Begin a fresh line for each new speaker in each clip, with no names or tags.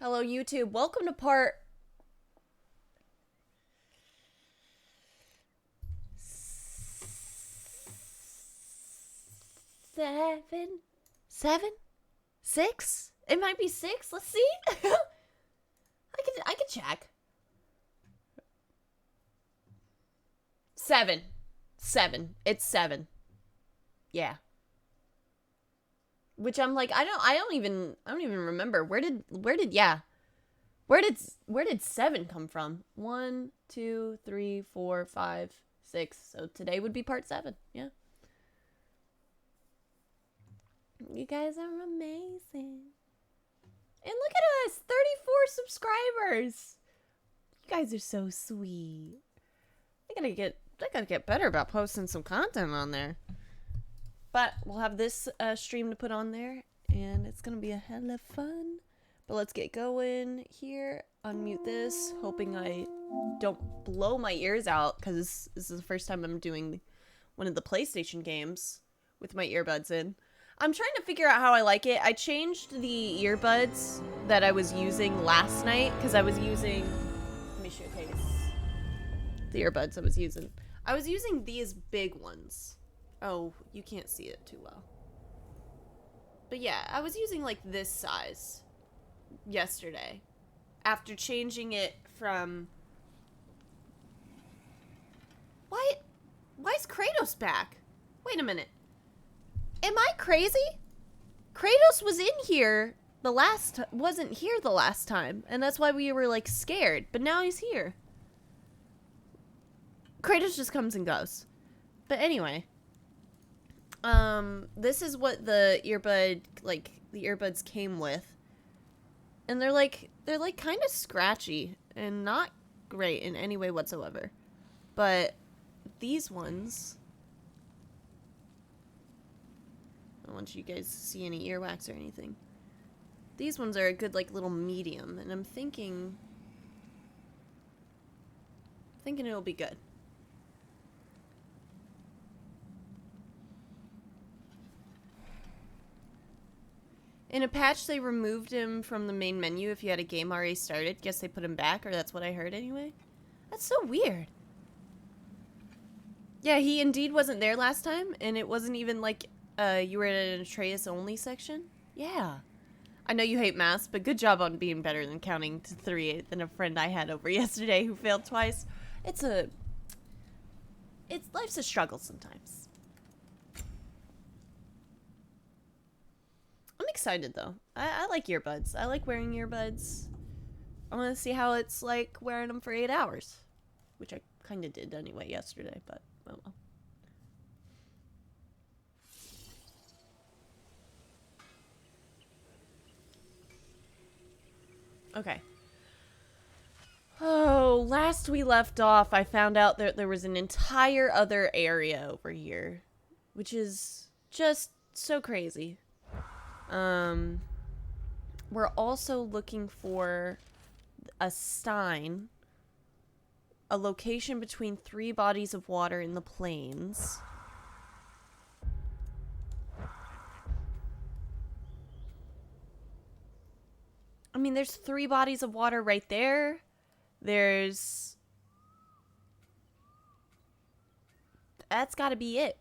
Hello, YouTube. Welcome to part 6? It might be 6. Let's see. I can check. 7. 7. It's 7. Yeah. Which I'm like, I don't even remember. Where did 7 come from? 1, 2, 3, 4, 5, 6. So today would be part 7. Yeah. You guys are amazing. And look at us, 34 subscribers. You guys are so sweet. I gotta get better about posting some content on there. But we'll have this stream to put on there, and it's gonna be a hell of fun. But let's get going here. Unmute this, hoping I don't blow my ears out, because this is the first time I'm doing one of the PlayStation games with my earbuds in. I'm trying to figure out how I like it. I changed the earbuds that I was using last night, because I was using... Let me showcase the earbuds I was using. I was using these big ones. Oh, you can't see it too well. But yeah, I was using like this size yesterday. After changing it from... Why is Kratos back? Wait a minute. Am I crazy? Kratos was in here wasn't here the last time, and that's why we were like scared, but now he's here. Kratos just comes and goes. But anyway, this is what the earbuds came with. And they're like kind of scratchy and not great in any way whatsoever. But these ones, I don't want you guys to see any earwax or anything. These ones are a good like little medium, and I'm thinking it'll be good. In a patch, they removed him from the main menu if you had a game already started. Guess they put him back, or that's what I heard anyway. That's so weird. Yeah, he indeed wasn't there last time, and it wasn't even like you were in an Atreus only section. Yeah. I know you hate math, but good job on being better than counting to 3 than a friend I had over yesterday who failed twice. Life's a struggle sometimes. I'm excited though. I like earbuds. I like wearing earbuds. I want to see how it's like wearing them for 8 hours, which I kind of did anyway yesterday, but oh well. Okay. Oh, last we left off, I found out that there was an entire other area over here, which is just so crazy. We're also looking for a stein, a location between 3 bodies of water in the plains. I mean, there's 3 bodies of water right there. That's gotta be it.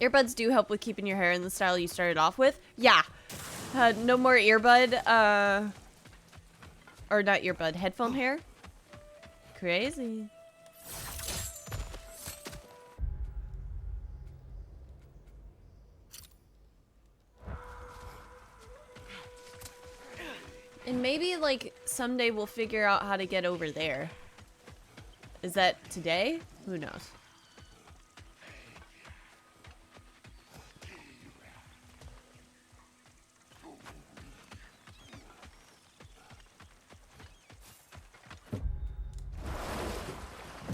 Earbuds do help with keeping your hair in the style you started off with. Yeah. No more earbud, or not earbud, headphone hair. Crazy. And maybe, like, someday we'll figure out how to get over there. Is that today? Who knows?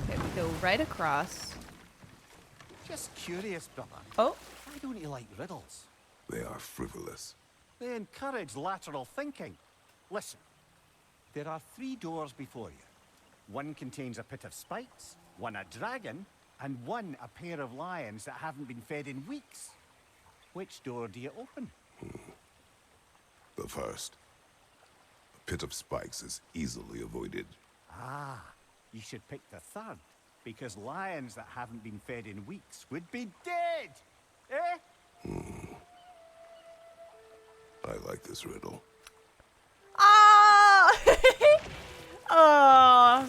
Okay, we go right across.
Just curious, brother.
Oh.
Why don't you like riddles?
They are frivolous.
They encourage lateral thinking. Listen, there are 3 doors before you. One contains a pit of spikes, one a dragon, and one a pair of lions that haven't been fed in weeks. Which door do you open?
The first. A pit of spikes is easily avoided.
Ah, you should pick the third, because lions that haven't been fed in weeks would be dead! Eh?
I like this riddle.
Ah! Oh.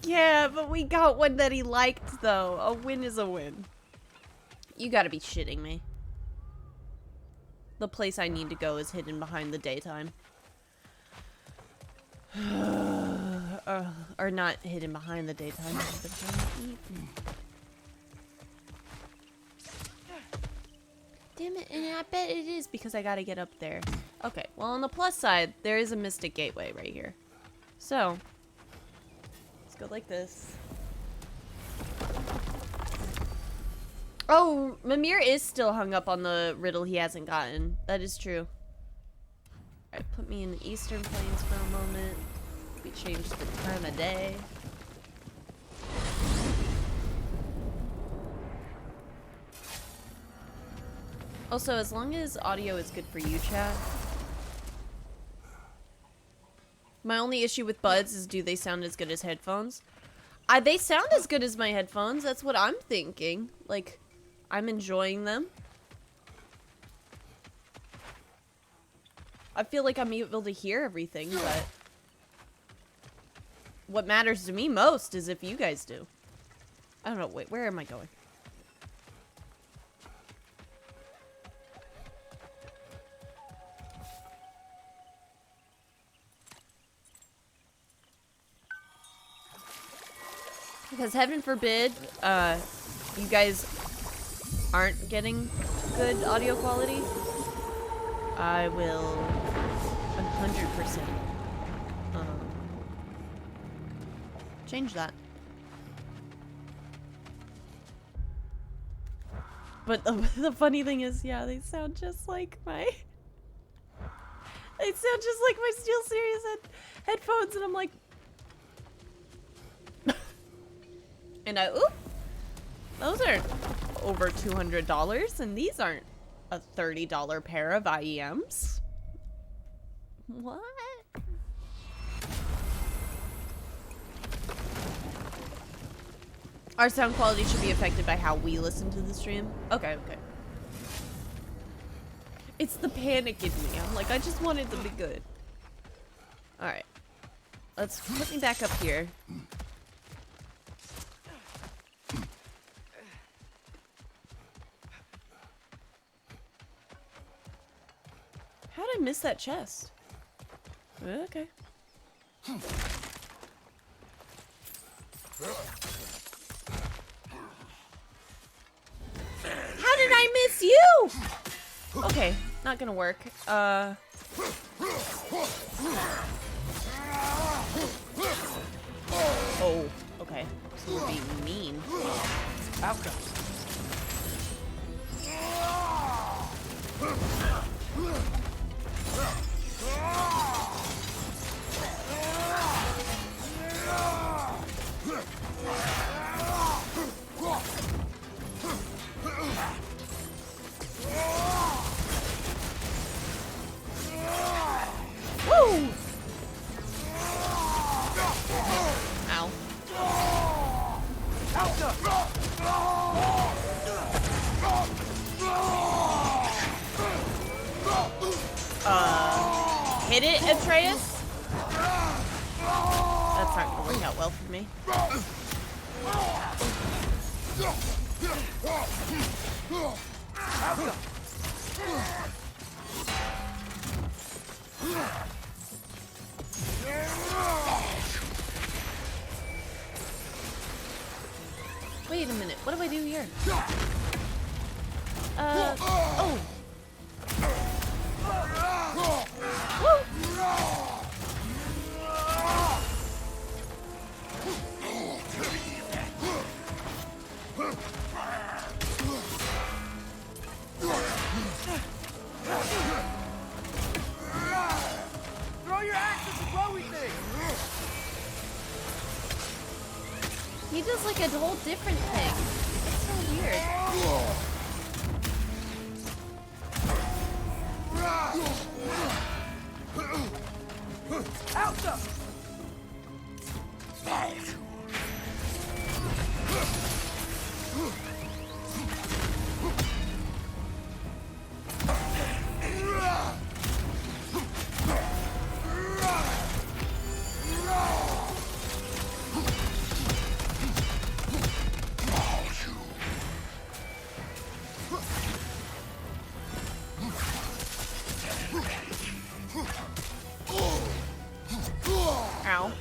Yeah, but we got one that he liked, though. A win is a win. You gotta be shitting me. The place I need to go is hidden behind the daytime. Or not hidden behind the daytime, but behind the evening. Damn it, and I bet it is because I gotta get up there. Okay, well on the plus side, there is a Mystic Gateway right here. So, let's go like this. Oh, Mimir is still hung up on the riddle he hasn't gotten. That is true. Alright, put me in the Eastern Plains for a moment. We changed the time of day. Also, as long as audio is good for you, chat. My only issue with buds is, do they sound as good as headphones? They sound as good as my headphones. That's what I'm thinking. Like, I'm enjoying them. I feel like I'm able to hear everything, but what matters to me most is if you guys do. I don't know. Wait, where am I going? Because heaven forbid, you guys aren't getting good audio quality, I will 100% change that. But the funny thing is, yeah, they sound just like my... They sound just like my SteelSeries headphones, and I'm like... And oop! Those are over $200, and these aren't a $30 pair of IEMs. What? Our sound quality should be affected by how we listen to the stream. Okay, okay. It's the panic in me. I'm like, I just want it to be good. Alright. Let's put me back up here. How did I miss that chest? Okay. How did I miss you? Okay, not gonna work. Oh, okay. So we're being mean.
Outcome.
Woo! Ow. Hit it, Atreus? That's not gonna work out well for me. Wait a minute, what do I do here? Oh! Woo!
Throw your axe at the glowy thing!
He does like a whole different thing. It's so weird.
Out!
Ow.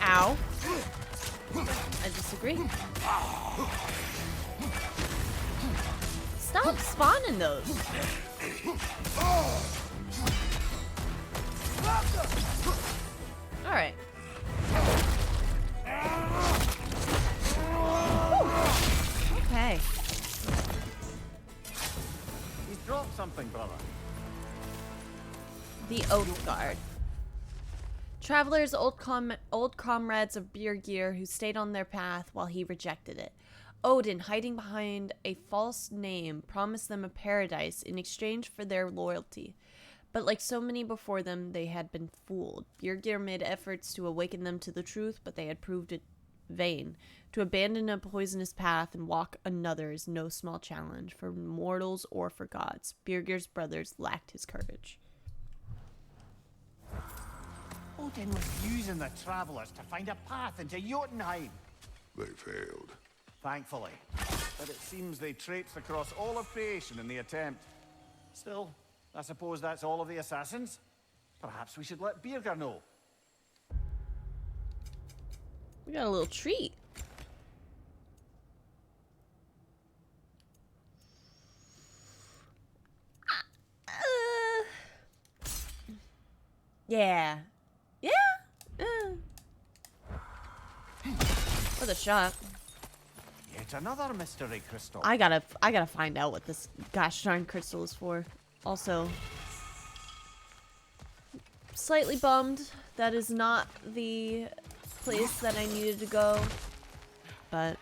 Ow. I disagree. Stop spawning those. Alright. Okay.
He's dropped something, brother.
The Oath Guard. Travelers, old comrades of Birgir who stayed on their path while he rejected it. Odin, hiding behind a false name, promised them a paradise in exchange for their loyalty. But like so many before them, they had been fooled. Birgir made efforts to awaken them to the truth, but they had proved it vain. To abandon a poisonous path and walk another is no small challenge for mortals or for gods. Birgir's brothers lacked his courage.
Odin was using the travelers to find a path into Jotunheim.
They failed.
Thankfully. But it seems they traipsed across all of creation in the attempt. Still, I suppose that's all of the assassins. Perhaps we should let Birgir know.
We got a little treat. Yeah. Yeah. For the shot.
Yet another mystery crystal.
I gotta find out what this gosh darn crystal is for. Also, slightly bummed that is not the place that I needed to go, but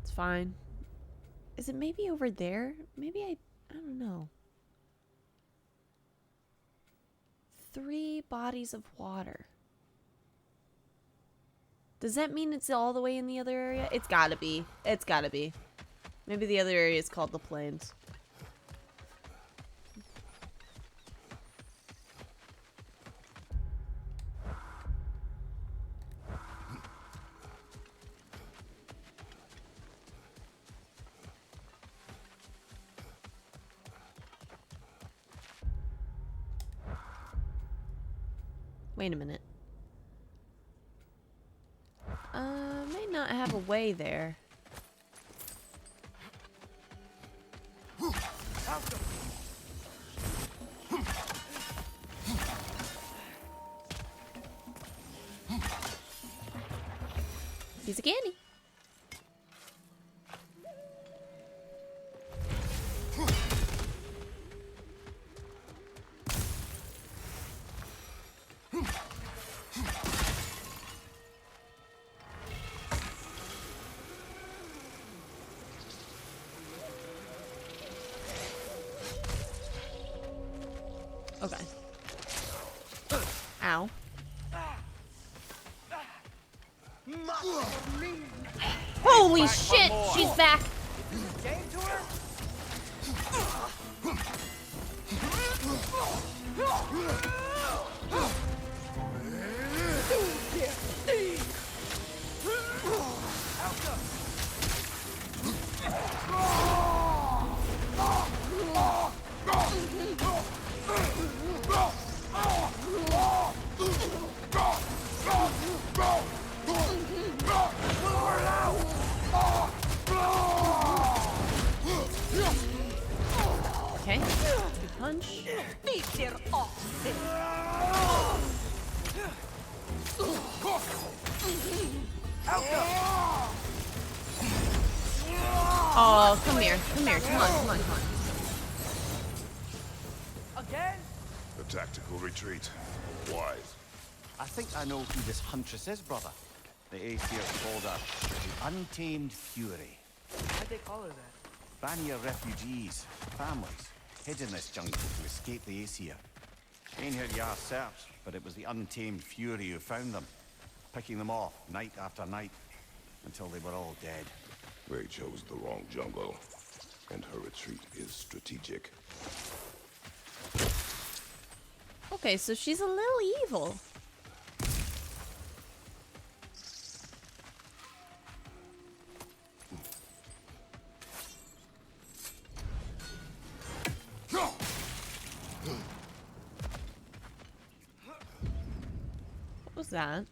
it's fine. Is it maybe over there? Maybe I don't know. 3 bodies of water. Does that mean it's all the way in the other area? It's gotta be. It's gotta be. Maybe the other area is called the plains. Wait a minute. May not have a way there. Piece of candy. Okay. Ow. Holy shit! She's back! Okay. Good punch. Oh, come here. Come here. Come on, come on, come on.
Again?
A tactical retreat. Wise.
I think I know who this huntress is, brother. The Aesir's called her the Untamed Fury.
Why'd they call her that?
Vanir refugees, families, hid in this jungle to escape the Aesir. Ain't Yar searched, but it was the Untamed Fury who found them, picking them off night after night, until they were all dead.
They chose the wrong jungle, and her retreat is strategic.
Okay, so she's a little evil. What was that?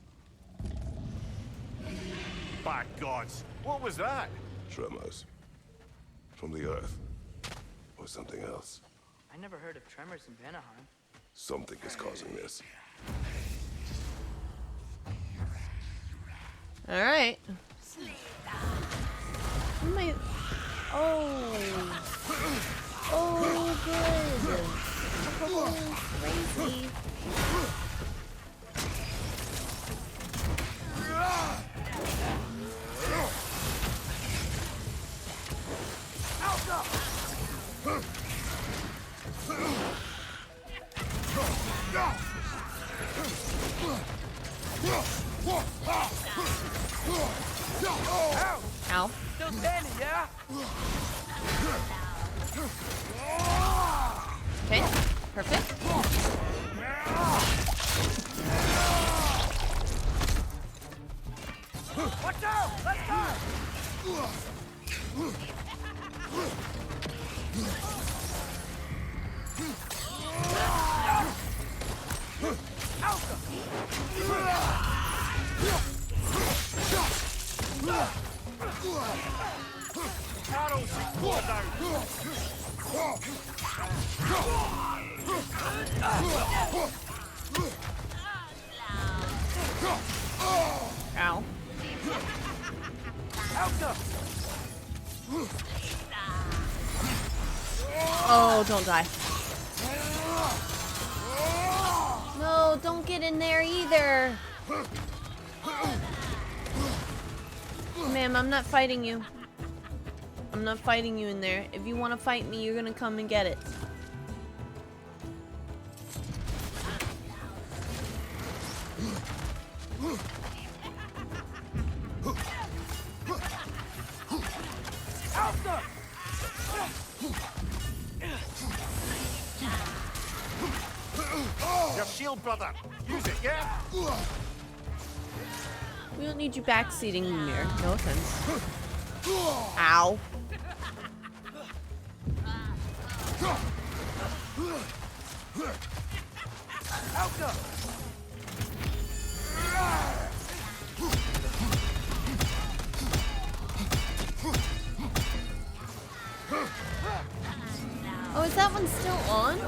By gods, what was that?
Tremors. From the earth. Or something else.
I never heard of tremors in Vanaheim.
Something is causing this.
Alright. What am I... Oh. Oh, good. Oh, crazy. Ow.
Still standing, yeah?
Okay, perfect.
Watch out! Let's go!
Arrows fall down.
Ow. Oh, don't die. No, don't get in there either. Ma'am, I'm not fighting you. I'm not fighting you in there. If you want to fight me, you're gonna come and get it.
Your shield, brother. Use it, yeah?
We don't need you backseating, Mimir. No offense. Ow. Oh, is that one still on?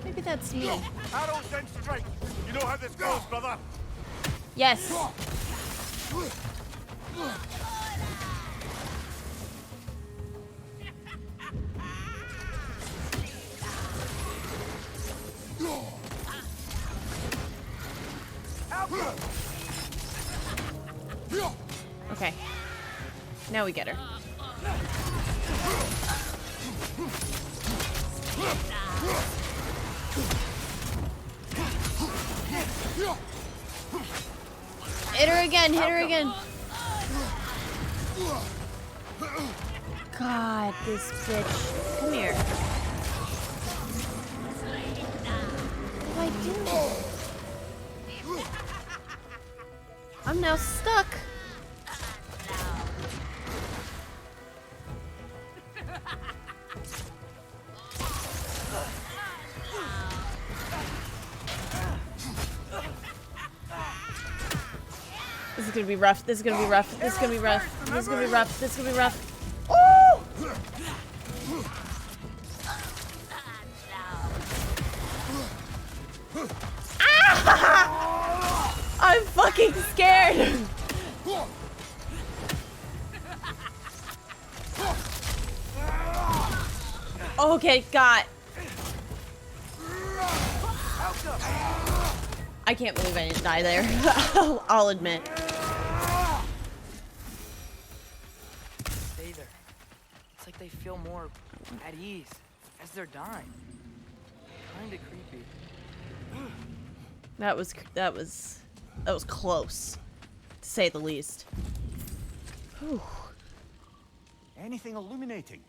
Maybe that's me.
Arrows then strike. You know how this goes, brother.
Yes. Okay. Now we get her. Hit her again, hit her again. God, this bitch. Come here. What do I do? I'm now stuck. This is gonna be rough. This is gonna be rough. This is gonna be rough. This is gonna be rough. This is gonna be rough. Oh! Ah! I'm fucking scared. Okay, got. I can't believe I didn't die there. I'll admit.
It's like they feel more at ease as they're dying. Kinda creepy.
That was close, to say the least. Whew.
Anything illuminating?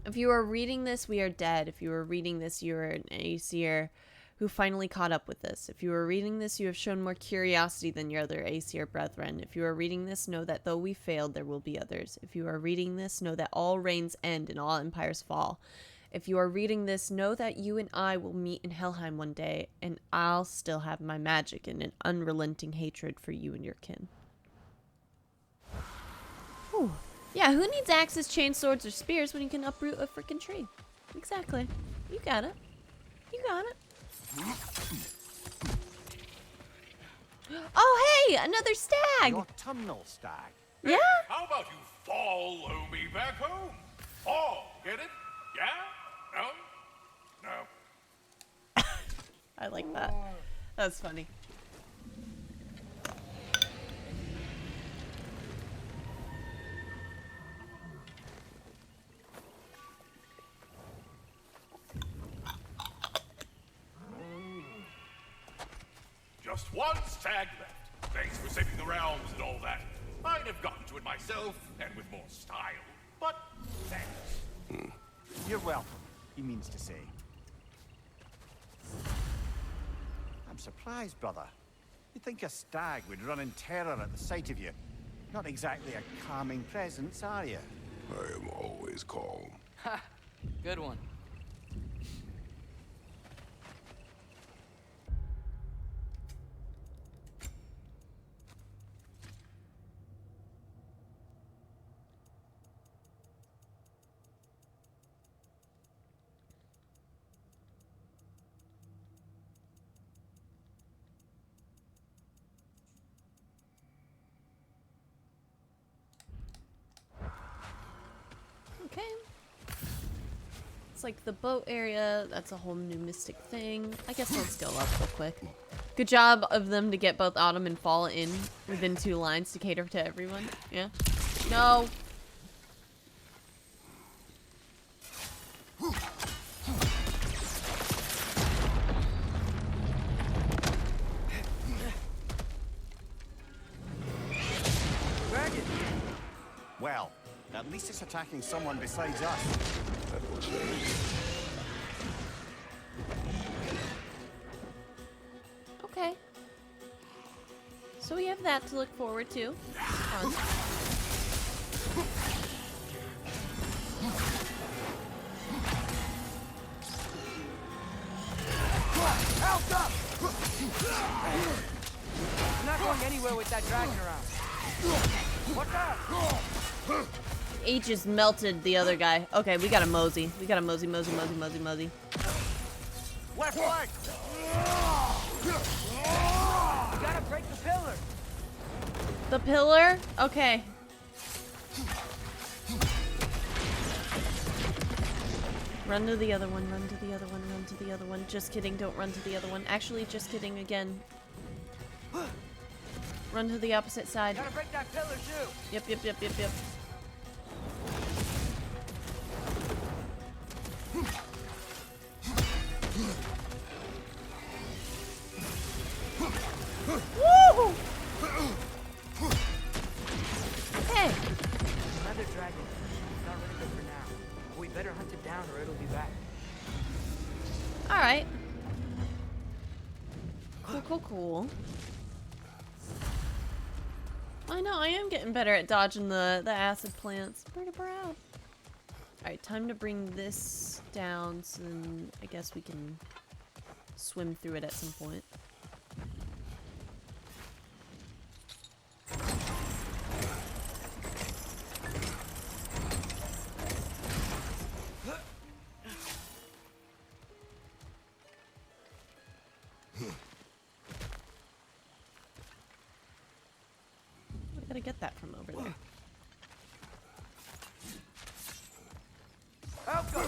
If you are reading this, we are dead. If you are reading this, you are an Aesir who finally caught up with this. If you are reading this, you have shown more curiosity than your other Aesir brethren. If you are reading this, know that though we failed, there will be others. If you are reading this, know that all reigns end and all empires fall. If you are reading this, know that you and I will meet in Helheim one day, and I'll still have my magic and an unrelenting hatred for you and your kin. Whew. Yeah, who needs axes, chainswords, or spears when you can uproot a freaking tree? Exactly. You got it. You got it. Oh, hey! Another stag!
Your tunnel stag.
Yeah?
How about you follow me back home? Oh, get it? Yeah? No? No.
I like that. That's funny.
Just one stag left. Thanks for saving the realms and all that. I'd have gotten to it myself, and with more style. But thanks.
You're welcome, he means to say. I'm surprised, brother. You'd think a stag would run in terror at the sight of you. Not exactly a calming presence, are you?
I am always calm.
Ha! Good one.
Okay. It's like the boat area. That's a whole new mystic thing. I guess let's go up real quick. Good job of them to get both autumn and fall in within 2 lines to cater to everyone. Yeah. No.
Dragon!
Well, at least it's attacking someone besides us.
That will change.
Okay. So we have that to look forward to. Fun.
Help up! I'm not going anywhere with that dragon around. What's up?
H just melted the other guy. Okay, we gotta mosey. We gotta mosey.
Left leg!
You gotta break the pillar.
The pillar? Okay. Run to the other one, run to the other one, run to the other one. Just kidding, don't run to the other one. Actually, just kidding again. Run to the opposite side.
Gotta break that pillar too.
Yep. Woo! Okay.
Another dragon. It's not really good for now. But we better hunt it down or it'll be back.
All right. Cool. I know, I am getting better at dodging the acid plants. Pretty proud. Alright, time to bring this down, so then I guess we can swim through it at some point. I gotta get that from over there.
Help go!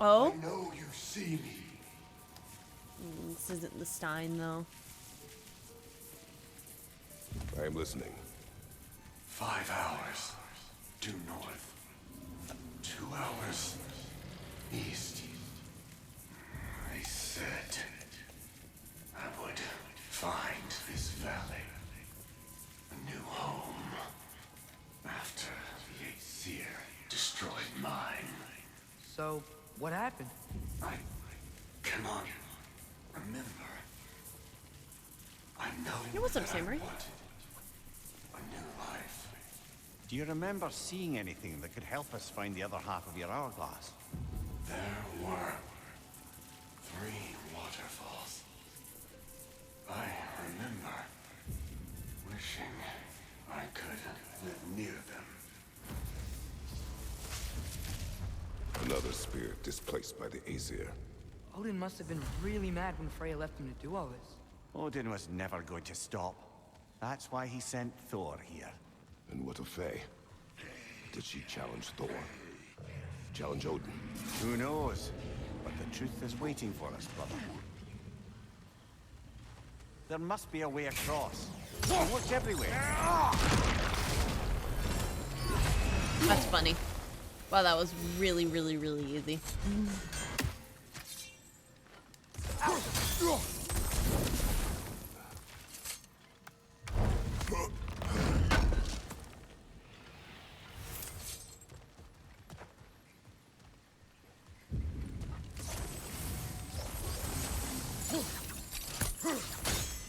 Oh?
I know you see me.
This isn't the Stein, though.
I am listening.
5 hours due north. 2 hours east. I said I would find this valley a new home after the Aesir destroyed mine.
So, what happened?
I cannot remember. I know
Hey, what's up,
that I
Samurai?
wanted a new life.
Do you remember seeing anything that could help us find the other half of your hourglass?
There were 3 waterfalls. I remember wishing I could live near them.
Another spirit displaced by the Aesir.
Odin must have been really mad when Freya left him to do all this.
Odin was never going to stop. That's why he sent Thor here.
And what of Faye? Did she challenge Thor? Challenge Odin?
Who knows? But the truth is waiting for us, brother. There must be a way across. It works everywhere.
That's funny. Wow, that was really, really, really easy.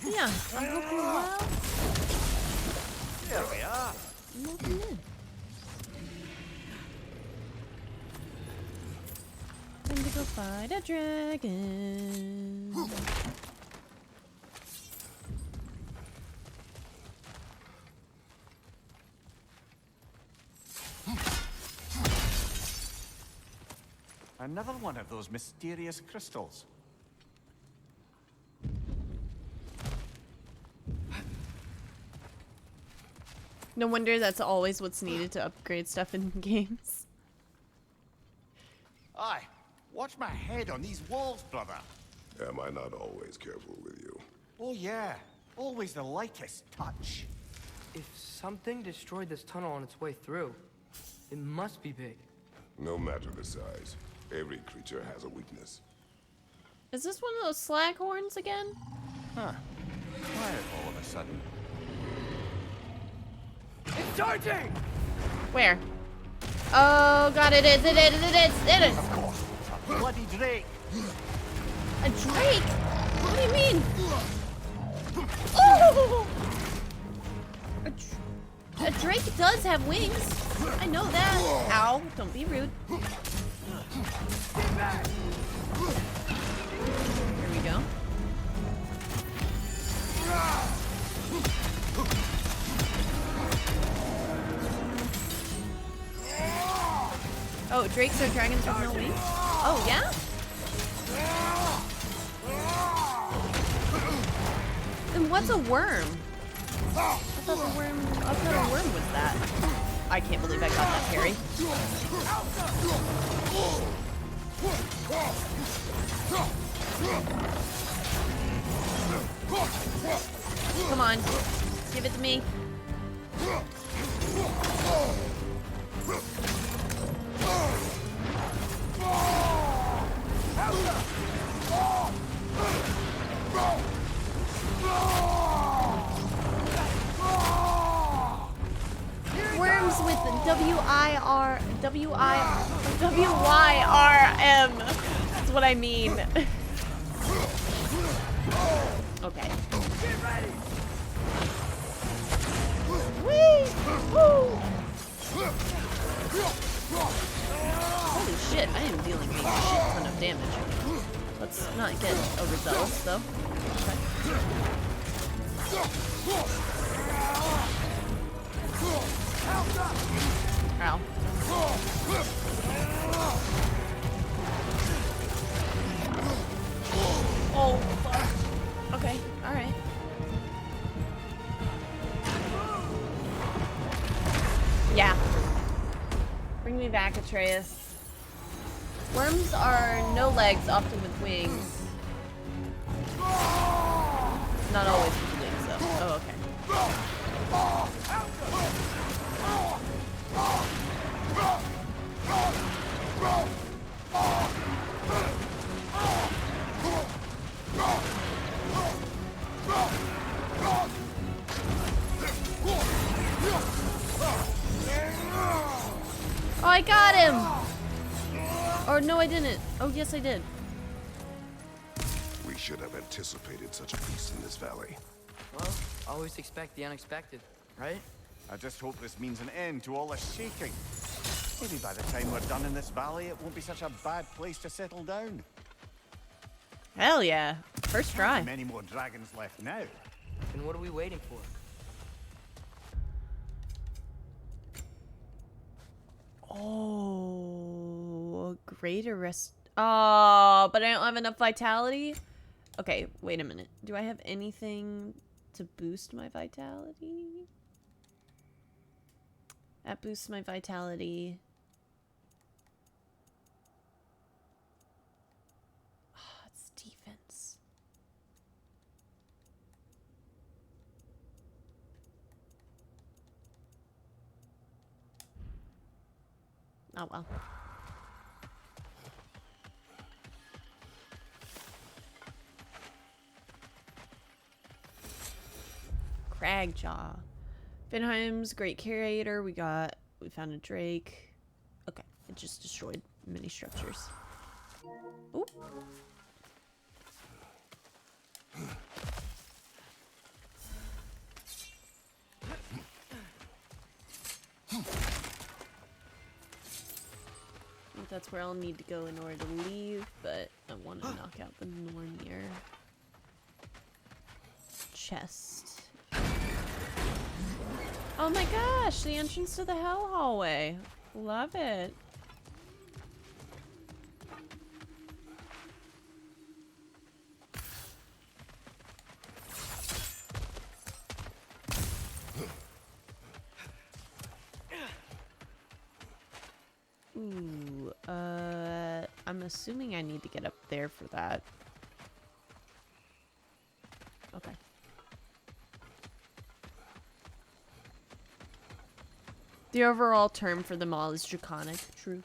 Yeah, I hope you're well.
There we are.
Welcome in. Time to go fight a dragon.
Another one of those mysterious crystals.
No wonder that's always what's needed to upgrade stuff in games.
Aye. Watch my head on these walls, brother.
Am I not always careful with you?
Oh yeah. Always the lightest touch.
If something destroyed this tunnel on its way through, it must be big.
No matter the size, every creature has a weakness.
Is this one of those slag horns again?
Huh. Quiet all of a sudden.
It's charging!
Where? Oh god, it is, it is, it is, it is!
Of course. A bloody drake.
A drake? What do you mean? Oh! A drake does have wings. I know that. Ow, don't be rude. Here we go. Oh, drakes are dragons with no wings? Oh, yeah? Then what's a worm? I thought a worm was that. I can't believe I got that parry. Come on. Give it to me. Worms with W-Y-R-M. That's what I mean. Okay. Whee! Woo! Holy shit, I am dealing a shit ton of damage. Let's not get overzealous, though. Ow. Oh, fuck. Okay, alright. Yeah. Bring me back, Atreus. Worms are no legs, often with wings. Not always with wings, though. Oh, okay. Oh, I got him! Or no, I didn't. Oh, yes, I did.
We should have anticipated such a beast in this valley.
Well, always expect the unexpected, right?
I just hope this means an end to all this shaking. Maybe by the time we're done in this valley, it won't be such a bad place to settle down.
Hell yeah. First try.
Many more dragons left now.
Then what are we waiting for?
Oh, greater rest. Oh, but I don't have enough vitality. Okay, wait a minute. Do I have anything to boost my vitality? That boosts my vitality. Oh, it's defense. Oh well. Cragjaw. Finheim's great curator. We found a drake. Okay, it just destroyed many structures. Oop. I think that's where I'll need to go in order to leave, but I want to knock out the Nornir chest. Oh my gosh, the entrance to the Hell Hallway. Love it. Ooh, I'm assuming I need to get up there for that. Okay. The overall term for them all is draconic. True.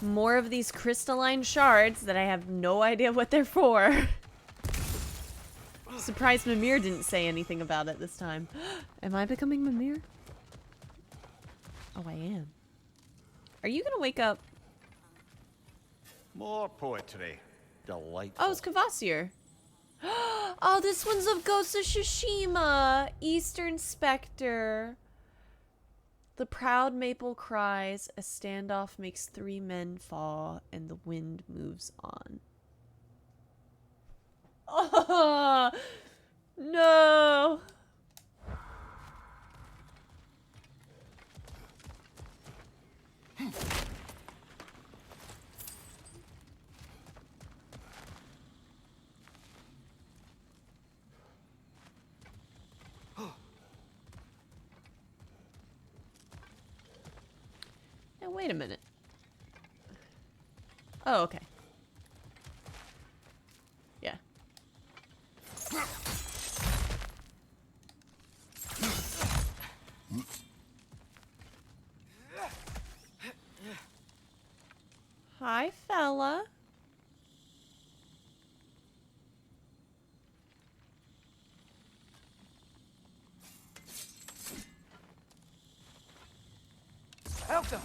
More of these crystalline shards that I have no idea what they're for. Surprised Mimir didn't say anything about it this time. Am I becoming Mimir? Oh, I am. Are you gonna wake up?
More poetry. Delightful.
Oh, it's Kvasir. Oh, this one's of Ghost of Tsushima. Eastern Spectre. The proud maple cries, a standoff makes 3 men fall, and the wind moves on. Oh, no. Now, wait a minute. Oh, okay. Yeah. Hi, fella.
Help them!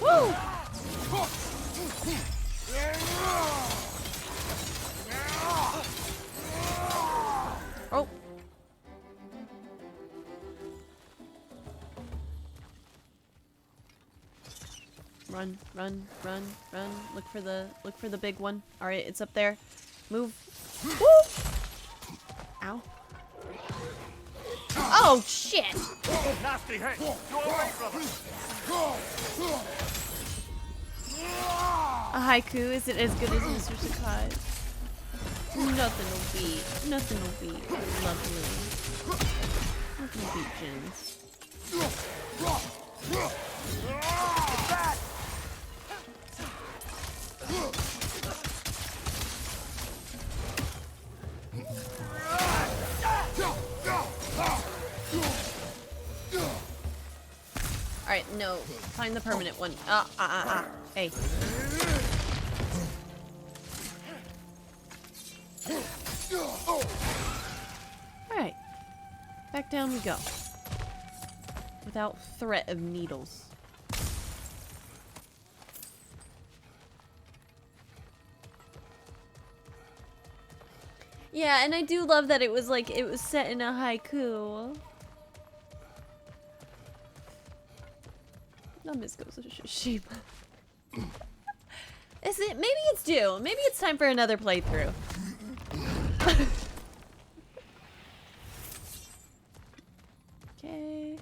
Woo! Oh. Run, run, run, run. Look for the big one. All right, it's up there. Move. Woo! Ow. Oh shit.
Nasty hit! Go away, brother!
A haiku? Is it as good as Mr. Sakai? Nothing will beat. Nothing will beat. Lovely. Nothing will beat Jins. Alright, no. Find the permanent one. Hey. Alright. Back down we go. Without threat of needles. Yeah, and I do love that it was like, it was set in a haiku. No, Miss goes to sheep. Is it? Maybe it's due. Maybe it's time for another playthrough. Okay.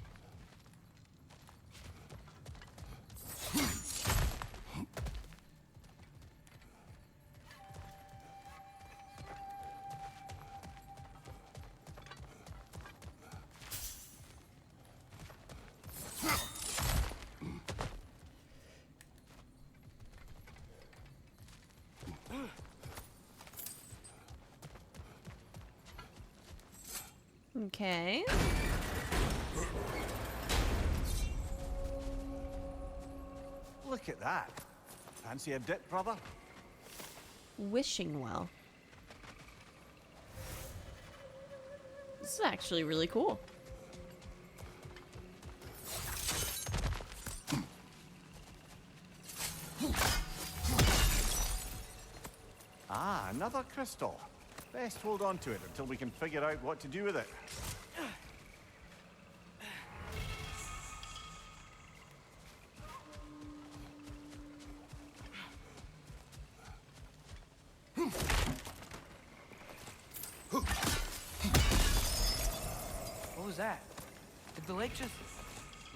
Okay.
Look at that. Fancy a dip, brother?
Wishing well. This is actually really cool.
Ah, another crystal. Best hold on to it until we can figure out what to do with it.
What was that? Did the lake just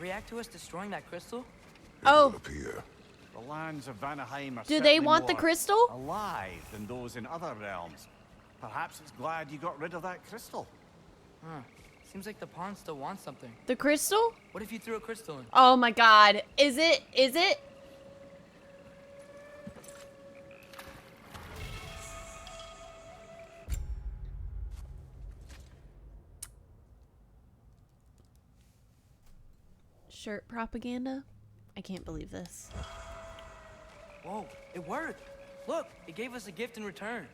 react to us destroying that crystal?
Oh.
It would appear.
The lands of Vanaheim are
Do they
certainly
want the
more
crystal?
alive than those in other realms. Perhaps it's glad you got rid of that crystal.
Huh. Seems like the pond still wants something.
The crystal?
What if you threw a crystal in?
Oh my god. Is it? Is it? Shirt propaganda? I can't believe this.
Whoa, it worked! Look, it gave us a gift in return.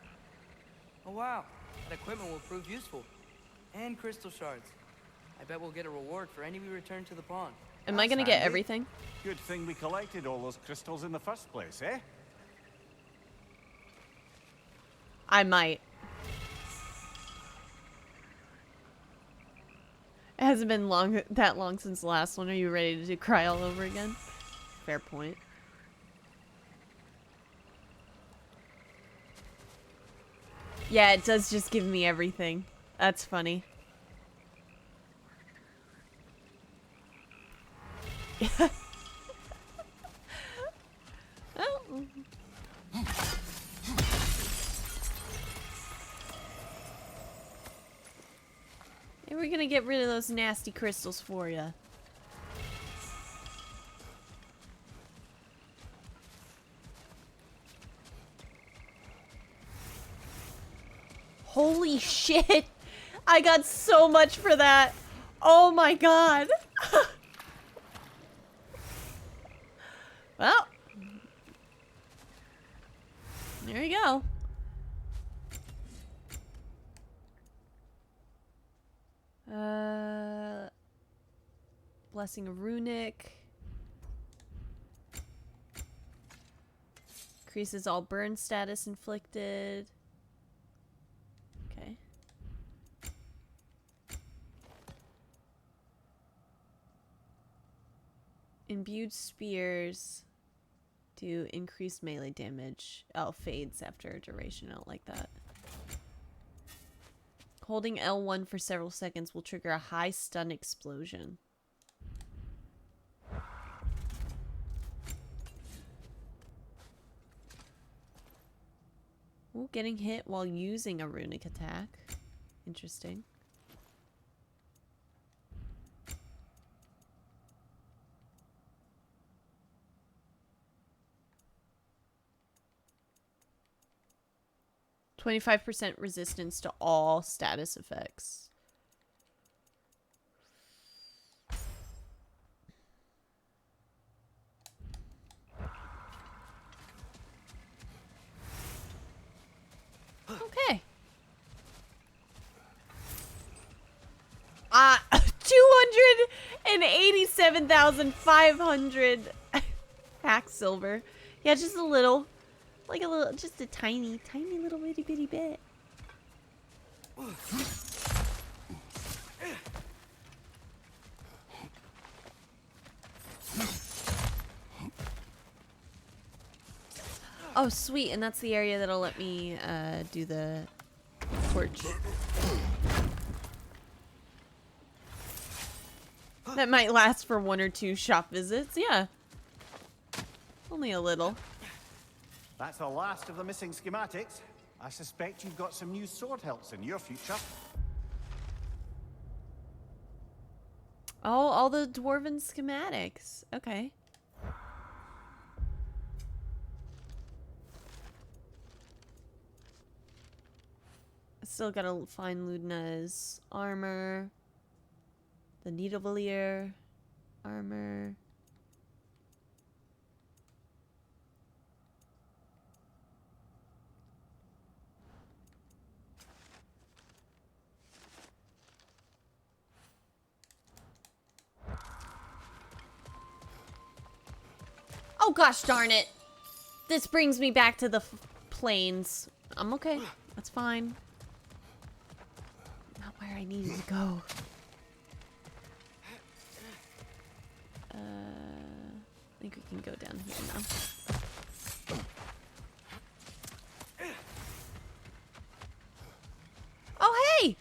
Oh wow, that equipment will prove useful. And crystal shards. I bet we'll get a reward for any we return to the pond.
Am I gonna get
handy.
everything?
Good thing we collected all those crystals in the first place, eh?
I might. It hasn't been that long since the last one. Are you ready to cry all over again? Fair point. Yeah, it does just give me everything. That's funny. Oh. And we're gonna get rid of those nasty crystals for you. Holy shit! I got so much for that! Oh my god! Well. There you go. Blessing of Runic. Increases all burn status inflicted. Okay. Imbued spears do increased melee damage. Oh, fades after a duration. I don't like that. Holding L1 for several seconds will trigger a high stun explosion. Ooh, getting hit while using a runic attack. Interesting. %25% resistance to all status effects. Okay. 287,500 hack silver. Yeah, just a little. Like a little, just a tiny, tiny little bitty bitty bit. Oh, sweet. And that's the area that'll let me do the torch. That might last for 1 or 2 shop visits. Yeah. Only a little.
That's the last of the missing schematics. I suspect you've got some new sword hilts in your future.
Oh, all the dwarven schematics. Okay. I still gotta find Ludna's armor. The Nidavellir armor. Oh gosh darn it. This brings me back to the plains. I'm okay. That's fine. Not where I needed to go. I think we can go down here now. Oh hey!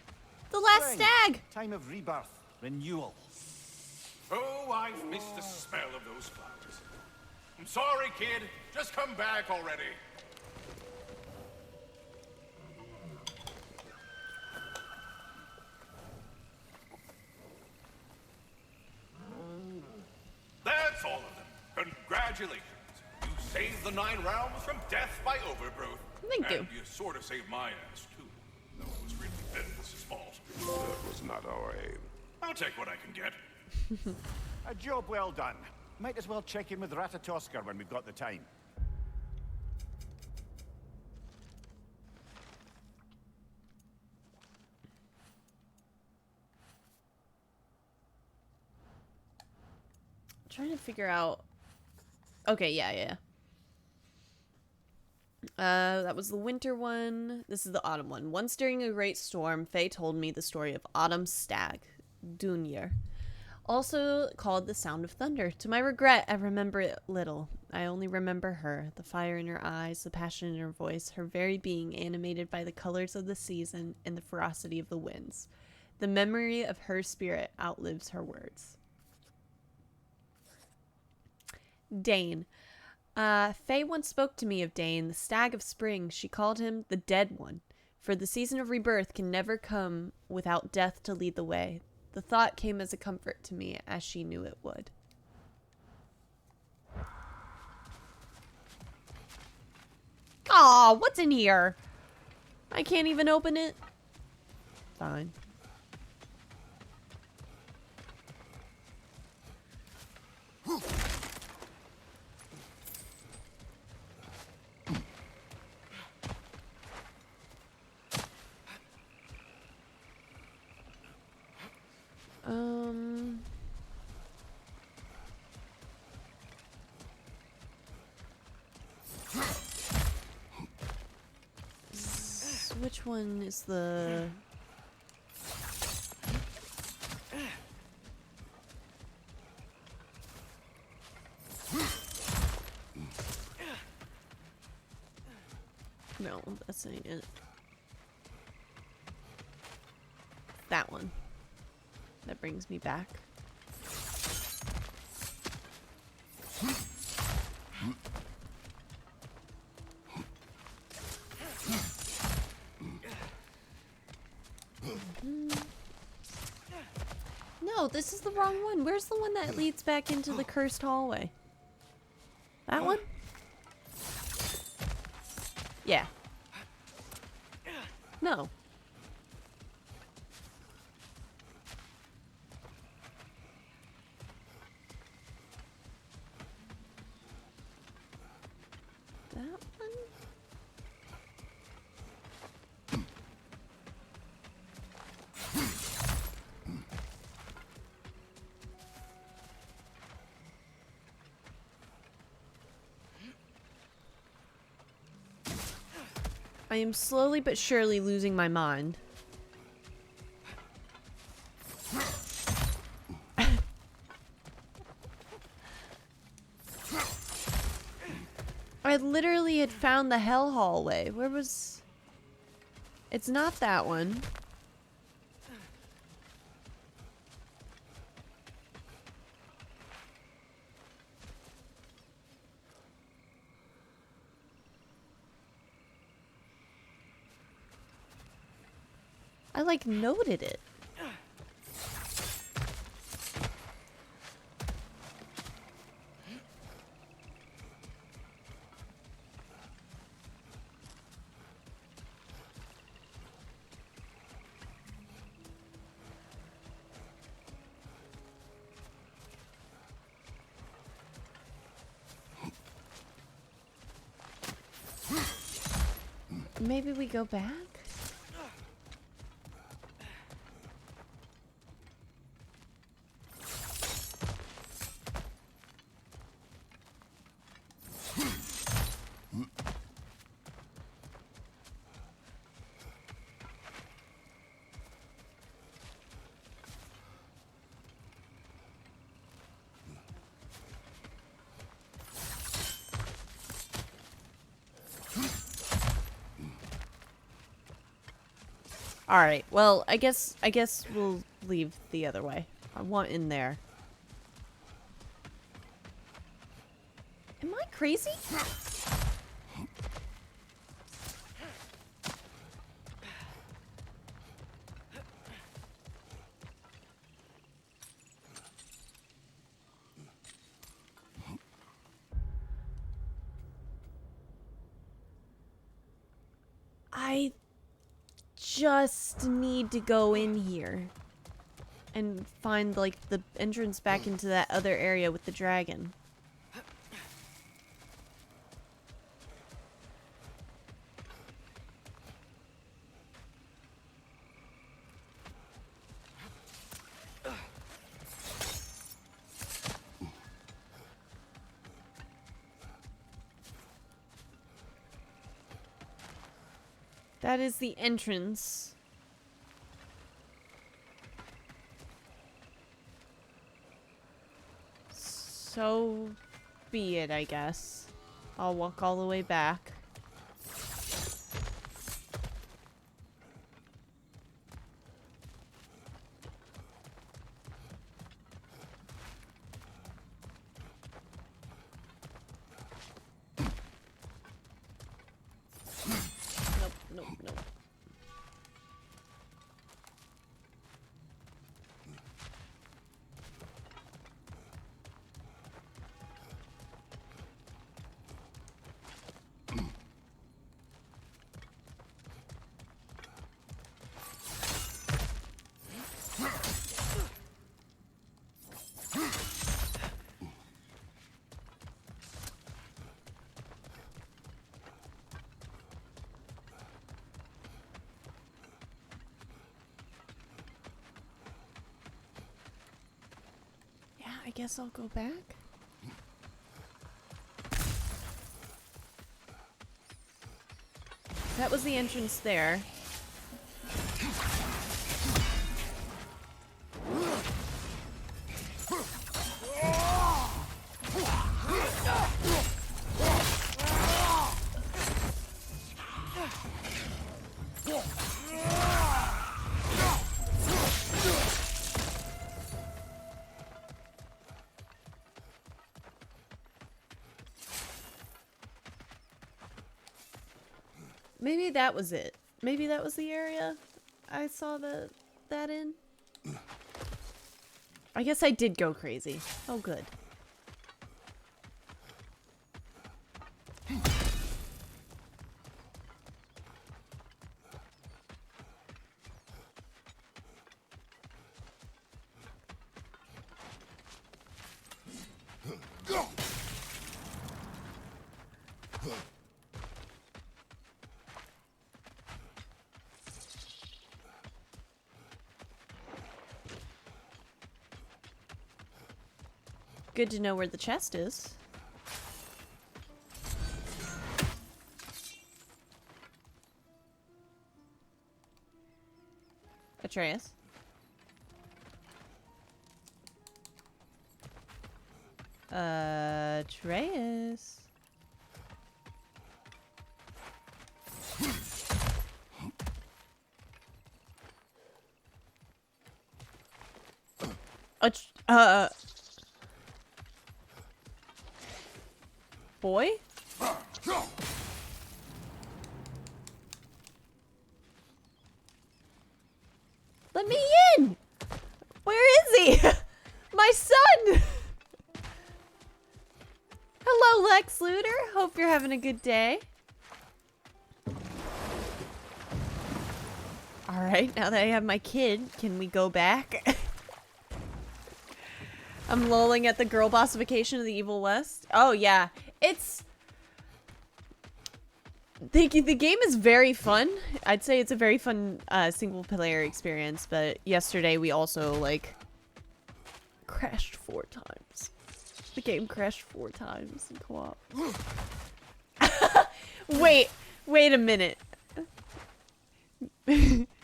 The last
Spring.
stag!
Time of rebirth, renewal.
Oh, I've missed the smell of those flowers. I'm sorry, kid. Just come back already. That's all of them. Congratulations. You saved the 9 realms from death by overgrowth.
Thank you.
And you sort of saved my ass, too. Though it was really Ventus's fault.
That was not our aim.
I'll take what I can get.
A job well done. Might as well check in with Ratatoskr when we've got the time.
Trying to figure out. Okay, yeah. That was the winter one. This is the autumn one. Once during a great storm, Faye told me the story of Autumn's stag, Dunyer, also called the sound of thunder. To my regret, I remember it little. I only remember her, the fire in her eyes, the passion in her voice, her very being animated by the colors of the season and the ferocity of the winds. The memory of her spirit outlives her words. Dane. Faye once spoke to me of Dane, the stag of spring. She called him the dead one, for the season of rebirth can never come without death to lead the way. The thought came as a comfort to me, as she knew it would. Aw, what's in here? I can't even open it. Fine. Which one is the... No, that's ain't it. That one. That brings me back. No, this is the wrong one. Where's the one that leads back into the cursed hallway? That one? Yeah. No. That one? I am slowly but surely losing my mind. I literally had found the hell hallway. Where was... It's not that one. I like noted it. Maybe we go back? All right. Well, I guess we'll leave the other way. I want in there. Am I crazy? I just need to go in here and find like the entrance back into that other area with the dragon. That is the entrance. So be it, I guess. I'll walk all the way back. Nope, nope. I guess I'll go back. That was the entrance there. Maybe that was it. Maybe that was the area I saw that in. I guess I did go crazy. Oh, good. Good to know where the chest is. Atreus. Atreus. Boy? Let me in! Where is he? My son! Hello, Lex Luthor. Hope you're having a good day. Alright, now that I have my kid, can we go back? I'm lolling at the girl bossification of the Evil West. Oh, yeah. It's... The game is very fun. I'd say it's a very fun single-player experience, but yesterday we also, like, crashed 4 times. The game crashed 4 times in co-op. Wait a minute.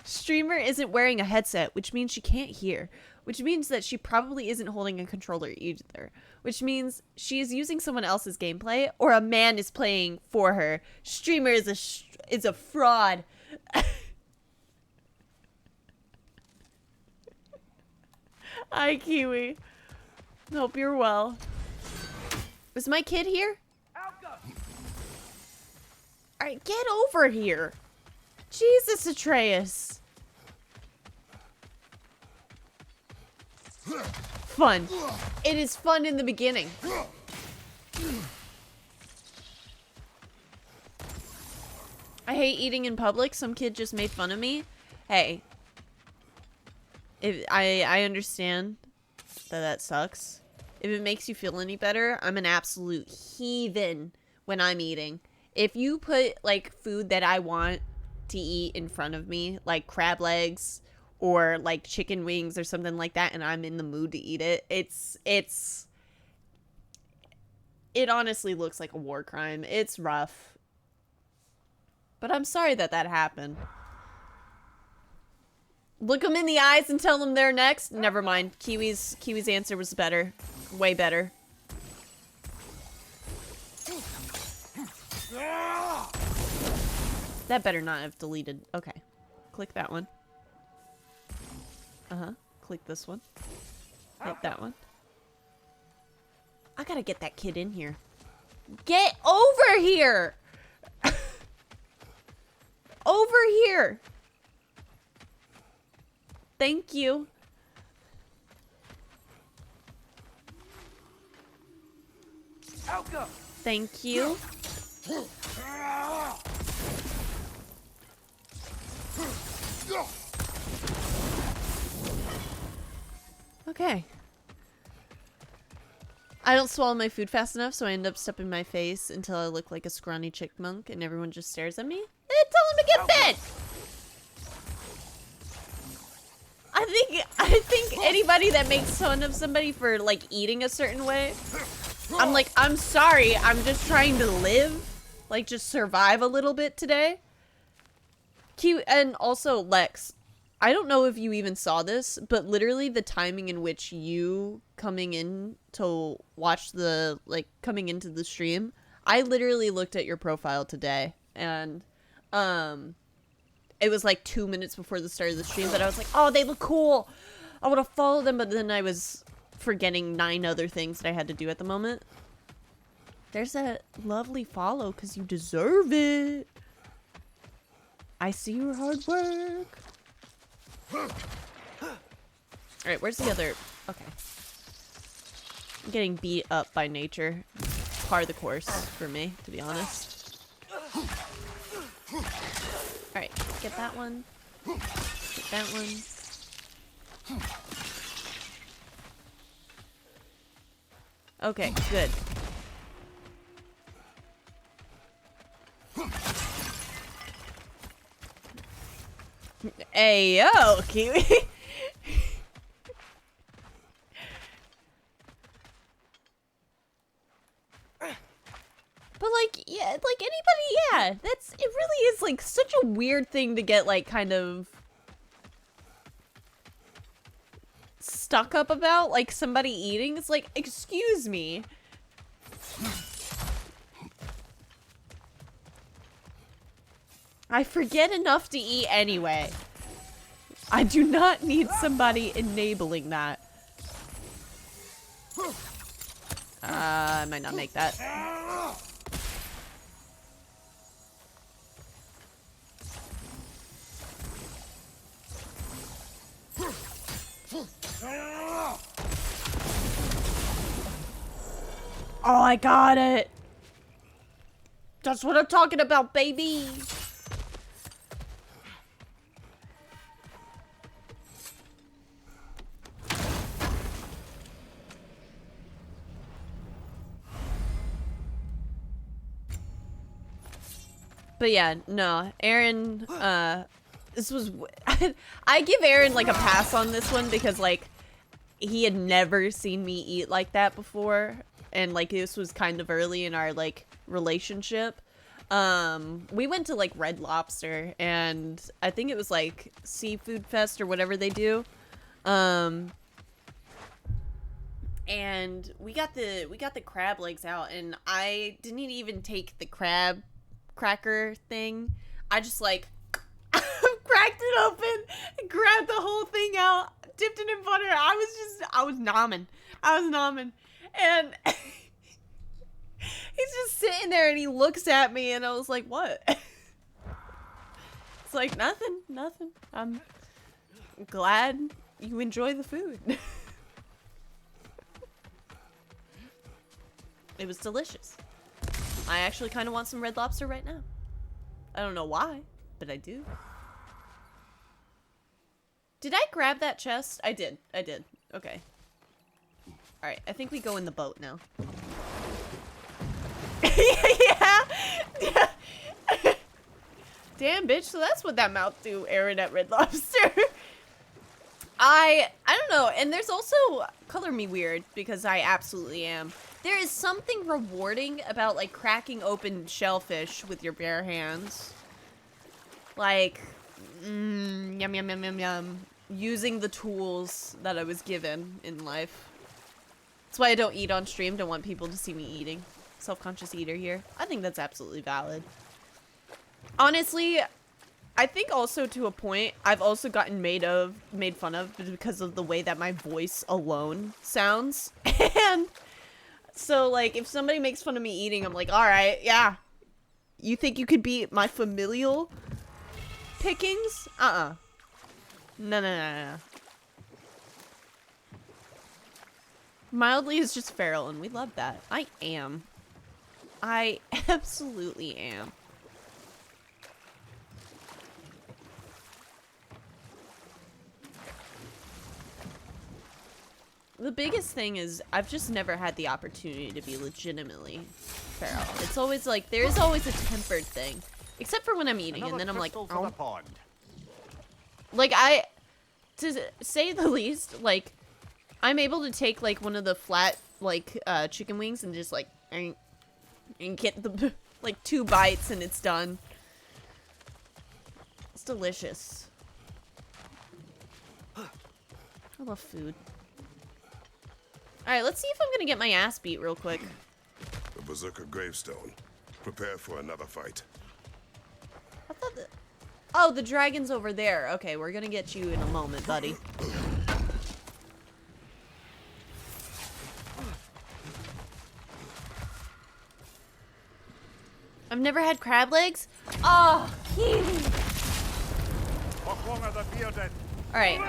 Streamer isn't wearing a headset, which means she can't hear. Which means that she probably isn't holding a controller either. Which means she is using someone else's gameplay, or a man is playing for her. Streamer is a fraud. Hi, Kiwi. Hope you're well. Was my kid here? Alright, get over here. Jesus, Atreus. Fun. It is fun in the beginning. I hate eating in public. Some kid just made fun of me. Hey. I understand that sucks. If it makes you feel any better, I'm an absolute heathen when I'm eating. If you put, like, food that I want to eat in front of me, like crab legs or like chicken wings or something like that, and I'm in the mood to eat it, it honestly looks like a war crime. It's rough. But I'm sorry that happened. Look them in the eyes and tell them they're next. Never mind. Kiwi's answer was better. Way better. That better not have deleted. Okay. Click that one. Click this one. Hit that one. I gotta get that kid in here. Get over here! Over here! Thank you. Thank you. Okay. I don't swallow my food fast enough, so I end up stuffing my face until I look like a scrawny chipmunk, and everyone just stares at me. Tell them to get fed! I think anybody that makes fun of somebody for, like, eating a certain way, I'm like, I'm sorry, I'm just trying to live. Like, just survive a little bit today. And also, Lex, I don't know if you even saw this, but literally the timing in which you coming in to watch the, like, coming into the stream, I literally looked at your profile today, and, it was like 2 minutes before the start of the stream, but I was like, oh, they look cool. I want to follow them, but then I was forgetting 9 other things that I had to do at the moment. There's a lovely follow, because you deserve it. I see your hard work. Alright, where's the other Okay. I'm getting beat up by nature. Part of the course for me, to be honest. Alright, get that one. Get that one. Okay, good. Hey, yo, Kiwi. But like, yeah, like anybody, yeah, it really is like such a weird thing to get like kind of stuck up about, like somebody eating. It's like, excuse me. I forget enough to eat anyway. I do not need somebody enabling that. I might not make that. Oh, I got it. That's what I'm talking about, baby. But yeah, no, Aaron, this was, I give Aaron like a pass on this one because like, he had never seen me eat like that before. And like, this was kind of early in our like relationship. We went to like Red Lobster and I think it was like Seafood Fest or whatever they do. And we got the crab legs out and I didn't even take the crab cracker thing. I just like cracked it open, grabbed the whole thing out, dipped it in butter. I was nomming. And he's just sitting there and he looks at me and I was like, what? It's like, nothing. I'm glad you enjoy the food. It was delicious. I actually kind of want some Red Lobster right now. I don't know why, but I do. Did I grab that chest? I did. Okay. Alright, I think we go in the boat now. Yeah. Damn, bitch. So that's what that mouth do, Aaron at Red Lobster. I don't know. And there's also, color me weird, because I absolutely am. There is something rewarding about, like, cracking open shellfish with your bare hands. Like, yum, yum, yum, yum, yum. Using the tools that I was given in life. That's why I don't eat on stream. Don't want people to see me eating. Self-conscious eater here. I think that's absolutely valid. Honestly, I think also to a point, I've also gotten made fun of because of the way that my voice alone sounds. And so, like, if somebody makes fun of me eating, I'm like, alright, yeah. You think you could beat my familial pickings? No. Mildly is just feral, and we love that. I am. I absolutely am. The biggest thing is I've just never had the opportunity to be legitimately feral. It's always like, there is always a tempered thing. Except for when I'm eating, and then I'm like, oh. Like, to say the least, like, I'm able to take, like, one of the flat, like, chicken wings and just, like, and get the, like, 2 bites and it's done. It's delicious. I love food. Alright, let's see if I'm gonna get my ass beat real quick.
The Berserker gravestone. Prepare for another fight.
I thought that... Oh, the dragon's over there. Okay, we're gonna get you in a moment, buddy. I've never had crab legs. Oh, Kiwi. Alright.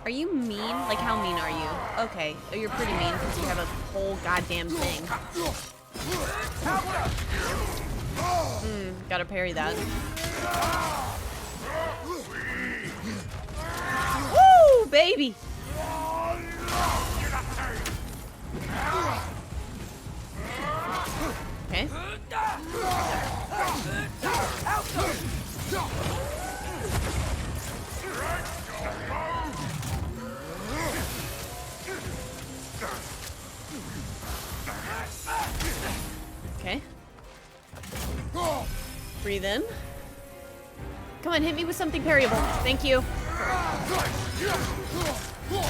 Are you mean? Like, how mean are you? Okay. Oh, you're pretty mean because you have a whole goddamn thing. Gotta parry that. Woo, baby! Okay. Okay. Breathe in. Come on, hit me with something parryable. Thank you. Woo!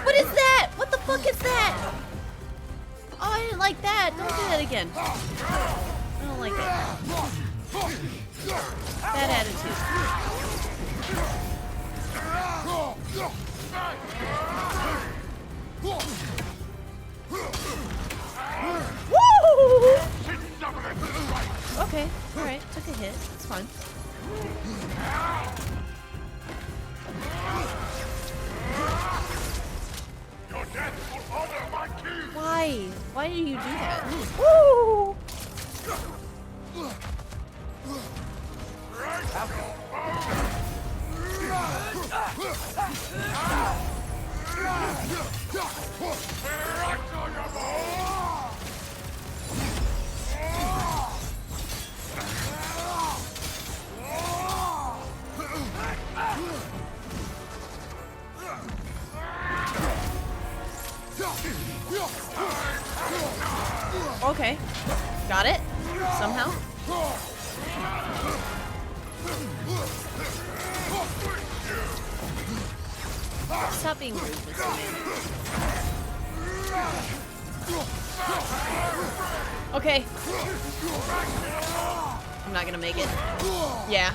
What is that? What the fuck is that? Oh, I didn't like that. Don't do that again. I don't like it. Bad attitude. Woo! Okay, alright. Took a hit. It's fine.
Your death will honor my king.
Why? Why do you do that? Woo! Okay. Got it. Somehow. Stop being rude, Mr. Man. Okay. I'm not gonna make it. Yeah.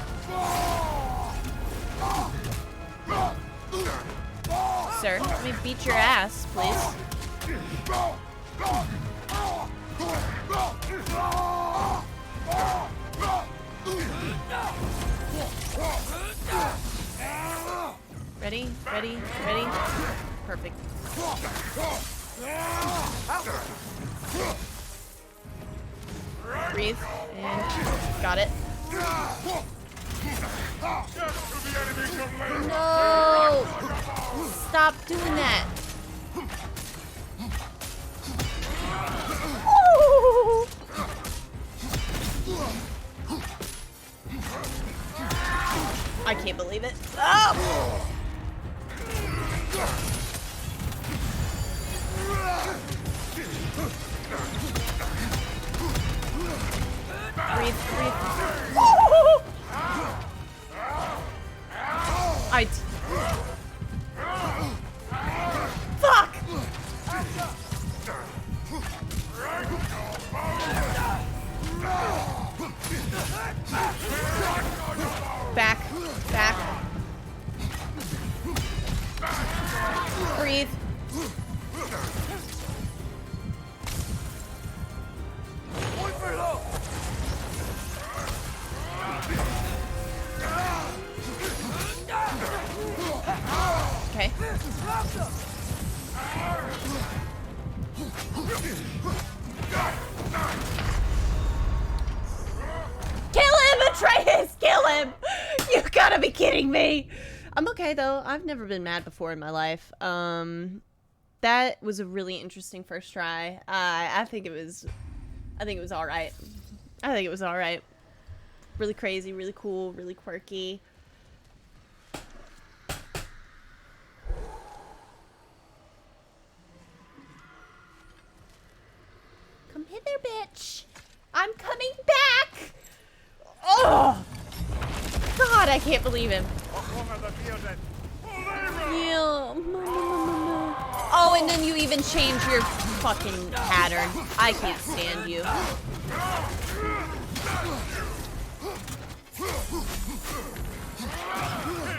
Sir, let me beat your ass, please. Ready? Ready? Ready? Perfect. Breathe. And got it. No! Stop doing that. Ooh. I can't believe it. Oh! Breathe, breathe. Ooh. Fuck! Back, back. Breathe. Okay. Kill him, Atreus! Kill him! You gotta be kidding me! I'm okay though. I've never been mad before in my life. That was a really interesting first try. I think it was all right. I think it was all right. Really crazy, really cool, really quirky. Come hither, bitch. I'm coming back. Oh, God, I can't believe him. Yeah. Oh, and then you even change your fucking pattern. I can't stand you.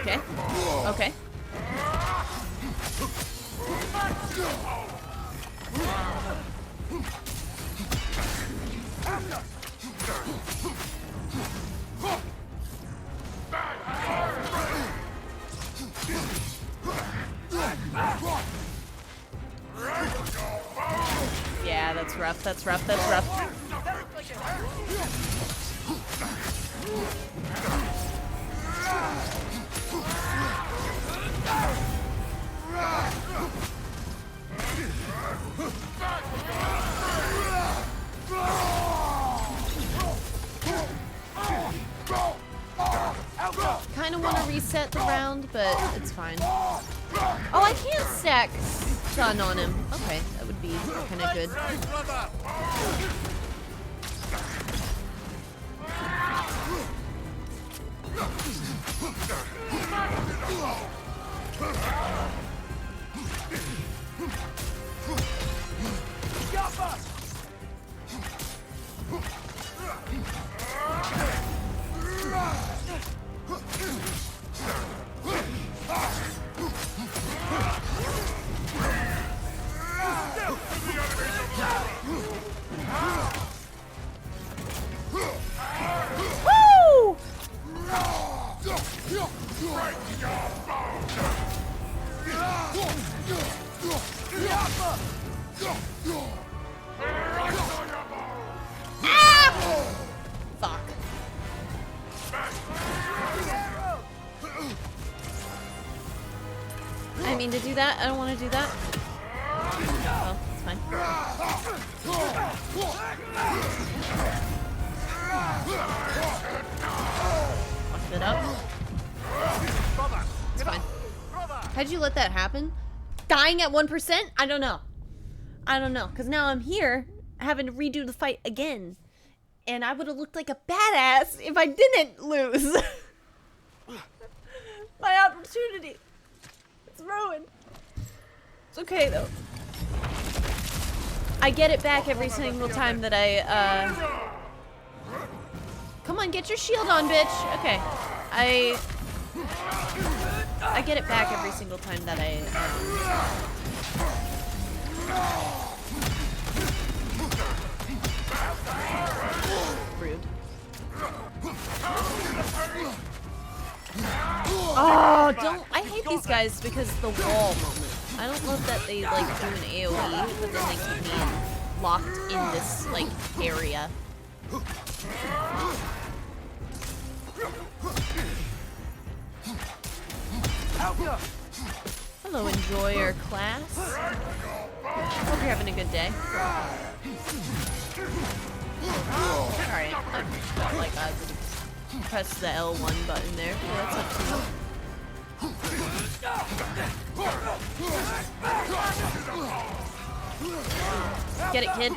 Okay. Okay. that's rough. That's rough. That's rough. Kind of want to reset the round, but it's fine. Oh, I can't stack stun on him. Okay, that would be kind of good. Woo! Ah! Fuck. I mean to do that. I don't want to do that. Well, it's fine. Fucked it up. It's fine. How'd you let that happen? Dying at 1%? I don't know. I don't know. Because now I'm here having to redo the fight again. And I would have looked like a badass if I didn't lose. My opportunity. It's ruined. It's okay though. I get it back every single time that I, Come on, get your shield on, bitch. Okay. I get it back every single time that I, Rude. Oh, don't. I hate these guys because the wall moment. I don't love that they, like, do an AoE, but then they keep me locked in this, like, area. Hello, enjoyer class. Hope you're having a good day. Alright, I felt like I would press the L1 button there. Well, that's up to you. Get it, kid.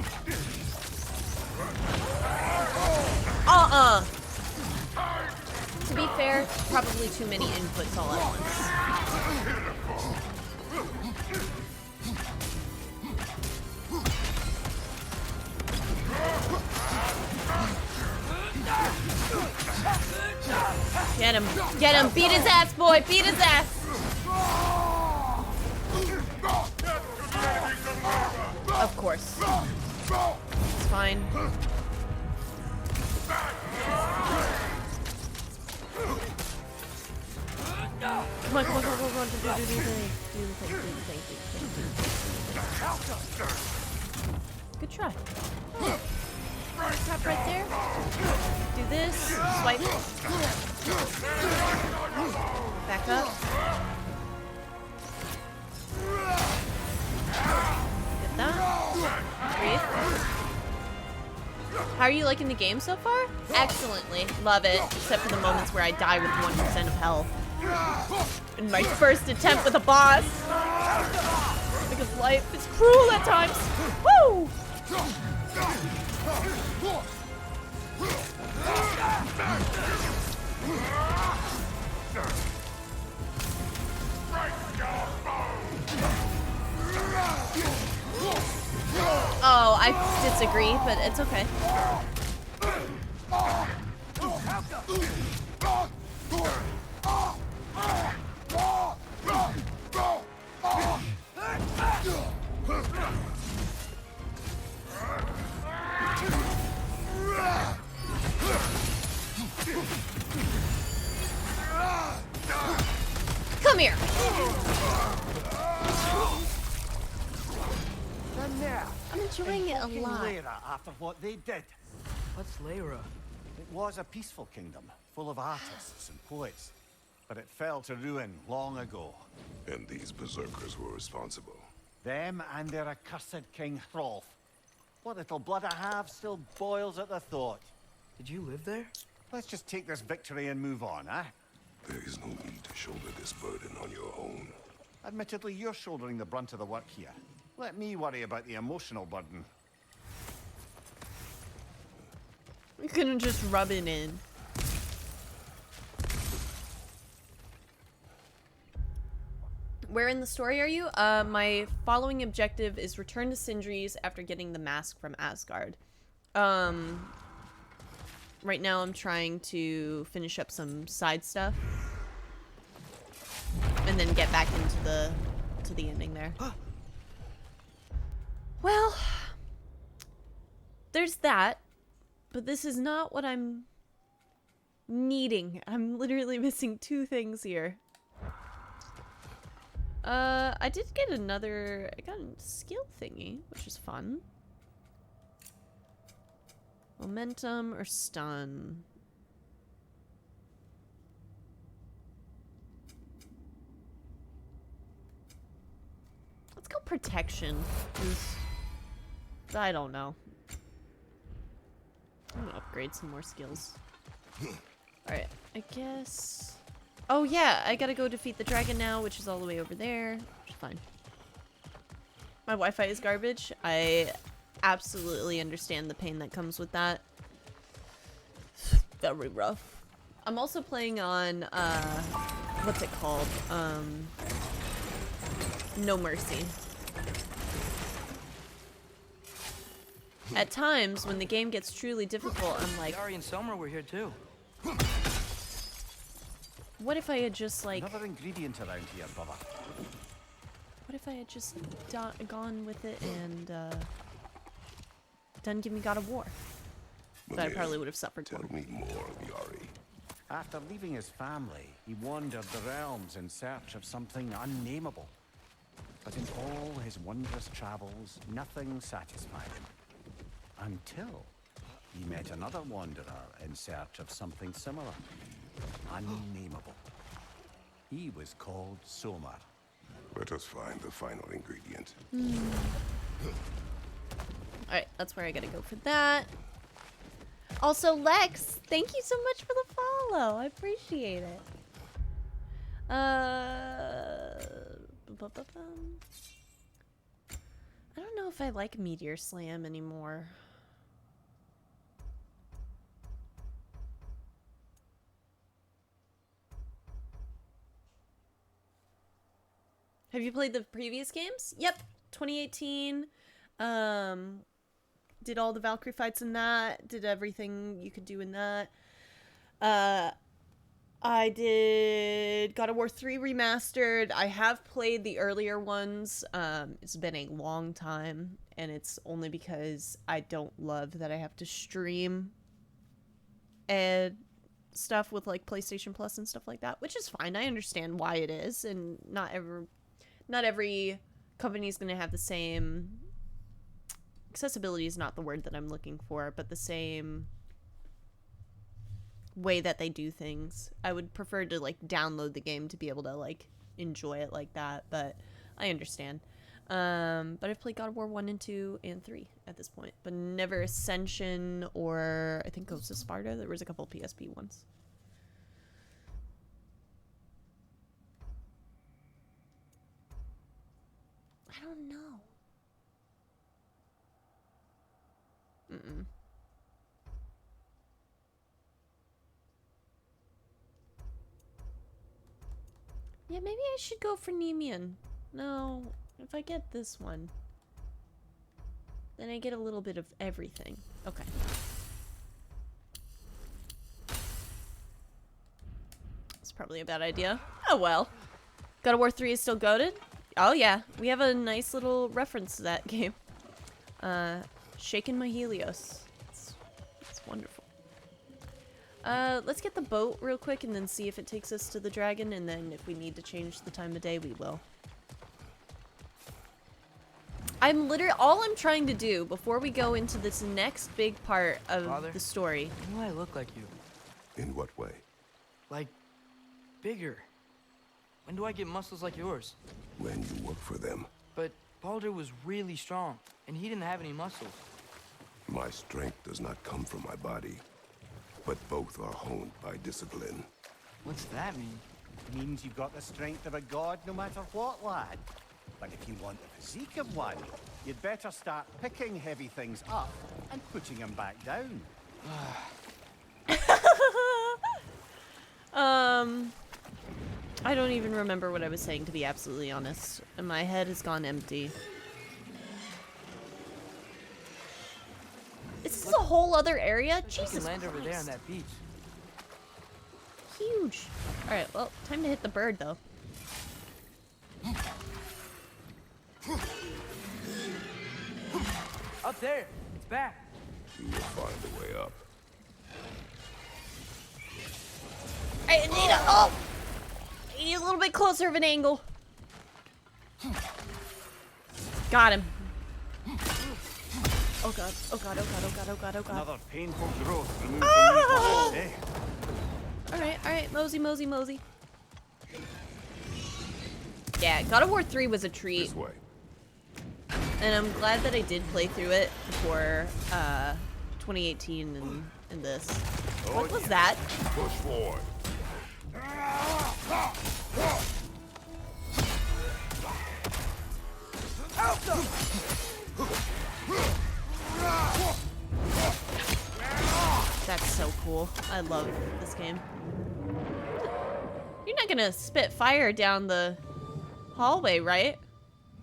To be fair, probably too many inputs all at once. Get him. Get him. Beat his ass, boy. Beat his ass. Of course. It's fine. Come on, come on, come on, come on. Do the thing. Good try. Tap right there. Do this. Swipe. Back up. Get that. Breathe. How are you liking the game so far? Excellently. Love it. Except for the moments where I die with 1% of health. In my first attempt with a boss. Because life is cruel at times. Woo! Oh, I disagree, but it's okay. Come here.
Done now.
I'm enjoying it a
Invoking
lot.
Lyra after what they did.
What's Lyra?
It was a peaceful kingdom, full of artists and poets. But it fell to ruin long ago.
And these berserkers were responsible.
Them and their accursed King Hrolf. What little blood I have still boils at the thought.
Did you live there?
Let's just take this victory and move on, eh?
There is no need to shoulder this burden on your own.
Admittedly, you're shouldering the brunt of the work here. Let me worry about the emotional burden.
We couldn't just rub it in. Where in the story are you? My following objective is return to Sindri's after getting the mask from Asgard. Right now I'm trying to finish up some side stuff. And then get back into the ending there. Well, there's that. But this is not what I'm needing. I'm literally missing 2 things here. I did get I got a skill thingy, which is fun. Momentum or stun? Let's go protection. 'Cause I don't know. I'm gonna upgrade some more skills. Alright, I guess... Oh yeah, I gotta go defeat the dragon now, which is all the way over there. Which is fine. My Wi-Fi is garbage. I absolutely understand the pain that comes with that. Very rough. I'm also playing on, what's it called? No Mercy. At times, when the game gets truly difficult, I'm like...
Ari and Selmer were here too.
What if I had just, like...
Another ingredient around here, brother.
What if I had just gone with it and, done give me God of War? But I probably would have suffered
Tell
more.
me more of Yari.
After leaving his family, he wandered the realms in search of something unnameable. But in all his wondrous travels, nothing satisfied him. Until he met another wanderer in search of something similar. Unnameable. He was called Somar.
Let us find the final ingredient.
Alright, that's where I gotta go for that. Also, Lex, thank you so much for the follow. I appreciate it. I don't know if I like Meteor Slam anymore. Have you played the previous games? Yep, 2018. Did all the Valkyrie fights in that. Did everything you could do in that. I did God of War 3 Remastered. I have played the earlier ones. It's been a long time, and it's only because I don't love that I have to stream and stuff with like PlayStation Plus and stuff like that, which is fine. I understand why it is, and not every company is going to have the same... Accessibility is not the word that I'm looking for, but the same way that they do things. I would prefer to like download the game to be able to like enjoy it like that, but I understand. But I've played God of War 1 and 2 and 3 at this point, but never Ascension or I think Ghost of Sparta. There was a couple PSP ones. I don't know. Yeah, maybe I should go for Nemean. No, if I get this one, then I get a little bit of everything. Okay. It's probably a bad idea. Oh well. God of War 3 is still goated? Oh yeah, we have a nice little reference to that game. Shaking my Helios. It's wonderful. Let's get the boat real quick and then see if it takes us to the dragon, and then if we need to change the time of day, we will. I'm literally, all I'm trying to do before we go into this next big part of
Father?
the story.
Why do I look like you?
In what way?
Like, bigger. When do I get muscles like yours?
When you work for them.
But Baldur was really strong, and he didn't have any muscles.
My strength does not come from my body, but both are honed by discipline.
What's that mean?
Means you've got the strength of a god no matter what, lad. But if you want the physique of one, you'd better start picking heavy things up and putting them back down.
I don't even remember what I was saying, to be absolutely honest. And my head has gone empty. Is this a whole other area?
You
Jesus
can land over there on
Christ.
that beach.
Huge. Alright, well, time to hit the bird, though.
Up there. It's back.
You will find a way up.
I need a, oh! I need a little bit closer of an angle. Got him. Oh god, oh god, oh god, oh god, oh god, oh god.
Another painful growth removed
Ah!
from these
Alright, mosey, mosey, mosey. Yeah, God of War 3 was a treat.
This way.
And I'm glad that I did play through it before 2018 and this. What was that?
Push forward.
That's so cool. I love this game. You're not gonna spit fire down the hallway, right?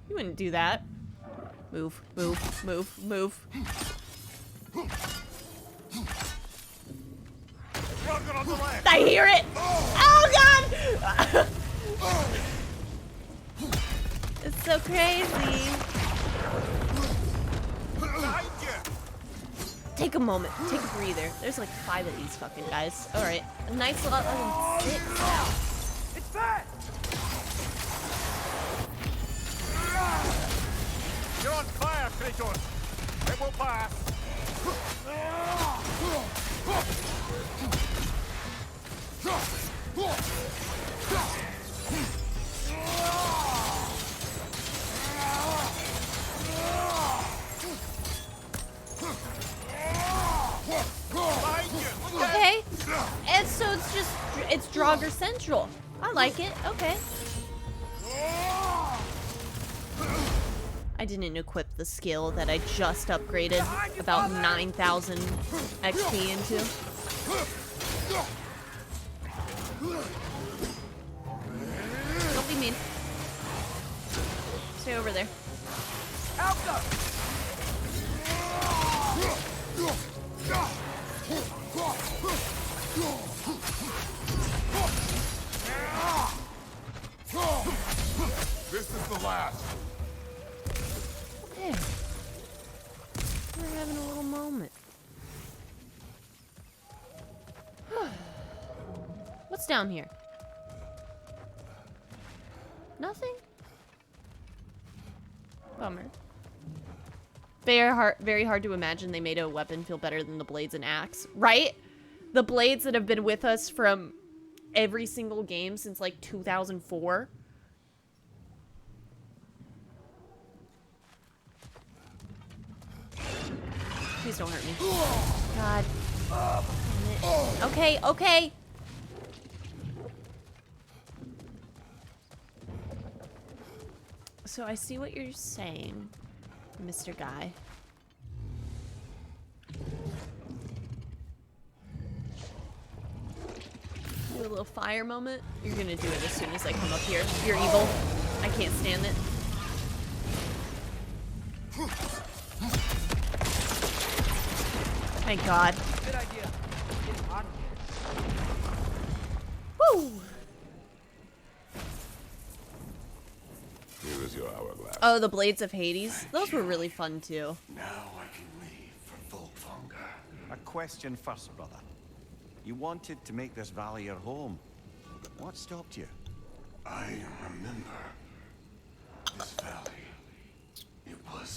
You wouldn't do that. Move, move, move, move. I hear it! Oh god! It's so crazy. Take a moment. Take a breather. There's like 5 of these fucking guys. Alright. A nice little sit down.
It's back!
You're on fire, Kratos! It will pass!
Okay. And so it's just, it's Draugr Central. I like it. Okay. I didn't equip the skill that I just upgraded about 9,000 XP into. Don't be mean. Stay over there.
This is the last.
Okay. We're having a little moment. What's down here? Nothing? Bummer. Very hard to imagine they made a weapon feel better than the blades and axe, right? The blades that have been with us from every single game since like 2004. Please don't hurt me. God. Okay, okay. So I see what you're saying, Mr. Guy. Do a little fire moment. You're gonna do it as soon as I come up here. You're evil. I can't stand it. Thank God.
Good idea. Get hot in here.
Woo!
Here is your hourglass.
Oh, the Blades of Hades. Those were really fun too.
Now I can leave for Volkvanger.
A question first, brother. You wanted to make this valley your home. What stopped you?
I remember this valley. It was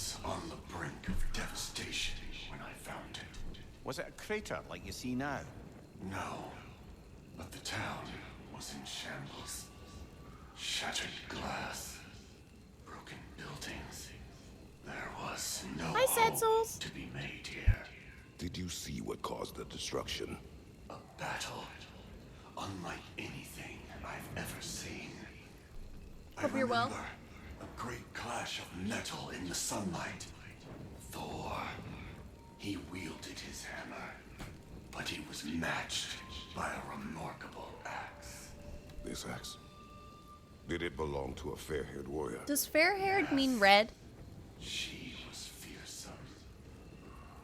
crater like you see now?
No, but the town was in shambles. Shattered glass, broken buildings. There was no
Hi, Sad
hope
Souls.
to be made here.
Did you see what caused the destruction?
A battle unlike anything I've ever seen.
Hope you're well.
remember a great clash of metal in the sunlight. Thor, he wielded his hammer, but he was matched by a remarkable axe.
This axe? Did it belong to a fair-haired warrior?
Does fair-haired mean red?
She was fearsome.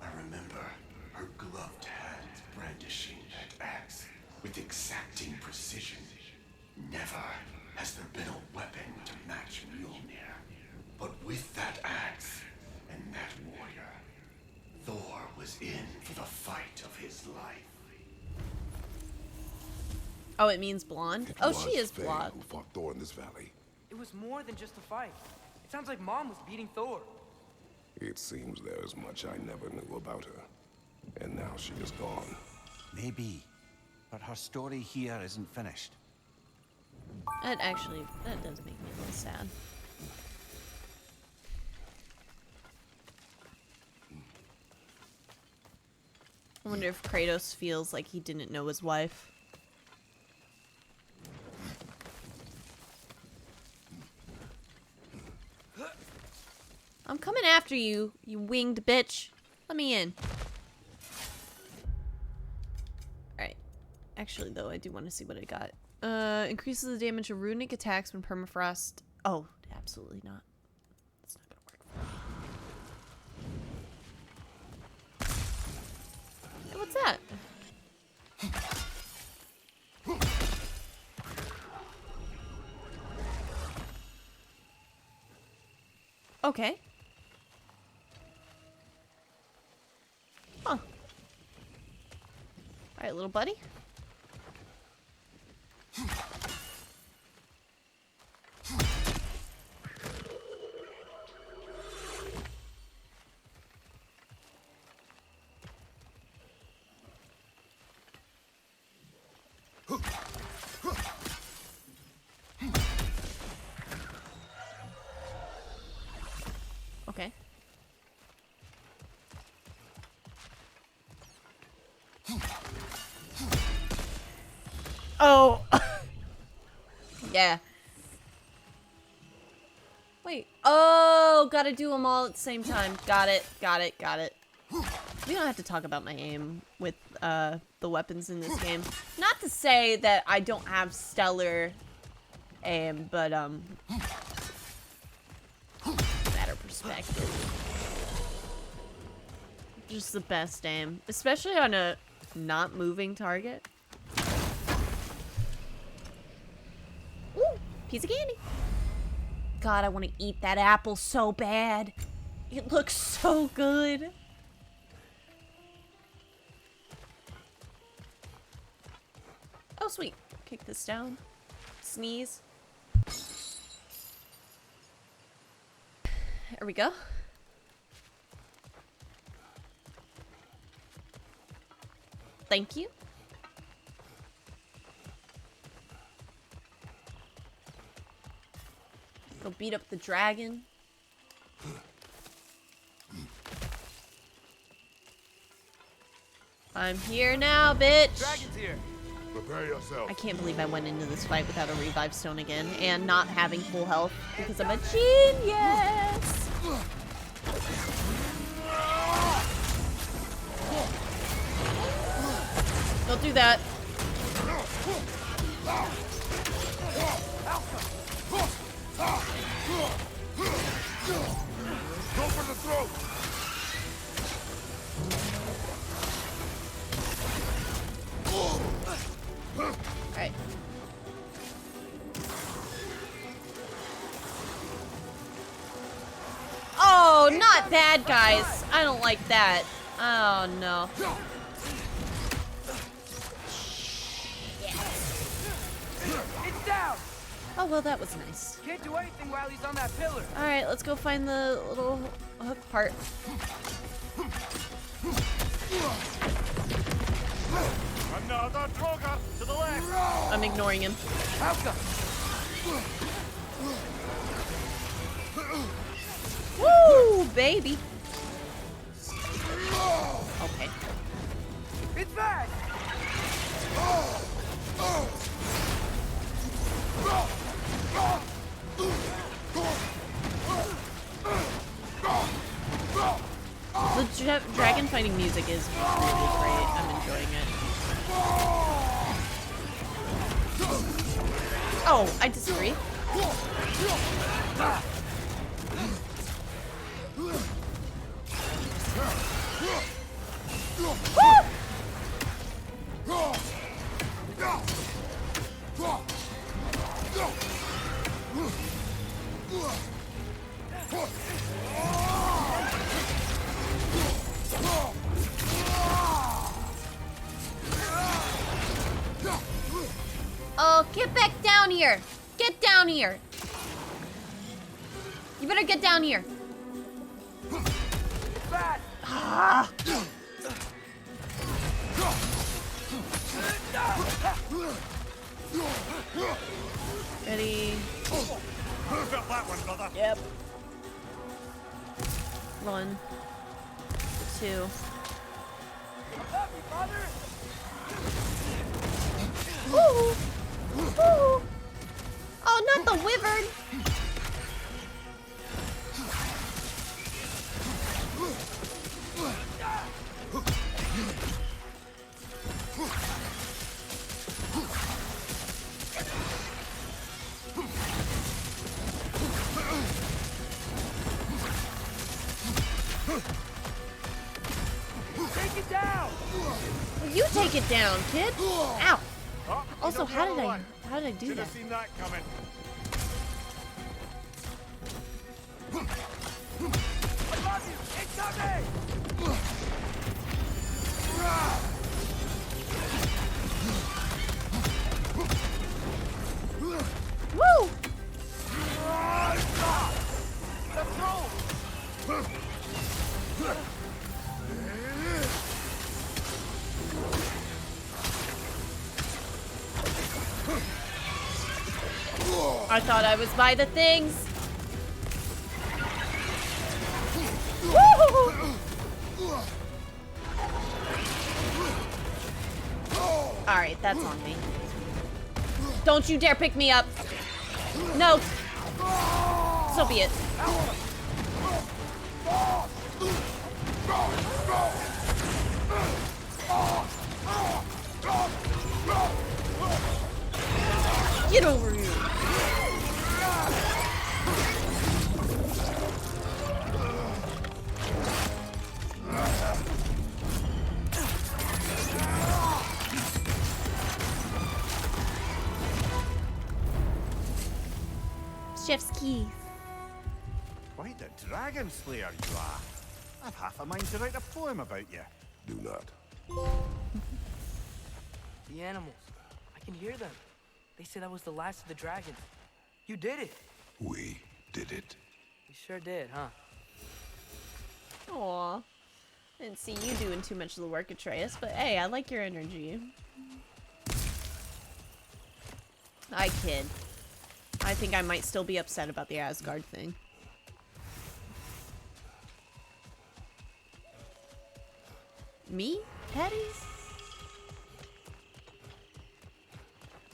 I remember her gloved hands brandishing that axe with exacting precision. Never has there been a weapon to match Mjolnir. But with that axe and that warrior, Thor was in for the fight of his life.
Oh, it means blonde?
It
Oh,
was
she is
Faye
blonde.
who fought Thor in this valley.
It was more than just a fight. It sounds like Mom was beating Thor.
It seems there is much I never knew about her. And now she is gone.
Maybe. But her story here isn't finished.
That does make me a little sad. I wonder if Kratos feels like he didn't know his wife. I'm coming after you, you winged bitch. Let me in. Alright. Actually, though, I do want to see what I got. Increases the damage of runic attacks when permafrost. Oh, absolutely not. That's not gonna work. Hey, what's that? Okay. Huh. Alright, little buddy. Okay. Oh. Yeah. Wait. Oh, gotta do them all at the same time. Got it. Got it. Got it. We don't have to talk about my aim with the weapons in this game. Not to say that I don't have stellar aim, but better perspective. Just the best aim, especially on a not moving target. Ooh, piece of candy. God, I want to eat that apple so bad. It looks so good. Oh, sweet. Kick this down. Sneeze. There we go. Thank you. Go beat up the dragon. I'm here now, bitch.
Dragon's here.
Prepare yourself.
I can't believe I went into this fight without a revive stone again and not having full health because I'm a genius. Don't do that.
Go for the throat!
Alright. Oh, not bad, guys. I don't like that. Oh, no.
It's down.
Oh, well, that was nice.
Can't do anything while he's on that pillar.
Alright, let's go find the little hook part.
Another Droger to the left.
I'm ignoring him.
Alka!
Woo, baby. Okay.
It's back!
The dragon fighting music is really great. I'm enjoying it. Oh, I disagree. Oh, get back down here. Get down here. You better get down here. Ah. Ready?
Got that one, brother.
Yep. 1, 2. Ooh. Ooh. Oh, not the wyvern.
Take it down!
You take it down, kid. Ow.
Oh,
Also,
he's
how
on
did
the
I
line.
do
Should
that?
have seen that coming.
Above you! Incoming!
Woo! I thought I was by the things. Woo! All right, that's on me. Don't you dare pick me up. No. So be it. Get over here. Chef's keys.
Quite the dragon slayer you are. I've half a mind to write a poem about you.
Do not.
The animals. I can hear them. They said I was the last of the dragons. You did it.
We did it.
You sure did, huh?
Aw. Didn't see you doing too much of the work, Atreus, but hey, I like your energy. I kid. I think I might still be upset about the Asgard thing. Me? Petty?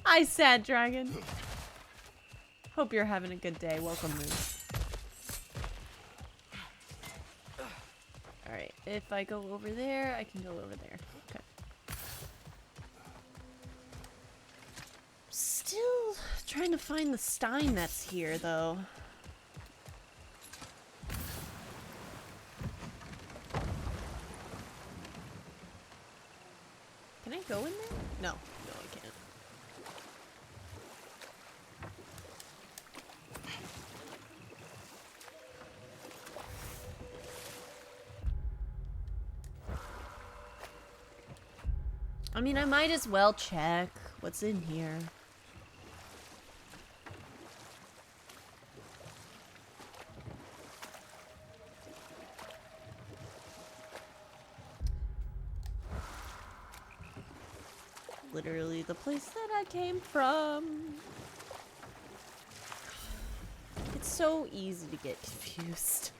I sad dragon. Hope you're having a good day. Welcome, Moon. Alright, if I go over there, I can go over there. Okay. Still trying to find the Stein that's here, though. Can I go in there? No. No, I can't. I mean, I might as well check what's in here. literally the place that I came from. It's so easy to get confused.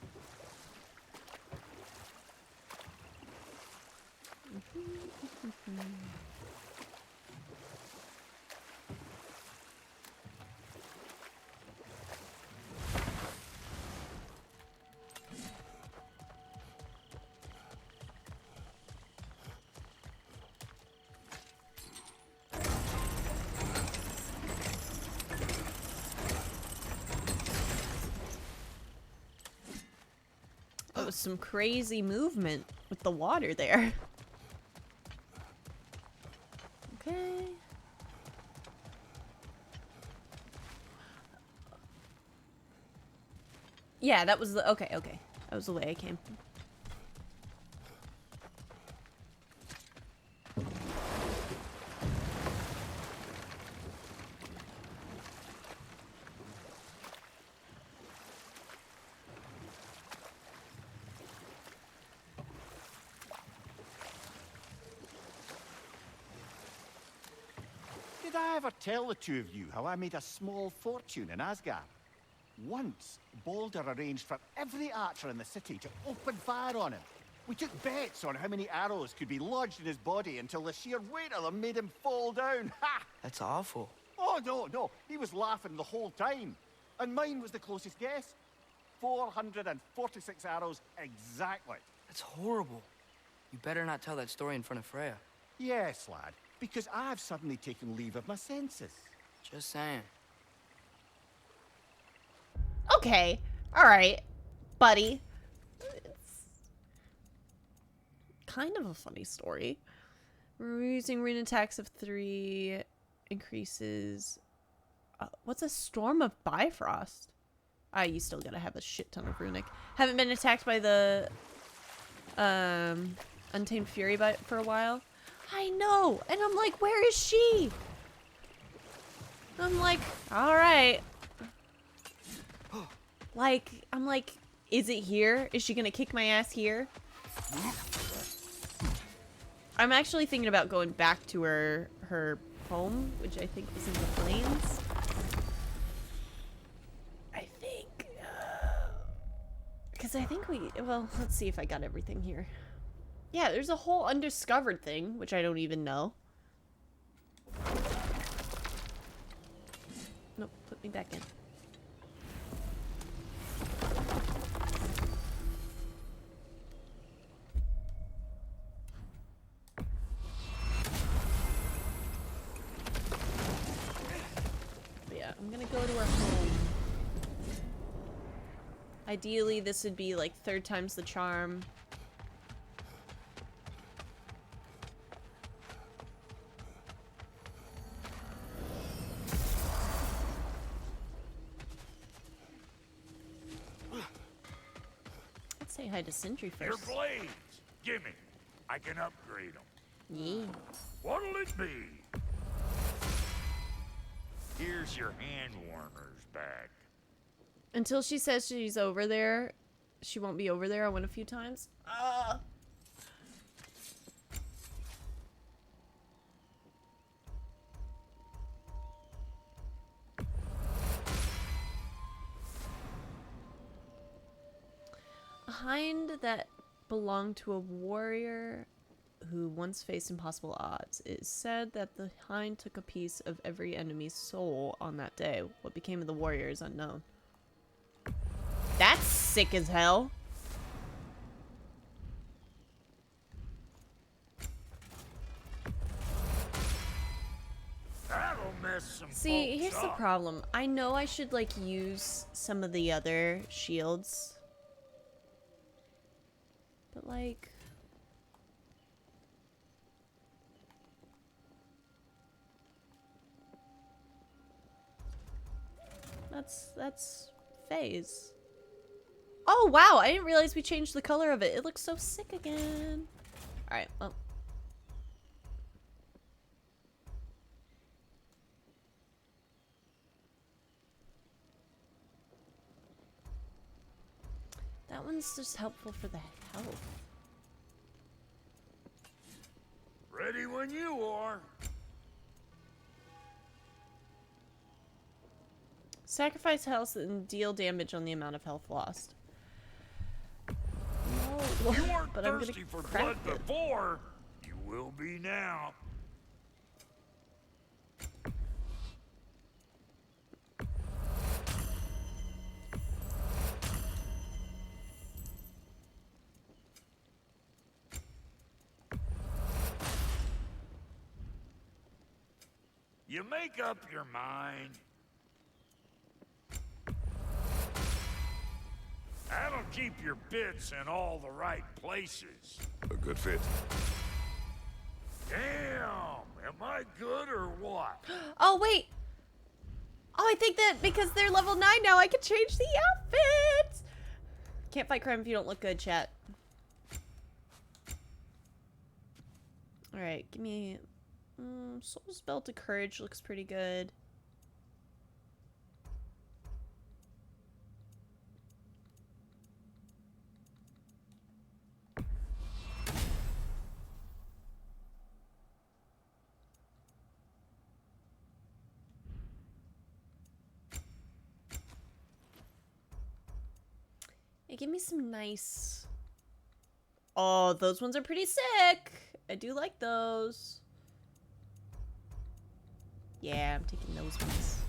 That was some crazy movement with the water there. Okay. Yeah, that was the okay. That was the way I came.
Did I ever tell the two of you how I made a small fortune in Asgard? Once, Balder arranged for every archer in the city to open fire on him. We took bets on how many arrows could be lodged in his body until the sheer weight of them made him fall down. Ha!
That's awful.
Oh, no. He was laughing the whole time. And mine was the closest guess. 446 arrows exactly.
That's horrible. You better not tell that story in front of Freya.
Yes, lad. Because I've suddenly taken leave of my senses.
Just saying.
Okay. Alright. Buddy. It's kind of a funny story. We're using rune attacks of 3 increases. What's a storm of Bifrost? You still gotta have a shit ton of runic. Haven't been attacked by the Untamed Fury for a while. I know! And I'm like, where is she? I'm like, alright. Like, I'm like, is it here? Is she gonna kick my ass here? I'm actually thinking about going back to her home, which I think was in the plains. I think. Because I think well, let's see if I got everything here. Yeah, there's a whole undiscovered thing, which I don't even know. Nope, put me back in. But yeah, I'm gonna go to our home. Ideally, this would be like 3rd time's the charm. Let's say hi to Sentry
Your
first.
blades! Gimme. I can upgrade them.
Yeah.
What'll it be? Here's your hand warmers back.
Until she says she's over there, she won't be over there. I went a few times. A hind that belonged to a warrior who once faced impossible odds. It is said that the hind took a piece of every enemy's soul on that day. What became of the warrior is unknown. That's sick as hell.
That'll mess some
See,
folks
here's the
up.
problem. I know I should, like, use some of the other shields. But, like... That's phase. Oh, wow! I didn't realize we changed the color of it. It looks so sick again. Alright, well. That one's just helpful for the health.
Ready when you are.
Sacrifice health and deal damage on the amount of health lost. No,
You weren't
but I'm
thirsty
gonna
for
crack
blood
it.
before. You will be now. You make up your mind. That'll keep your bits in all the right places.
A good fit.
Damn, am I good or what?
Oh, wait. Oh, I think that because they're level 9 now, I can change the outfit. Can't fight crime if you don't look good, chat. Alright, give me... Soul's Belt of Courage looks pretty good. Hey, give me some nice... Oh, those ones are pretty sick. I do like those. Yeah, I'm taking those ones.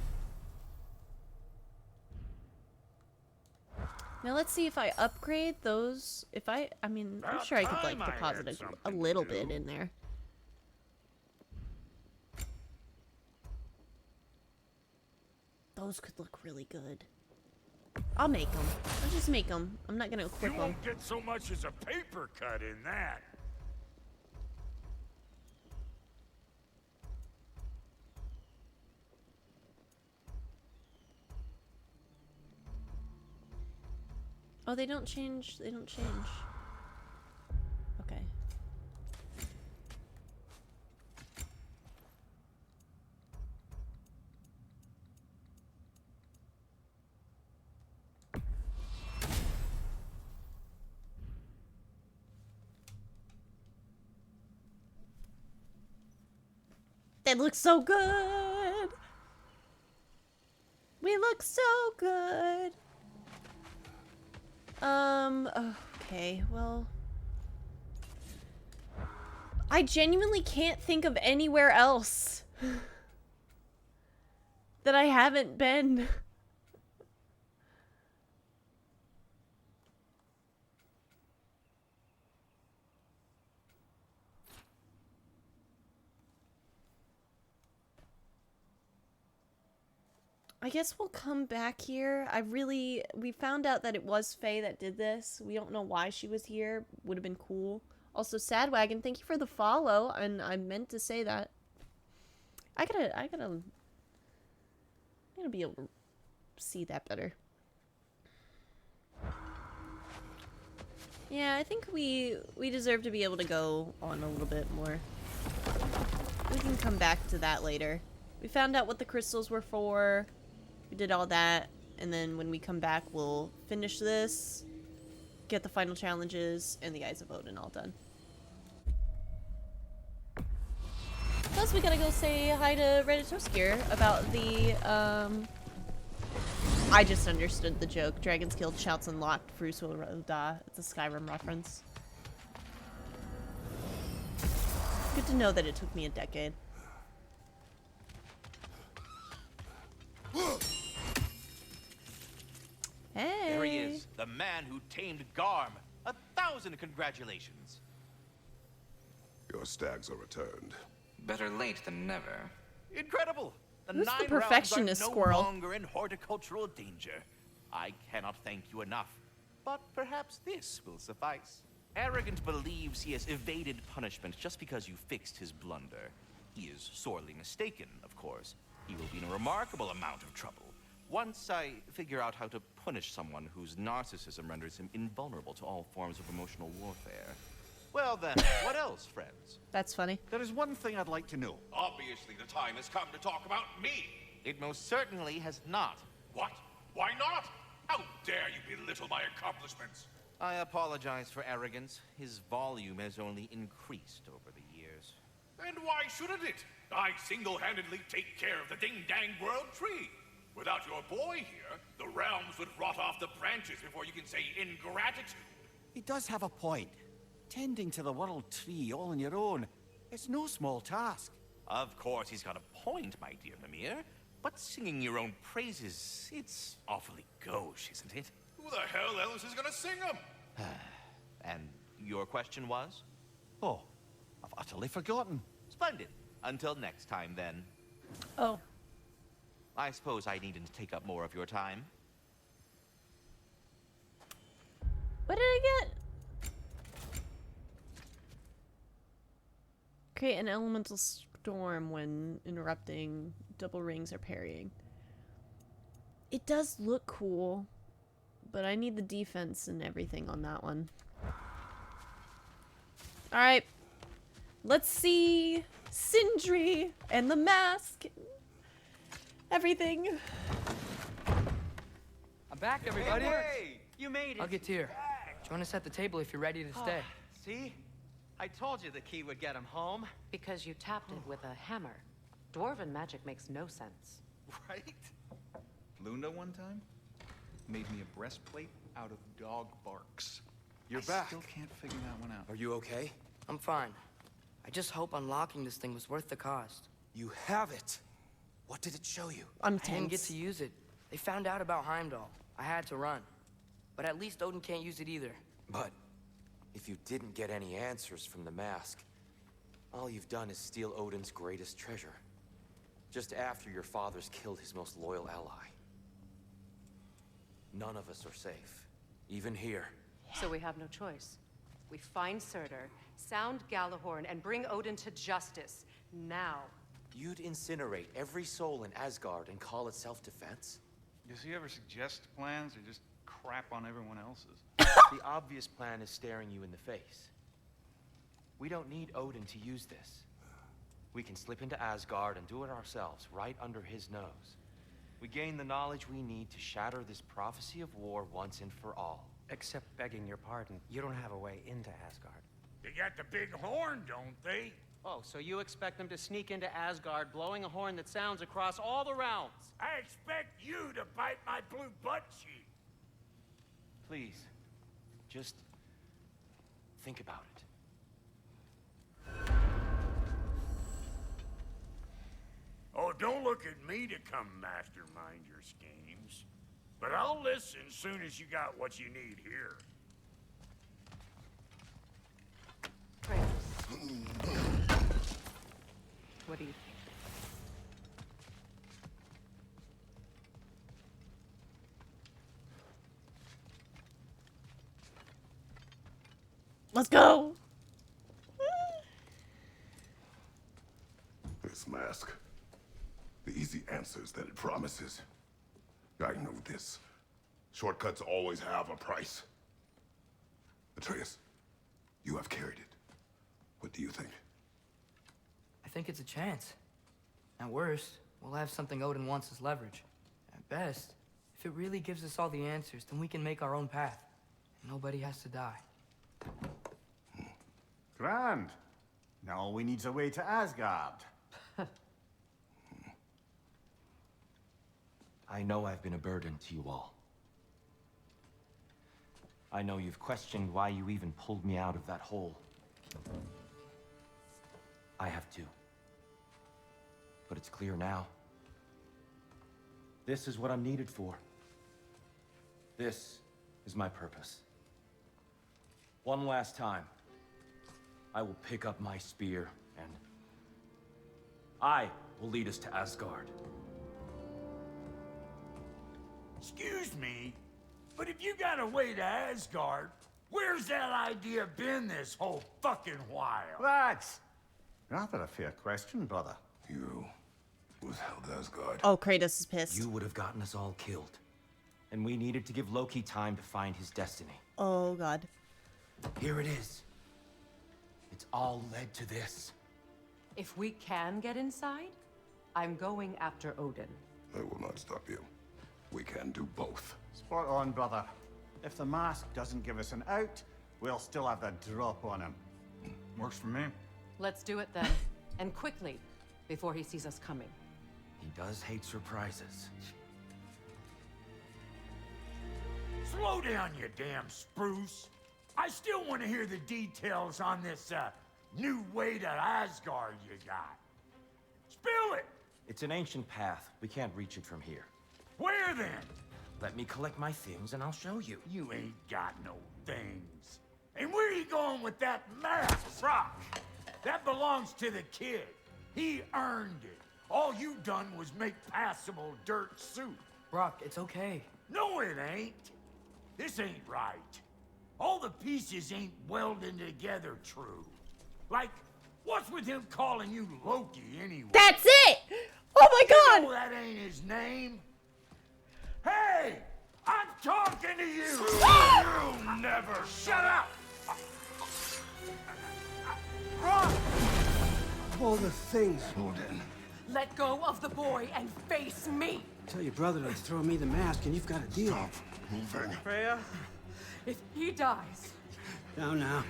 Now let's see if I upgrade those. If I mean, I'm sure I could like deposit a little bit in there. Those could look really good. I'll make them. I'll just make them. I'm not gonna equip
You
them.
won't get so much as a paper cut in that.
Oh, they don't change. They don't change. Okay. They look so good. We look so good. Okay, well... I genuinely can't think of anywhere else that I haven't been. I guess we'll come back here. We found out that it was Faye that did this. We don't know why she was here. Would have been cool. Also, Sadwagon, thank you for the follow, and I meant to say that. I gotta be able to see that better. Yeah, I think we deserve to be able to go on a little bit more. We can come back to that later. We found out what the crystals were for. We did all that, and then when we come back, we'll finish this, get the final challenges, and the Eyes of Odin all done. Plus, we gotta go say hi to Redditoskier about the, I just understood the joke. Dragons killed, shouts unlocked, Fruits will die. It's a Skyrim reference. Good to know that it took me a decade. Hey.
There he is, the man who tamed Garm. 1,000 congratulations.
Your stags are returned.
Better late than never.
Incredible.
Who's the
9 realms
perfectionist
are no
squirrel?
longer in horticultural danger. I cannot thank you enough, but perhaps this will suffice. Arrogant believes he has evaded punishment just because you fixed his blunder. He is sorely mistaken, of course. He will be in a remarkable amount of trouble once I figure out how to punish someone whose narcissism renders him invulnerable to all forms of emotional warfare. Well then, what else, friends?
That's funny.
There is one thing I'd like to know.
Obviously, the time has come to talk about me.
It most certainly has not.
What? Why not? How dare you belittle my accomplishments?
I apologize for arrogance. His volume has only increased over the years.
And why shouldn't it? I single-handedly take care of the ding-dang world tree. Without your boy here, the realms would rot off the branches before you can say ingratitude.
He does have a point. Tending to the world tree all on your own, it's no small task.
Of course, he's got a point, my dear Mimir. But singing your own praises, it's awfully gauche, isn't it?
Who the hell else is gonna sing them?
And your question was?
Oh, I've utterly forgotten.
Splendid. Until next time, then.
Oh.
I suppose I needn't take up more of your time.
What did I get? Create an elemental storm when interrupting double rings or parrying. It does look cool, but I need the defense and everything on that one. Alright. Let's see Sindri and the mask. Everything.
I'm back, everybody.
Hey, you made it.
I'll get to you. Join us at the table if you're ready to stay.
See? I told you the key would get him home.
Because you tapped it with a hammer. Dwarven magic makes no sense.
Right? Luna one time made me a breastplate out of dog barks.
You're
I
back.
still can't figure that one out.
Are you okay?
I'm fine. I just hope unlocking this thing was worth the cost.
You have it. What did it show you?
I'm
I didn't get
tense.
to use it. They found out about Heimdall. I had to run. But at least Odin can't use it either.
But if you didn't get any answers from the mask, all you've done is steal Odin's greatest treasure. Just after your father's killed his most loyal ally. None of us are safe, even here.
So we have no choice. We find Surtur, sound Galahorn, and bring Odin to justice. Now.
You'd incinerate every soul in Asgard and call it self-defense?
Does he ever suggest plans or just crap on everyone else's?
The obvious plan is staring you in the face. We don't need Odin to use this. We can slip into Asgard and do it ourselves, right under his nose. We gain the knowledge we need to shatter this prophecy of war once and for all.
Except begging your pardon, you don't have a way into Asgard.
They got the big horn, don't they?
Oh, so you expect them to sneak into Asgard, blowing a horn that sounds across all the realms?
I expect you to bite my blue butt cheek.
Please, just think about it.
Oh, don't look at me to come mastermind your schemes. But I'll listen soon as you got what you need here.
What do you think?
Let's go.
This mask. The easy answers that it promises. I know this. Shortcuts always have a price. Atreus, you have carried it. What do you think?
I think it's a chance. At worst, we'll have something Odin wants as leverage. At best, if it really gives us all the answers, then we can make our own path. And nobody has to die.
Grand. Now all we need's a way to Asgard.
I know I've been a burden to you all. I know you've questioned why you even pulled me out of that hole. I have too. But it's clear now. This is what I'm needed for. This is my purpose. One last time, I will pick up my spear and I will lead us to Asgard.
Excuse me, but if you got a way to Asgard, where's that idea been this whole fucking while?
That's rather a fair question, brother.
You withheld Asgard.
Oh, Kratos is pissed.
You would have gotten us all killed. And we needed to give Loki time to find his destiny.
Oh, God.
Here it is. It's all led to this.
If we can get inside, I'm going after Odin.
I will not stop you. We can do both.
Spot on, brother. If the mask doesn't give us an out, we'll still have the drop on him.
Works for me.
Let's do it then. And quickly, before he sees us coming.
He does hate surprises.
slow down, you damn spruce. I still want to hear the details on this, new way to Asgard you got. Spill it!
It's an ancient path. We can't reach it from here.
Where then?
Let me collect my things and I'll show you.
You ain't got no things. And where you going with that mask, Brock? That belongs to the kid. He earned it. All you done was make passable dirt soup.
Brock, it's okay.
No, it ain't. This ain't right. All the pieces ain't welding together true. Like, what's with him calling you Loki anyway?
That's it! Oh my god!
You know that ain't his name. Hey! I'm talking to you! You never shut up!
All the things.
Odin.
Let go of the boy and face me!
Tell your brother to throw me the mask and you've got a deal.
Stop moving.
Freya?
If he dies...
Now.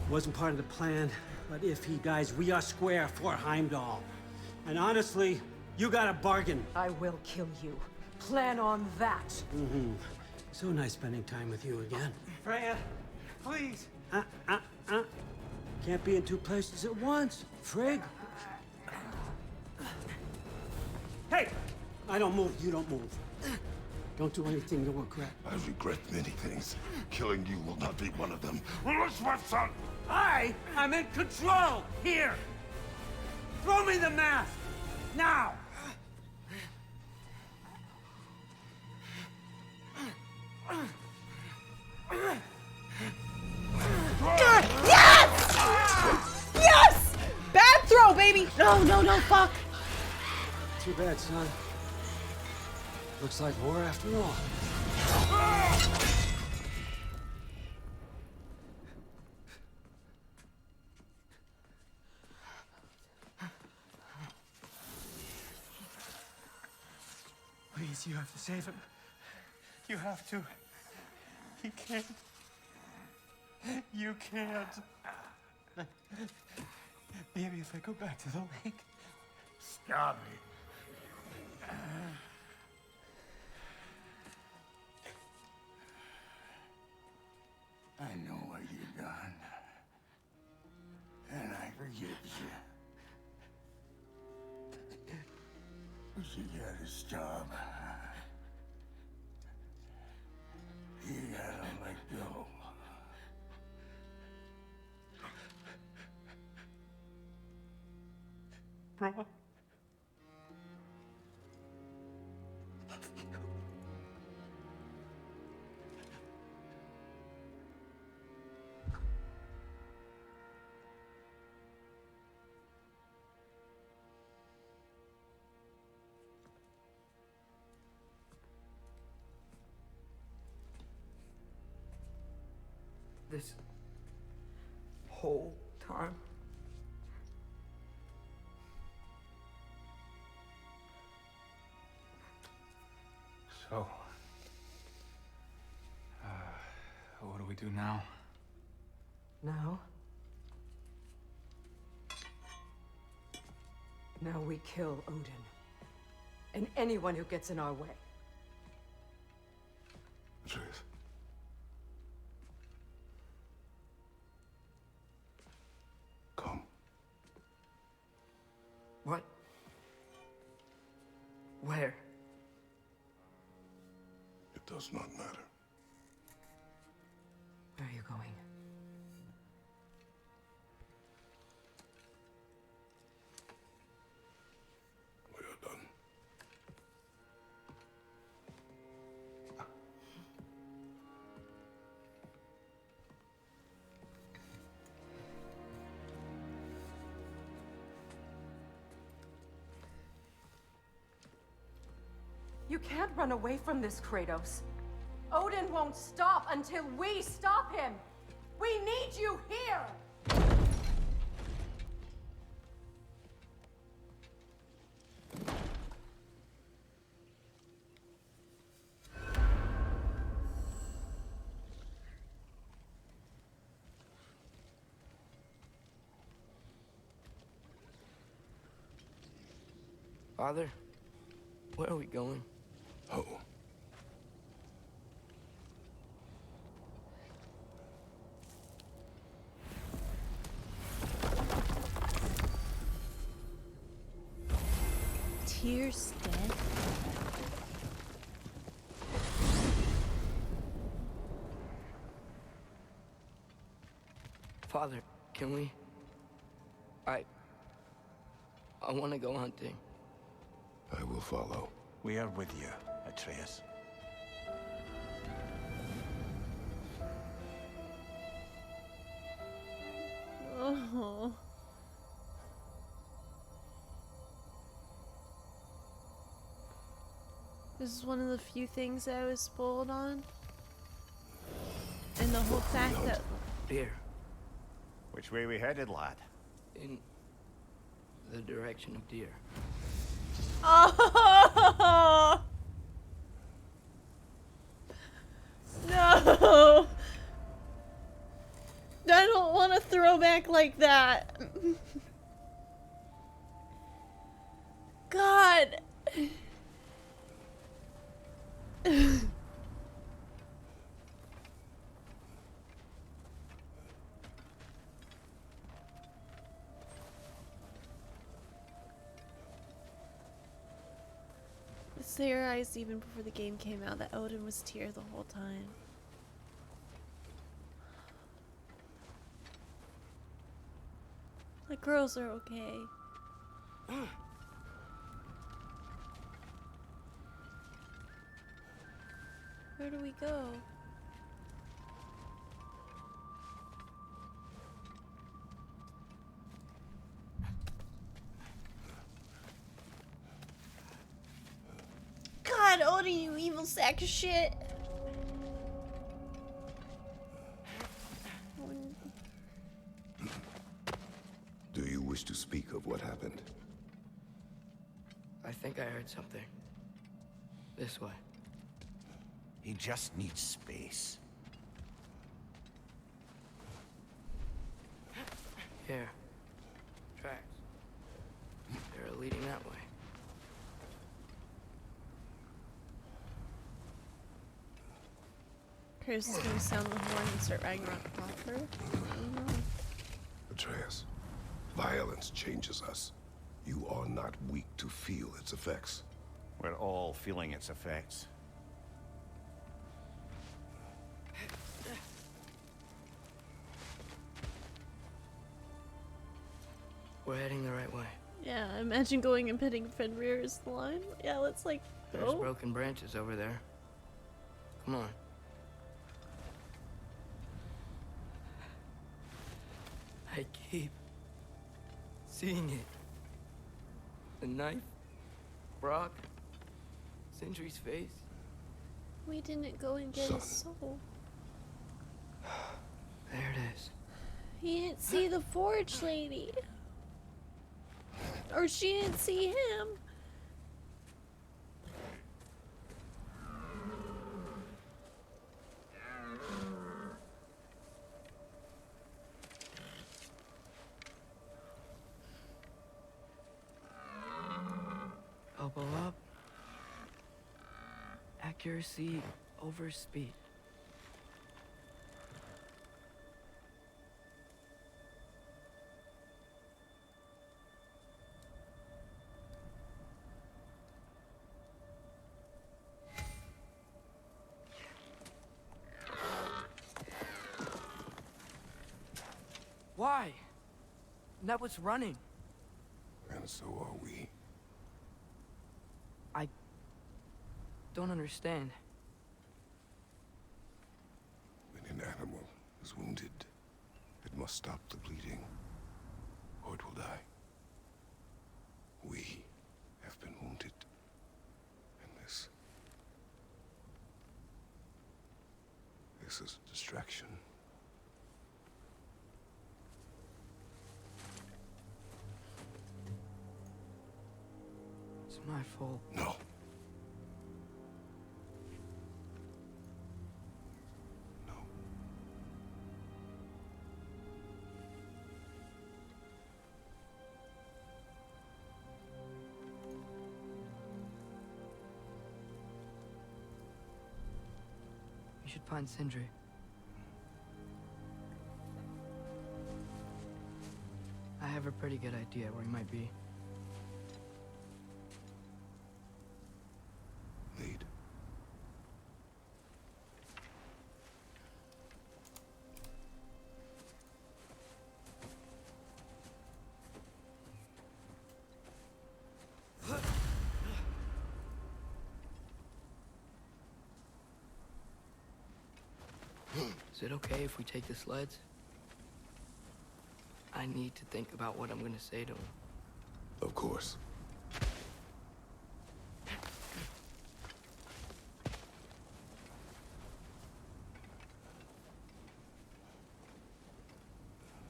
Wasn't part of the plan, but if he dies, we are square for Heimdall. And honestly, you got a bargain.
I will kill you. Plan on that.
Mm-hmm. So nice spending time with you again.
Freya, please.
Can't be in two places at once, Frig. Hey! I don't move, you don't move. Don't do anything you'll regret.
I regret many things. Killing you will not be one of them. Release my son!
I am in control! Here! Throw me the mask! Now!
Yes! Yes! Bad throw, baby! No, fuck.
Too bad, son. Looks like war after all.
Please, you have to save him. You have to. He can't. You can't. Maybe if I go back to the lake.
Stop it. I know what you've done. And I forgive you. But you gotta stop. You gotta let go.
Bro.
This whole time?
So, what do we do now?
Now we kill Odin. And anyone who gets in our way.
Atreus. Come.
What? Where?
It does not matter.
Where are you going?
We are done.
You can't run away from this, Kratos. Odin won't stop until we stop him. We need you here.
Father, where are we going?
Oh.
Tyr's dead?
Father, can we? I want to go hunting.
I will follow.
We are with you, Atreus.
Oh. This is one of the few things that I was spoiled on. And the whole fact that...
Deer.
Which way we headed, lad?
In the direction of deer.
Oh! No! I don't want to throw back like that. God. It's theorized even before the game came out that Odin was Tyr the whole time. The girls are okay. Where do we go? God, Odin, you evil sack of shit!
Do you wish to speak of what happened?
I think I heard something. This way.
He just needs space.
Here. Tracks. They're leading that way.
Chris is gonna sound the horn and start Ragnarök proper.
Atreus, violence changes us. You are not weak to feel its effects.
We're all feeling its effects.
We're heading the right way.
Yeah, imagine going and petting Fenrir is the line. Yeah, let's like
There's
go.
broken branches over there. Come on. I keep seeing it. The knife, Brock, Sindri's face.
We didn't go and get his soul.
There it is.
He didn't see the forge lady. Or she didn't see him.
Elbow up. Accuracy over speed. Why? That was running.
And so are we.
I don't understand.
When an animal is wounded, it must stop the bleeding, or it will die. We have been wounded, and this is a distraction.
It's my fault.
No.
We should find Sindri. I have a pretty good idea where he might be. Is it okay if we take the sleds? I need to think about what I'm gonna say to him.
Of course.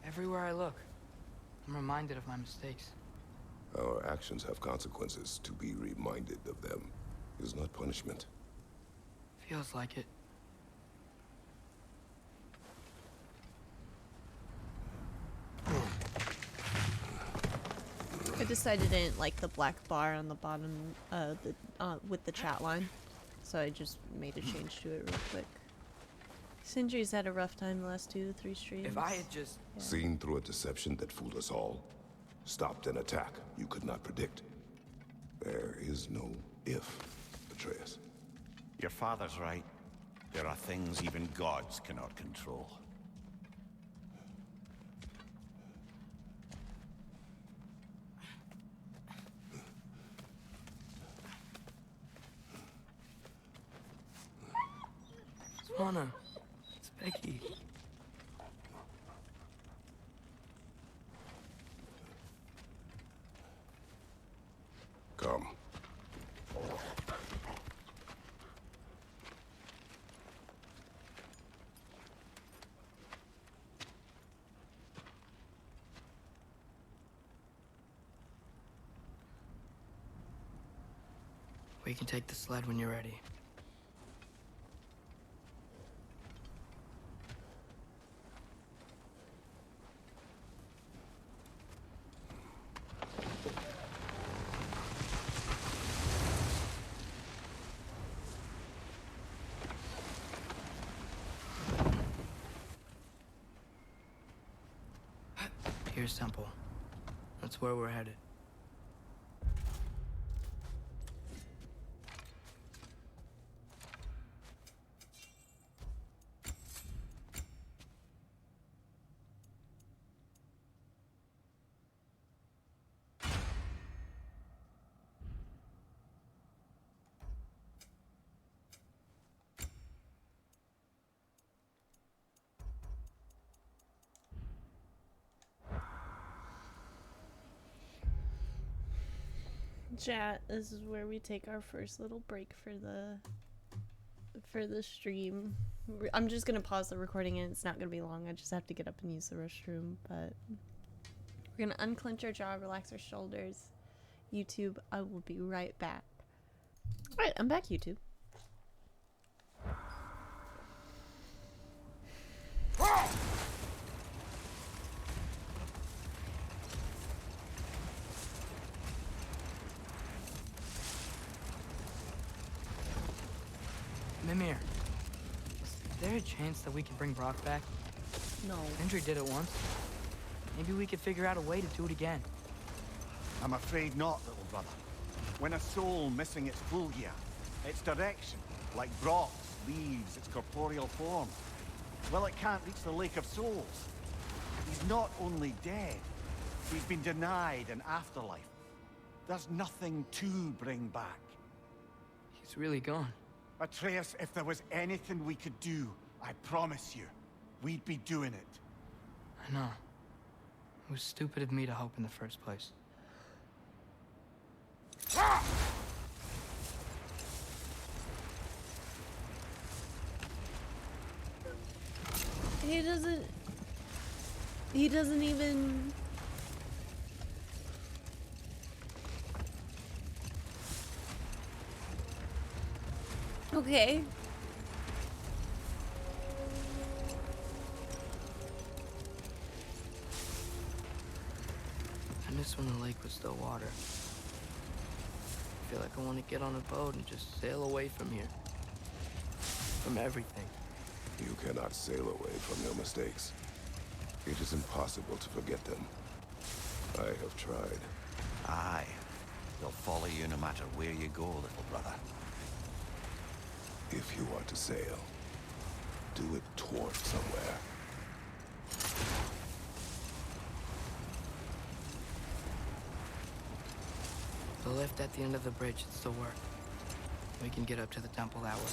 Everywhere I look, I'm reminded of my mistakes.
Our actions have consequences. To be reminded of them is not punishment.
Feels like it.
I decided I didn't like the black bar on the bottom with the chat line, so I just made a change to it real quick. Sindri's had a rough time the last 2 to 3 streams.
If I had just...
Seen through a deception that fooled us all. Stopped an attack you could not predict. There is no if, Atreus.
Your father's right. There are things even gods cannot control.
Swana, it's Becky.
Come.
We can take the sled when you're ready. Here's Temple. That's where we're headed.
Chat, this is where we take our first little break for the stream. I'm just gonna pause the recording and it's not gonna be long. I just have to get up and use the restroom, but we're gonna unclench our jaw, relax our shoulders. YouTube, I will be right back. Alright, I'm back, YouTube.
Mimir, is there a chance that we can bring Brock back?
No.
Sindri did it once. Maybe we could figure out a way to do it again.
I'm afraid not, little brother. When a soul missing its full gear, its direction, like Brock's, leaves its corporeal form, well, it can't reach the Lake of Souls. He's not only dead, he's been denied an afterlife. There's nothing to bring back.
He's really gone.
Atreus, if there was anything we could do, I promise you, we'd be doing it.
I know. It was stupid of me to hope in the first place.
He doesn't even... Okay.
I miss when the lake was still water. I feel like I want to get on a boat and just sail away from here. From everything.
You cannot sail away from your mistakes. It is impossible to forget them. I have tried.
Aye. They'll follow you no matter where you go, little brother.
If you are to sail, do it toward somewhere.
The lift at the end of the bridge should still work. We can get up to the temple that way.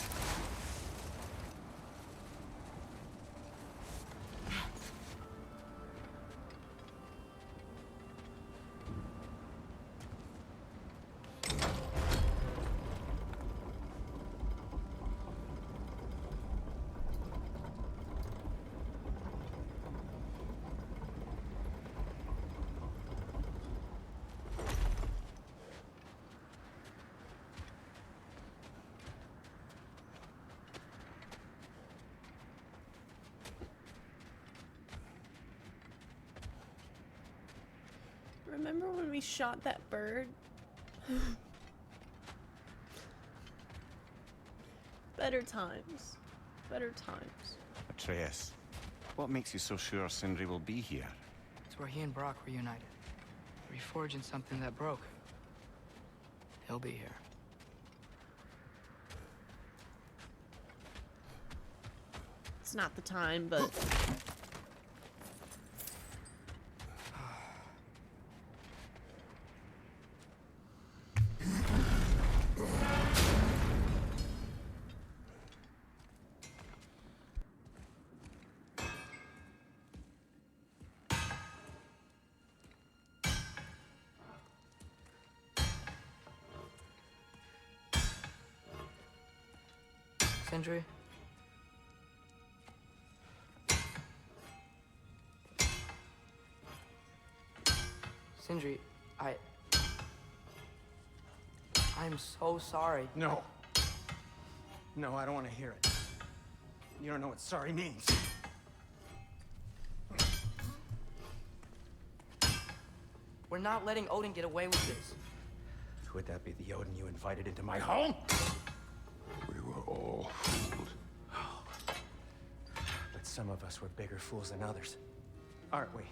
Remember when we shot that bird? Better times. Better times.
Atreus, what makes you so sure Sindri will be here?
It's where he and Brock reunited. Reforging something that broke. He'll be here.
It's not the time, but...
Sindri? Sindri, I'm so sorry.
No. No, I don't want to hear it. You don't know what sorry means.
We're not letting Odin get away with this.
Would that be the Odin you invited into my home?
We were all fooled.
But some of us were bigger fools than others. Aren't we?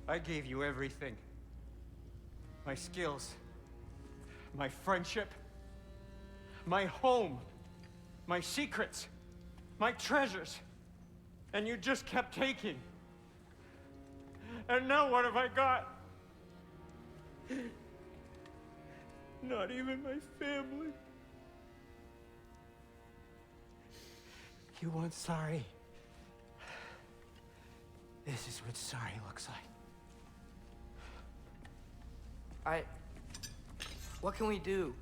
I gave you everything. My skills. My friendship. My home. My secrets. My treasures. And you just kept taking. And now what have I got? Not even my family. You want sorry? This is what sorry looks like.
What can we do?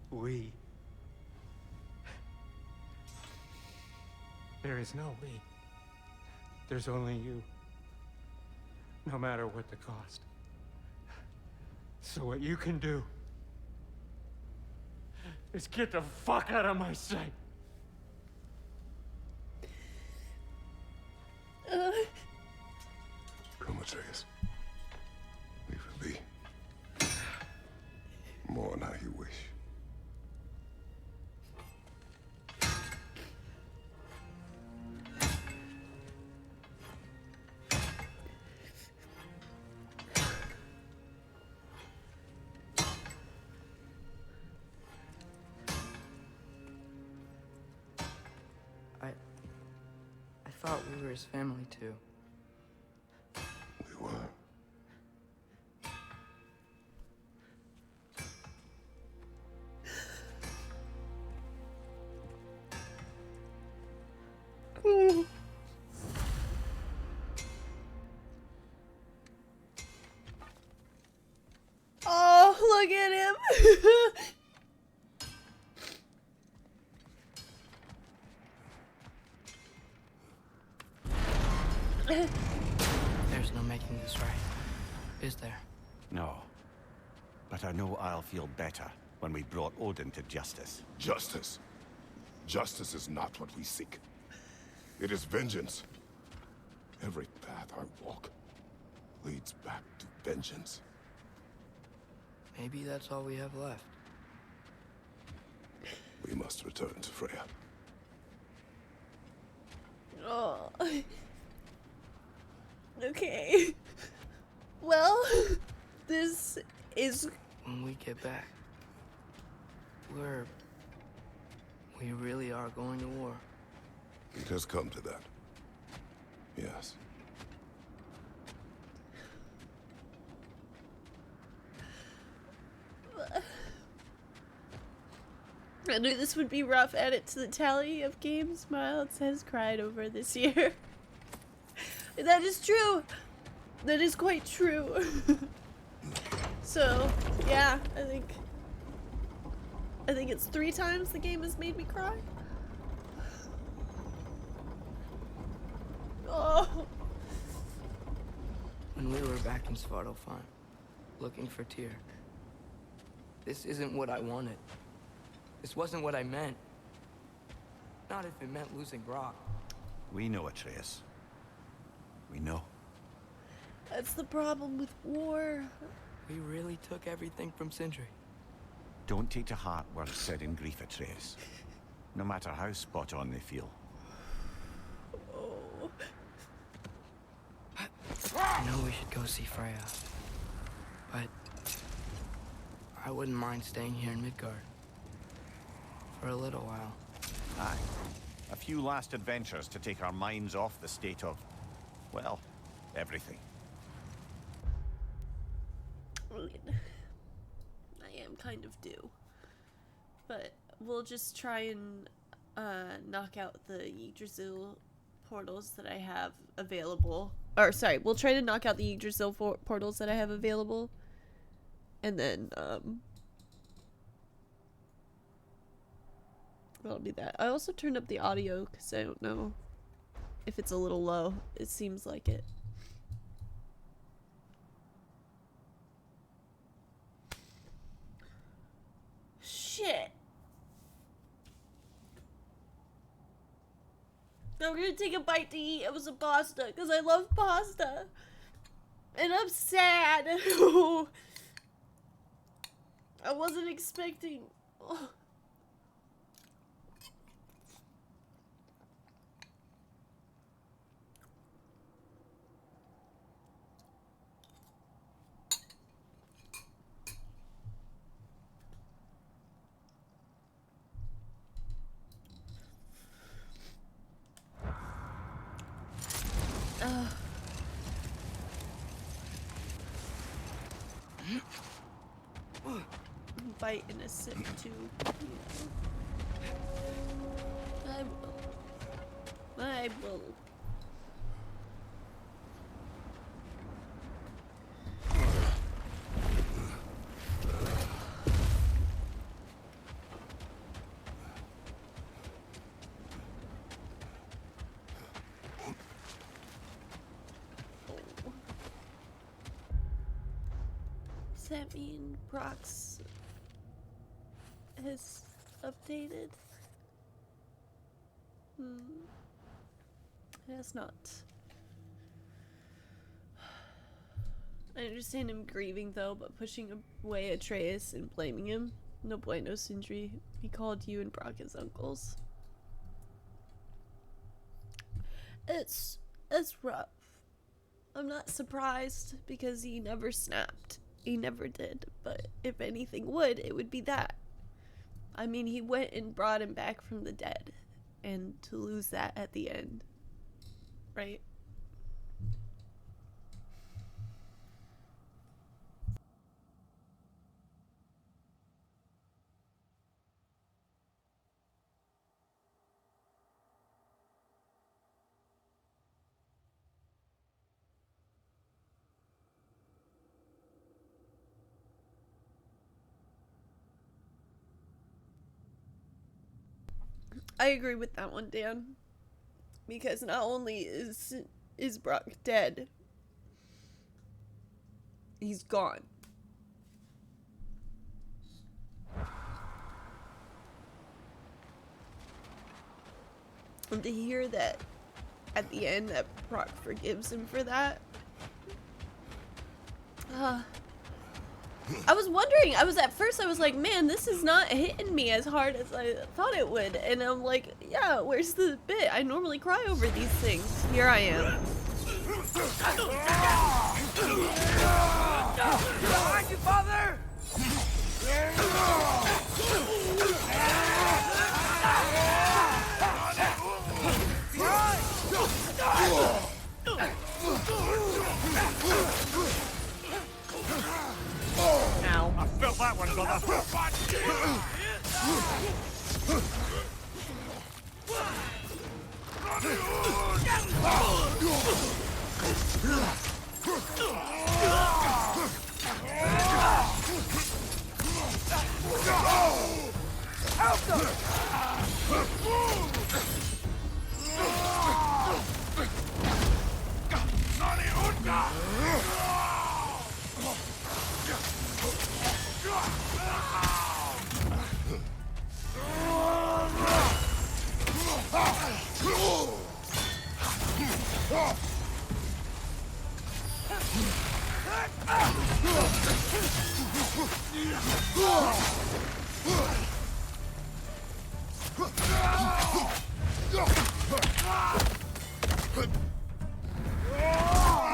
We. There is no we. There's only you. No matter what the cost. So what you can do is get the fuck out of my sight.
Come, Atreus. Leave it be. Mourn how you wish.
I thought we were his family too.
We were.
Oh, look at him.
There's no making this right, is there?
No. But I know I'll feel better when we brought Odin to justice.
Justice. Justice is not what we seek. It is vengeance. Every path I walk leads back to vengeance.
Maybe that's all we have left.
We must return to Freya.
Oh. Okay. Well, this is...
When we get back, we really are going to war.
It has come to that. Yes.
I knew this would be rough. Add it to the tally of games Miles has cried over this year. That is true. That is quite true. So, yeah, I think it's 3 times the game has made me cry. Oh.
When we were back in Svartalfheim, looking for Tyr, this isn't what I wanted. This wasn't what I meant. Not if it meant losing Brock.
We know, Atreus. We know.
That's the problem with war.
We really took everything from Sindri.
Don't take to heart words said in grief, Atreus. No matter how spot on they feel.
Oh.
I know we should go see Freya, but I wouldn't mind staying here in Midgard for a little while.
Aye. A few last adventures to take our minds off the state of, well, everything.
I am kind of due. But we'll just try and knock out the Yggdrasil portals that I have available. Or, sorry, we'll try to knock out the Yggdrasil portals that I have available. And then, I'll do that. I also turned up the audio because I don't know if it's a little low. It seems like it. Shit. I'm gonna take a bite to eat. It was a pasta because I love pasta. And I'm sad. I wasn't expecting. Oh. Bite and a sip too. I will. I will. Does that mean Brock's has updated? It has not. I understand him grieving though, but pushing away Atreus and blaming him. No bueno, Sindri. He called you and Brock his uncles. It's rough. I'm not surprised because he never snapped. He never did, but if anything would, it would be that. I mean, he went and brought him back from the dead, and to lose that at the end, right? I agree with that one, Dan. Because not only is Brock dead, he's gone. And to hear that at the end that Brock forgives him for that. I was wondering, at first I was like, man, this is not hitting me as hard as I thought it would. And I'm like, yeah, where's the bit? I normally cry over these things. Here I am.
Behind you, father!
Ow.
I felt that one, brother.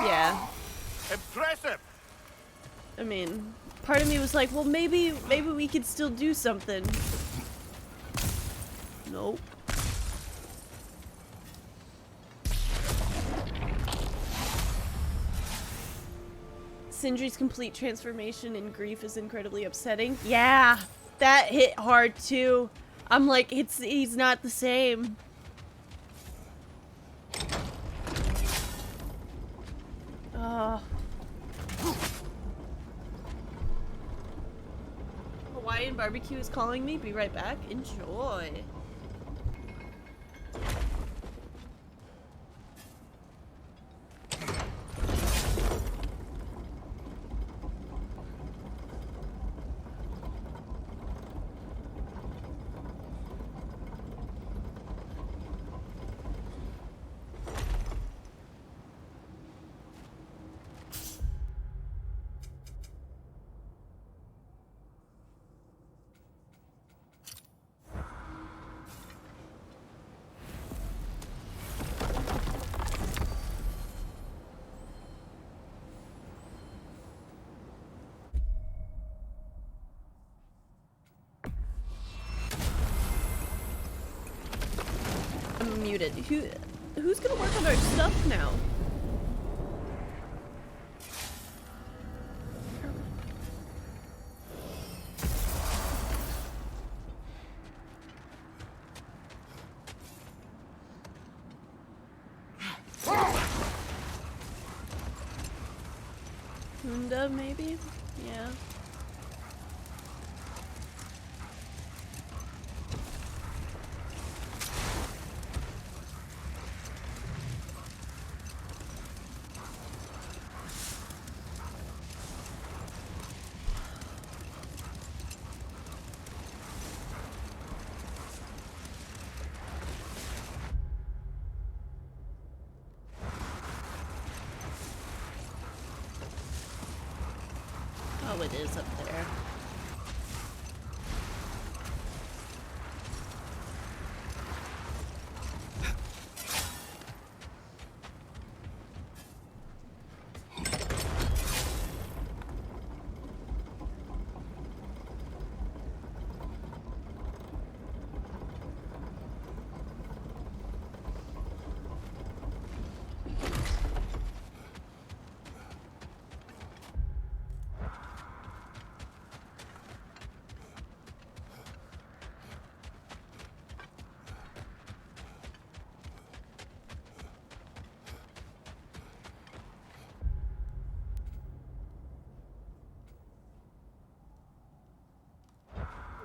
Yeah.
Impressive.
I mean, part of me was like, well, maybe we could still do something. Nope. Sindri's complete transformation in grief is incredibly upsetting. Yeah, that hit hard too. I'm like, he's not the same. Hawaiian barbecue is calling me. Be right back. Enjoy. I'm muted. Who's gonna work on our stuff now? Hunda, maybe? Yeah. Oh, it is up there.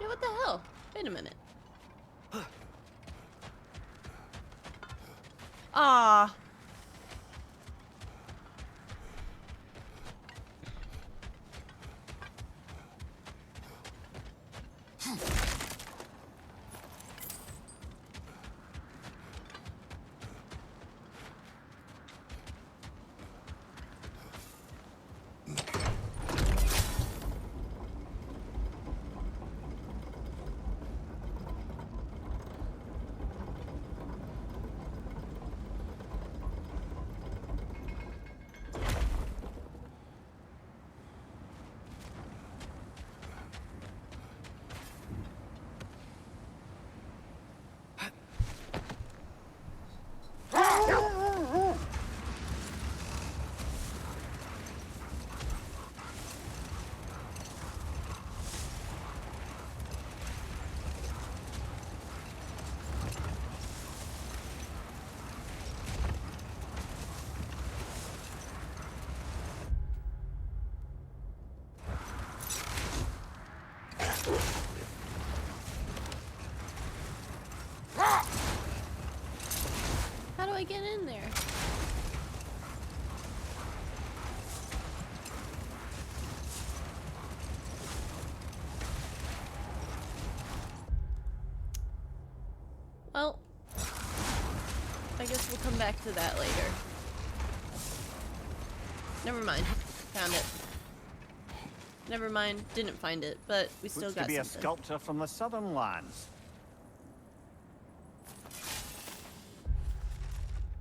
Yeah, what the hell? Wait a minute. Ah. How do I get in there? Well, I guess we'll come back to that later. Never mind. Found it. Never mind. Didn't find it, but we still
Looks
got
to be
something.
a sculptor from the southern lands.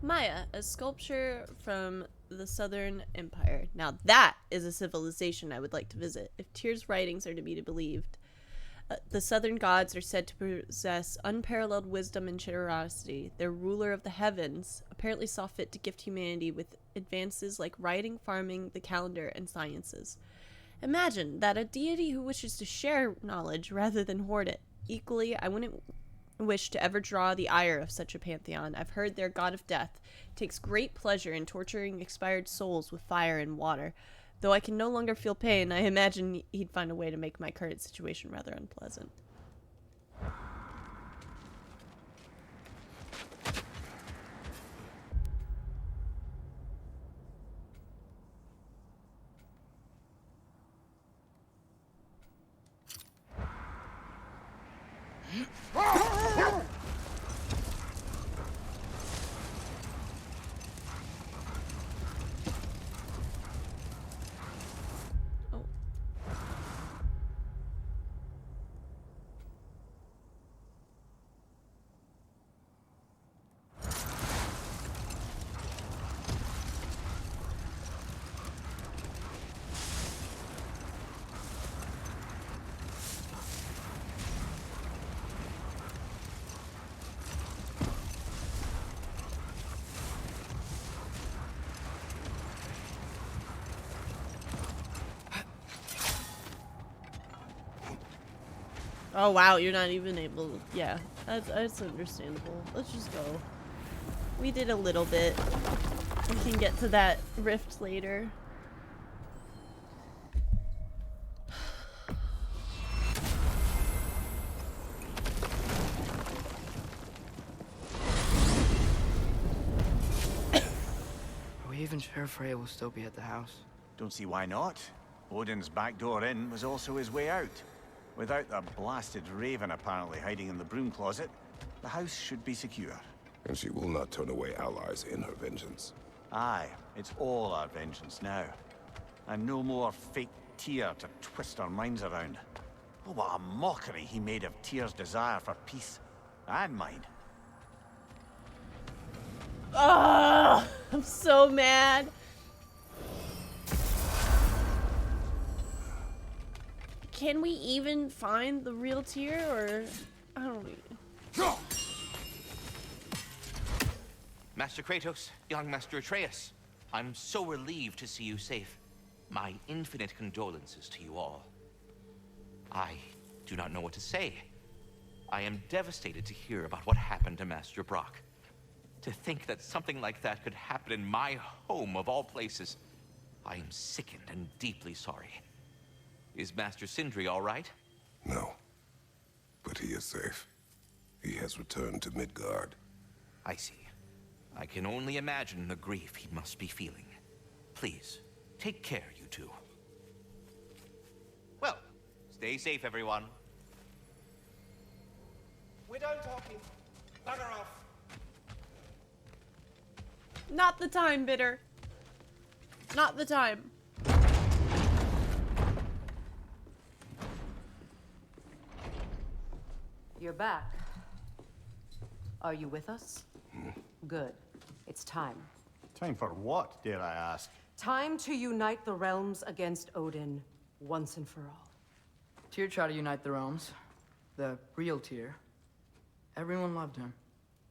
Maya, a sculpture from the Southern Empire. Now that is a civilization I would like to visit, if Tyr's writings are to be believed. The Southern gods are said to possess unparalleled wisdom and generosity. Their ruler of the heavens apparently saw fit to gift humanity with advances like writing, farming, the calendar, and sciences. Imagine that a deity who wishes to share knowledge rather than hoard it. Equally, I wouldn't wish to ever draw the ire of such a pantheon. I've heard their god of death takes great pleasure in torturing expired souls with fire and water. Though I can no longer feel pain, I imagine he'd find a way to make my current situation rather unpleasant. Oh wow, you're not even able to, yeah, that's understandable. Let's just go. We did a little bit. We can get to that rift later.
Are we even sure Freya will still be at the house?
Don't see why not. Odin's back door in was also his way out. Without the blasted raven apparently hiding in the broom closet, the house should be secure.
And she will not turn away allies in her vengeance.
Aye, it's all our vengeance now. And no more fake Tyr to twist our minds around. Oh, what a mockery he made of Tyr's desire for peace. And mine.
Oh, I'm so mad. Can we even find the real Tyr, or I don't know.
Master Kratos, young Master Atreus, I'm so relieved to see you safe. My infinite condolences to you all. I do not know what to say. I am devastated to hear about what happened to Master Brock. To think that something like that could happen in my home of all places. I am sickened and deeply sorry. Is Master Sindri all right?
No. But he is safe. He has returned to Midgard.
I see. I can only imagine the grief he must be feeling. Please, take care, you two. Well, stay safe, everyone.
We're done talking. Bugger off.
Not the time, Bitter. Not the time.
You're back. Are you with us? Good. It's time.
Time for what, dare I ask?
Time to unite the realms against Odin once and for all.
Tyr tried to unite the realms. The real Tyr. Everyone loved him.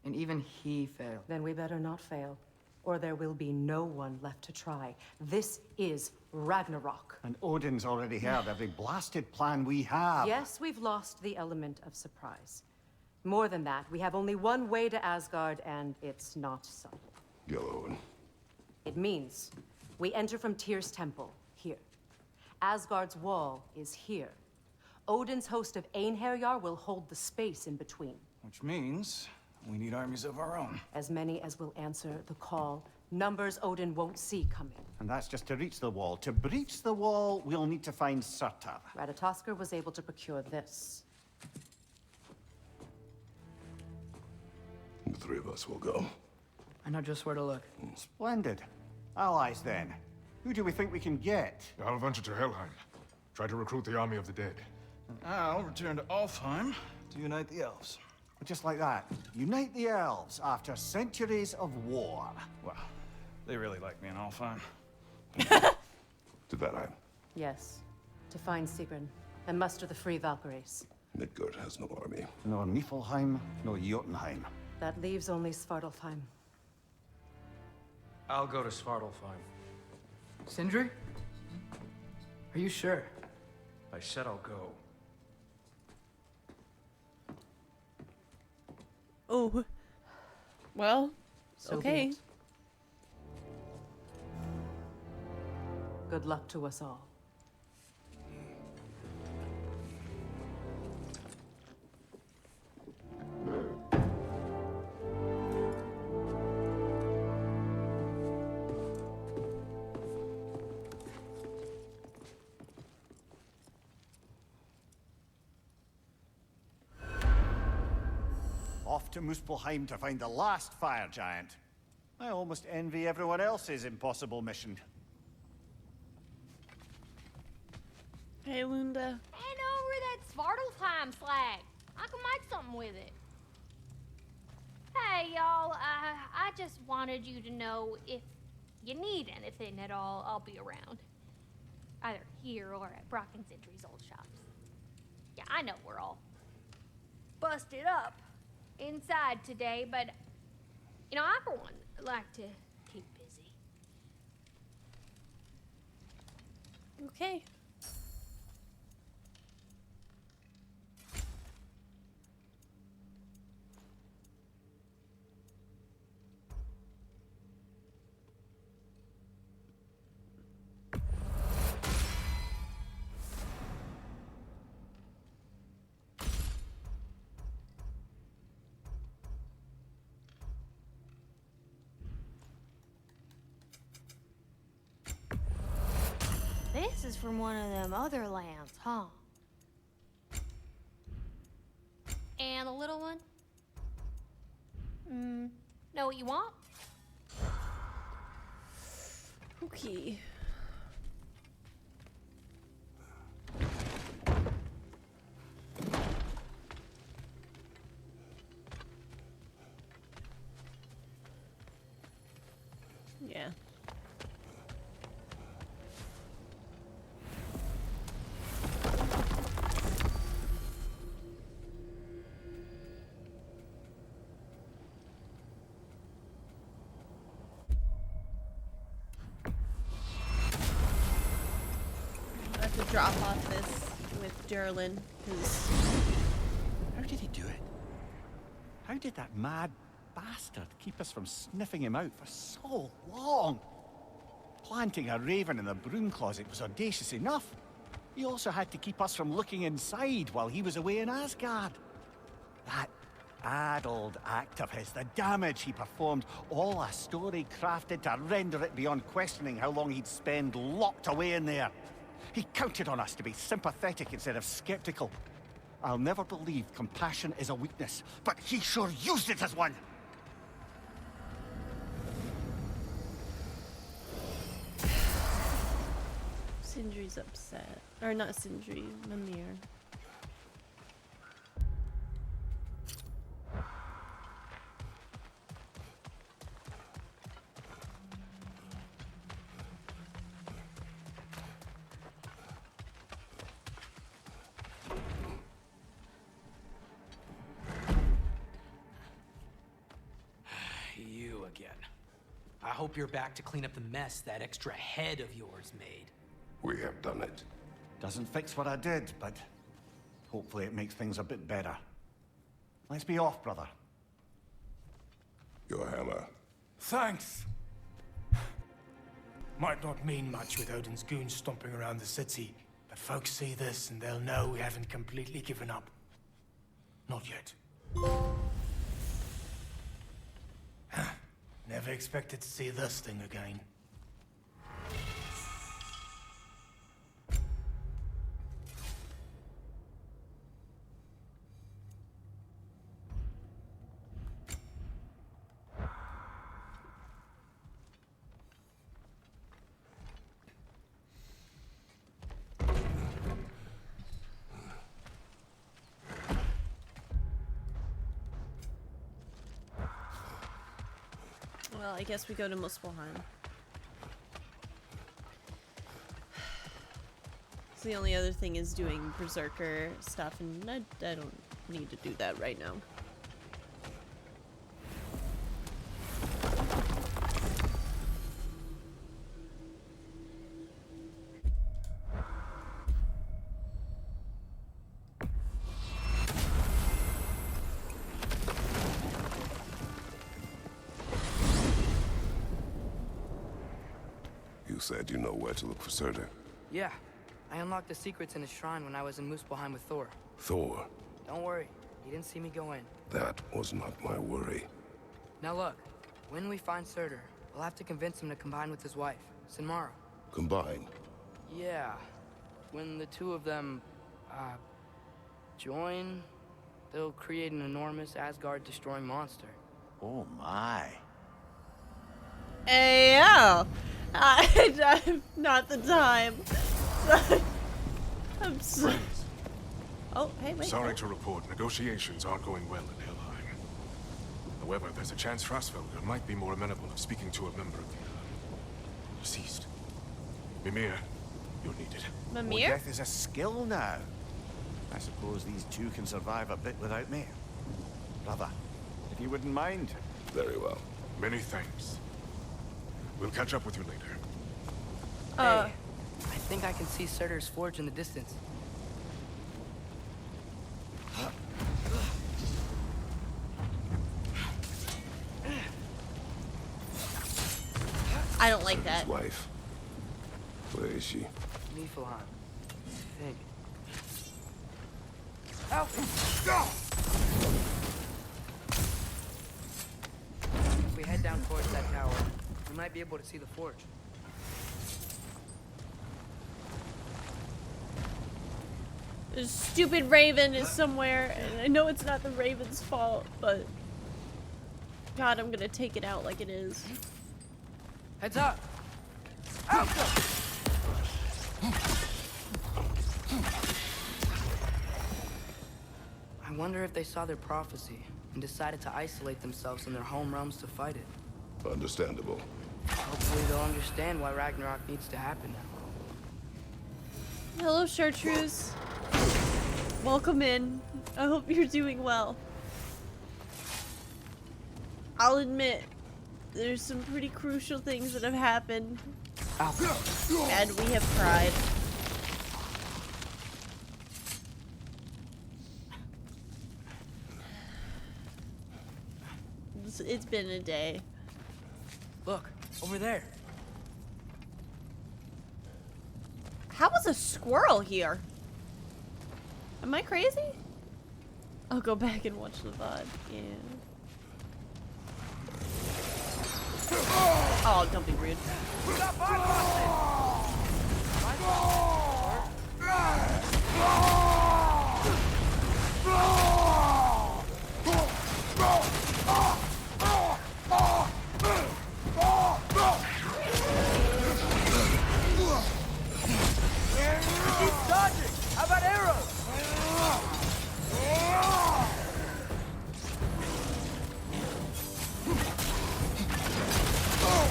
And even he failed.
Then we better not fail, or there will be no one left to try. This is Ragnarok.
And Odin's already heard every blasted plan we have.
Yes, we've lost the element of surprise. More than that, we have only one way to Asgard, and it's not subtle.
Yellow.
It means we enter from Tyr's temple, here. Asgard's wall is here. Odin's host of Einherjar will hold the space in between.
Which means we need armies of our own.
As many as will answer the call. Numbers Odin won't see coming.
And that's just to reach the wall. To breach the wall, we'll need to find Surtur.
Ratatoskr was able to procure this.
The three of us will go.
I know just where to look.
Splendid. Allies, then. Who do we think we can get?
I'll venture to Helheim. Try to recruit the army of the dead.
And I'll return to Alfheim to unite the elves.
Just like that. Unite the elves after centuries of war.
Well, they really like me in Alfheim.
To that end,
Yes. To find Sigrun and muster the Free Valkyries.
Midgard has no army.
No Niflheim, no Jotunheim.
That leaves only Svartalfheim.
I'll go to Svartalfheim.
Sindri? Are you sure?
I said I'll go.
Oh. Well,
So be
okay.
it. Good luck to us all.
Off to Muspelheim to find the last fire giant. I almost envy everyone else's impossible mission.
Hey, Lunda.
Hand over that Svartalfheim flag. I can make something with it. Hey, y'all. I just wanted you to know if you need anything at all, I'll be around. Either here or at Brock and Sindri's old shops. Yeah, I know we're all busted up inside today, but, you know, I, for one, like to keep busy.
Okay.
This is from one of them other lands, huh? And the little one? Know what you want?
Okay. Yeah. I have to drop off this with Derlin, because
How did he do it? How did that mad bastard keep us from sniffing him out for so long? Planting a raven in the broom closet was audacious enough. He also had to keep us from looking inside while he was away in Asgard. That addled act of his, the damage he performed, all a story crafted to render it beyond questioning how long he'd spend locked away in there. He counted on us to be sympathetic instead of skeptical. I'll never believe compassion is a weakness, but he sure used it as one!
Sindri's upset. Or not Sindri, Mimir.
You again. I hope you're back to clean up the mess that extra head of yours made.
We have done it.
Doesn't fix what I did, but hopefully it makes things a bit better. Let's be off, brother.
Your hammer.
Thanks. Might not mean much with Odin's goons stomping around the city, but folks see this and they'll know we haven't completely given up. Not yet. Never expected to see this thing again.
Well, I guess we go to Muspelheim. So the only other thing is doing Berserker stuff, and I don't need to do that right now.
You said you know where to look for Surtur.
Yeah. I unlocked the secrets in his shrine when I was in Muspelheim with Thor.
Thor?
Don't worry. He didn't see me go in.
That was not my worry.
Now look. When we find Surtur, we'll have to convince him to combine with his wife, Sinmara.
Combine?
Yeah. When the two of them, join, they'll create an enormous Asgard-destroying monster.
Oh my.
Hey, yo! I'm not the time. I'm so... Oh, hey, wait.
Sorry to report, negotiations aren't going well in Helheim. However, there's a chance Frasfelder might be more amenable of speaking to a member of the deceased. Mimir, you're needed.
Mimir?
Death is a skill now. I suppose these two can survive a bit without me. Brother, if you wouldn't mind.
Very well.
Many thanks. We'll catch up with you later.
Hey, I think I can see Surtur's forge in the distance.
I don't like that.
His wife. Where is she?
Niflheim. I think. Help! If we head down towards that tower, we might be able to see the forge.
This stupid raven is somewhere, and I know it's not the raven's fault, but... God, I'm gonna take it out like it is.
Heads up! Out! I wonder if they saw their prophecy and decided to isolate themselves in their home realms to fight it.
Understandable.
Hopefully they'll understand why Ragnarok needs to happen now.
Hello, Chartreuse. Welcome in. I hope you're doing well. I'll admit, there's some pretty crucial things that have happened. And we have cried. It's been a day.
Look, over there.
How was a squirrel here? Am I crazy? I'll go back and watch the VOD. Yeah. Oh, don't be rude.
Keep dodging! How about arrows?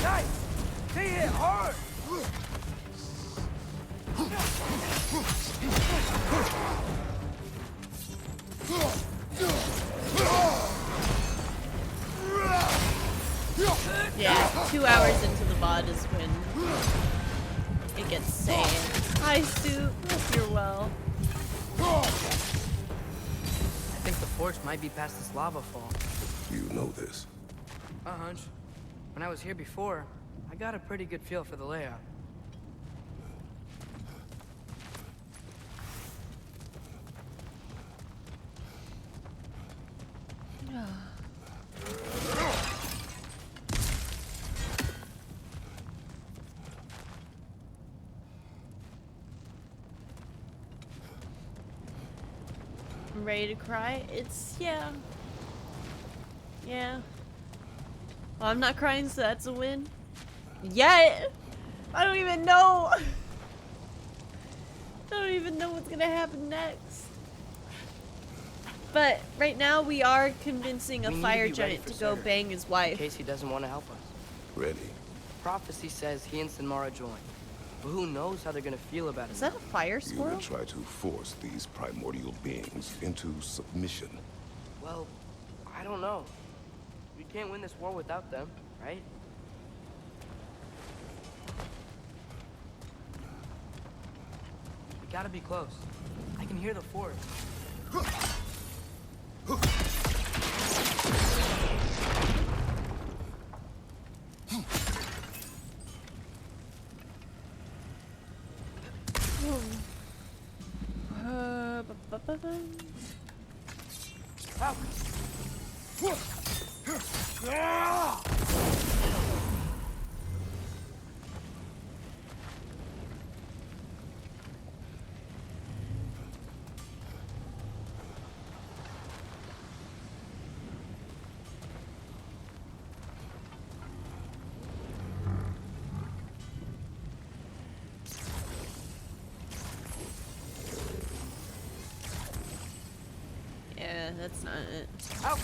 Nice! They hit hard!
Yeah, 2 hours into the VOD is when it gets sane. Hi, Soup. Hope you're well.
I think the forge might be past this lava fall.
You know this.
A hunch. When I was here before, I got a pretty good feel for the layout.
I'm ready to cry. It's, yeah. Yeah. Well, I'm not crying, so that's a win. Yet! I don't even know! I don't even know what's gonna happen next. But right now we are convincing a fire giant to go bang his wife.
In case he doesn't want to help us.
Ready.
Prophecy says he and Sinmara join. But who knows how they're gonna feel about it?
Is that a fire
You
squirrel?
will try to force these primordial beings into submission.
Well, I don't know. We can't win this war without them, right? We gotta be close. I can hear the forest.
Yeah, that's not it.
Ow!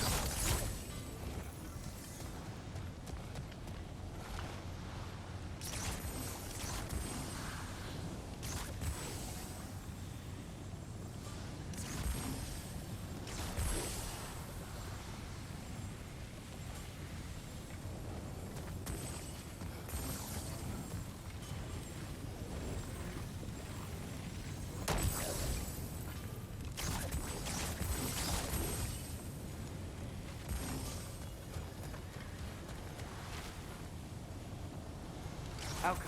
Alka.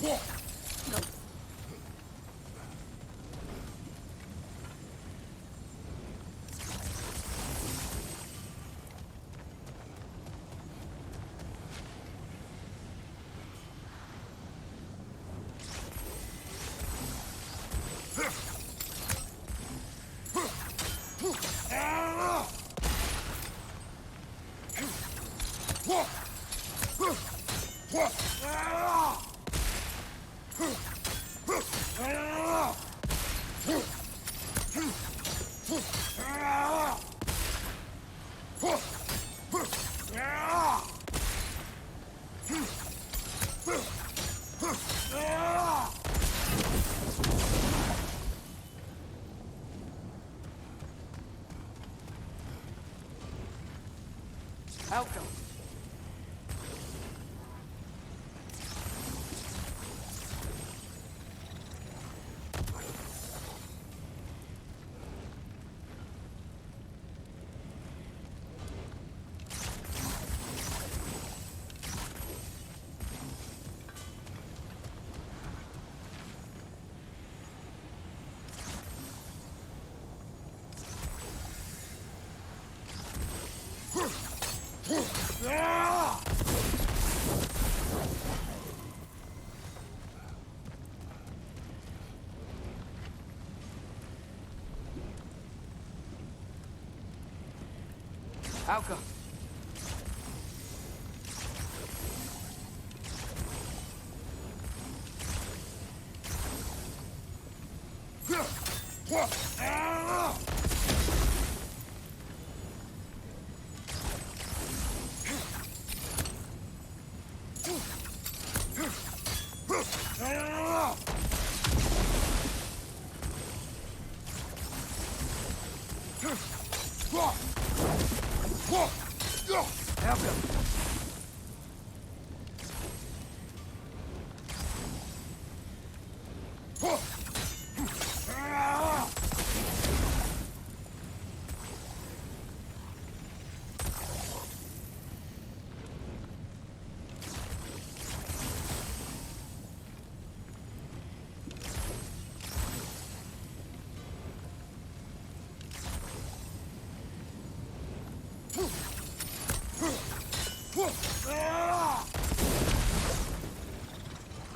Yeah. No.
Alka. Alka.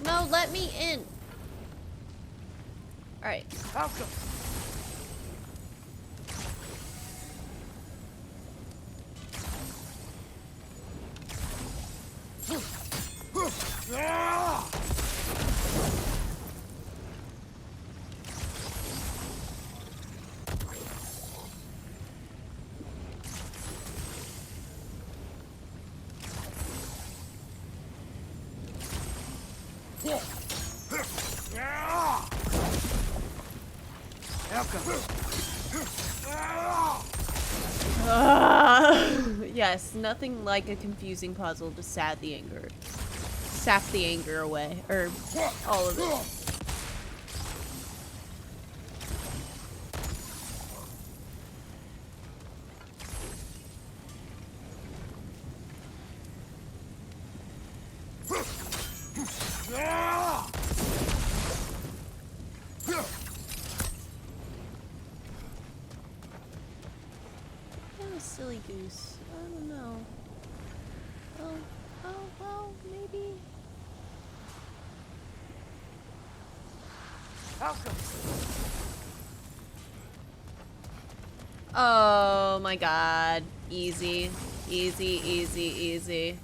No, let me in. All right.
Alka.
Yes, nothing like a confusing puzzle to sap the anger away, or all of it. Silly goose. I don't know. Oh, well, maybe. Oh my god. Easy. Easy, easy, easy.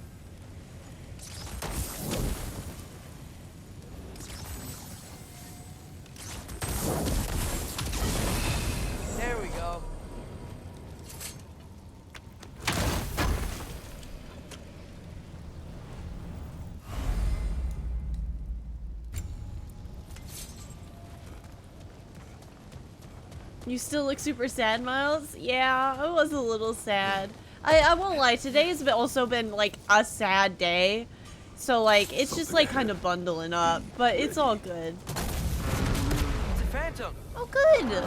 There we go.
You still look super sad, Miles? Yeah, I was a little sad. I won't lie, today's also been like a sad day. So like, it's just like kind of bundling up, but it's all good.
It's a phantom.
Oh, good.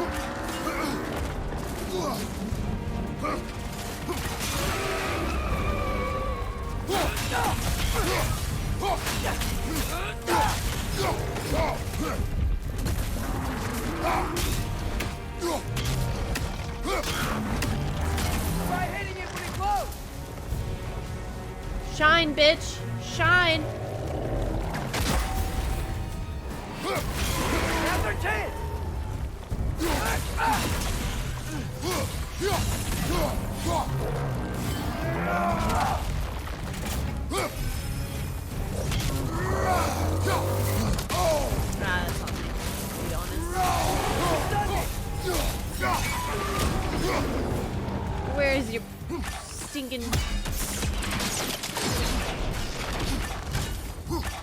Try hitting it pretty close.
Shine, bitch. Shine.
Now's our chance.
That's on me, to be honest. Where is your stinking...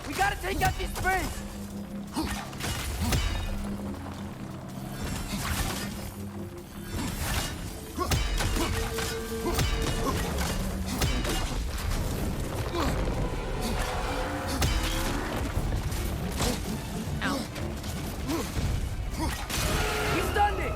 We gotta take out these springs.
Ow.
We stunned it.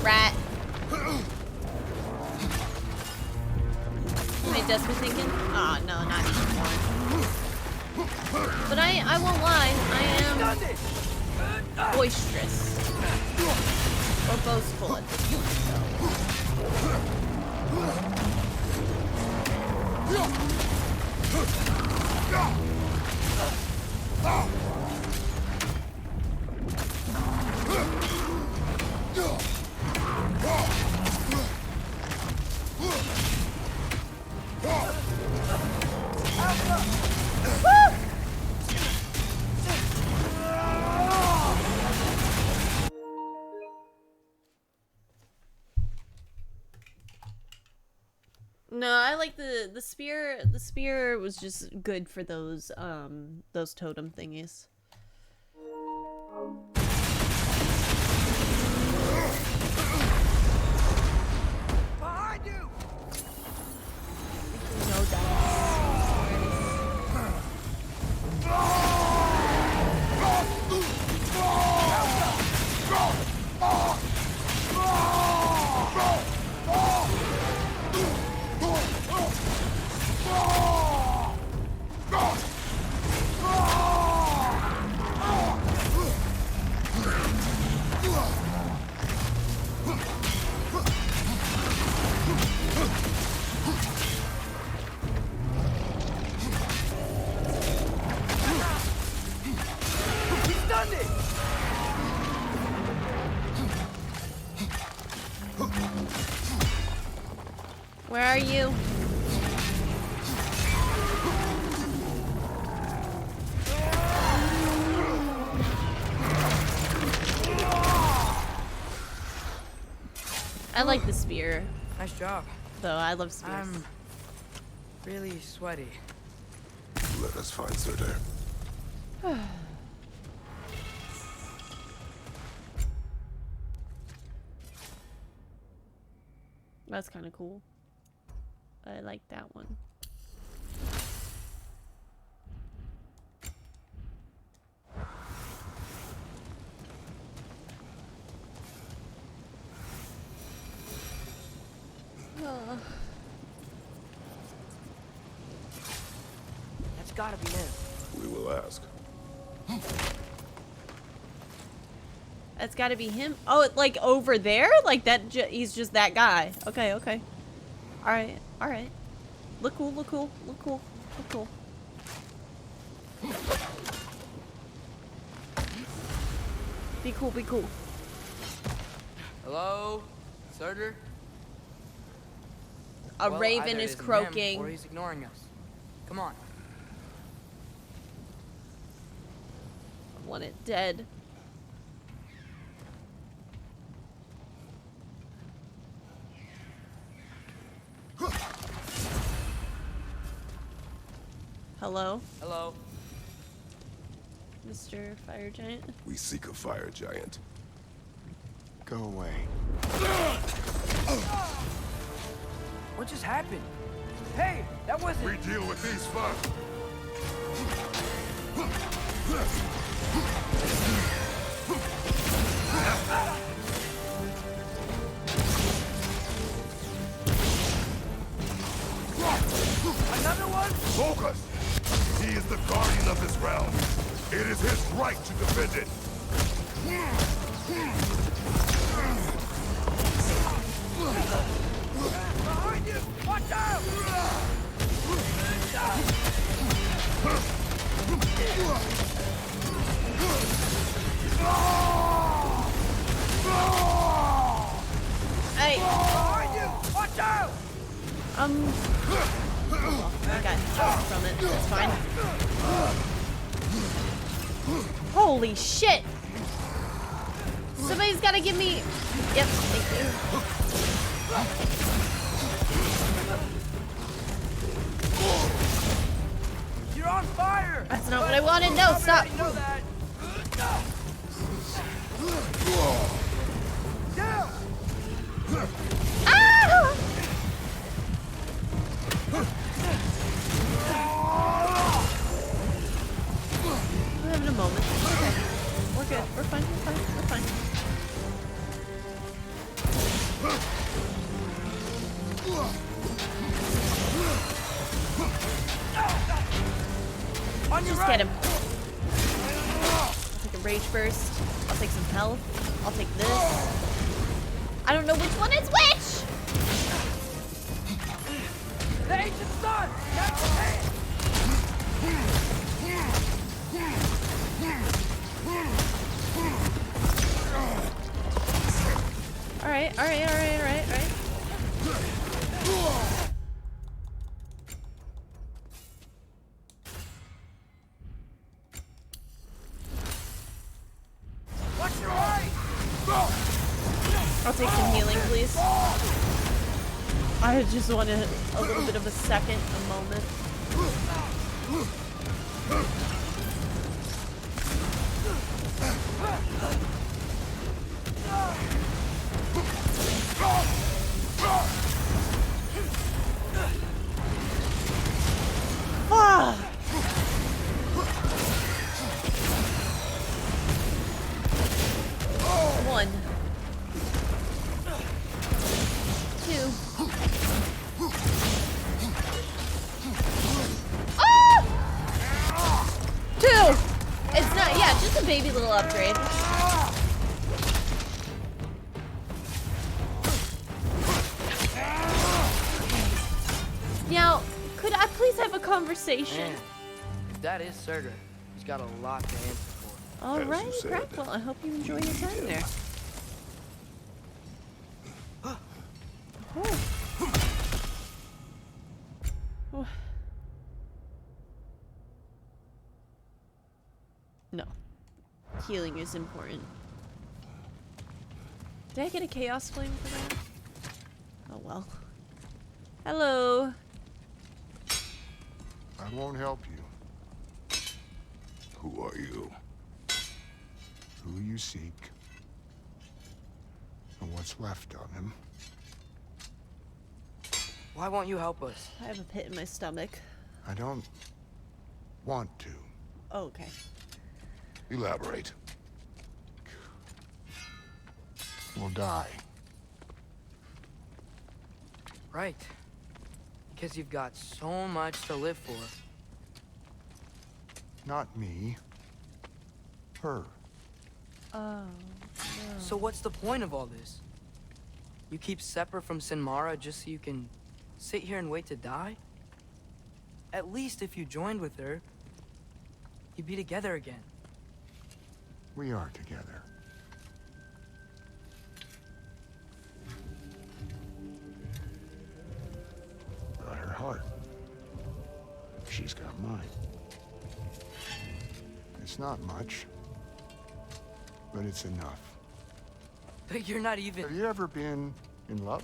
Rat. Am I desperate thinking? Oh, no, not anymore. But I won't lie, I am boisterous. Or boastful at this point, No, I like the spear. The spear was just good for those totem thingies. Where are you? I like the spear.
Nice job.
Though I love spears.
I'm really sweaty.
Let us find Surtur.
That's kind of cool. I like that one.
That's gotta be him.
We will ask.
That's got to be him. Oh, like over there? Like that? He's just that guy. Okay, okay. All right, all right. Look cool, look cool, look cool, look cool. Be cool, be cool.
Hello, Surtur?
A
Well,
raven
either it
is
isn't him
croaking.
or he's ignoring us. Come on.
I want it dead. Hello?
Hello.
Mr. Fire Giant?
We seek a fire giant.
Go away.
What just happened? Hey, that wasn't...
We deal with these first.
Another one?
Focus! He is the guardian of this realm. It is his right to defend it.
Behind you! Watch out!
Hey!
Behind you! Watch out!
I got help from it. That's fine. Holy shit! Somebody's gotta give me... Yep, thank you.
You're on fire!
That's not what I wanted. No, stop!
Know that. Down!
Ah! We're having a moment. Okay. We're good. We're fine. We're fine. We're fine.
On your
Just get him. I'll take a rage burst. I'll take some health. I'll take this. I don't know which one is which!
The ancient sun!
Alright, alright, alright, alright, alright.
Watch your right!
I'll take some healing, please. I just wanted a little bit of a second, a moment. Ah! One. Two. Ah! Two! It's not, yeah, just a baby little upgrade. Now, could I please have a conversation?
Man, if that is Surtur, he's got a lot to answer for.
Alright, Crackle, I hope you enjoy your time there. Oh. healing is important. Did I get a chaos flame for that? Oh well. Hello.
I won't help you. Who are you? Who you seek, and what's left of him.
Why won't you help us?
I have a pit in my stomach.
I don't want to.
Oh, okay.
Elaborate. We'll die.
Right. Because you've got so much to live for.
Not me. Her.
Oh, no.
So what's the point of all this? You keep separate from Sinmara just so you can sit here and wait to die? At least if you joined with her, you'd be together again.
We are together. Got her heart. She's got mine. It's not much, but it's enough.
But you're not even...
Have you ever been in love?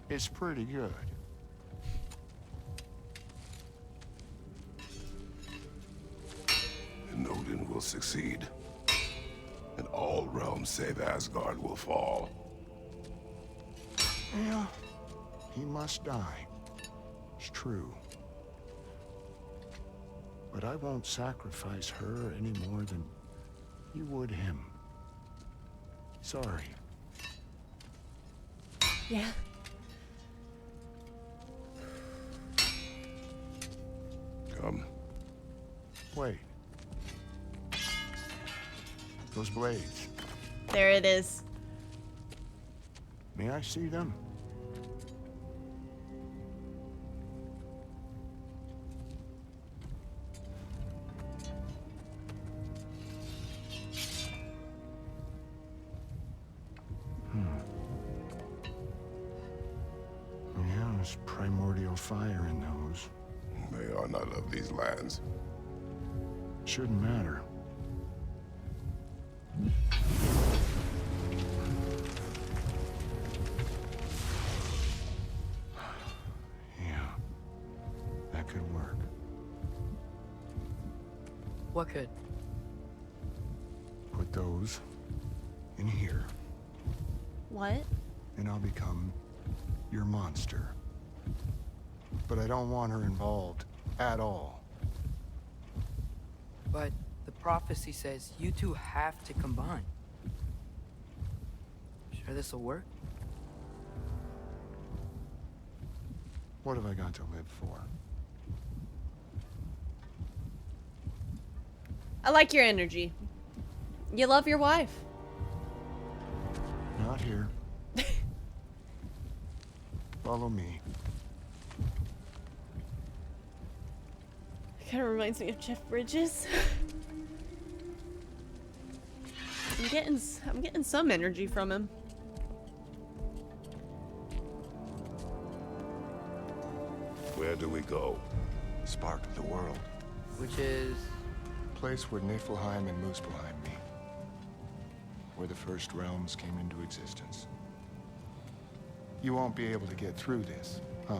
It's pretty good.
And Odin will succeed. And all realms save Asgard will fall.
Yeah, he must die. It's true. But I won't sacrifice her any more than you would him. Sorry.
Yeah.
Come.
Wait. Those blades.
There it is.
May I see them? Yeah, there's primordial fire in those.
They are not of these lands.
Shouldn't matter. Yeah, that could work.
What could?
Put those in here,
What?
and I'll become your monster. But I don't want her involved at all.
But the prophecy says you two have to combine. Sure this'll work?
What have I got to live for?
I like your energy. You love your wife.
Not here. Follow me.
Kind of reminds me of Jeff Bridges. I'm getting some energy from him.
Where do we go?
Spark of the world.
Which is...
Place where Niflheim and Muspelheim meet. Where the first realms came into existence. You won't be able to get through this, huh?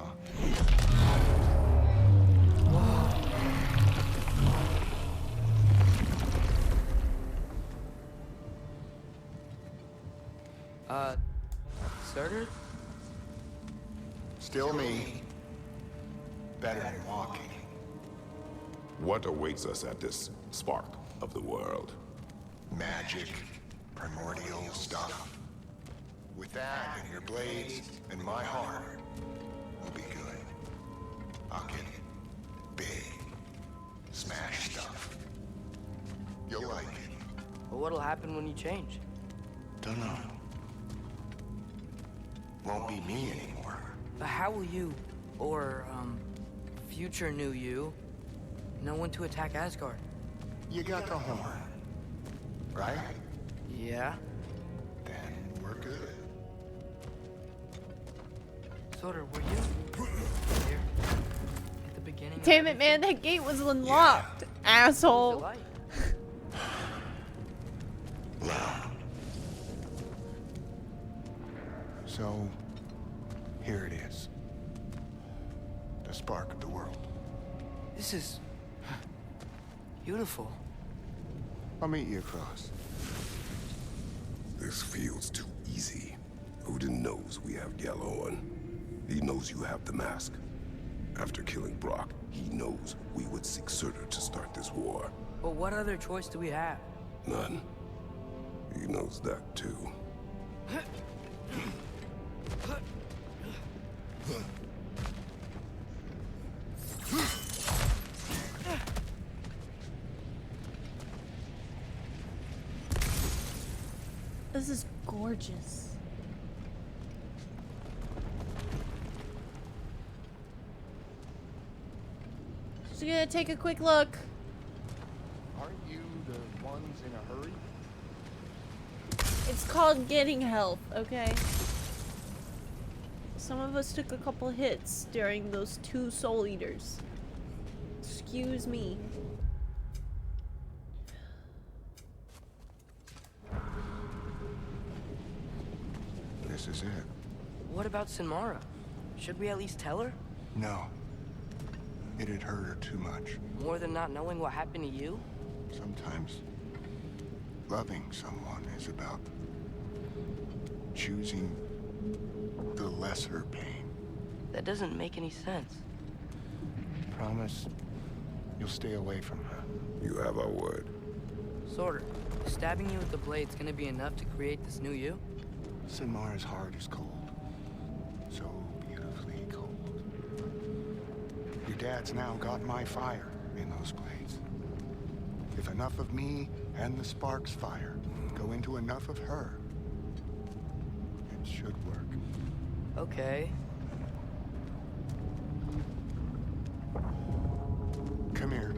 Surtur?
Still me. Better than walking.
What awaits us at this spark of the world?
Magic, primordial stuff. With that and your blades and my heart, we'll be good. I'll get big. Smash stuff. You'll like it.
But what'll happen when you change?
Dunno. Won't be me anymore.
But how will you, or, future new you, know when to attack Asgard?
You got the horn, right?
Yeah.
Then we're good.
Surtur, were you? Here. Get the beginning.
Damn it, man! That gate was unlocked, asshole.
Loud. So, here it is. The spark of the world.
This is beautiful.
I'll meet you across.
This feels too easy. Odin knows we have yellow on. He knows you have the mask. After killing Brock, he knows we would seek Surtur to start this war.
But what other choice do we have?
None. He knows that too.
This is gorgeous. Just gonna take a quick look.
Aren't you the ones in a hurry?
It's called getting health, okay? Some of us took a couple hits during those 2 soul eaters. Excuse me.
This is it.
What about Sinmara? Should we at least tell her?
No. It'd hurt her too much.
More than not knowing what happened to you?
Sometimes loving someone is about choosing the lesser pain.
That doesn't make any sense.
Promise you'll stay away from her.
You have our word.
Sorter, stabbing you with the blade's gonna be enough to create this new you?
Sinmara's heart is cold. So beautifully cold. Your dad's now got my fire in those blades. If enough of me and the spark's fire go into enough of her, it should work.
Okay.
Come here.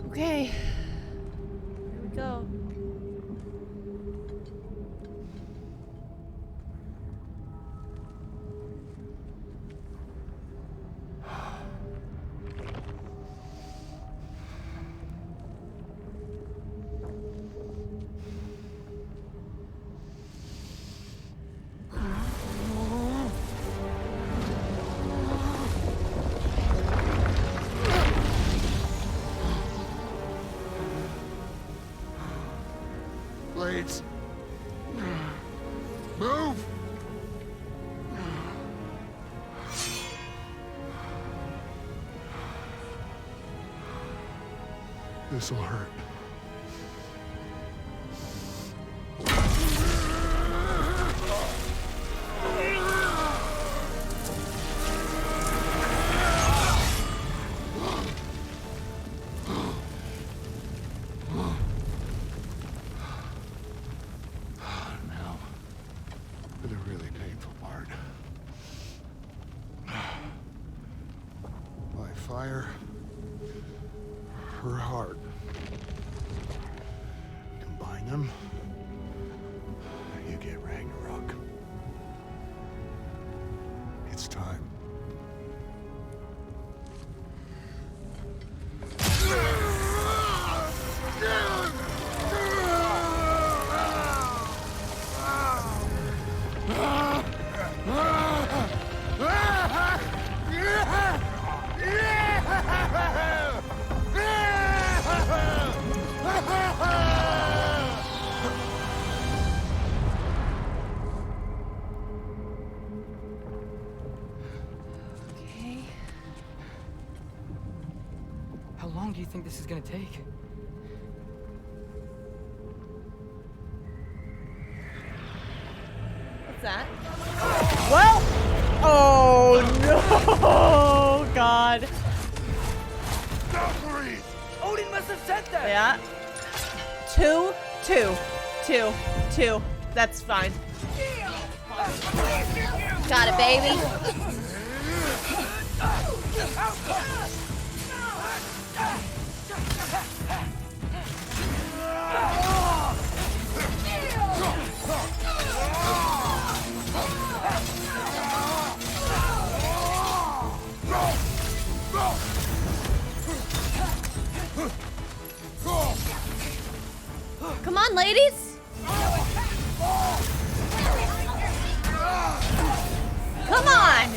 Okay. Here we go.
Blades. Move! This'll hurt. Now, for the really painful part. My fire, her heart. Combine them, you get Ragnarök. It's time.
Okay.
How long do you think this is gonna take?
What's that? Well! Oh no! God.
Odin must have said that!
Yeah. 2. That's fine. Got it, baby. on, ladies! Come on!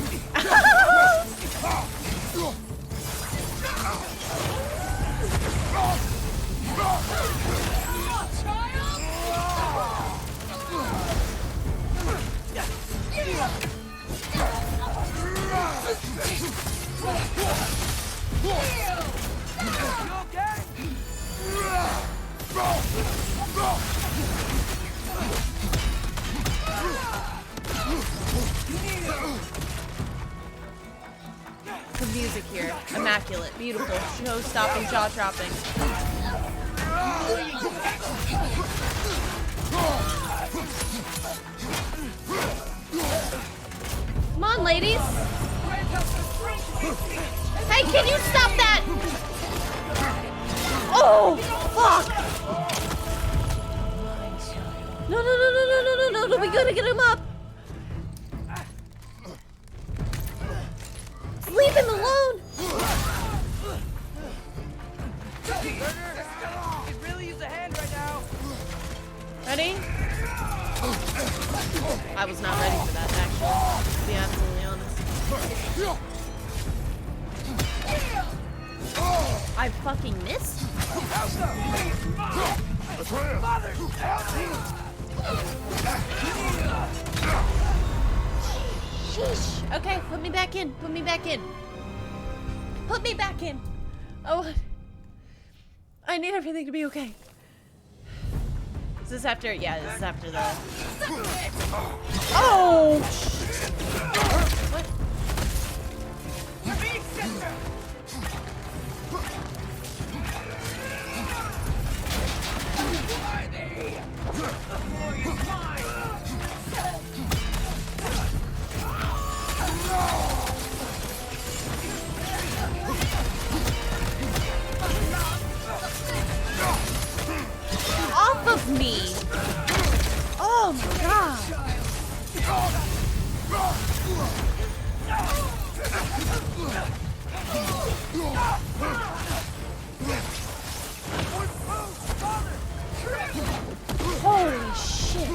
The music here, immaculate, beautiful, show-stopping, jaw-dropping. Come on, ladies! Hey, can you stop that? Oh, fuck! No, we gotta get him up! Leave him alone!
Could really use a hand right now.
Ready? I was not ready for that, actually, to be absolutely honest. I fucking missed?
Mother, help me!
Sheesh. Okay, put me back in. Put me back in. Put me back in. Oh, I need everything to be okay. Is this after? Yeah, this is after the... Oh! What? Off of me! Oh my god! Holy shit!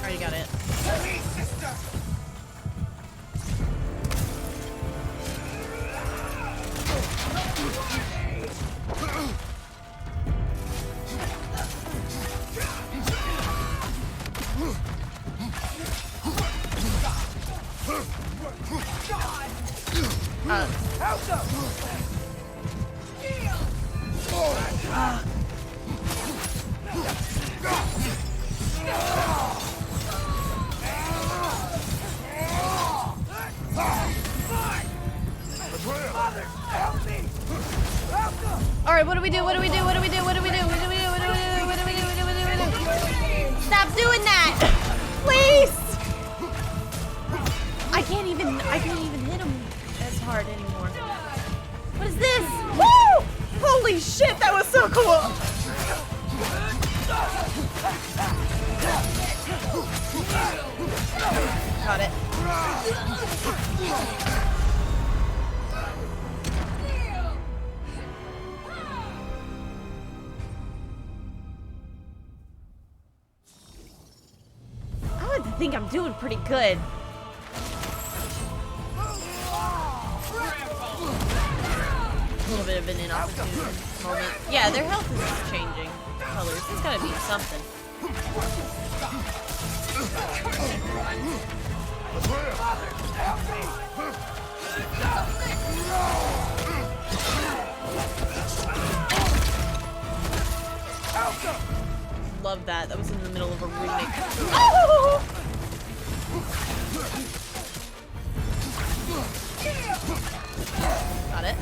Already got it. Alright, what do we do? What do we do? What do we do? What do we do? What do we do? What do we do? What do we do? What do we do? What do we do? Stop doing that! Please! I can't even hit him as hard anymore. What is this? Woo! Holy shit, that was so cool! Got it. I would think I'm doing pretty good. A little bit of an inopportune moment. Yeah, their health is changing colors. It's gotta be something. Love that. That was in the middle of a remake. Oh! Got it.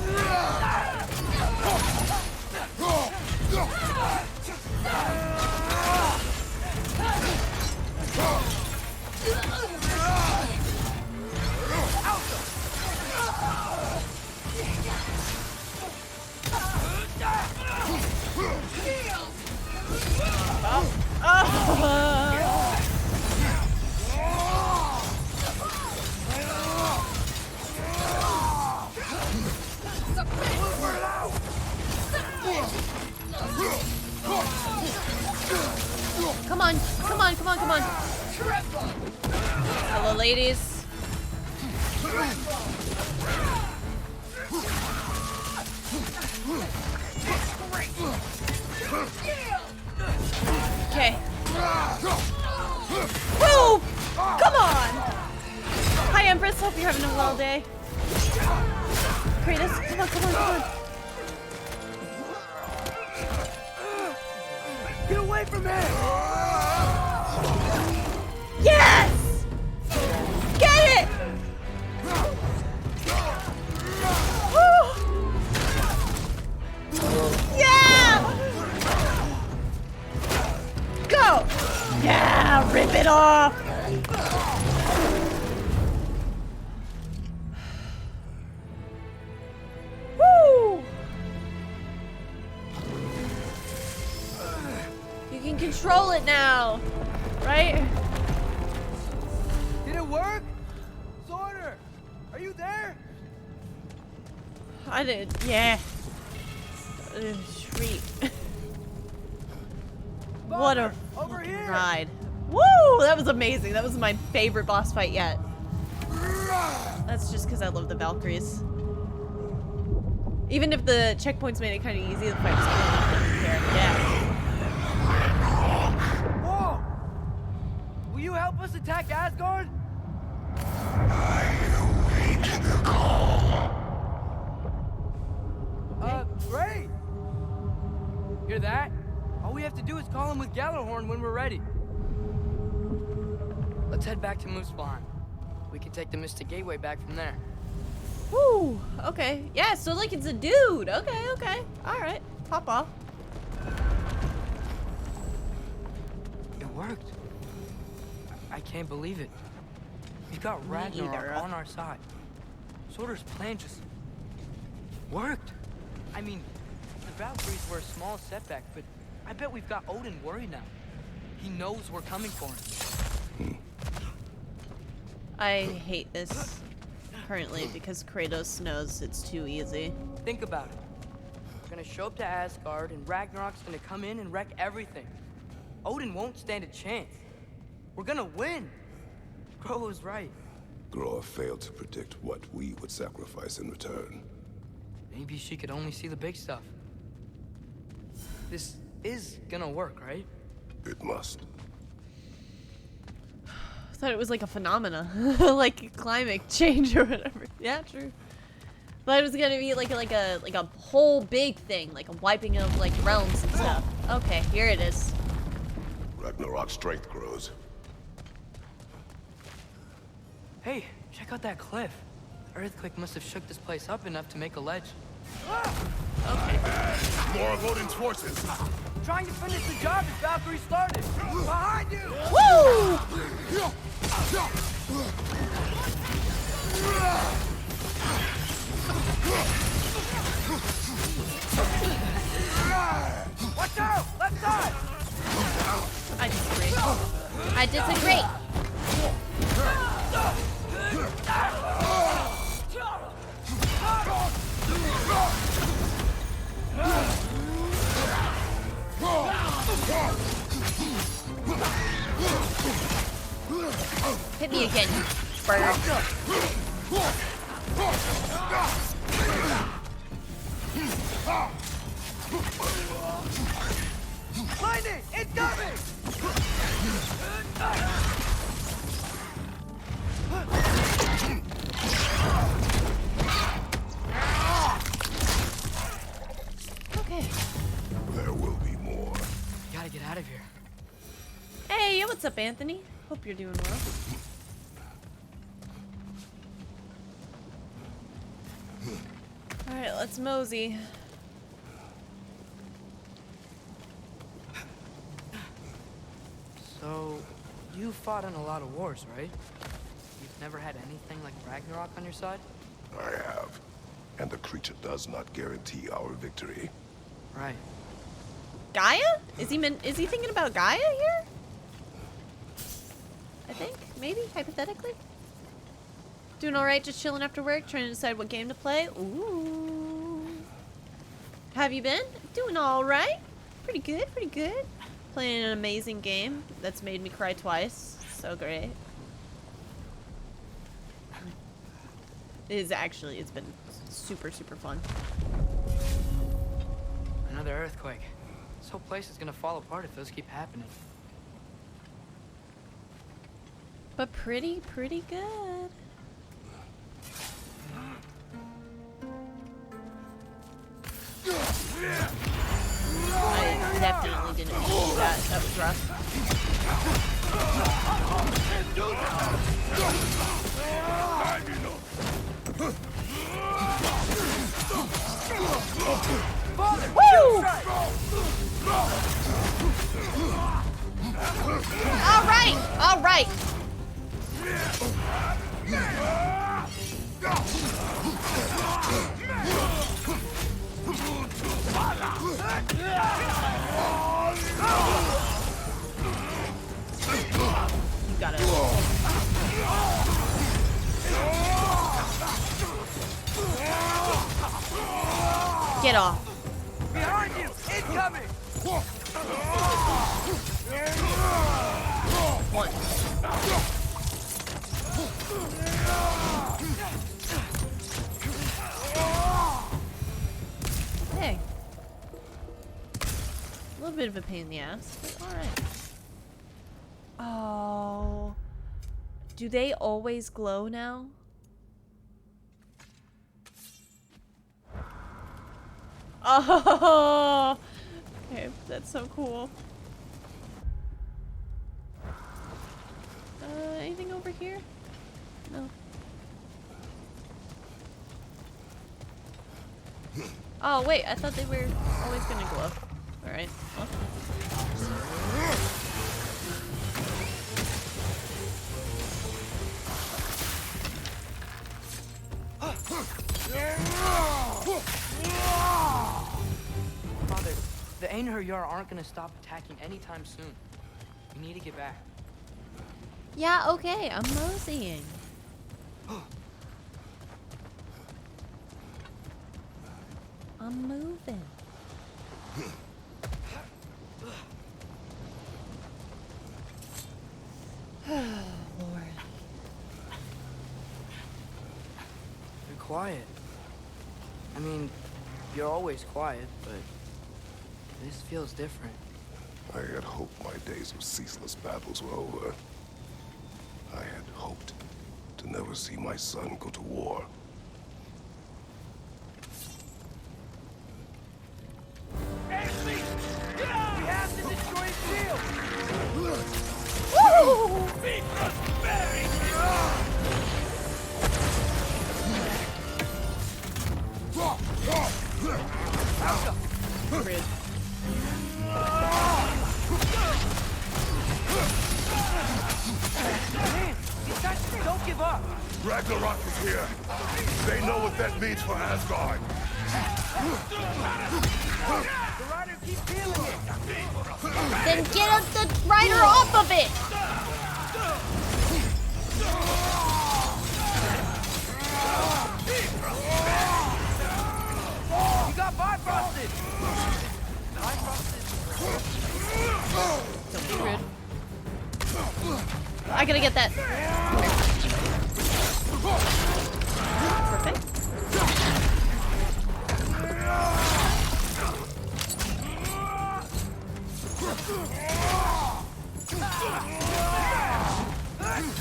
Come on, come on, come on, come on. Hello, ladies. Okay. Woo! Come on! Hi, Empress. Hope you're having a well day. Kratos, come on, come on, come on.
Get away from him!
Yes! Get it! Woo! Yeah! Go! Yeah, rip it off! Woo! You can control it now, right?
Did it work? Sorter, are you there?
I did, yeah. Treat. What a fucking ride. Woo! That was amazing. That was my favorite boss fight yet. That's just because I love the Valkyries. Even if the checkpoints made it kind of easy, the fight was cool enough to compare. Yeah.
Whoa! Will you help us attack Asgard? Great! Hear that? All we have to do is call him with Gjallarhorn when we're ready. Let's head back to Muspelheim. We can take the Mystic Gateway back from there.
Woo! Okay. Yeah, so like it's a dude. Okay, okay. Alright. Pop off.
It worked. I can't believe it. We've got Ragnarök on our side. Sorter's plan just worked. I mean, the Valkyries were a small setback, but I bet we've got Odin worried now. He knows we're coming for him.
I hate this currently because Kratos knows it's too easy.
Think about it. We're gonna show up to Asgard, and Ragnarok's gonna come in and wreck everything. Odin won't stand a chance. We're gonna win. Groa was right.
Groa failed to predict what we would sacrifice in return.
Maybe she could only see the big stuff. This is gonna work, right?
It must.
I thought it was like a phenomena, like climate change or whatever. Yeah, true. But it was gonna be like a whole big thing, like a wiping of like realms and stuff. Okay, here it is.
Ragnarok's strength grows.
Hey, check out that cliff. The earthquake must have shook this place up enough to make a ledge.
Okay.
More of Odin's forces.
Trying to finish the job that Valkyrie started. Behind you!
Woo!
Watch out! Left side!
I disagree. I disagree. Hit me again, you bird.
Lightning! Incoming!
Okay.
There will be more.
Gotta get out of here.
Hey, what's up, Anthony? Hope you're doing well. Alright, let's mosey.
So, you fought in a lot of wars, right? You've never had anything like Ragnarok on your side?
I have. And the creature does not guarantee our victory.
Right.
Gaia? Is he thinking about Gaia here? I think, maybe, hypothetically. Doing all right, just chilling after work, trying to decide what game to play. Ooh. Have you been? Doing all right. Pretty good, pretty good. Playing an amazing game that's made me cry twice. So great. It's been super, super fun.
Another earthquake. This whole place is gonna fall apart if those keep happening.
But pretty good. I definitely didn't mean to do that. That was rough. Woo! All right. You got it. Get off.
Behind you! Incoming!
One. Hey. A little bit of a pain in the ass, but alright. Oh. Do they always glow now? Oh. Okay, that's so cool. Anything over here? No. Oh, wait, I thought they were always gonna glow. Alright. Well.
Father, the Einherjar aren't gonna stop attacking anytime soon. We need to get back.
Yeah, okay, I'm moseying. I'm moving. Oh, Lord.
You're quiet. I mean, you're always quiet, but this feels different.
I had hoped my days of ceaseless battles were over. I had hoped to never see my son go to war.
Ashley! We have to destroy his shield!
Woo!
Be prosperity!
Rude.
Don't give up!
Ragnarök is here. They know what that means for Asgard.
The rider keeps healing it!
Then get the rider off of it!
You got bifrosted!
Don't be rude. I gotta get that. Perfect.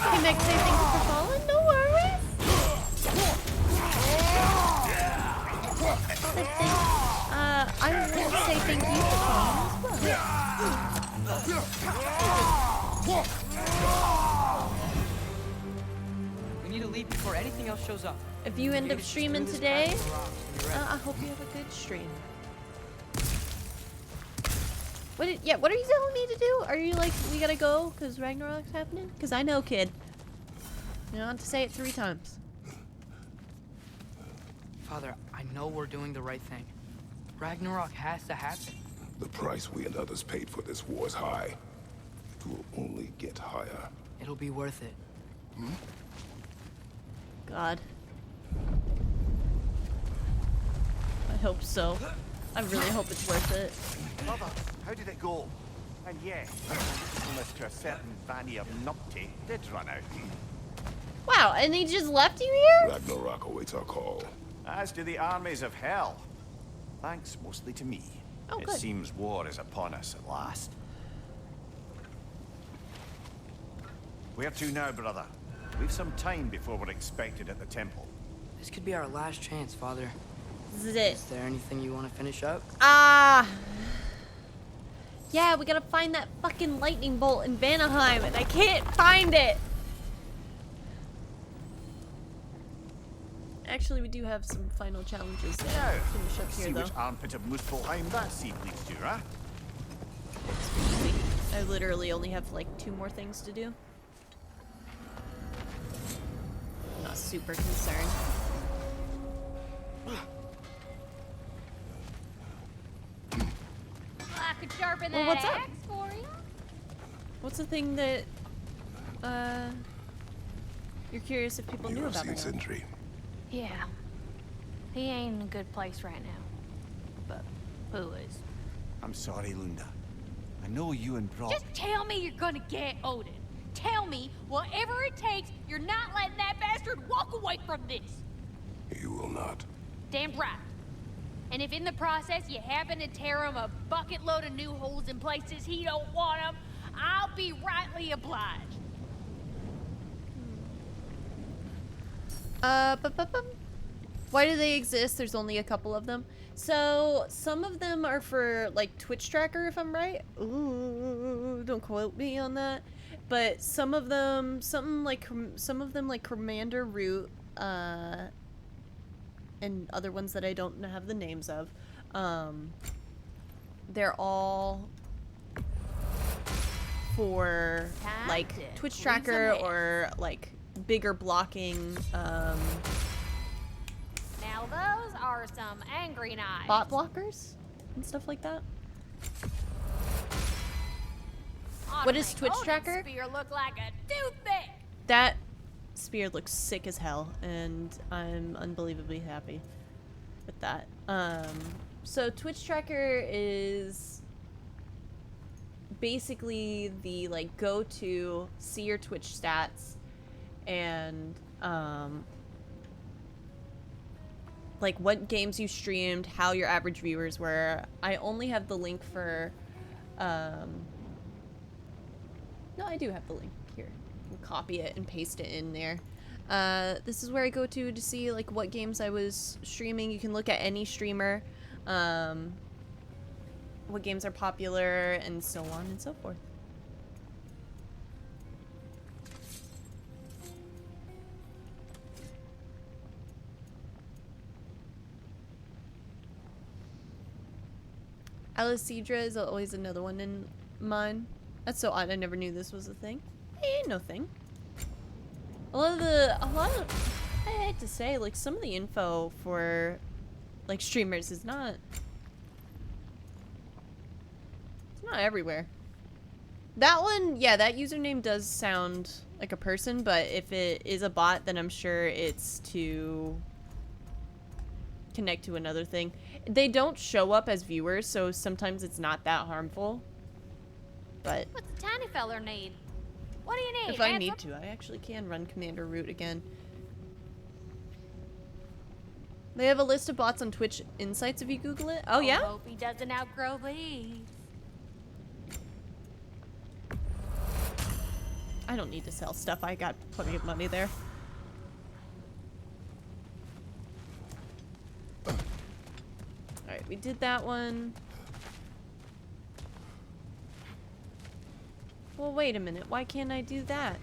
Hey, Meg, say thank you for falling. No worries. I will say thank you for falling as well.
We need to leave before anything else shows up.
If you end up streaming today, I hope you have a good stream. What are you telling me to do? Are you like, we gotta go because Ragnarok's happening? Because I know, kid. You don't have to say it 3 times.
Father, I know we're doing the right thing. Ragnarok has to happen.
The price we and others paid for this war is high. It will only get higher.
It'll be worth it.
God. I hope so. I really hope it's worth it.
Brother, how did it go? And yes, unless to a certain Vanny of Nupty did run out.
Wow, and he just left you here?
Ragnarök awaits our call.
As do the armies of hell. Thanks mostly to me.
Oh,
it
good.
seems war is upon us at last. Where to now, brother? We've some time before we're expected at the temple.
This could be our last chance, Father.
This is it.
Is there anything you want to finish up?
Yeah, we gotta find that fucking lightning bolt in Vanaheim, and I can't find it! Actually, we do have some final challenges to
Now,
finish up
see
here, though.
which armpit of Muspelheim that seed leads to, huh?
I literally only have like 2 more things to do. I'm not super concerned.
I could sharpen
Well,
that
what's up?
axe for you.
What's the thing that, you're curious if people knew about or not?
Sentry.
Yeah. He ain't in a good place right now. But who is?
I'm sorry, Lunda. I know you and Brock.
Just tell me you're gonna get Odin. Tell me, whatever it takes, you're not letting that bastard walk away from this.
You will not.
Damn right. And if in the process you happen to tear him a bucket load of new holes in places he don't want them, I'll be rightly obliged.
Why do they exist? There's only a couple of them. So some of them are for like Twitch tracker, if I'm right. Ooh, don't quote me on that. But some of them, some of them like Commander Root, and other ones that I don't have the names of. They're all for like Twitch tracker or like bigger blocking.
Now those are some angry knives.
Bot blockers and stuff like that. What is Twitch tracker?
Spear look like a toothpick.
That spear looks sick as hell, and I'm unbelievably happy with that. So Twitch tracker is basically the like go-to, see your Twitch stats, and like what games you streamed, how your average viewers were. I only have the link for no, I do have the link here. I'll copy it and paste it in there. This is where I go to see like what games I was streaming. You can look at any streamer, what games are popular, and so on and so forth. Alicidra is always another one in mine. That's so odd. I never knew this was a thing. It ain't no thing. A lot of, I hate to say, like some of the info for like streamers is not, it's not everywhere. That one, yeah, that username does sound like a person, but if it is a bot, then I'm sure it's to connect to another thing. They don't show up as viewers, so sometimes it's not that harmful. But
what's the tiny feller need? What do you need?
if I need to, I actually can run Commander Root again. They have a list of bots on Twitch Insights if you Google it. Oh yeah?
Hope he doesn't outgrow these.
I don't need to sell stuff. I got plenty of money there. Alright, we did that one. Well, wait a minute. Why can't I do that?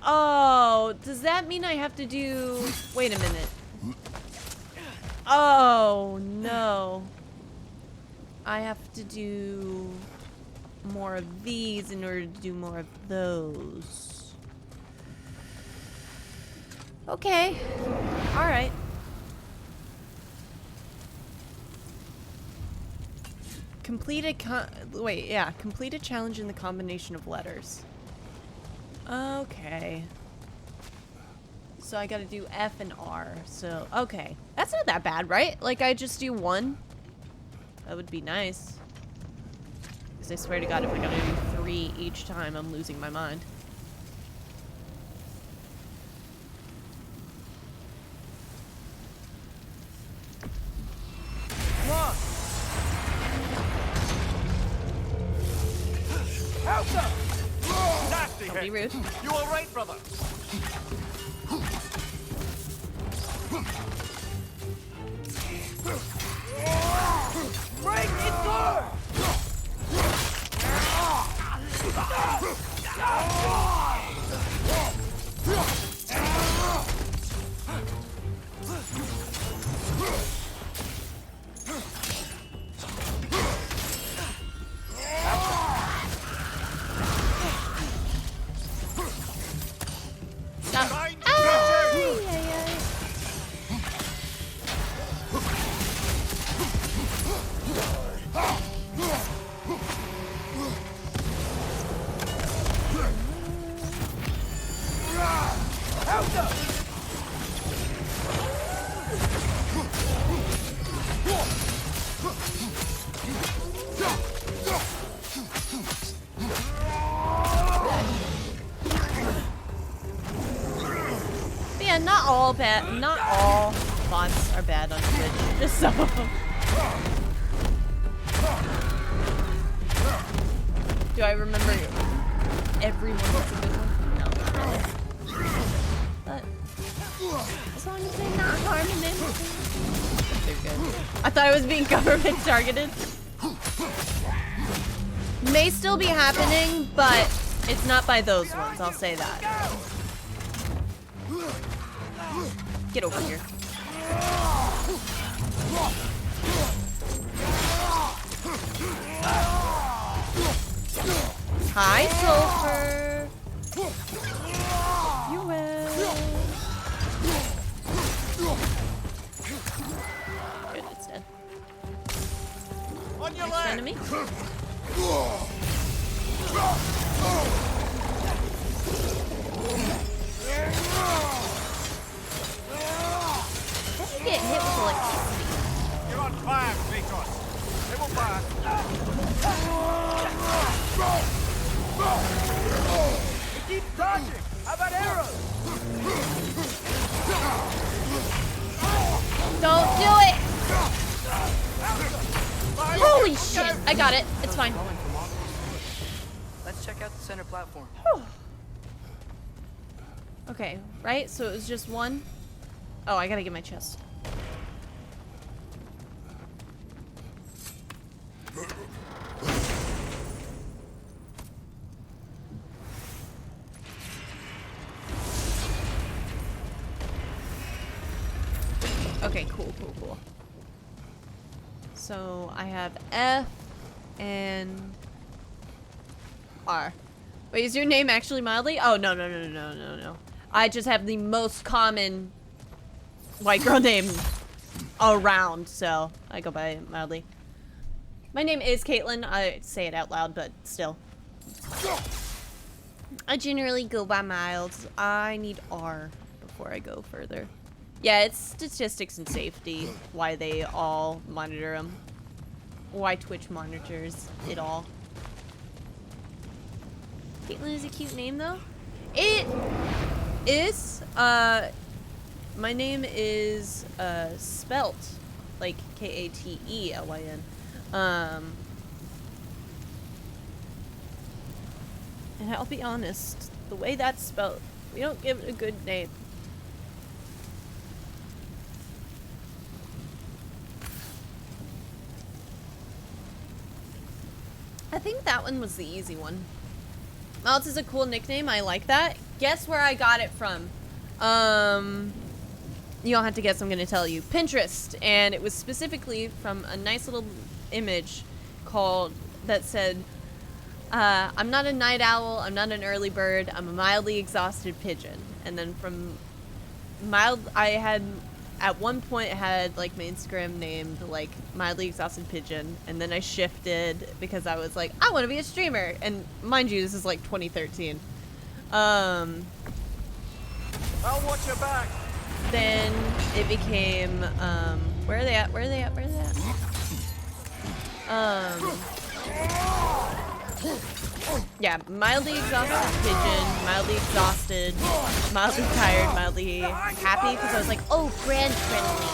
Oh, does that mean I have to do... Wait a minute. Oh, no. I have to do more of these in order to do more of those. Okay. Alright. Complete a complete a challenge in the combination of letters. Okay. So I gotta do F and R. So, okay. That's not that bad, right? Like, I just do one? That would be nice. Because I swear to God, if I gotta do 3 each time, I'm losing my mind.
Come on! Help us!
Nasty
Don't be rude.
You all right, brother?
Break it door!
Stop.
Fine.
But yeah, not all bots are bad on Twitch. Just some of them. Do I remember everyone that's a good one? No, not really. But as long as they're not harming anything, they're good. I thought I was being government targeted. May still be happening, but it's not by those ones, I'll say that. Get over here. Hi, Sulfur. You will. Good, it's dead.
On your
Next
leg.
enemy. How'd you get hit with electricity?
You're on fire, Kratos. They will fire.
Keep dodging! How about arrows?
Don't do it! Holy shit! I got it. It's fine.
Let's check out the center platform.
Okay, right? So it was just one? Oh, I gotta get my chest. Okay, cool. So I have F and R. Wait, is your name actually Mildly? Oh, no. I just have the most common white girl name around, so I go by Mildly. My name is Caitlin. I say it out loud, but still. I generally go by Miles. I need R before I go further. Yeah, it's statistics and safety, why they all monitor them. Why Twitch monitors it all. Caitlin is a cute name, though. It is, my name is, spelt, like, K-A-T-E-L-Y-N. And I'll be honest, the way that's spelled, we don't give it a good name. I think that one was the easy one. Maltz is a cool nickname. I like that. Guess where I got it from? You don't have to guess. I'm going to tell you. Pinterest. And it was specifically from a nice little image that said, I'm not a night owl. I'm not an early bird. I'm a mildly exhausted pigeon. And then from I had at one point had like my Instagram named like Mildly Exhausted Pigeon, and then I shifted because I was like, I want to be a streamer. And mind you, this is like 2013.
I'll watch your back.
Then it became where are they at? Where are they at? Where are they at? Yeah, Mildly Exhausted Pigeon, Mildly Exhausted, Mildly Tired, Mildly Happy, because I was like, oh, brand friendly,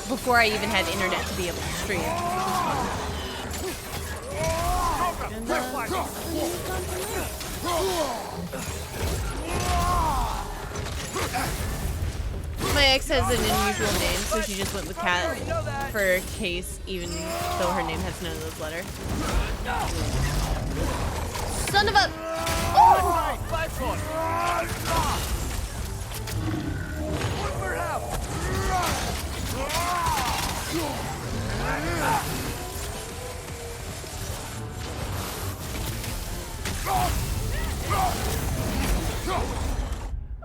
before I even had internet to be able to stream, my ex has an unusual name, so she just went with Cat for case, even though her name has none of those letters. Son of a... Oh!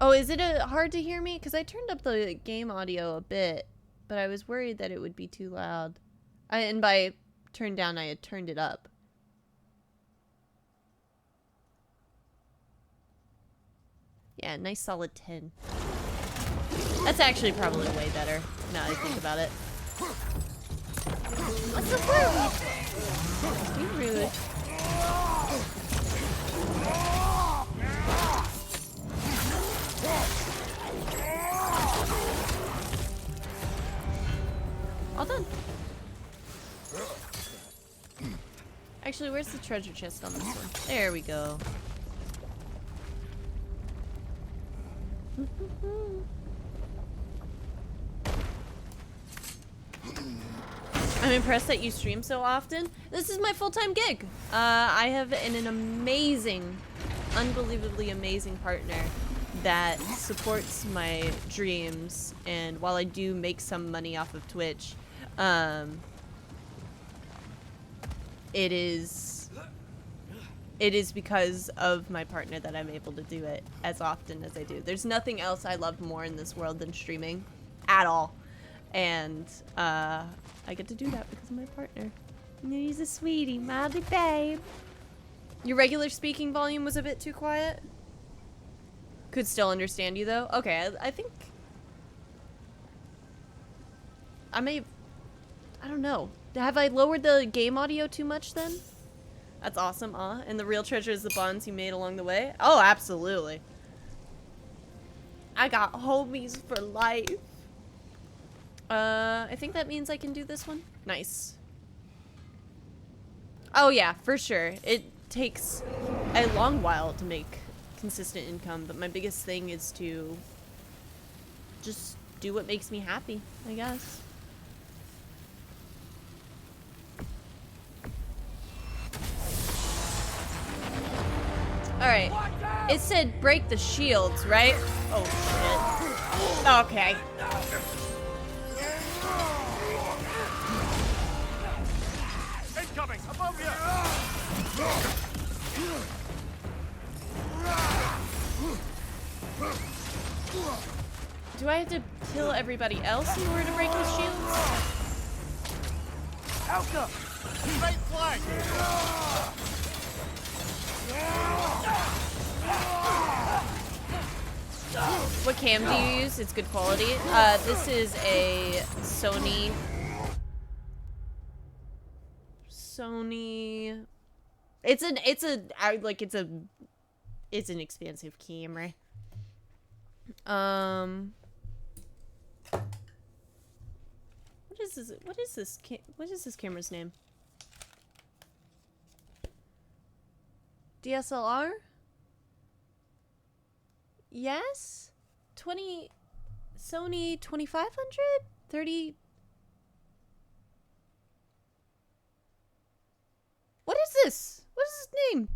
Oh, is it hard to hear me? Because I turned up the game audio a bit, but I was worried that it would be too loud. And by turned down, I had turned it up. Yeah, nice solid 10. That's actually probably way better, now that I think about it. What's the fruit? You rude. All done. Actually, where's the treasure chest on this one? There we go. I'm impressed that you stream so often. This is my full-time gig. I have an amazing, unbelievably amazing partner that supports my dreams, and while I do make some money off of Twitch, it is because of my partner that I'm able to do it as often as I do. There's nothing else I love more in this world than streaming at all. And I get to do that because of my partner. And he's a sweetie, Mildly babe. Your regular speaking volume was a bit too quiet? Could still understand you though? Okay, I think I may, I don't know. Have I lowered the game audio too much then? That's awesome, and the real treasure is the bonds you made along the way? Oh, absolutely. I got homies for life. I think that means I can do this one. Nice. Oh yeah, for sure. It takes a long while to make consistent income, but my biggest thing is to just do what makes me happy, I guess. Alright. It said break the shields, right? Oh, shit. Okay.
Incoming! Above you!
Do I have to kill everybody else in order to break his shields?
Alka! Straight flank!
What cam do you use? It's good quality. This is a Sony. It's an expensive camera. What is this camera's name? DSLR? Yes? Sony 2500? 30? What is this? What is his name?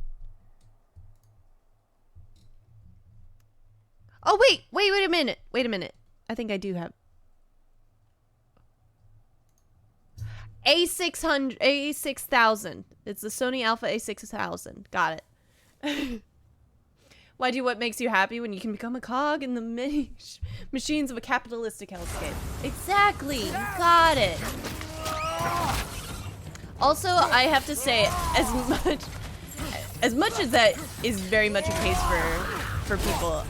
Oh, wait a minute. Wait a minute. I think I do have. A6000. It's the Sony Alpha A6000. Got it. Why do what makes you happy when you can become a cog in the machines of a capitalistic hellscape? Exactly. You got it. Also, I have to say, as much as that is very much a case for people,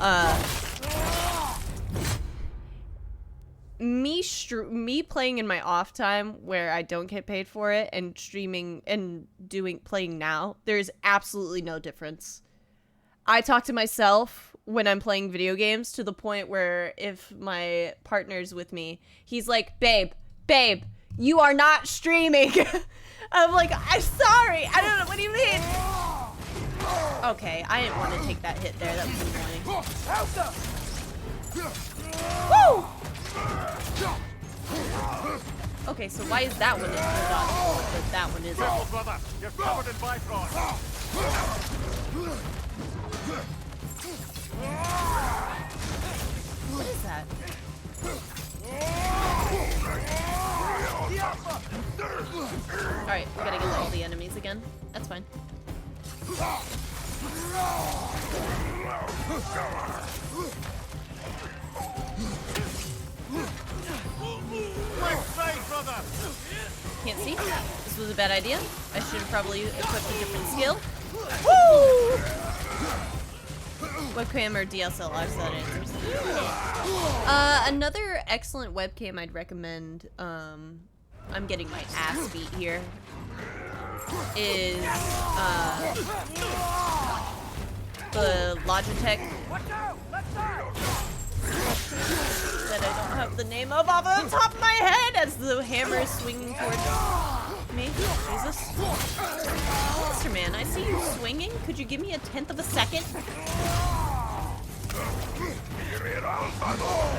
me playing in my off time where I don't get paid for it and streaming and playing now, there's absolutely no difference. I talk to myself when I'm playing video games to the point where if my partner's with me, he's like, babe, you are not streaming. I'm like, I'm sorry. I don't know. What do you mean? Okay, I didn't want to take that hit there. That was annoying. Woo! Okay, so why is that one in the dodge, but that one isn't?
Careful, brother. You're covered in Bifrost.
What is that? Alright, we gotta get all the enemies again. That's fine. Can't see. This was a bad idea. I should have probably equipped a different skill. Woo! Webcam or DSLR, so that answers. Another excellent webcam I'd recommend, I'm getting my ass beat here, is the Logitech that I don't have the name of off the top of my head as the hammer is swinging towards me. Jesus. Monster Man, I see you swinging. Could you give me a 1/10 of a second?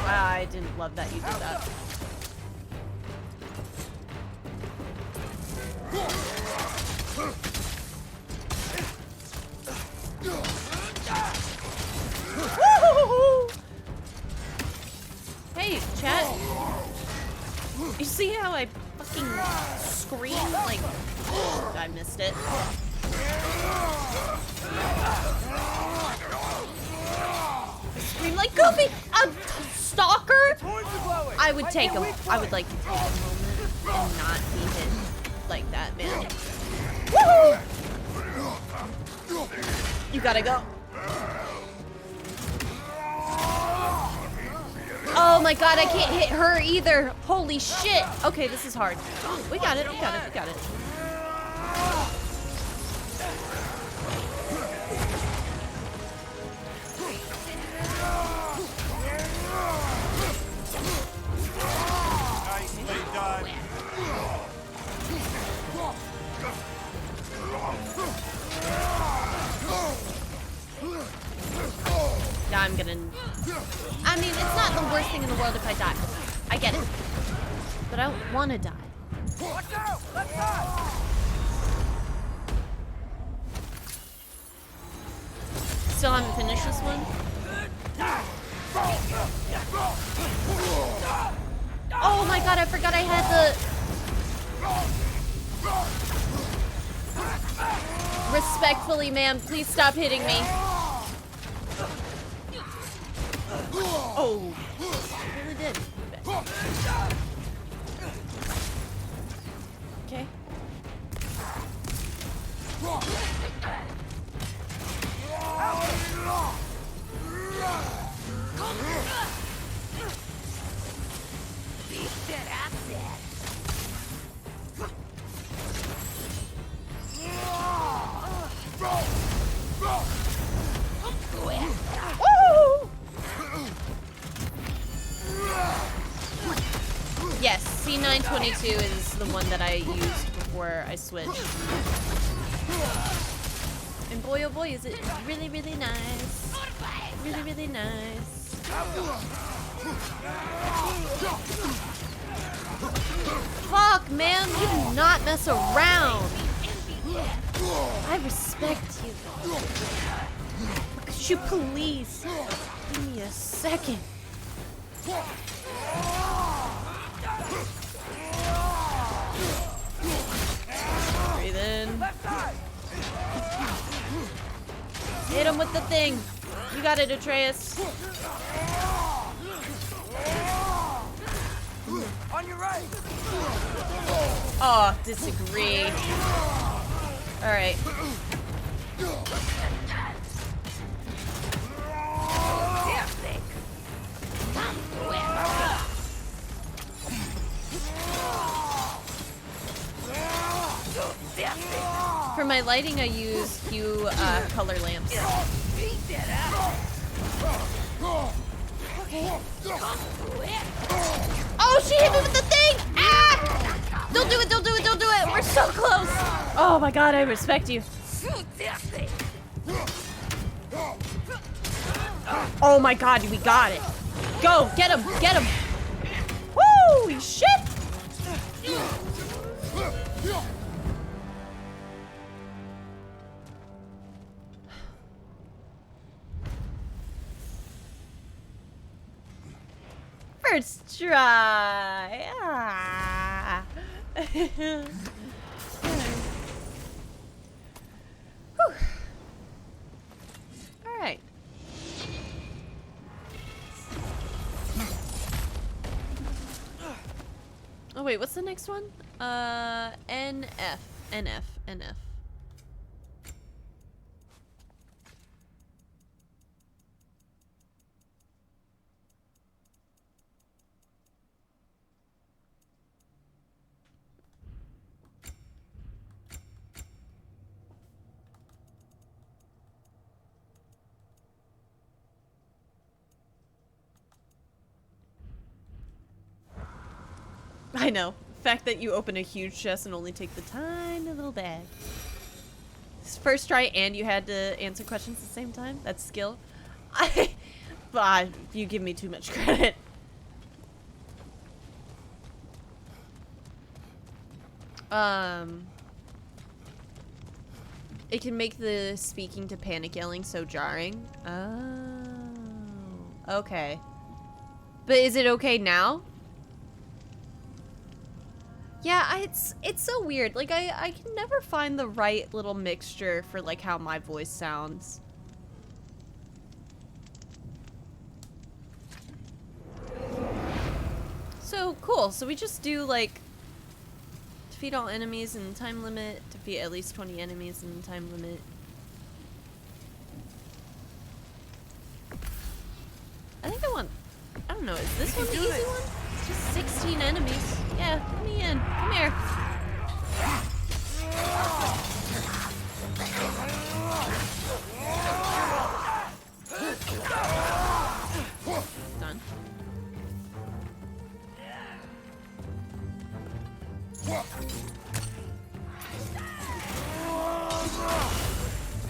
I didn't love that you did that. Hey, chat. You see how I fucking scream? Like, I missed it. Scream like Goofy! A stalker? I would take him. I would like to take a moment and not be hit like that, man. Woohoo! You gotta go. Oh my god, I can't hit her either. Holy shit. Okay, this is hard. We got it, we got it, we got it.
Nicely done.
I'm gonna... I mean, it's not the worst thing in the world if I die. I get it. But I don't want to die.
Watch out! Let's go!
Still haven't finished this one? Oh my god, I forgot I had the... Respectfully, ma'am, please stop hitting me. Oh, I really did. Okay. Yes, C922 is the one that I used before I switched. And boy, oh boy, is it really, really nice. Really, really nice. Fuck, man, you do not mess around. I respect you. Could you please give me a second? Breathe in. Hit him with the thing. You got it, Atreus.
On your right.
Oh, disagree. All right. For my lighting, I use Hue color lamps. Okay. Oh, she hit me with the thing! Ah! Don't do it, don't do it, don't do it! We're so close! Oh my god, I respect you. Oh my god, we got it. Go, get him, get him. Woo, shit! First try. Ah. Whew. All right. Oh wait, what's the next one? NF. I know. The fact that you open a huge chest and only take the tiny little bag. First try and you had to answer questions at the same time? That's skill. You give me too much credit. It can make the speaking to panic yelling so jarring. Oh. Okay. But is it okay now? Yeah, it's so weird. Like, I can never find the right little mixture for, like, how my voice sounds. So, cool. So we just do, like, defeat all enemies in time limit, defeat at least 20 enemies in time limit. I think I want... I don't know, is this one the easy one? It's just 16 enemies. Yeah, let me in. Come here. Done.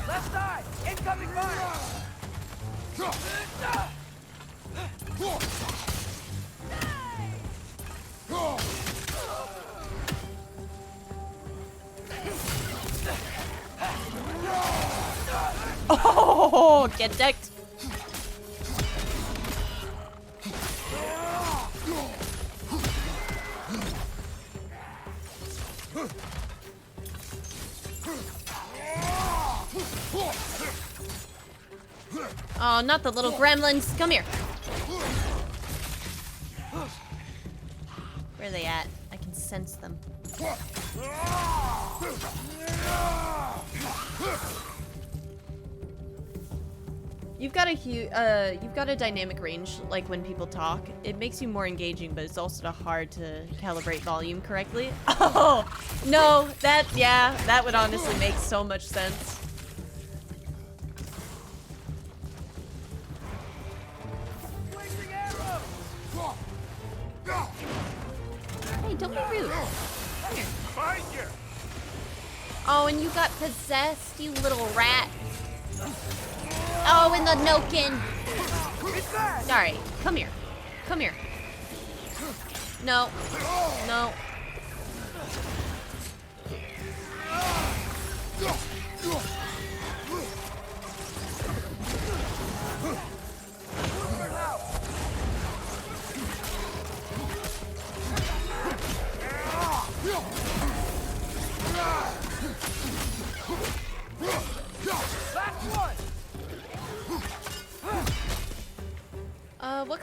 Left side! Incoming fire!
Oh, get decked. Oh, not the little gremlins. Come here. Where are they at? I can sense them. You've got a dynamic range, like when people talk. It makes you more engaging, but it's also hard to calibrate volume correctly. Oh, no, that would honestly make so much sense. Hey, don't be rude. Come here. Oh, and you got possessed, you little rat. Oh, in the Nokin. Sorry. Come here. Come here. No. No.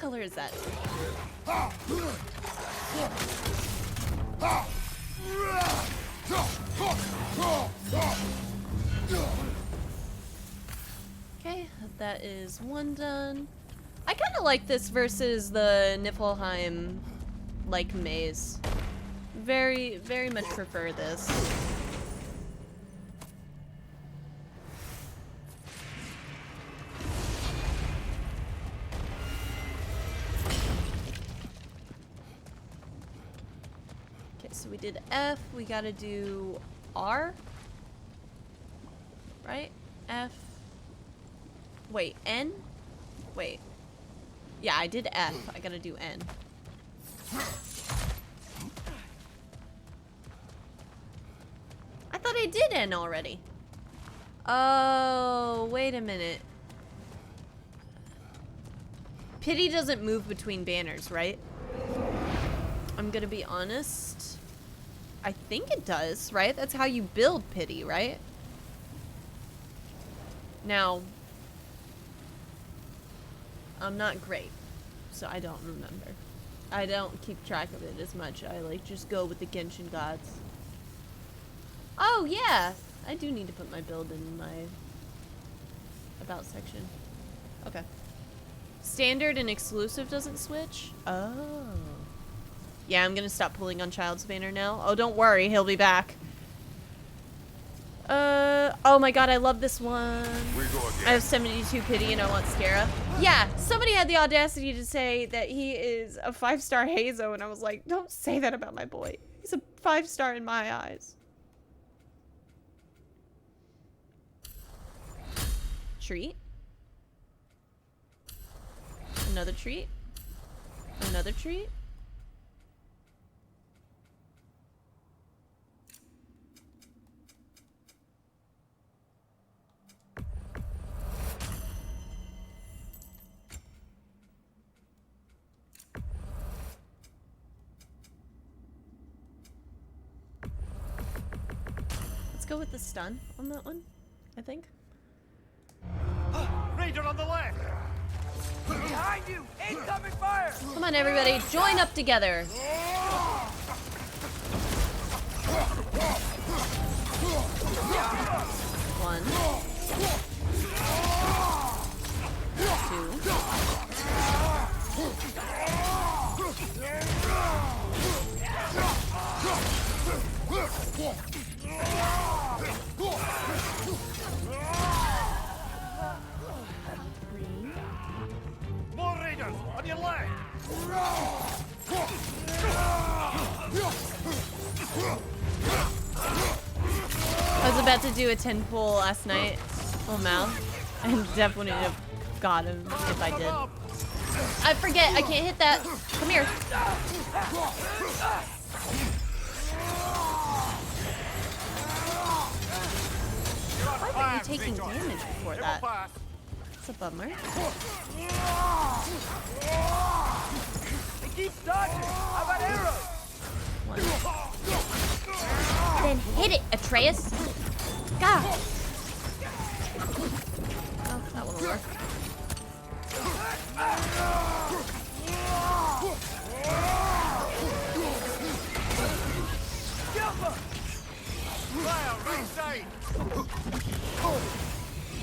color is that? Okay, that is one done. I kind of like this versus the Niflheim like maze. Very, very much prefer this. Okay, so we did F, we gotta do R, right? F, wait, N? Wait. Yeah, I did F, I gotta do N. I thought I did N already. Oh, wait a minute. Pity doesn't move between banners, right? I'm gonna be honest. I think it does, right? That's how you build Pity, right? Now, I'm not great, so I don't remember. I don't keep track of it as much. I like just go with the Genshin gods. Oh yeah, I do need to put my build in my about section. Okay. Standard and exclusive doesn't switch? Oh. Yeah, I'm gonna stop pulling on Child's banner now. Oh, don't worry, he'll be back. Oh my god, I love this one. I have 72 Pity and I want Scara. Yeah, somebody had the audacity to say that he is a 5-star Hazo, and I was like, don't say that about my boy. He's a 5-star in my eyes. Treat. Another treat. Another treat. Let's go with the stun on that one, I think.
Ranger on the left!
Behind you! Incoming fire!
Come on, everybody, join up together. One.
More raiders on your left!
I was about to do a 10 pull last night. Oh man. I definitely would have got him if I did. I forget, I can't hit that. Come here. Why were you taking damage before that? That's a bummer.
It keeps dodging! How about arrows?
One. Then hit it, Atreus. God. Oh, that one will work.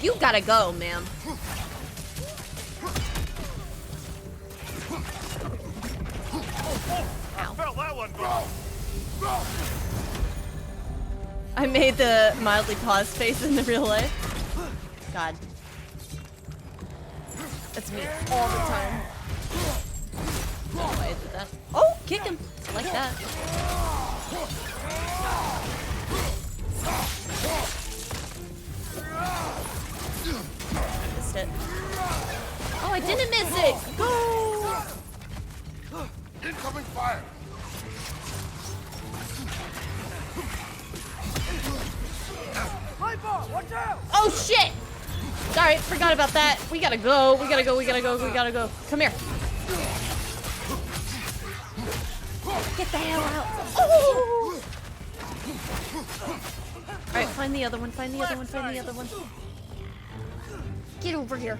You gotta go, ma'am. I made the mildly paused face in the real life. God. That's me all the time. Why is it that? Oh, kick him. I like that. Missed it. Oh, I didn't miss it. Go!
Incoming fire!
Watch out!
Oh shit! Sorry, forgot about that. We gotta go. We gotta go. We gotta go. We gotta go. Come here. Get the hell out. Oh! Alright, find the other one. Find the other one. Find the other one. Get over here.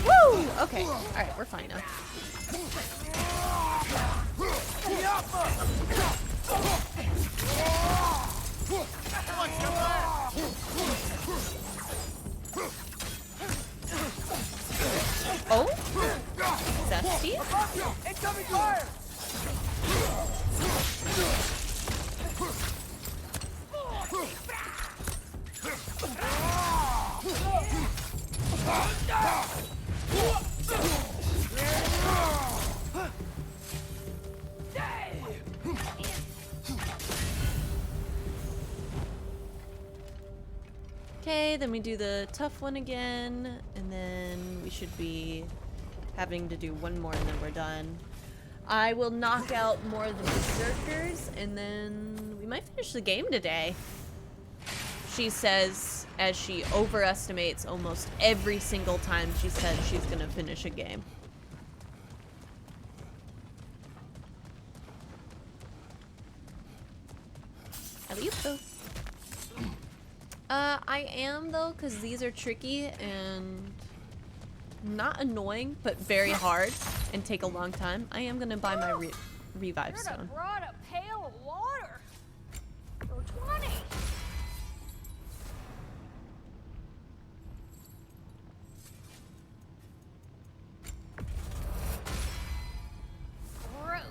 Woo! Okay. Alright, we're fine now. Oh? Is that Steve?
Incoming fire!
Okay, then we do the tough one again, and then we should be having to do one more and then we're done. I will knock out more of the berserkers, and then we might finish the game today. She says, as she overestimates almost every single time she says she's gonna finish a game. Hello. I am though, because these are tricky and not annoying, but very hard and take a long time. I am gonna buy my revive stone.
Brought a pail of water for 20. Brutal.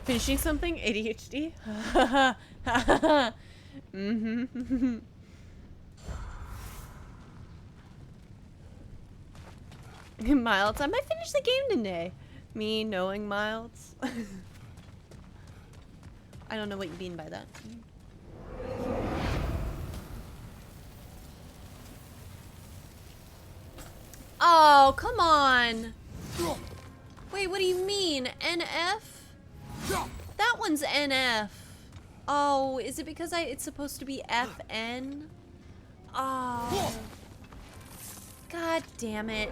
Finishing something? ADHD? Mm-hmm. Miles, I might finish the game today. Me knowing Miles. I don't know what you mean by that. Oh, come on. Wait, what do you mean? NF? That one's NF. Oh, is it because it's supposed to be FN? Oh. God damn it.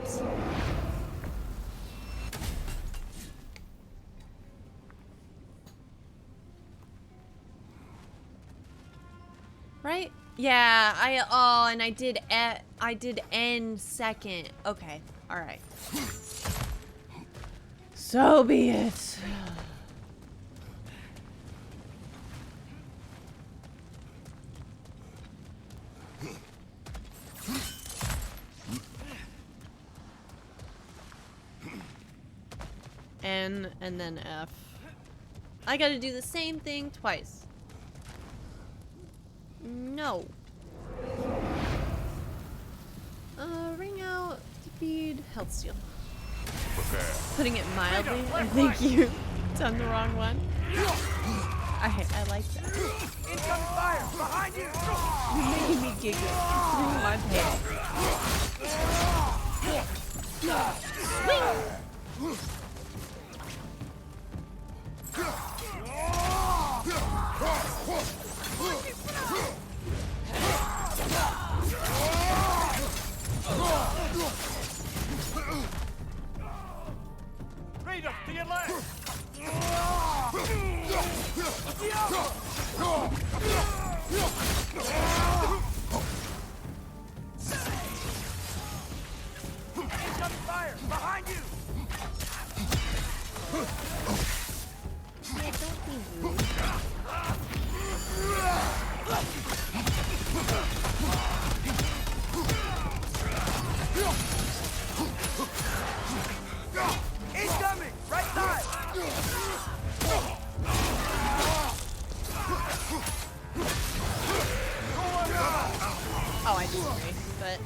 Right? Yeah, and I did N second. Okay. All right. So be it. N and then F. I gotta do the same thing twice. No. Ring out, speed, health steal. Putting it mildly. Thank you. Done the wrong one. I like that.
Incoming fire! Behind you!
You're making me giggle. Through my pain. Swing!
Rita, to your left!
Incoming fire! Behind you!
Yeah, don't be rude.
Incoming! Right side!
Oh, I disagree, but...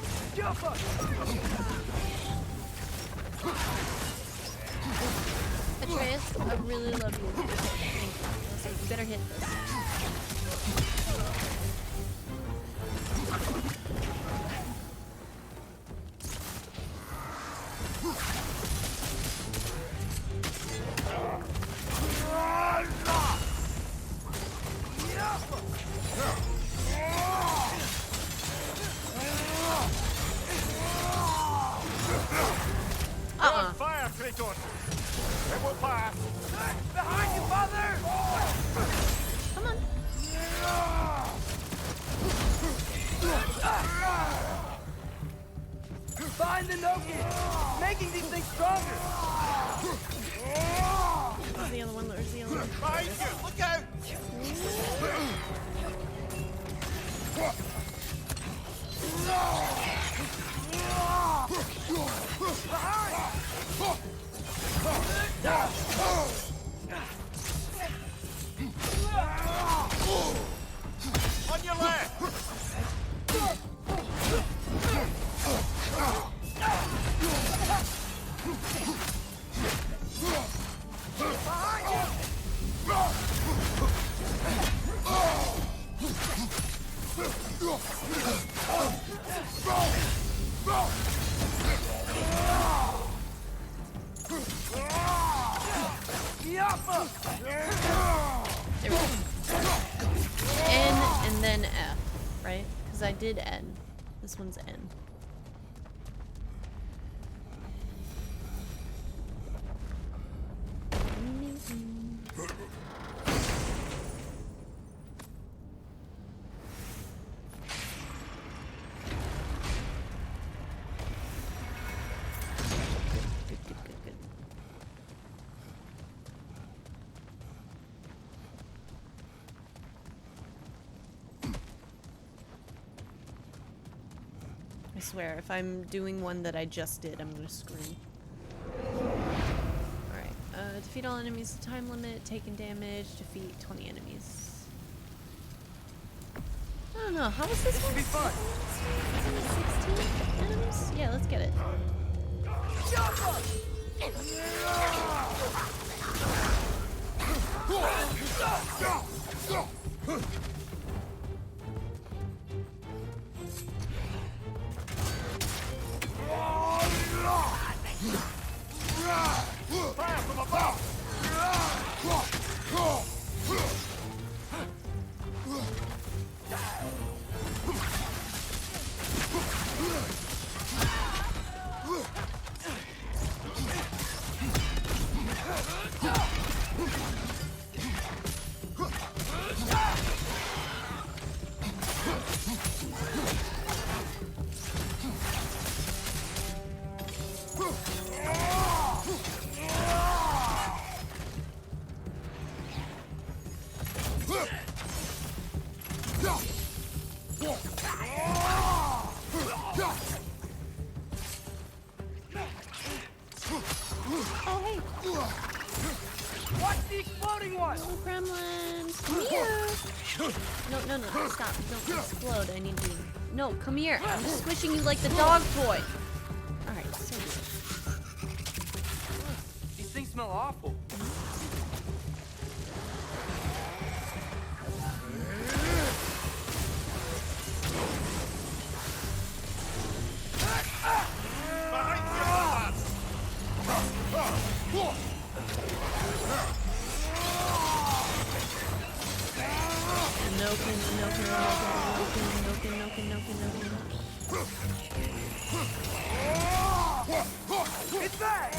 Atreus, I really love you. Thank you. So you better hit this.
danger! Look out! On your left!
There we go. N and then F, right? Because I did N. This one's N. I swear, if I'm doing one that I just did, I'm gonna scream. Alright, defeat all enemies to time limit, taking damage, defeat 20 enemies. I don't know, how was this one?
Be fun.
16 enemies? Yeah, let's get it.
Fire from above!
Oh, hey!
Watch the exploding one!
Little gremlins! Come here! No, no, no, stop. Don't explode. I need you. No, come here. I'm squishing you like the dog toy. Alright, so good.
These things smell awful. It's back!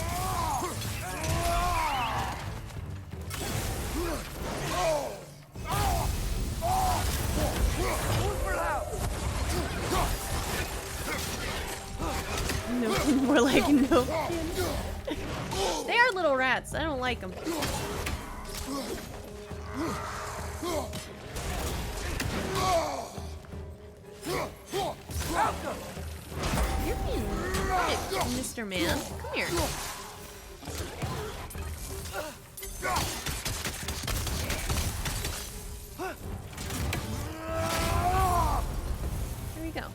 No, more like no. They are little rats. I don't like them. You're being right, Mr. Man. Come here. There we go.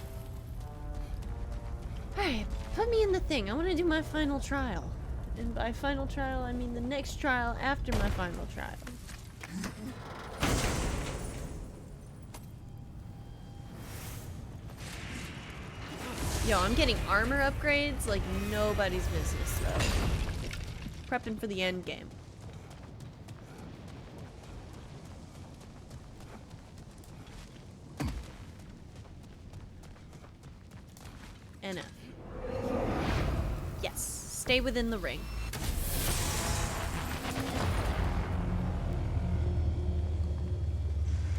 Alright, put me in the thing. I want to do my final trial. And by final trial, I mean the next trial after my final trial. Yo, I'm getting armor upgrades like nobody's business, though. Prepping for the end game. NF. Yes, stay within the ring.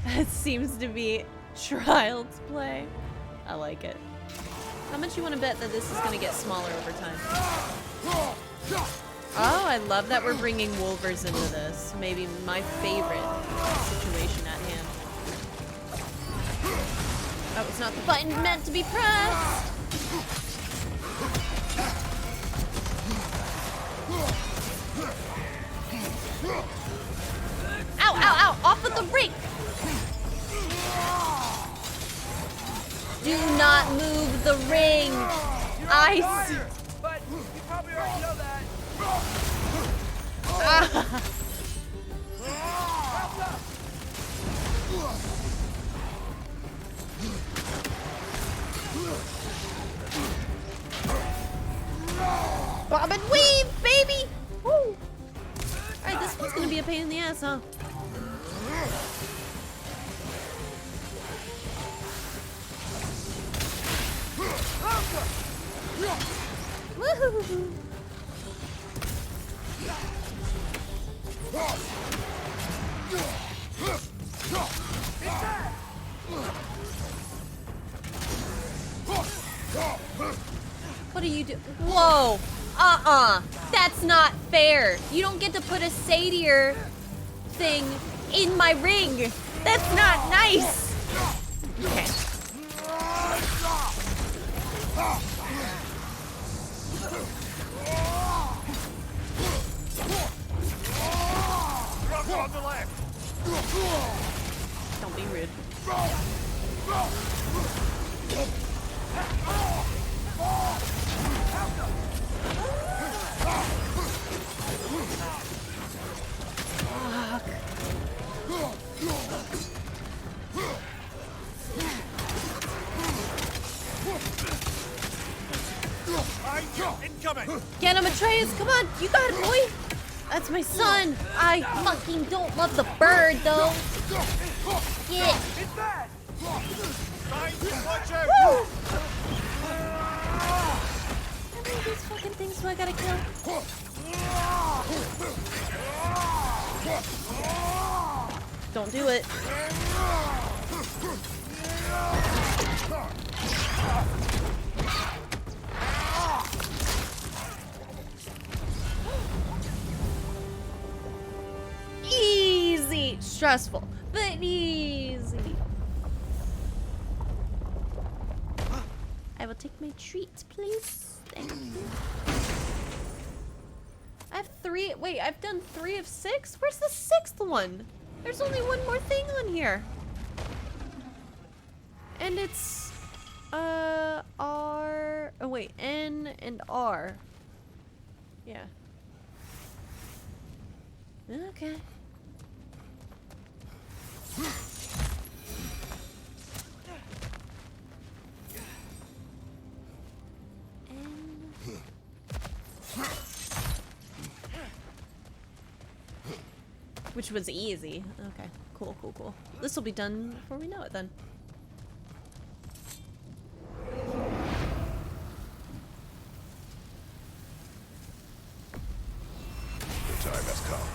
That seems to be child's play. I like it. How much you want to bet that this is going to get smaller over time? Oh, I love that we're bringing Wolvers into this. Maybe my favorite situation at hand. That was not the button meant to be pressed. Ow, ow, ow! Off of the ring! Do not move the ring! Ice!
But you probably already know that.
Ah. Bob and weave, baby! Woo! Alright, this one's gonna be a pain in the ass, huh? Woohoo! What do you do? Whoa! That's not fair. You don't get to put a satyr thing in my ring. That's not nice. Okay.
On the left.
Don't be rude.
Incoming.
Get him, Atreus. Come on. You got it, boy. That's my son. I fucking don't love the bird, though. Get. Woo! How many of these fucking things do I gotta kill? Don't do it. Easy. Stressful, but easy. I will take my treat, please. Thank you. I have 3. Wait, I've done 3 of 6? Where's the 6th one? There's only one more thing on here. And it's R. Oh wait, N and R. Yeah. Okay. Which was easy. Okay, cool, cool, cool. This will be done before we know it then.
The time has come.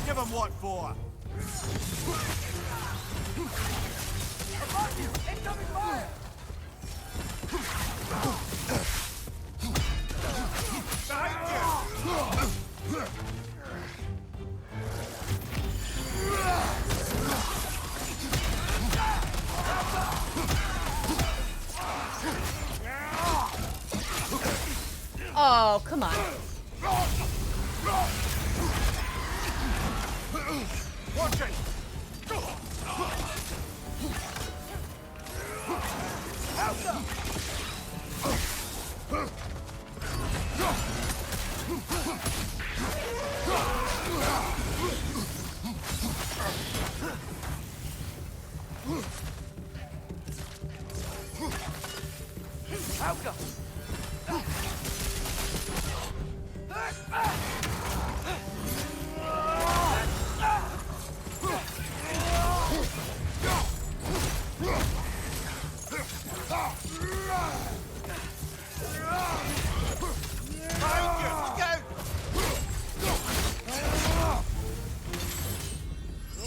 Give him what for?
Oh, come on.
Watch it.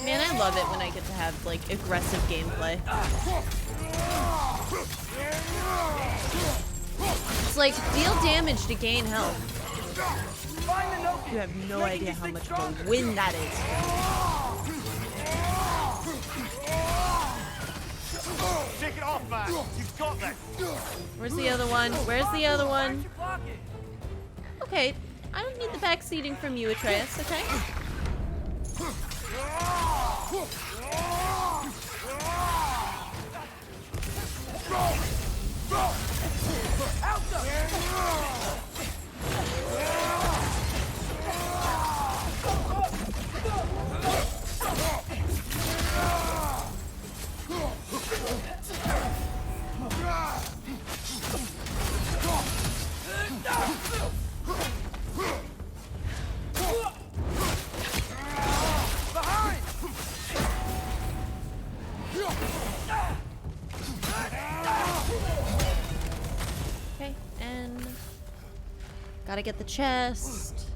Man, I love it when I get to have, like, aggressive gameplay. It's like, deal damage to gain health. You have no idea how much of a win that is.
Shake it off, man. You've got this.
Where's the other one? Where's the other one? Okay, I don't need the back seating from you, Atreus, okay? Okay, and gotta get the chest.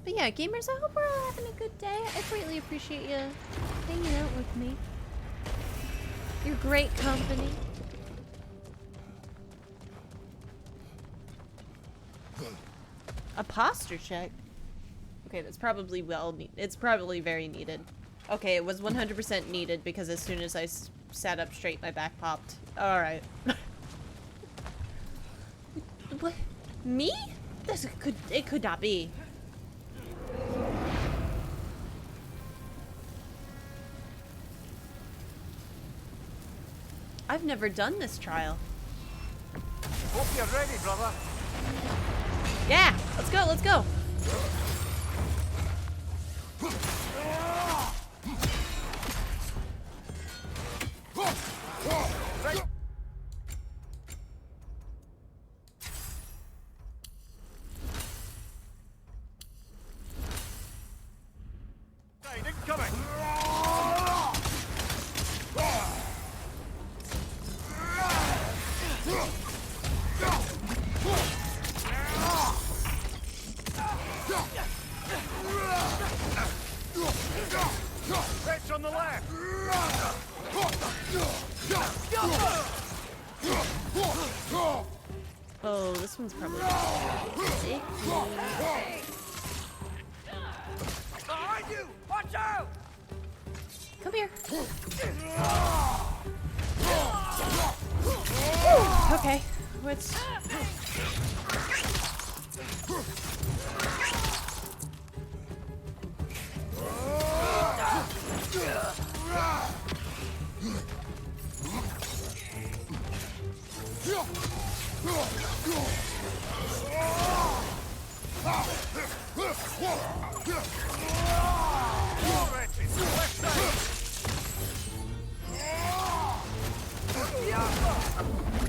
But yeah, gamers, I hope we're all having a good day. I greatly appreciate you hanging out with me. You're great company. A posture check? Okay, that's probably it's probably very needed. Okay, it was 100% needed because as soon as I sat up straight, my back popped. Alright. What? Me? It could not be. I've never done this trial.
Hope you're ready, brother.
Yeah, let's go, let's go.
Wretch on the left.
Oh, this one's probably sick.
Behind you! Watch out!
Come here. Okay, let's.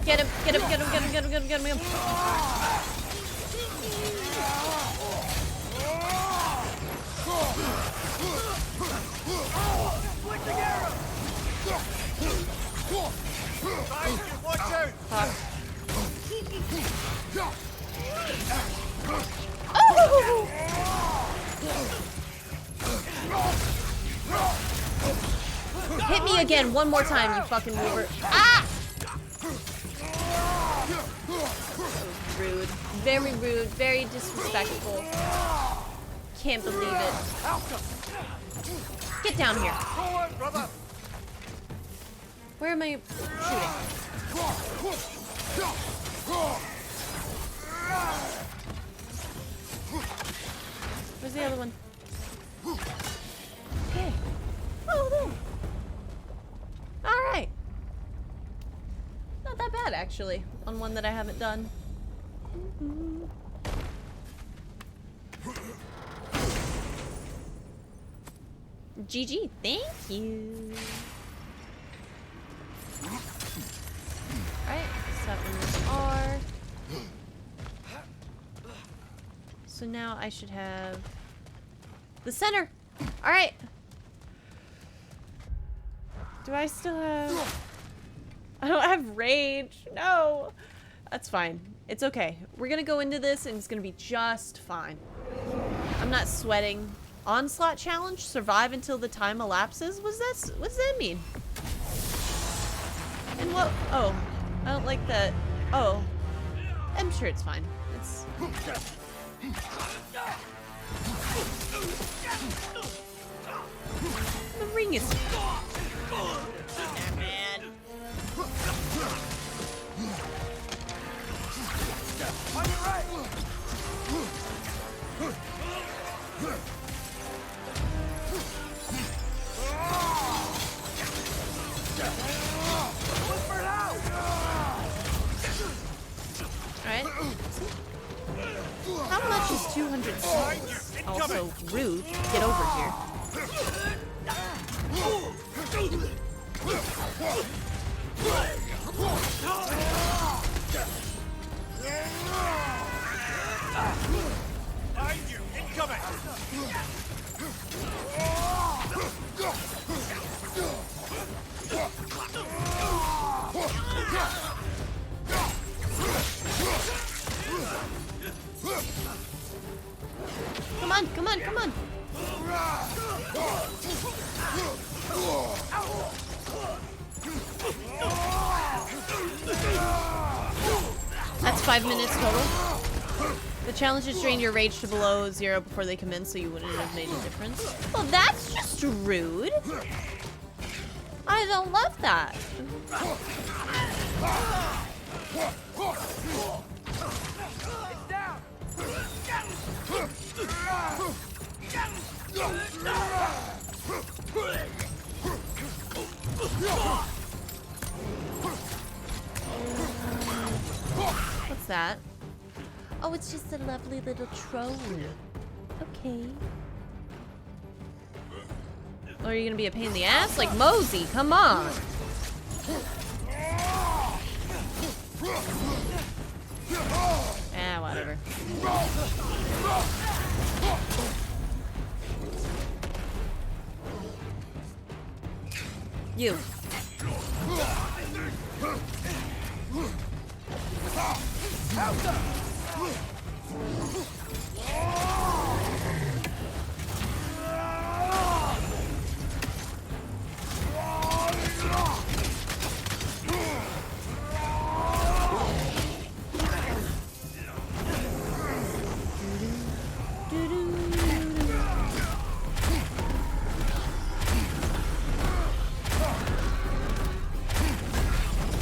Get him, get him, get him, get him, get him, get him, get him, get him.
Watch out!
Oh! Hit me again one more time, you fucking mover. Ah! Rude. Very rude. Very disrespectful. Can't believe it. Get down here. Where am I shooting? Where's the other one? Okay. Oh, there. Alright. Not that bad, actually, on one that I haven't done. GG, thank you. Alright, so that one was R. So now I should have the center. Alright. Do I still have... I don't have rage. No. That's fine. It's okay. We're gonna go into this and it's gonna be just fine. I'm not sweating. Onslaught challenge? Survive until the time elapses? What does that mean? And what? Oh. I don't like that. Oh. I'm sure it's fine. It's... The ring is... Man.
On your right!
Alright. How much is 200 souls? Also, rude. Get over here.
Behind you! Incoming!
Come on, come on, come on. That's 5 minutes total. The challenges drain your rage to below 0 before they come in, so you wouldn't have made a difference. Well, that's just rude. I don't love that. What's that? Oh, it's just a lovely little troll. Okay. Or are you gonna be a pain in the ass? Like Mosey, come on. Ah, whatever. You.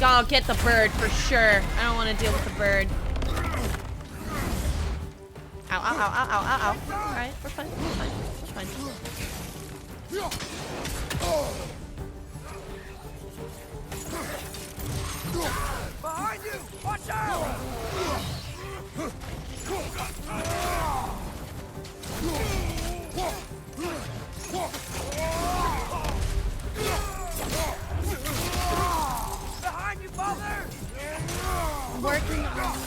Oh, get the bird for sure. I don't want to deal with the bird. Ow, ow, ow, ow, ow, ow, ow. Alright, we're fine, we're fine, we're fine.
Behind you! Watch out! Behind you, father!
I'm working on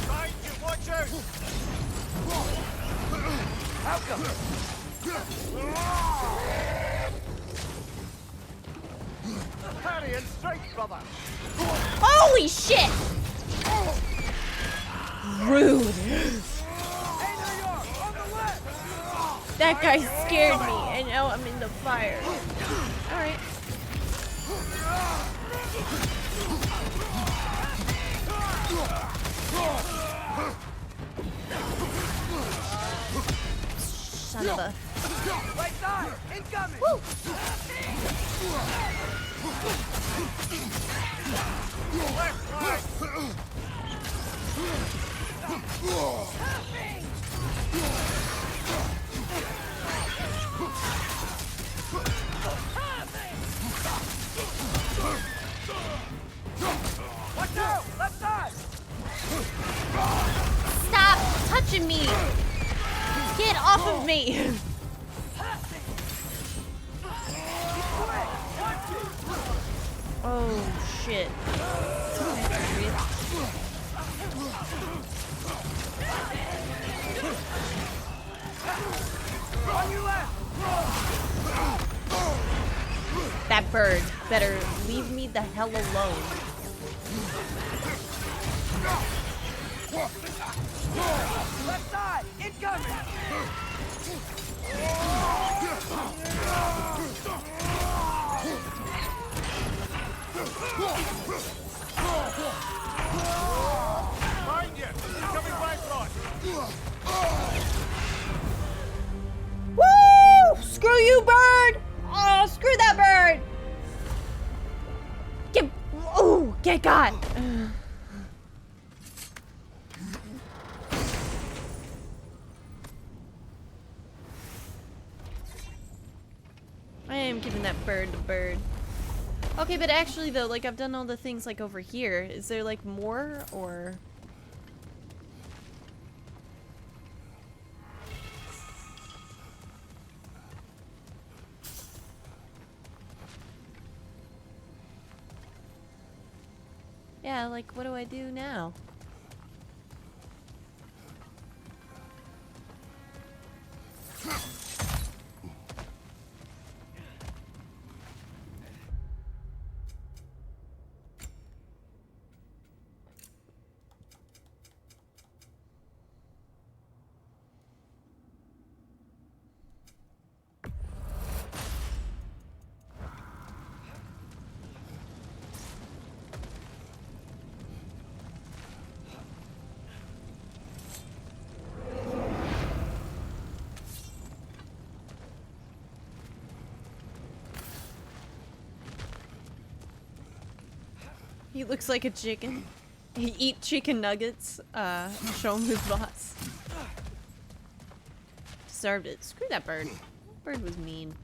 Behind you, watch out!
Outcome!
Parry and strike, brother!
Holy shit! Rude. That guy scared me, and now I'm in the fire. Alright. Son of a...
Right side! Incoming!
Woo!
Left, right!
touching me! Get off of me! Oh, shit. That bird better leave me the hell alone.
Left side, incoming!
Behind you! Coming right front!
Woo! Screw you, bird! Oh, screw that bird! Get, oh, get got! I am giving that bird the bird. Okay, but actually though, like I've done all the things like over here. Is there like more or? Yeah, like what do I do now? He looks like a chicken. He eat chicken nuggets. Show him who's boss. Deserved it. Screw that bird. That bird was mean.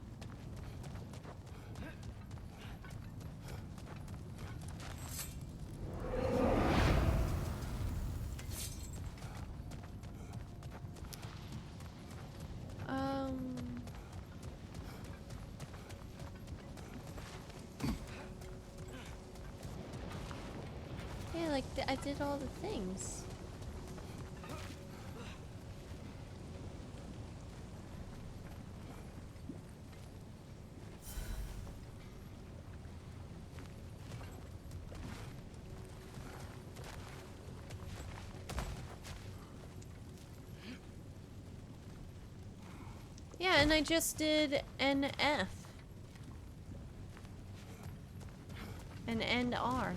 Yeah, like I did all the things. Yeah, and I just did an F. An N R.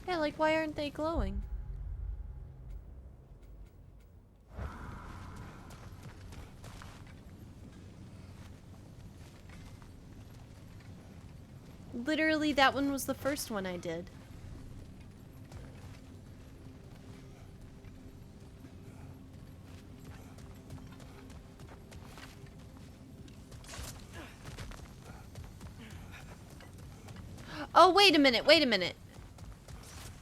Yeah, like why aren't they glowing? Literally, that one was the first one I did. Oh, wait a minute, wait a minute.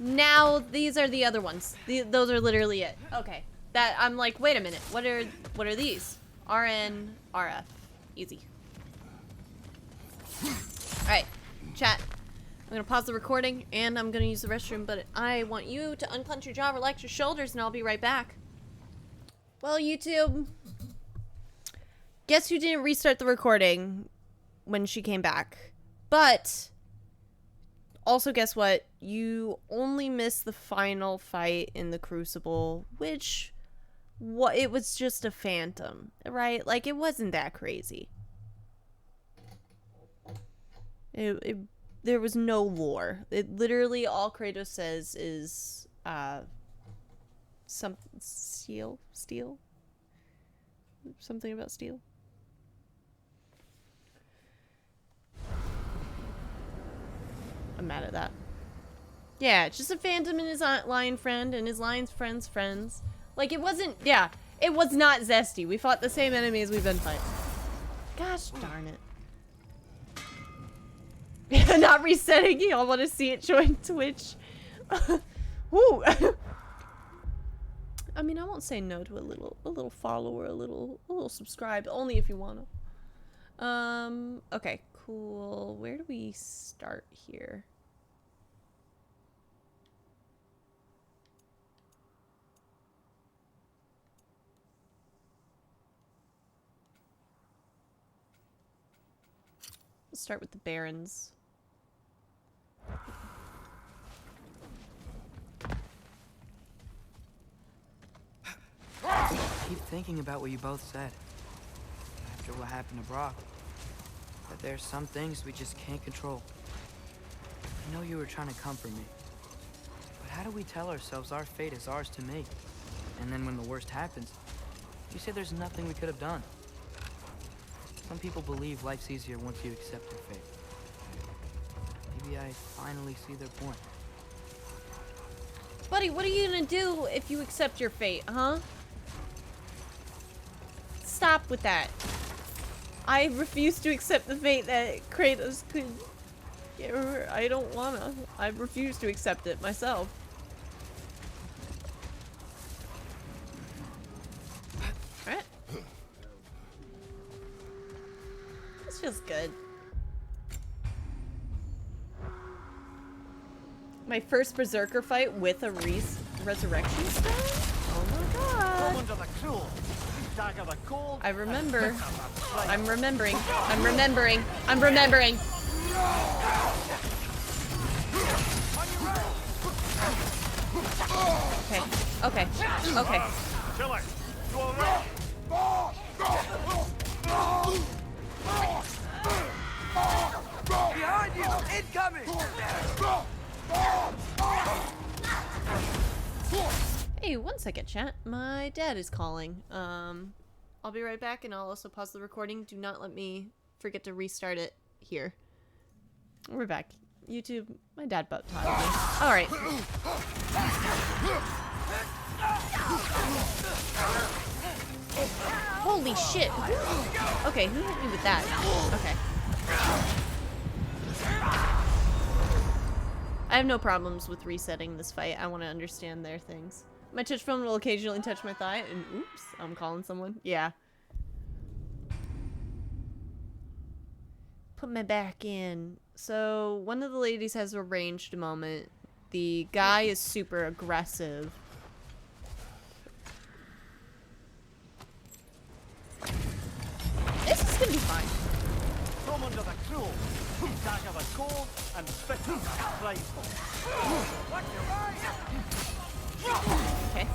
Now these are the other ones. Those are literally it. Okay. That I'm like, wait a minute. What are these? RN, RF. Easy. Alright, chat. I'm gonna pause the recording and I'm gonna use the restroom, but I want you to unclench your jaw, relax your shoulders, and I'll be right back. Well, YouTube, guess who didn't restart the recording when she came back? But also, guess what? You only missed the final fight in the Crucible, which it was just a phantom, right? Like, it wasn't that crazy. There was no lore. It literally, all Kratos says is, steel? Something about steel? I'm mad at that. Yeah, it's just a phantom and his lion friend and his lion's friend's friends. Like, it wasn't, yeah, it was not zesty. We fought the same enemies we've been fighting. Gosh darn it. Not resetting, y'all want to see it join Twitch. Woo. I mean, I won't say no to a little follower, a little subscribe, only if you wanna. Okay, cool. Where do we start here? Let's start with the Barons.
I keep thinking about what you both said. After what happened to Brock. That there's some things we just can't control. I know you were trying to comfort me. But how do we tell ourselves our fate is ours to make? And then when the worst happens, you say there's nothing we could have done. Some people believe life's easier once you accept your fate. Maybe I finally see their point.
Buddy, what are you gonna do if you accept your fate, huh? Stop with that. I refuse to accept the fate that Kratos could get her. I don't wanna. I refuse to accept it myself. Alright. This feels good. My first Berserker fight with a resurrection stone? Oh my god. I remember. I'm remembering. I'm remembering. I'm remembering. Okay. Okay. Okay.
Killer, you alright?
Behind you! Incoming!
Hey, one second, chat. My dad is calling. I'll be right back, and I'll also pause the recording. Do not let me forget to restart it here. We're back. YouTube, my dad butt tied me. Alright. Holy shit. Okay, who hit me with that? Okay. I have no problems with resetting this fight. I want to understand their things. My touch phone will occasionally touch my thigh, and oops, I'm calling someone. Yeah. Put my back in. So, one of the ladies has a ranged moment. The guy is super aggressive. This is gonna be fine.
Come under the cruel. Dagger the cold and bitter prideful.
Okay.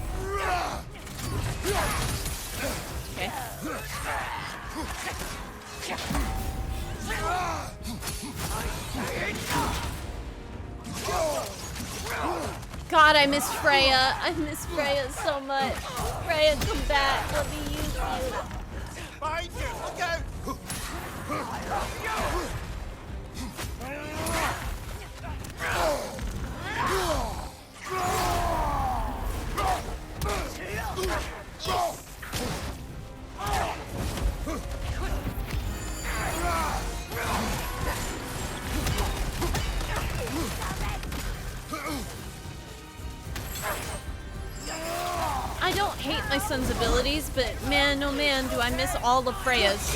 God, I miss Freya. I miss Freya so much. Freya, come back. Let me use you.
Behind you! Look out!
I don't hate my son's abilities, but man, oh man, do I miss all of Freya's.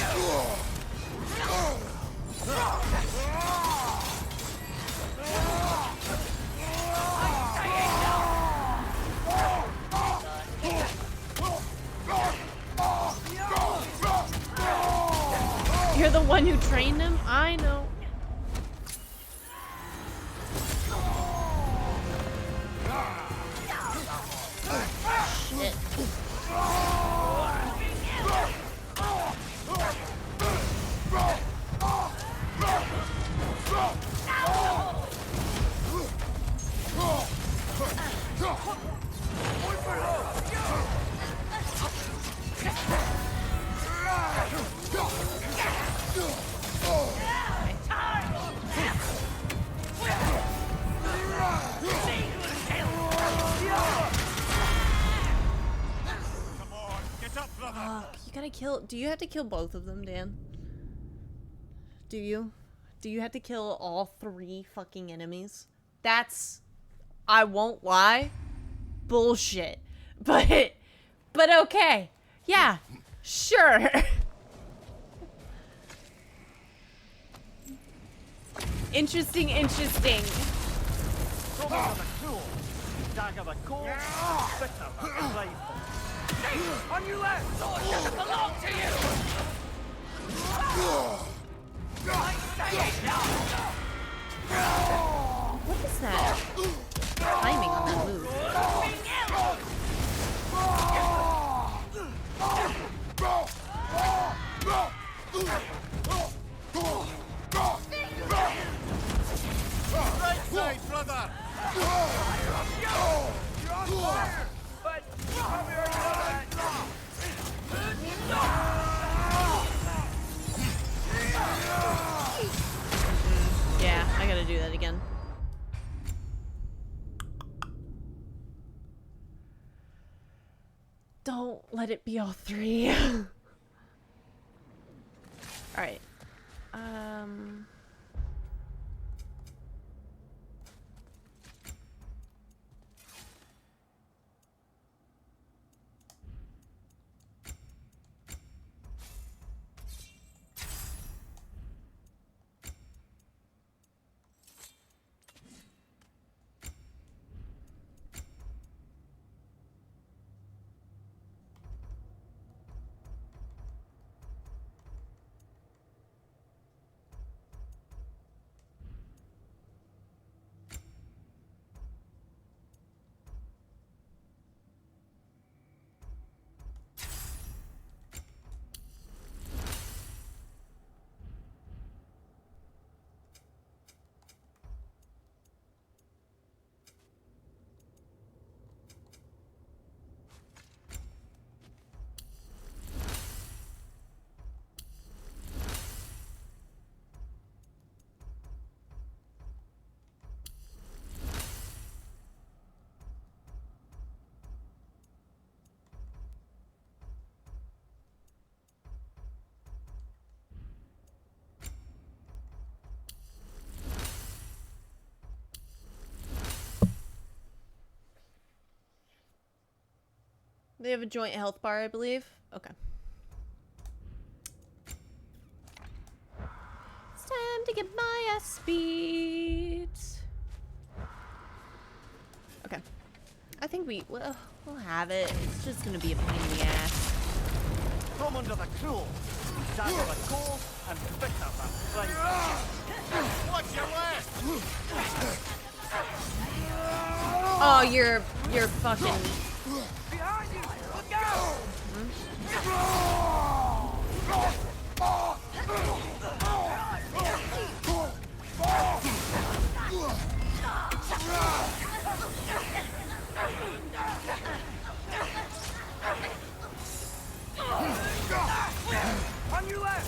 You're the one who trained him? I know. Shit. You gotta kill. Do you have to kill both of them, Dan? Do you? Do you have to kill all 3 fucking enemies? That's, I won't lie, bullshit. But okay. Yeah, sure. Interesting.
On your left! Sword doesn't belong to you!
What is that? Timing on that move.
Right side, brother!
You're on fire! But you probably already know that.
Yeah, I gotta do that again. Don't let it be all three. Alright. They have a joint health bar, I believe. Okay. It's time to get my ass beat. Okay. I think we'll have it. It's just gonna be a pain in the ass.
Come under the cruel, dagger the coal, and pick up a flame. Watch your left!
Oh, you're fucking.
Behind you! Look out! On your left!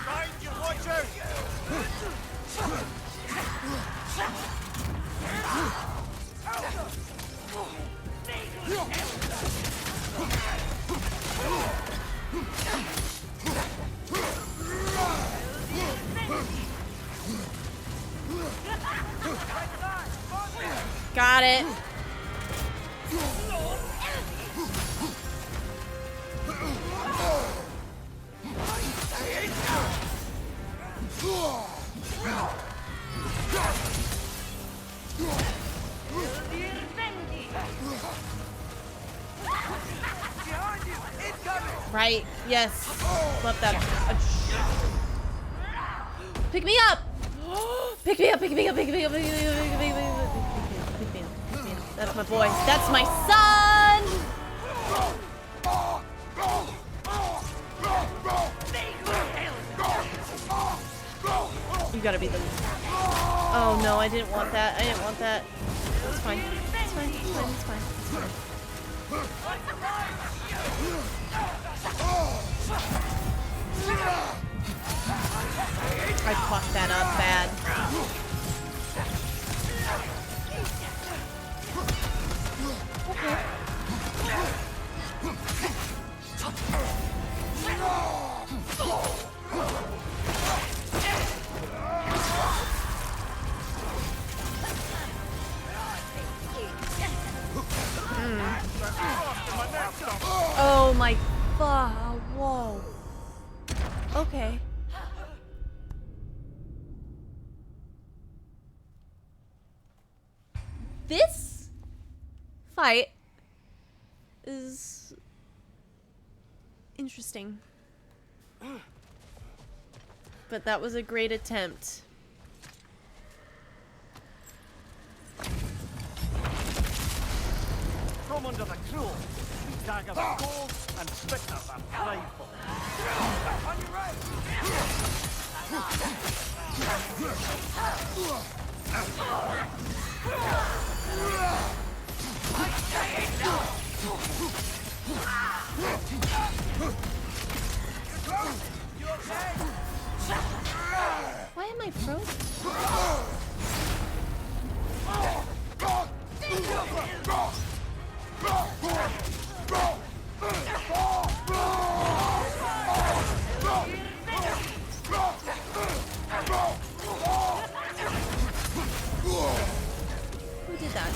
Find you, watch out!
Got it. Right, yes. Love that. Pick me up! Pick me up, pick me up, pick me up, pick me up, pick me up, pick me up, pick me up. That's my boy. That's my son! You gotta be the... Oh no, I didn't want that. I didn't want that. It's fine. It's fine. It's fine. It's fine. It's fine. I fucked that up bad. Okay. This fight is interesting. But that was a great attempt.
From under the cruel, dagger the cold, and spectre the prideful. On your right!
You okay?
Why am I frozen? Who did that?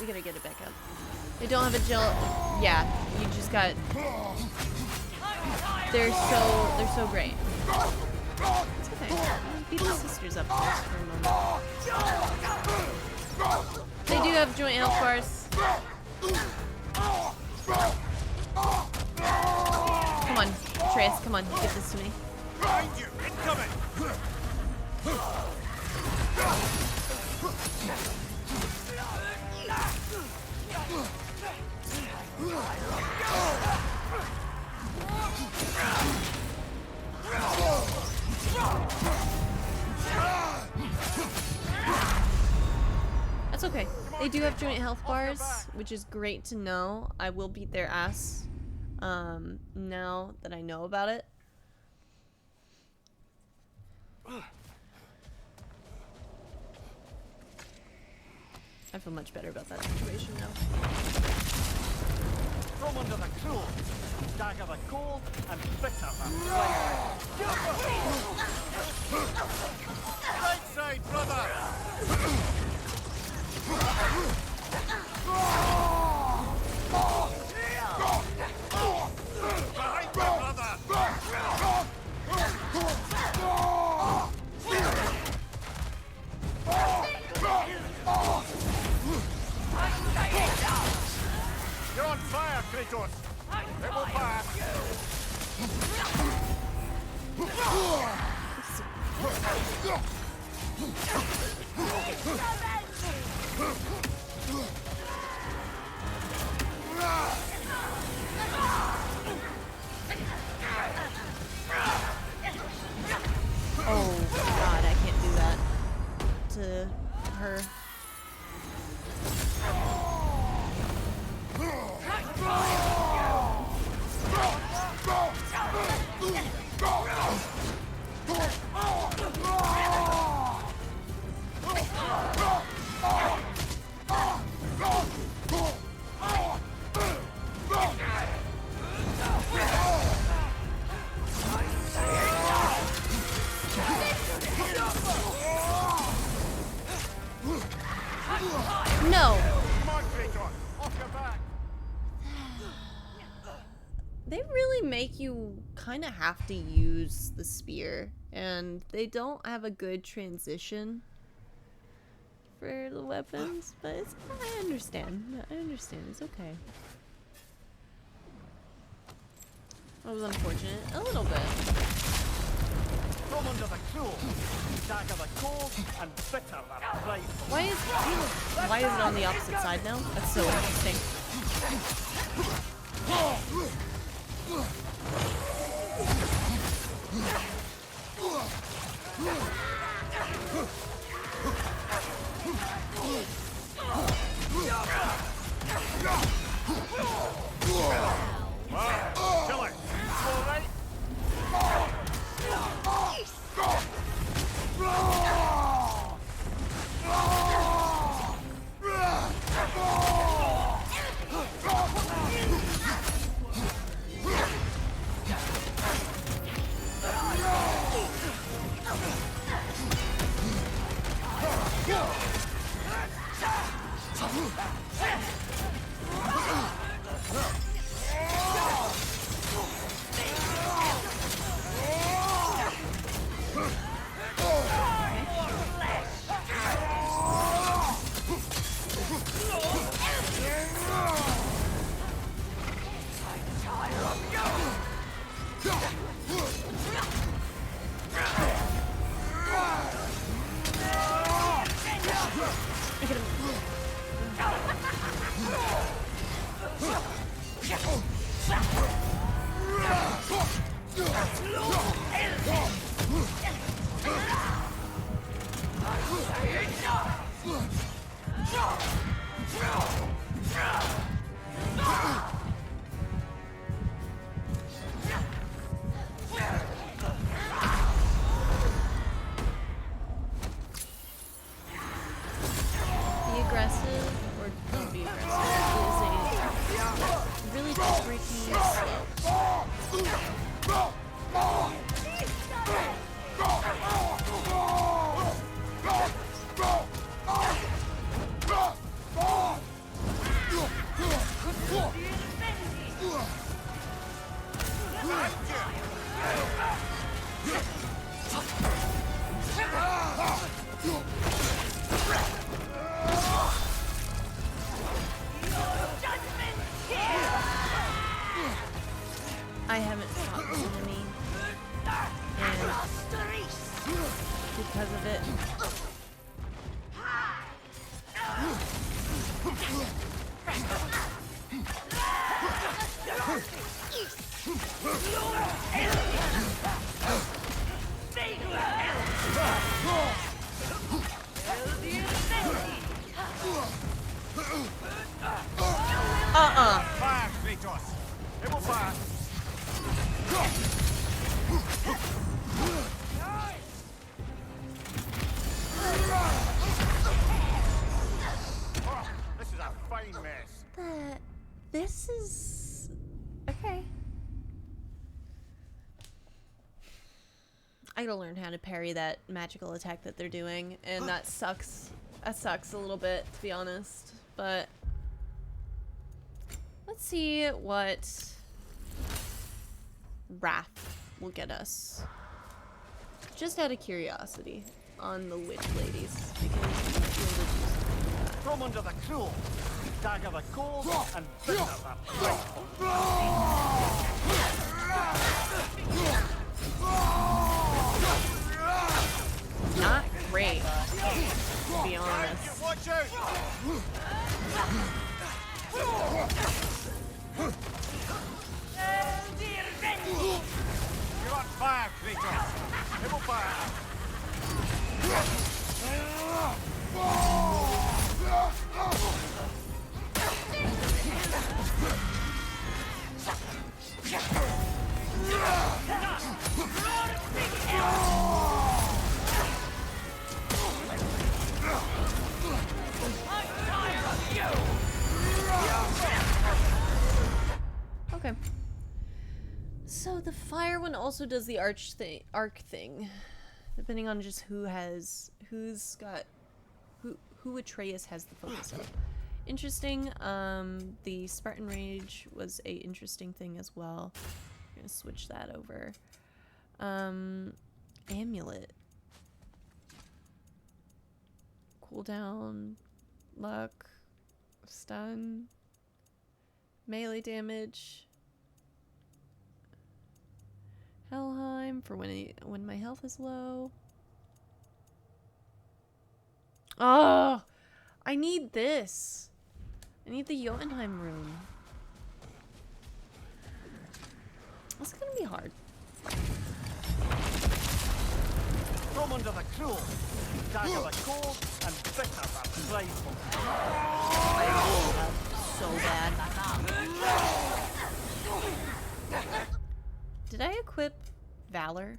We gotta get it back up. They don't have a jill. Yeah, you just got. They're so great. It's okay. Beat the sisters up first for a moment. They do have joint health bars. Come on, Atreus, come on, give this to me.
Behind you, incoming!
That's okay. They do have joint health bars, which is great to know. I will beat their ass now that I know about it. I feel much better about that situation now.
From under the cruel, dagger the cold, and bitter the right side, brother! Behind you, brother! You're on fire, Kratos! It will pass!
Oh god, I can't do that to her. No.
Come on, Kratos! Off your back!
They really make you kind of have to use the spear, and they don't have a good transition for the weapons, but it's, I understand. I understand. It's okay. That was unfortunate. A little bit.
From under the cruel, dagger the cold, and bitter the prideful.
Why is it on the opposite side now? That's so interesting.
Kill it! All right?
Be aggressive or don't be aggressive is a really tricky I haven't fought this enemy, and because of it,
Fire, Kratos! It will fire! This is a fine mess.
This is okay. I gotta learn how to parry that magical attack that they're doing, and that sucks. That sucks a little bit, to be honest. But let's see what Wrath will get us. Just out of curiosity on the witch ladies, because we might be able to do something with that.
From under the cruel, dagger the cold, and bitter the frightful.
Not great, to be honest.
Watch out! You're on fire, Kratos. It will fire.
Okay. So the fire one also does the arc thing, depending on just who Atreus has the focus of. Interesting. The Spartan Rage was a interesting thing as well. I'm gonna switch that over. Amulet. Cooldown, luck, stun, melee damage. Helheim for when my health is low. Oh, I need this. I need the Jotunheim rune. This is gonna be hard.
From under the cruel, dagger the cold, and bitter the frightful.
So bad. Did I equip Valor?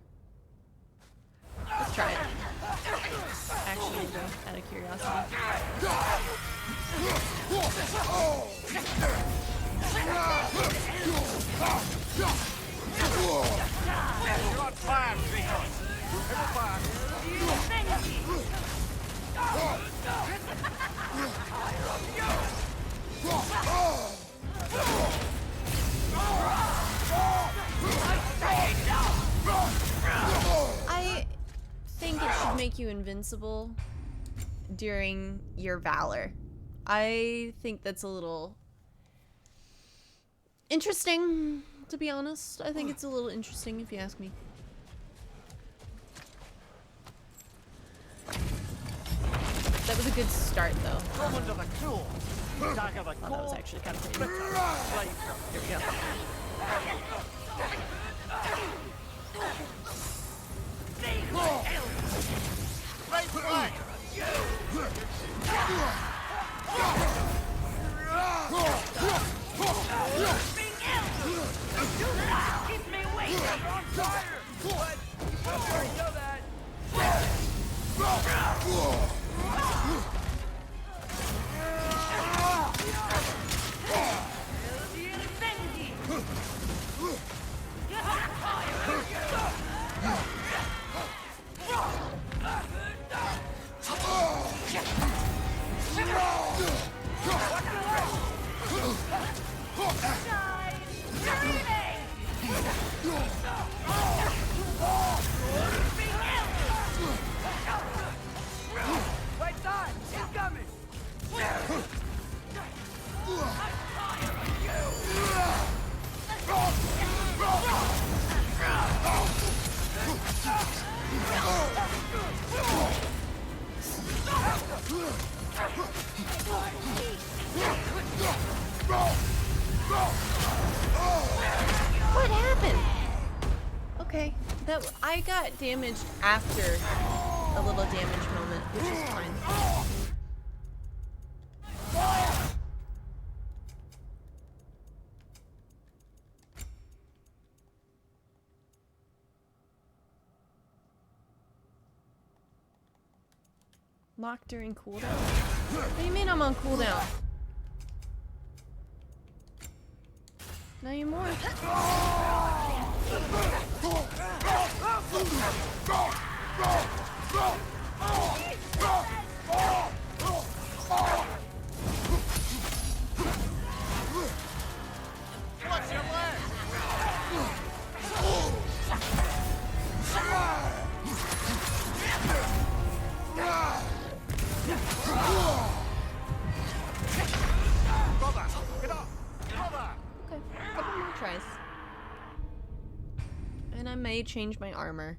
Let's try it. Actually, out of curiosity.
You're on fire, Kratos. It will fire.
make you invincible during your valor. I think that's a little interesting, to be honest. I think it's a little interesting if you ask me. That was a good start, though. Oh, that was actually kind of pretty. Here we go.
Keep me waiting. I'm on fire. But you already know that. Right side, incoming!
What happened? Okay, that I got damaged after a little damage moment, which is fine. Lock during cooldown? What do you mean I'm on cooldown? Not anymore.
What's your plan?
Okay, a couple more tries. And I may change my armor.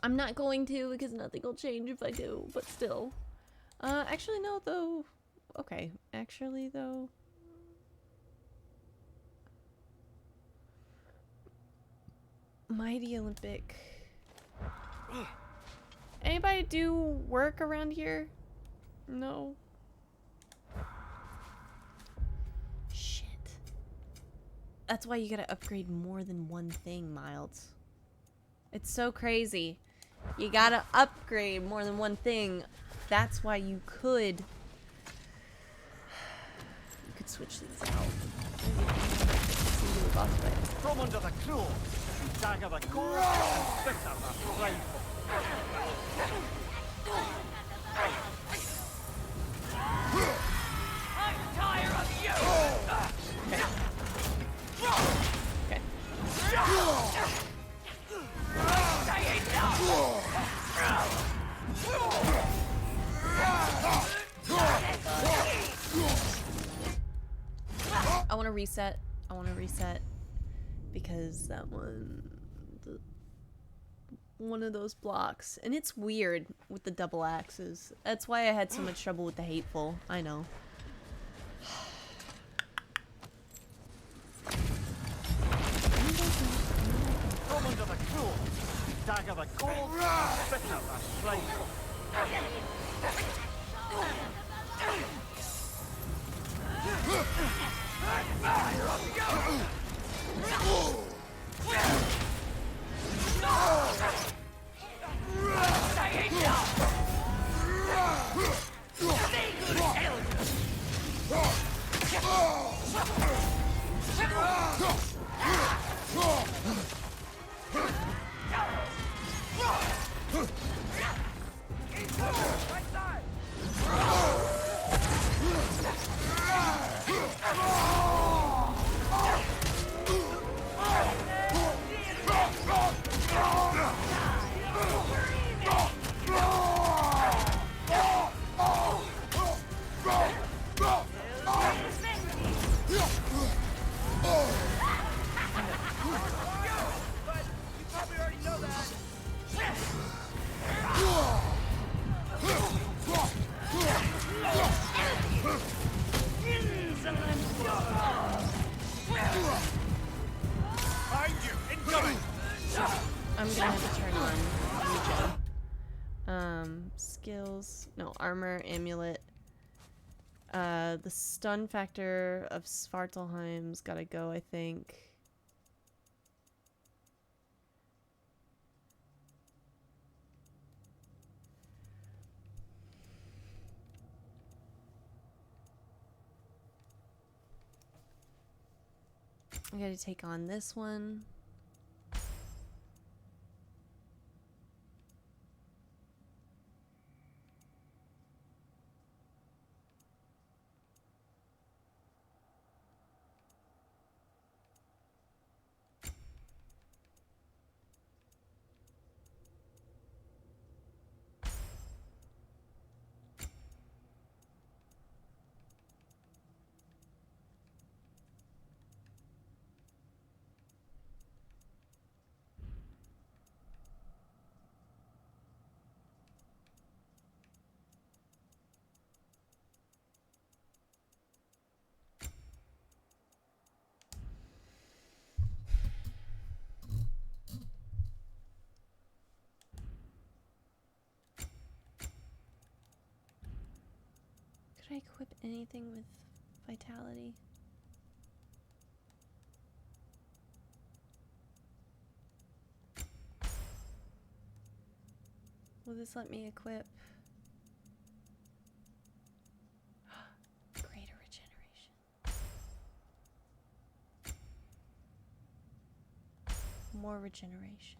I'm not going to because nothing will change if I do, but still. Actually no though. Okay, actually though. Mighty Olympic. Anybody do work around here? No. Shit. That's why you gotta upgrade more than one thing, Miles. It's so crazy. You gotta upgrade more than one thing. That's why you could switch these out.
From under the claw, you dagger the core and spit out the rifle. I'm tired of you!
Okay.
Stay down!
I want to reset. I want to reset because that one of those blocks, and it's weird with the double axes. That's why I had so much trouble with the hateful. I know.
From under the claw, dagger the gold, spit out the rifle.
I'm gonna have to turn on regen. Skills. No, armor, amulet. The stun factor of Svartalheim's gotta go, I think. I gotta take on this one. Could I equip anything with vitality? Will this let me equip? Greater regeneration. More regeneration.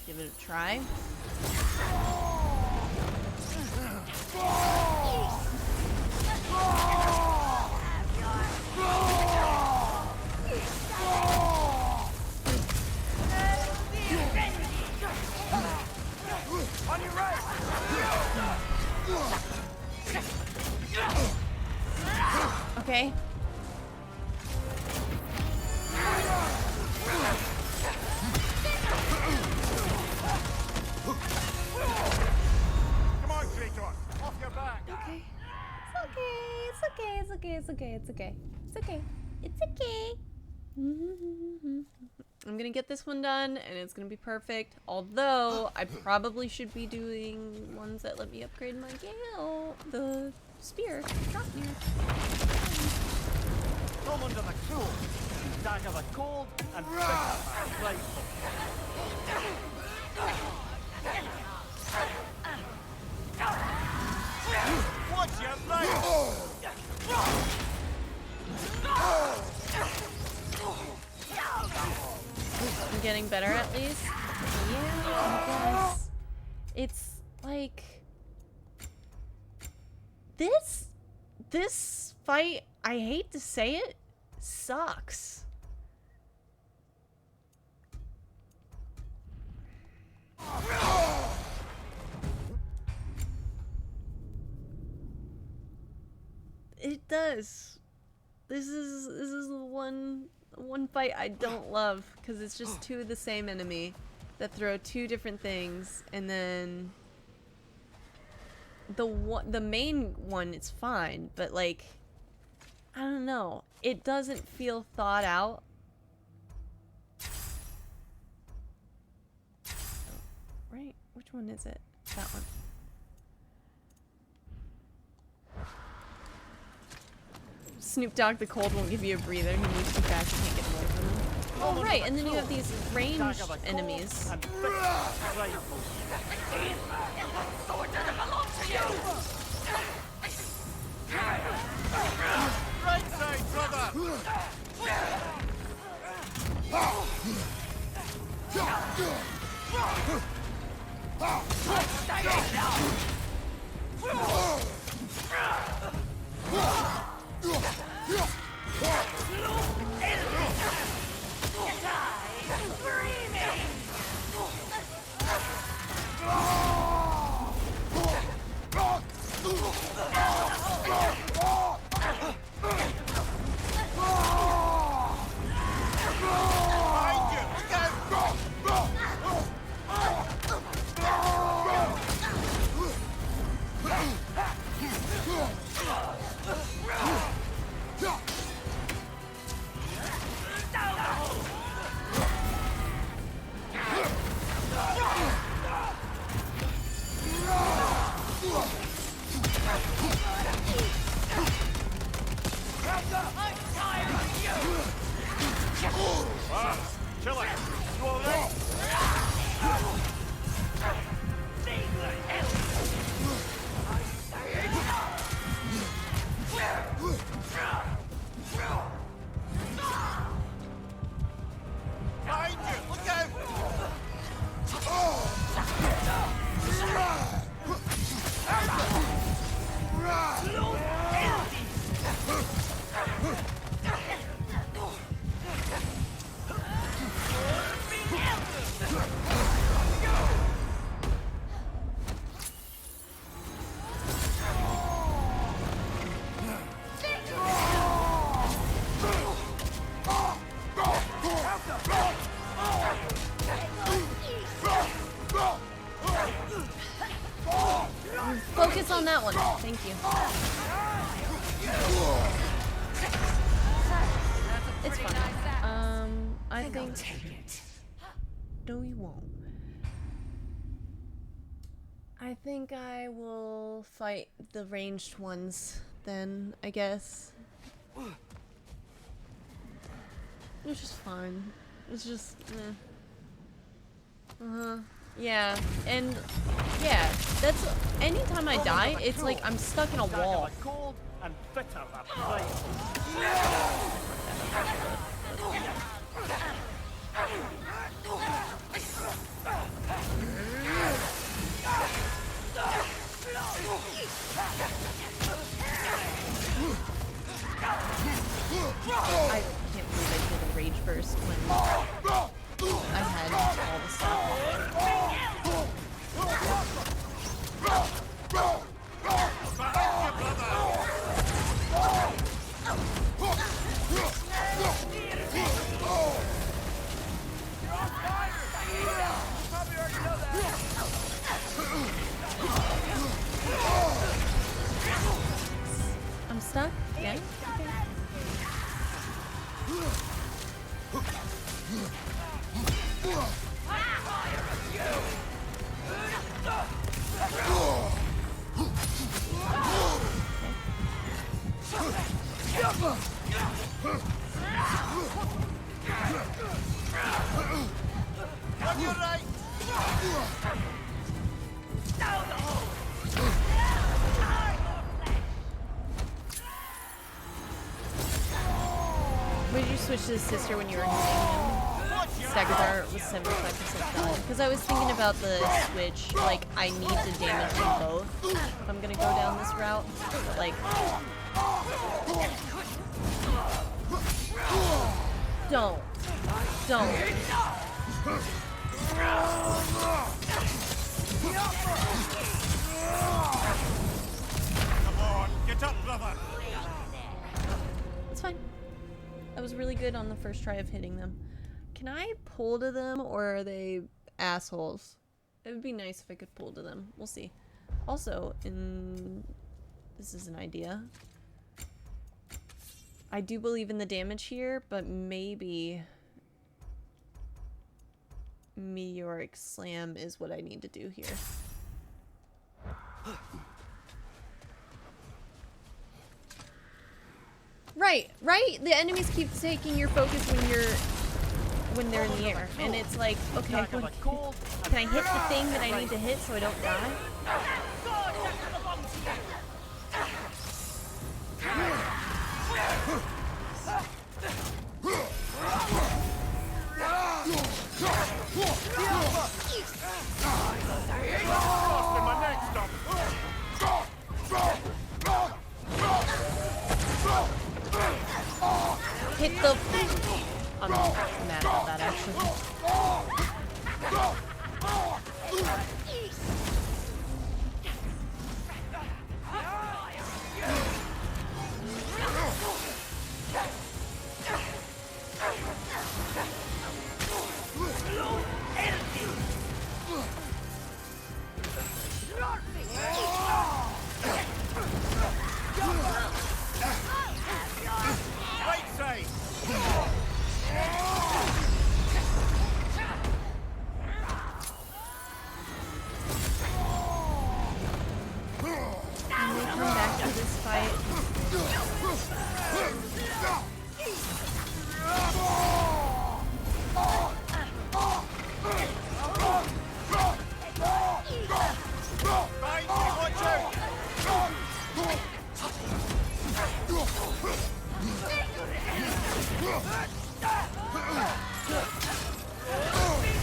Give it a try.
On your right.
Okay.
Come on, Kratos. Off your back.
Okay. It's okay. It's okay. It's okay. It's okay. It's okay. It's okay. I'm gonna get this one done, and it's gonna be perfect. Although I probably should be doing ones that let me upgrade my Gale, the spear, Draupnir.
Come under the cool, dagger the cold, and pick up a rifle. Watch your right!
I'm getting better at least. Yeah, I guess. It's like this fight, I hate to say it, sucks. It does. This is the one fight I don't love, because it's just two of the same enemy that throw two different things, and then the main one is fine, but like, I don't know, it doesn't feel thought out. Right, which one is it? That one. Snoop Dogg the Cold won't give you a breather. He moves too fast, you can't get away from him. Oh, right, and then you have these ranged enemies.
Sword doesn't belong to you! Right side, brother!
Chill it. You all right? Behind you! Look out!
Focus on that one. Thank you. It's fine. I think. No, you won't. I think I will fight the ranged ones then, I guess. It's just fun. It's just, yeah, and yeah, that's anytime I die, it's like I'm stuck in a wall.
Cold and bitter that fight.
I can't believe I did a rage burst when I had all the stuff. I'm stuck? Yeah? Okay. Would you switch to the sister when you were hitting him? Stagger bar was 75% done. Because I was thinking about the switch, like I need to damage them both if I'm gonna go down this route. But like, don't.
Come on, get up, brother.
It's fine. I was really good on the first try of hitting them. Can I pull to them, or are they assholes? It would be nice if I could pull to them. We'll see. Also, this is an idea. I do believe in the damage here, but maybe Meteoric Slam is what I need to do here. Right. The enemies keep taking your focus when they're in the air, and it's like, okay, can I hit the thing that I need to hit so I don't die? Hit the... I'm mad about that, actually.
Right side.
When they come back to this fight.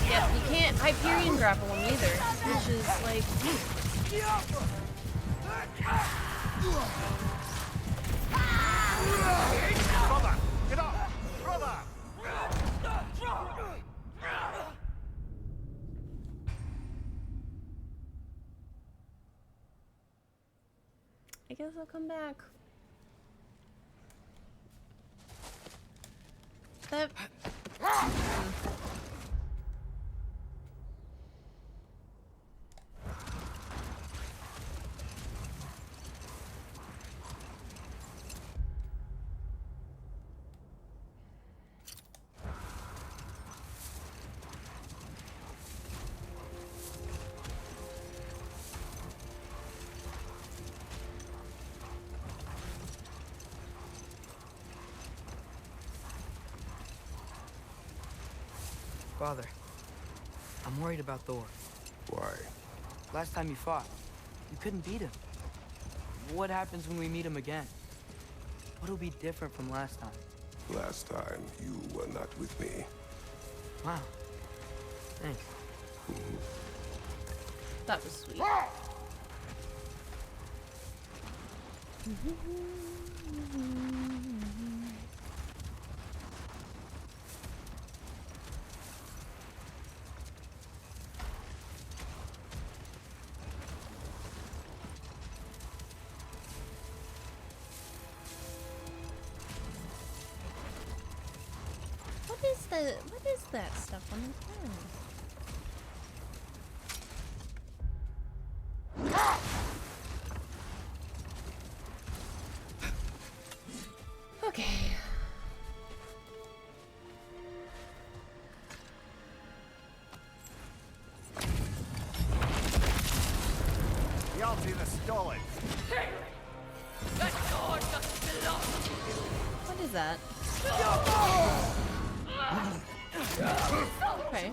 Yep, you can't Hyperion grapple him either, which is like...
Brother, get up! Brother!
I guess I'll come back. That...
Father, I'm worried about Thor.
Why?
Last time you fought, you couldn't beat him. What happens when we meet him again? What'll be different from last time?
Last time, you were not with me.
Wow. Thanks.
That was sweet. What is that stuff on the ground? Okay.
The Altina stole it.
That sword doesn't belong to you. What is that? Okay.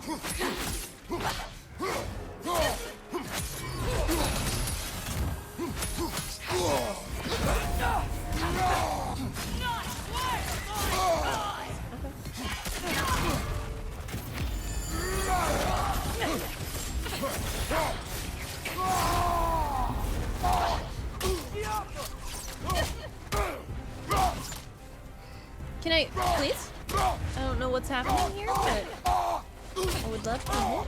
Can I, please? I don't know what's happening here, but I would love to hit.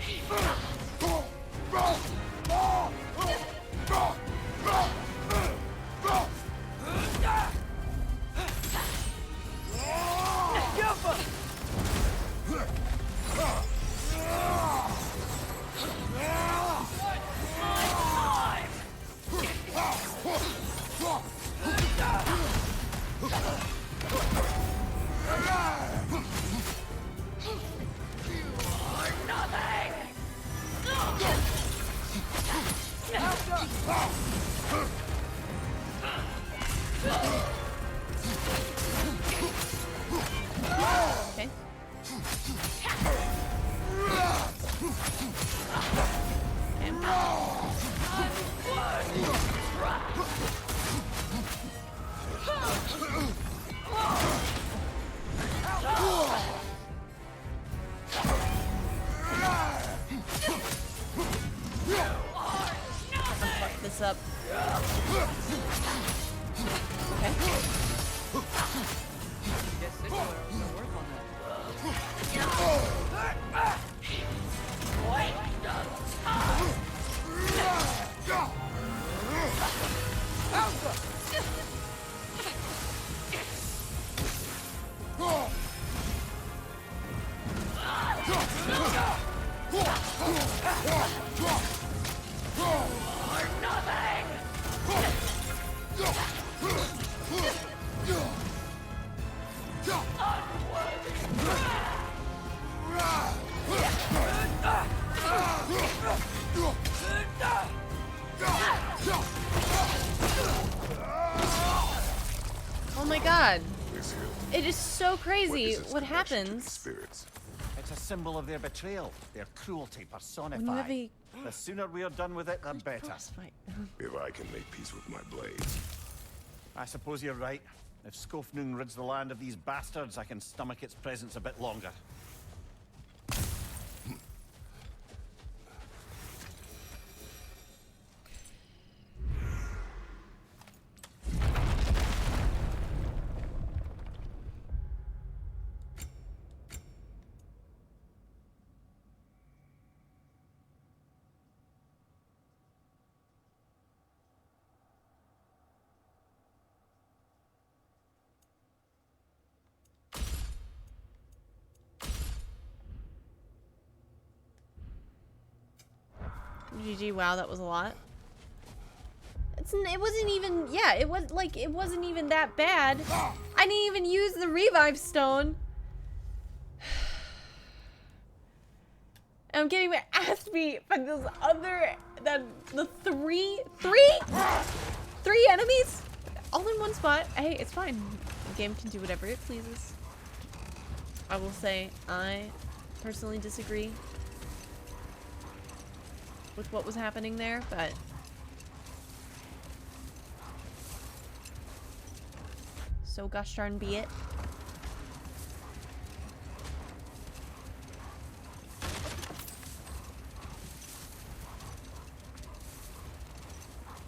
Okay. Fuck this up. Okay.
Guess Signaler was gonna work on that.
my god.
This hilt.
It is so crazy
its
what
connection to the
happens.
spirits?
It's a symbol of their betrayal, their cruelty personified.
When you have a...
The sooner we're done with it, the better.
If I can make peace with my blades.
I suppose you're right. If Skofnung rids the land of these bastards, I can stomach its presence a bit longer.
GG, wow, that was a lot. It wasn't even, yeah, it was like, it wasn't even that bad. I didn't even use the revive stone. I'm getting my ass beat by this other, the three enemies all in one spot. Hey, it's fine. The game can do whatever it pleases. I will say, I personally disagree with what was happening there, but so gosh darn be it.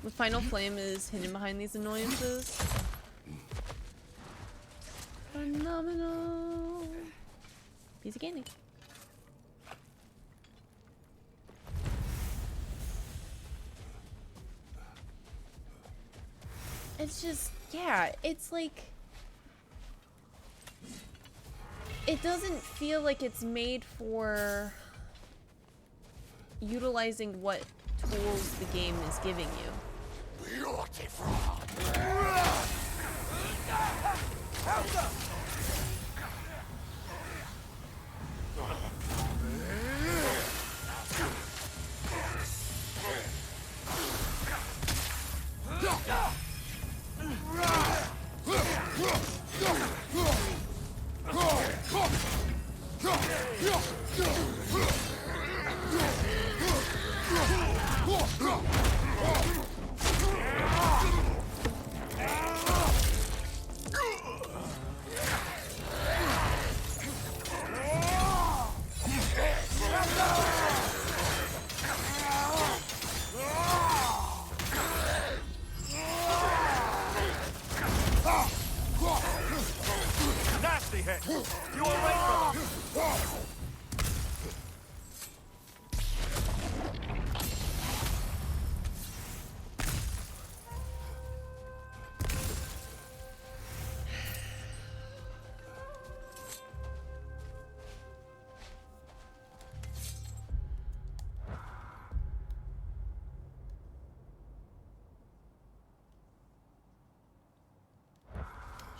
The final flame is hidden behind these annoyances. Phenomenal. Piece of candy. It's just, yeah, it's like, it doesn't feel like it's made for utilizing what tools the game is giving you.
Beautiful.
Nasty hit! You all right, brother?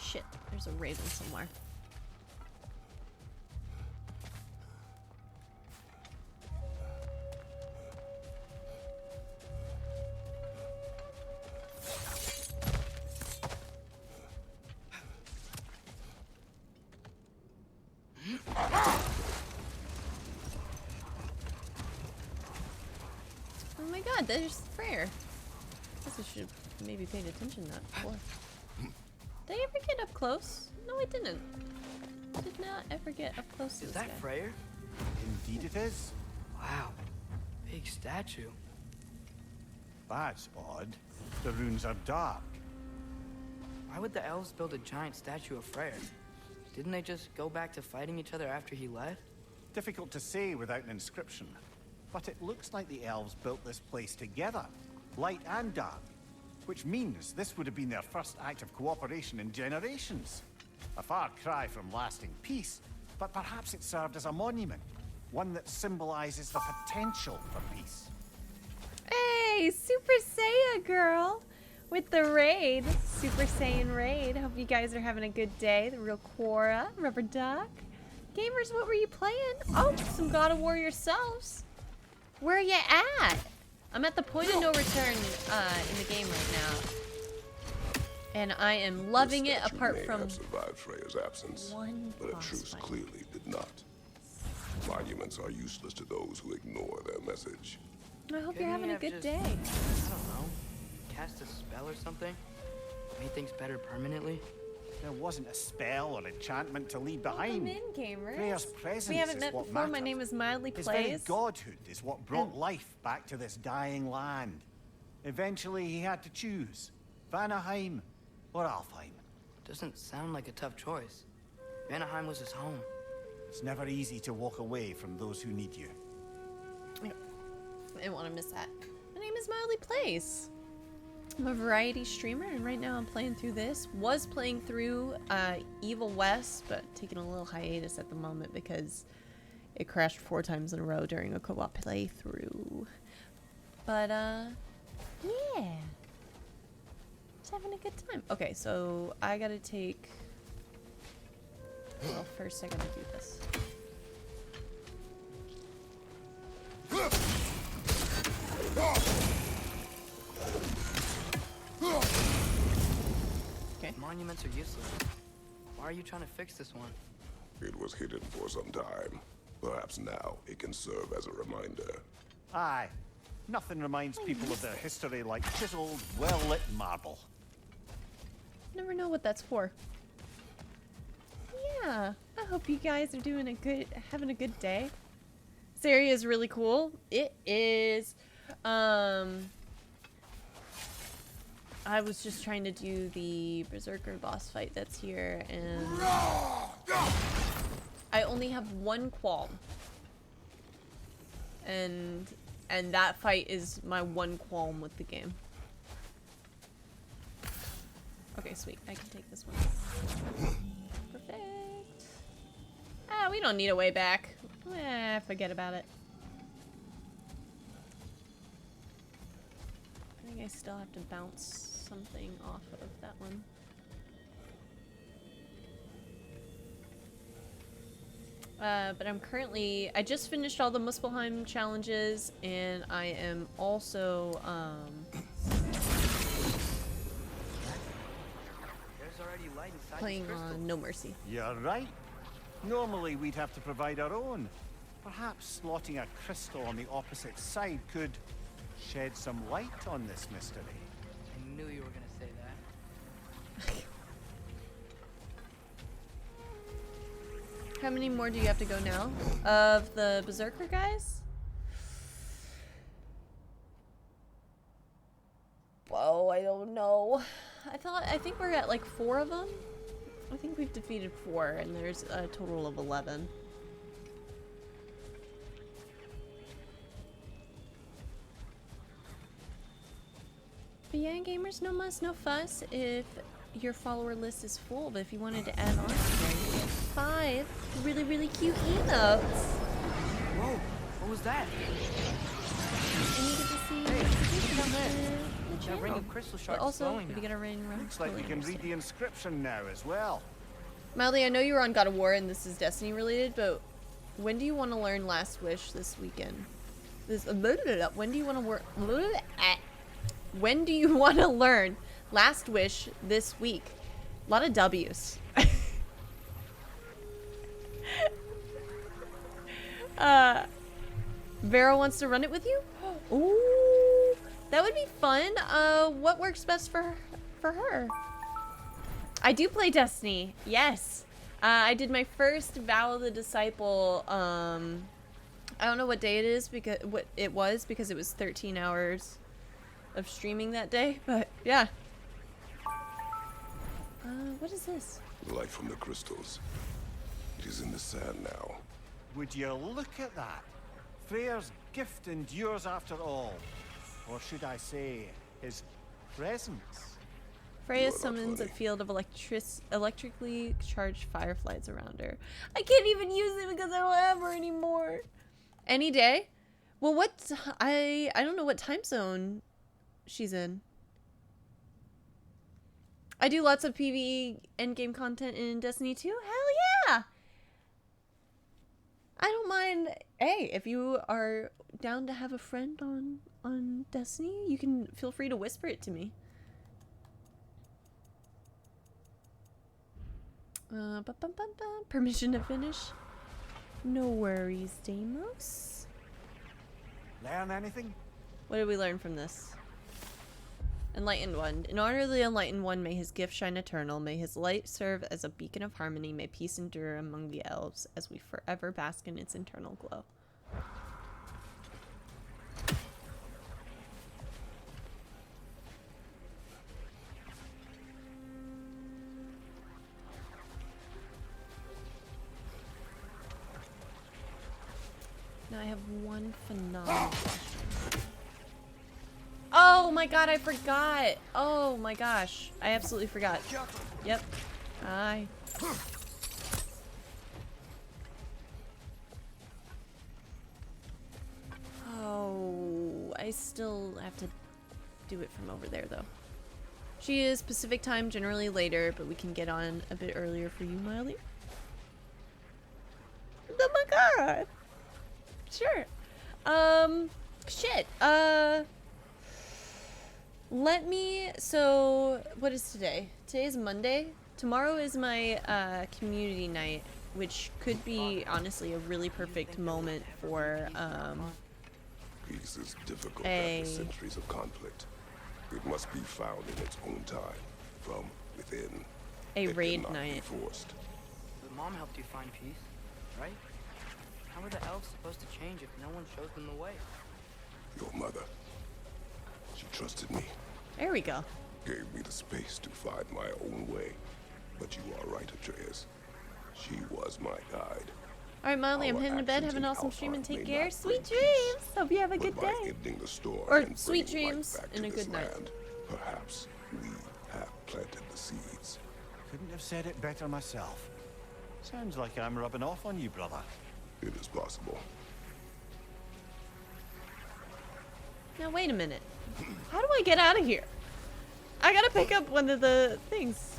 Shit, there's a raven somewhere. Oh my god, there's Freyr. Guess I should have maybe paid attention to that before. Did I ever get up close? No, I didn't. Did not ever get up close to
Is
this
that
guy.
Freyr?
Indeed it is.
Wow. Big statue.
That's odd. The runes are dark.
Why would the elves build a giant statue of Freyr? Didn't they just go back to fighting each other after he left?
Difficult to say without an inscription. But it looks like the elves built this place together, light and dark. Which means this would have been their first act of cooperation in generations. A far cry from lasting peace, but perhaps it served as a monument. One that symbolizes the potential for peace.
Hey, Super Saiyan girl! With the raid. Super Saiyan raid. Hope you guys are having a good day. The real Quora, Rubber Duck. Gamers, what were you playing? Oh, some God of War yourselves. Where are you at? I'm at the point of no return in the game right now. And I am loving
This
it,
statue
apart
may
from
have survived Freya's absence,
one
but a
boss
truce
fight.
clearly did not. Monuments are useless to those who ignore their message.
I hope
Couldn't
you're
he
having a
have
good
just,
day.
I don't know. Cast a spell or something? Made things better permanently?
There wasn't a spell or enchantment to leave behind.
Welcome in, gamers.
Freya's presence
We haven't
is
met
what
before. My
mattered.
name is Mildly
His very
Plays.
godhood is what brought life back to this dying land. Eventually, he had to choose Vanaheim or Alfheim.
Doesn't sound like a tough choice. Vanaheim was his home.
It's never easy to walk away from those who need you.
I didn't want to miss that. My name is Mildly Plays. I'm a variety streamer, and right now I'm playing through this. Was playing through Evil West, but taking a little hiatus at the moment because it crashed 4 times in a row during a co-op playthrough. But yeah, just having a good time. Okay, so I gotta take. Well, first I gotta do this.
Okay. Monuments are useless. Why are you trying to fix this one?
It was hidden for some time. Perhaps now it can serve as a reminder.
Aye. Nothing reminds people of their history like chiseled, well-lit marble.
Never know what that's for. Yeah, I hope you guys are doing having a good day. This area is really cool. It is. I was just trying to do the Berserker boss fight that's here, and I only have one qualm. And that fight is my one qualm with the game. Okay, sweet. I can take this one. Perfect. Ah, we don't need a way back. Forget about it. I think I still have to bounce something off of that one. But I'm currently, I just finished all the Muspelheim challenges, and I am also, playing on No Mercy.
You're right. Normally we'd have to provide our own. Perhaps slotting a crystal on the opposite side could shed some light on this mystery.
I knew you were gonna say that.
How many more do you have to go now? Of the Berserker guys? Whoa, I don't know. I think we're at like 4 of them. I think we've defeated 4, and there's a total of 11. But yeah, gamers, no muss, no fuss if your follower list is full, but if you wanted to add on to there, you get 5 really, really cute emotes.
Whoa, what was that?
And you get to see the
That ring
channel.
of crystal
But
shards
also,
glowing
if
now.
you get a ring around,
Looks like we can read the inscription now as well.
Mildly, I know you were on God of War and this is Destiny related, but when do you want to learn Last Wish this weekend? When do you want to work? When do you want to learn Last Wish this week? A lot of W's. Vera wants to run it with you? Ooh, that would be fun. What works best for her? I do play Destiny. Yes. I did my first Vow of the Disciple. I don't know what day it is because it was 13 hours of streaming that day, but yeah. What is this?
Light from the crystals. It is in the sand now.
Would you look at that? Freyr's gift endures after all. Or should I say, his presence.
Freya summons a field of electrically charged fireflies around her. I can't even use it because I don't have her anymore. Any day? Well, I don't know what time zone she's in. I do lots of PvE endgame content in Destiny 2. Hell yeah! I don't mind. Hey, if you are down to have a friend on Destiny, you can feel free to whisper it to me. Permission to finish? No worries, Deimos.
Learn anything?
What did we learn from this? Enlightened One. In honor of the Enlightened One, may his gift shine eternal. May his light serve as a beacon of harmony. May peace endure among the elves as we forever bask in its eternal glow. Now I have one phenomenal question. Oh my god, I forgot. Oh my gosh. I absolutely forgot. Yep. Hi. Oh, I still have to do it from over there though. She is Pacific time, generally later, but we can get on a bit earlier for you, Miley. Oh my god. Sure. Shit. Let me, so, what is today? Today is Monday. Tomorrow is my, community night, which could be, honestly, a really perfect moment for,
Peace is difficult after centuries of conflict. It must be found in its own time, from within.
a
It
raid
cannot be
night.
forced.
But Mom helped you find peace, right? How are the elves supposed to change if no one shows them the way?
Your mother. She trusted me.
There we go.
Gave me the space to find my own way. But you are right, Atreus. She was my guide.
Alright, Molly, I'm
Our
heading to bed.
actions
Have an
in
awesome stream and
Alpha
take
may
care.
not
Sweet
bring
dreams! Hope you have a
But
good
by
day.
ending the storm
Or
and
sweet
bringing light
dreams
back
and
to
a
this
good night.
land, perhaps we have planted the seeds.
Couldn't have said it better myself. Sounds like I'm rubbing off on you, brother.
It is possible.
Now, wait a minute. How do I get out of here? I gotta pick up one of the things.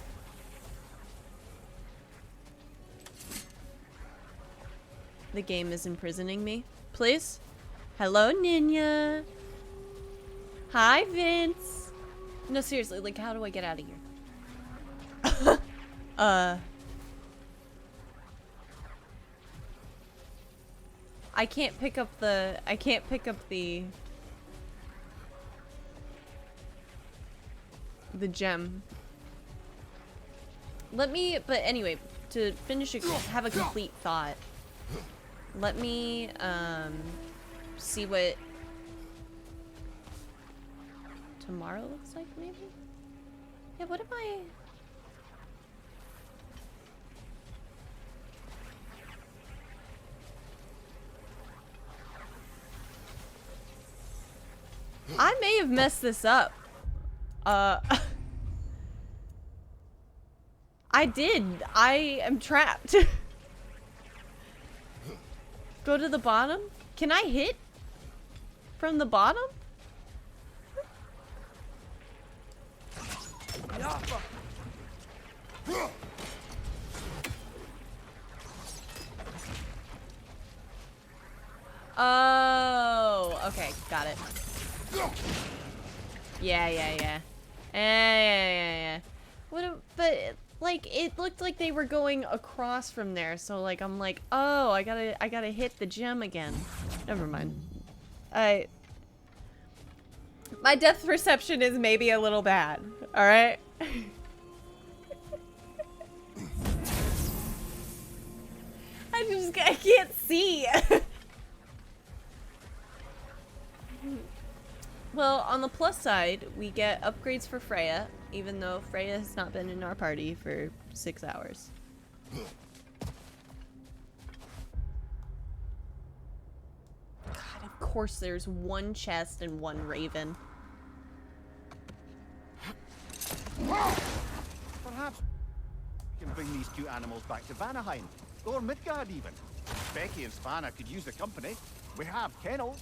The game is imprisoning me. Please? Hello, Ninya. Hi, Vince. No, seriously, like, how do I get out of here? I can't pick up the... the gem. Let me, but anyway, to finish have a complete thought. Let me see what tomorrow looks like, maybe? Yeah, what am I? I may have messed this up. I did. I am trapped. Go to the bottom? Can I hit from the bottom? Oh, okay, got it. Yeah. But like it looked like they were going across from there, so like I'm like, oh, I gotta hit the gem again. Never mind. My depth perception is maybe a little bad. All right. I can't see. Well, on the plus side, we get upgrades for Freya, even though Freya has not been in our party for 6 hours. God, of course there's one chest and one raven.
Perhaps we can bring these cute animals back to Vanaheim, or Midgard even. Becky and Spanna could use the company. We have kennels.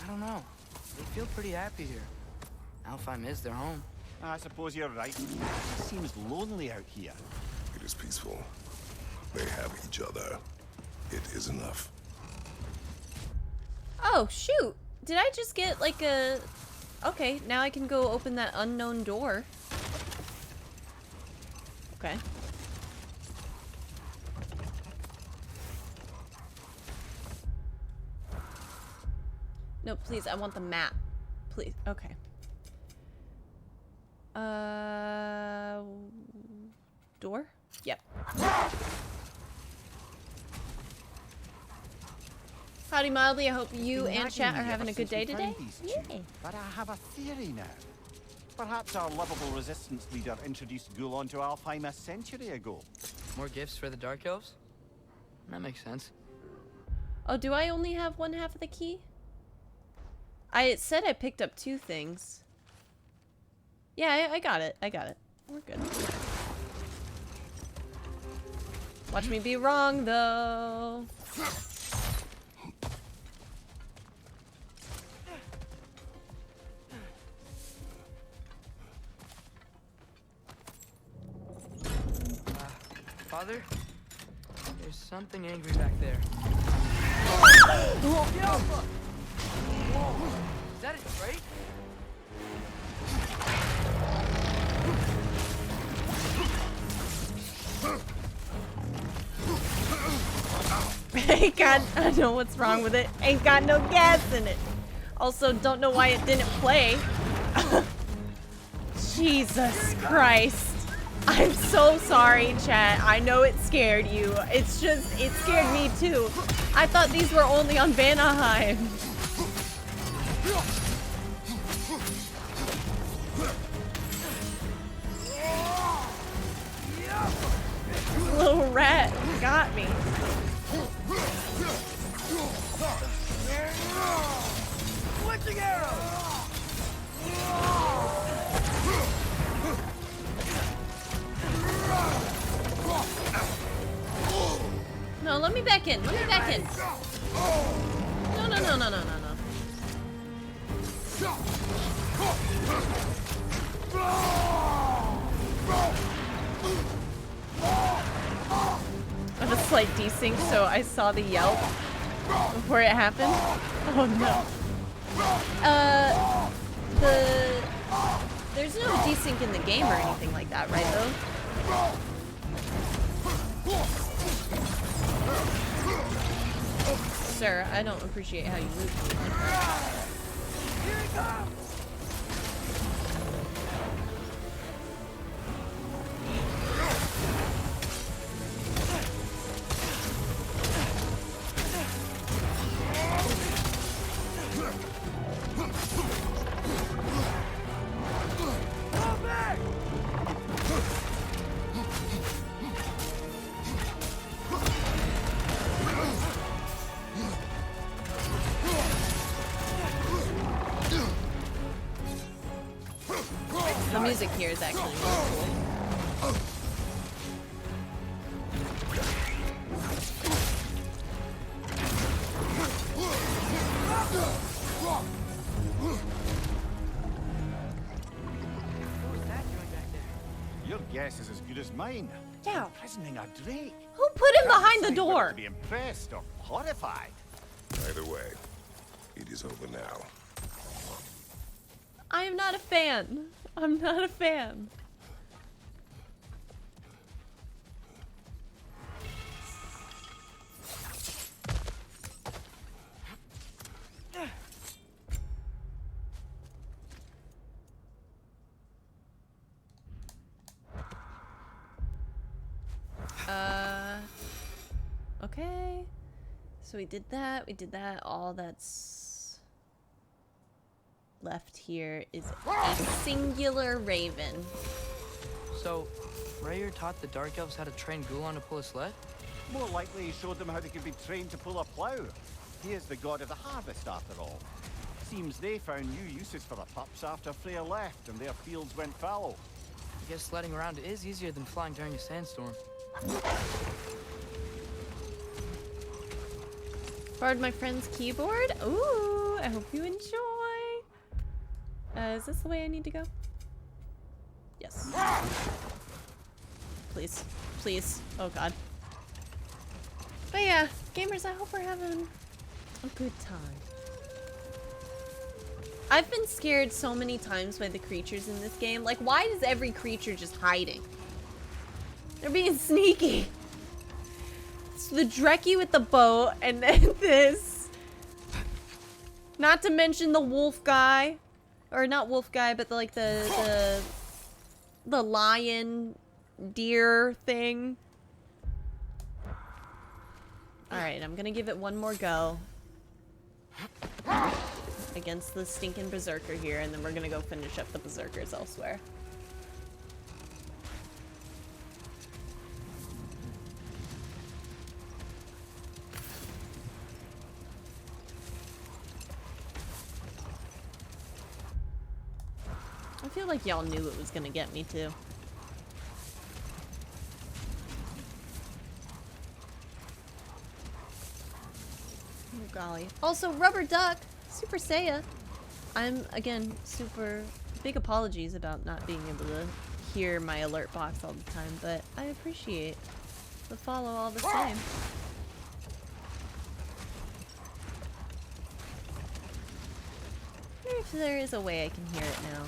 I don't know. They feel pretty happy here. Alfheim is their home.
I suppose you're right. It seems lonely out here.
It is peaceful. They have each other. It is enough.
Oh, shoot. Did I just get like a... Okay, now I can go open that unknown door. Okay. No, please, I want the map. Please. Okay. Door? Yep. Howdy mildly, I hope you and chat are having a good day today.
Yeah. But I have a theory now. Perhaps our lovable resistance leader introduced Ghoul onto Alfheim a century ago.
More gifts for the Dark Elves? That makes sense.
Oh, do I only have one half of the key? I said I picked up 2 things. Yeah, I got it. I got it. We're good. Watch me be wrong, though.
Father? There's something angry back there. Is that it, right?
Ain't got, I know what's wrong with it. Ain't got no gas in it. Also, don't know why it didn't play. Jesus Christ. I'm so sorry, chat. I know it scared you. It's just, it scared me too. I thought these were only on Vanaheim. Little rat got me.
Switching arrow!
No, let me back in. Let me back in. No, no, no, no, no, no, no. I have a slight desync, so I saw the yelp before it happened. Oh no. There's no desync in the game or anything like that, right though? Sir, I don't appreciate how you move too much.
Here it comes!
The music here is actually really cool.
Your guess is as good as mine.
Yeah.
Imprisoning a Drake.
Who put him behind the
Can't decide whether
door?
to be impressed or horrified.
Either way, it is over now.
I am not a fan. I'm not a fan. Okay. So we did that. We did that. All that's left here is a singular raven.
So, Rayer taught the Dark Elves how to train Gulon to pull a sled?
More likely he showed them how they could be trained to pull a plow. He is the god of the harvest after all. Seems they found new uses for the pups after Freya left and their fields went fallow.
I guess sledding around is easier than flying during a sandstorm.
Borrowed my friend's keyboard. Ooh, I hope you enjoy. Is this the way I need to go? Yes. Please. Please. Oh god. But yeah, gamers, I hope we're having a good time. I've been scared so many times by the creatures in this game. Like, why is every creature just hiding? They're being sneaky. It's the Drekkie with the bow, and then this Not to mention the wolf guy. Or not wolf guy, but like the lion deer thing. Alright, I'm gonna give it one more go. Against the stinking berserker here, and then we're gonna go finish up the berserkers elsewhere. I feel like y'all knew it was gonna get me too. Oh golly. Also, Rubber Duck, Super Saiya. I'm, again, super big apologies about not being able to hear my alert box all the time, but I appreciate the follow all the same. I wonder if there is a way I can hear it now.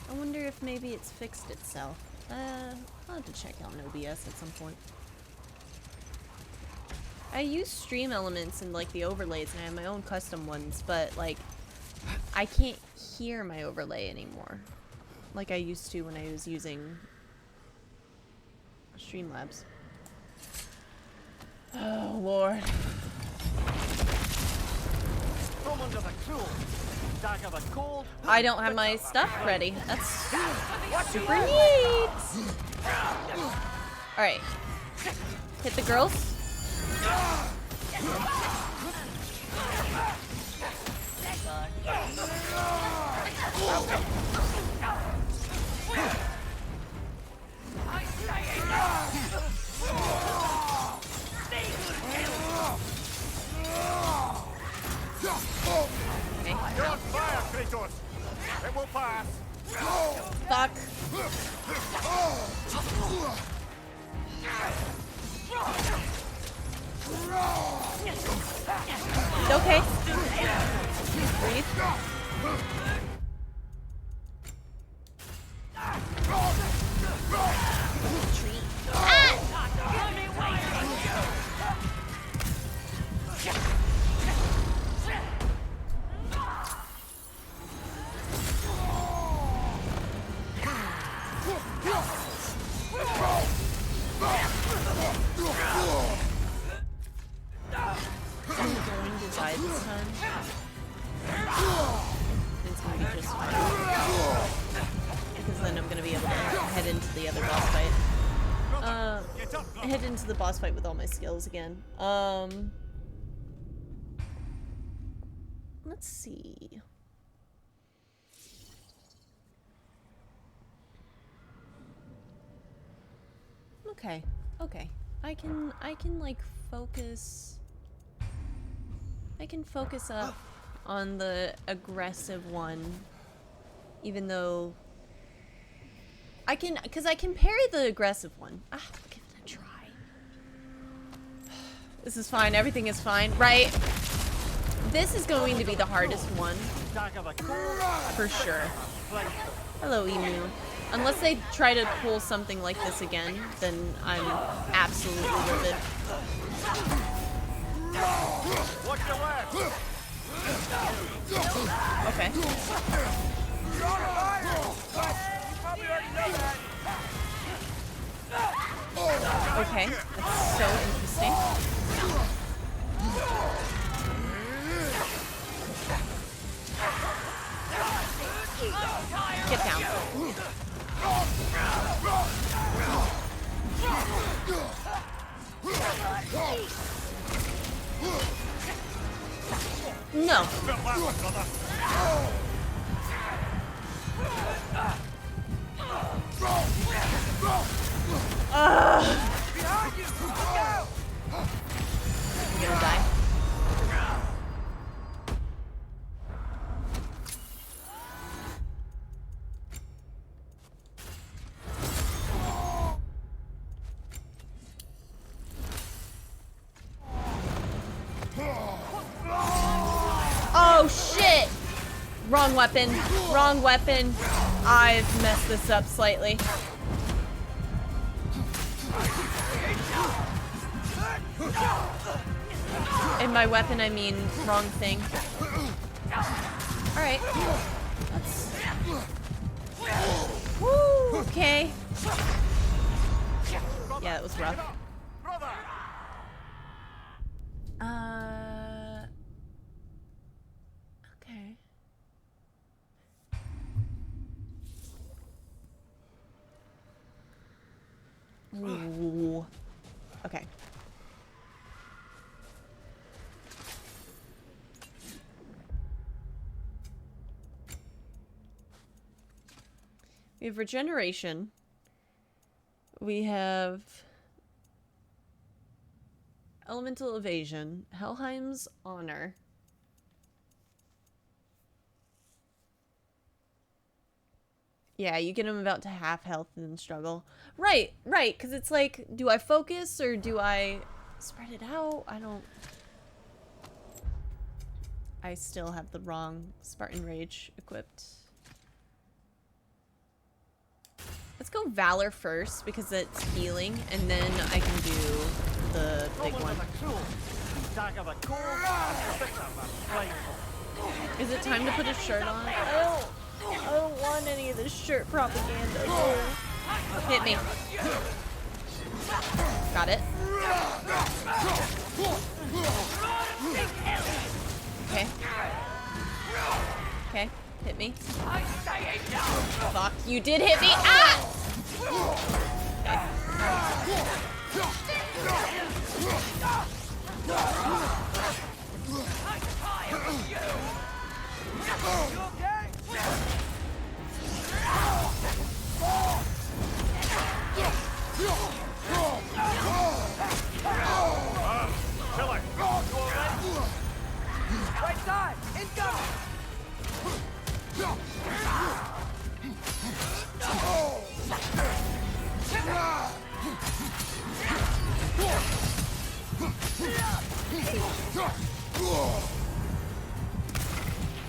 I wonder if maybe it's fixed itself. I'll have to check out OBS at some point. I use stream elements and like the overlays, and I have my own custom ones, but like I can't hear my overlay anymore like I used to when I was using Streamlabs. Oh Lord. I don't have my stuff ready. That's super neat. Alright. Hit the girls.
You're on fire, Kratos! It will pass!
Fuck. It's okay. Breathe. Tree. Ah! I'm going to die this time. It's gonna be just fine. Because then I'm gonna be able to head into the other boss fight. Head into the boss fight with all my skills again. Let's see. Okay. Okay. I can like focus. I can focus up on the aggressive one, even though because I can parry the aggressive one. I'll give it a try. This is fine. Everything is fine, right? This is going to be the hardest one, for sure. Hello, Emu. Unless they try to pull something like this again, then I'm absolutely livid.
Watch your left!
Okay. Okay, that's so interesting. Get down. No. I'm gonna die. Oh shit! Wrong weapon. Wrong weapon. I've messed this up slightly. In my weapon, I mean wrong thing. Alright. Woo! Okay. Yeah, that was rough. Okay. Ooh. Okay. We have regeneration. We have elemental evasion, Helheim's honor. Yeah, you get them about to half health and then struggle. Right, because it's like, do I focus or do I spread it out? I still have the wrong Spartan Rage equipped. Let's go Valor first because it's healing, and then I can do the big one. Is it time to put a shirt on? I don't want any of this shirt propaganda. Hit me. Got it. Okay. Okay. Hit me. Fuck. You did hit me. Ah!
Killer!
Right side! Incoming!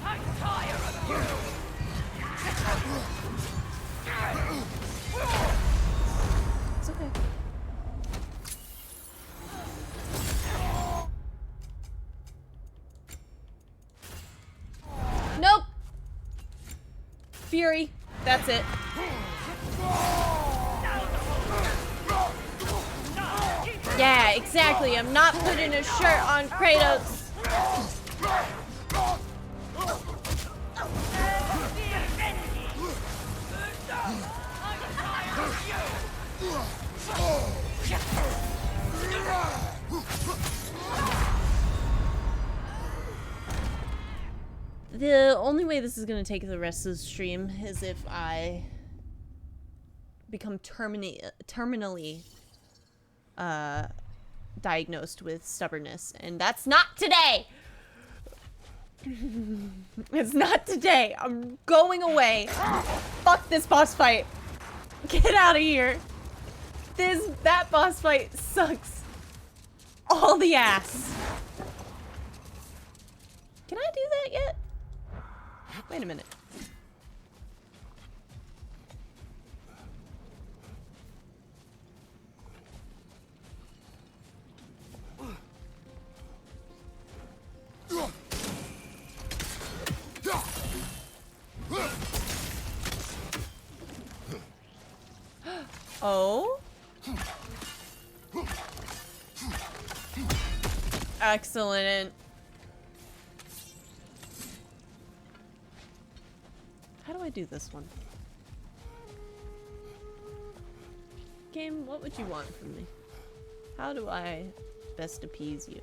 I'm tired of you!
It's okay. Nope. Fury. That's it. Yeah, exactly. I'm not putting a shirt on Kratos. The only way this is going to take the rest of the stream is if I become terminally diagnosed with stubbornness, and that's not today. It's not today. I'm going away. Fuck this boss fight. Get out of here. That boss fight sucks all the ass. Can I do that yet? Wait a minute. Oh? Excellent. How do I do this one? Game, what would you want from me? How do I best appease you?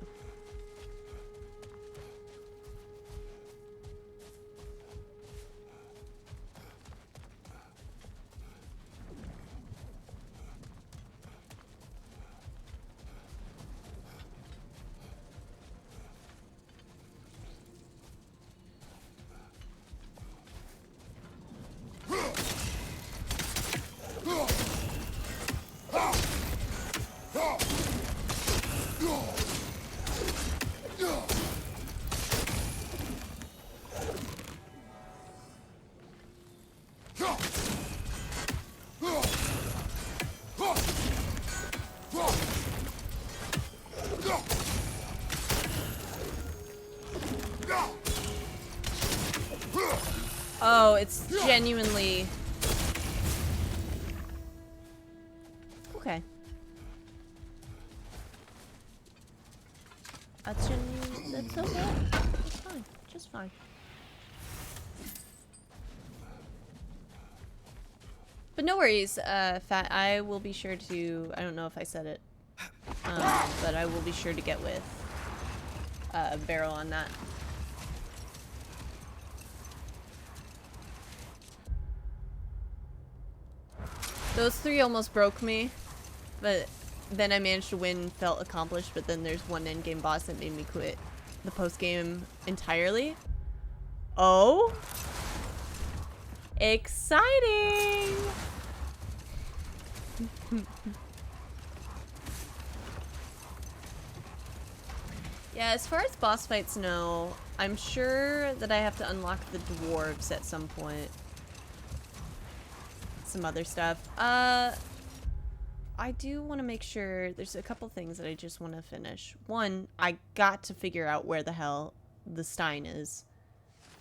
No, it's genuinely... Okay. That's genuinely... That's okay. It's fine. Just fine. But no worries, Fat. I will be sure to... I don't know if I said it. But I will be sure to get with Barrel on that. Those 3 almost broke me, but then I managed to win, felt accomplished, but then there's one endgame boss that made me quit the post-game entirely. Oh? Exciting! Yeah, as far as boss fights no, I'm sure that I have to unlock the dwarves at some point. Some other stuff. I do want to make sure there's a couple things that I just want to finish. One, I got to figure out where the hell the Stein is.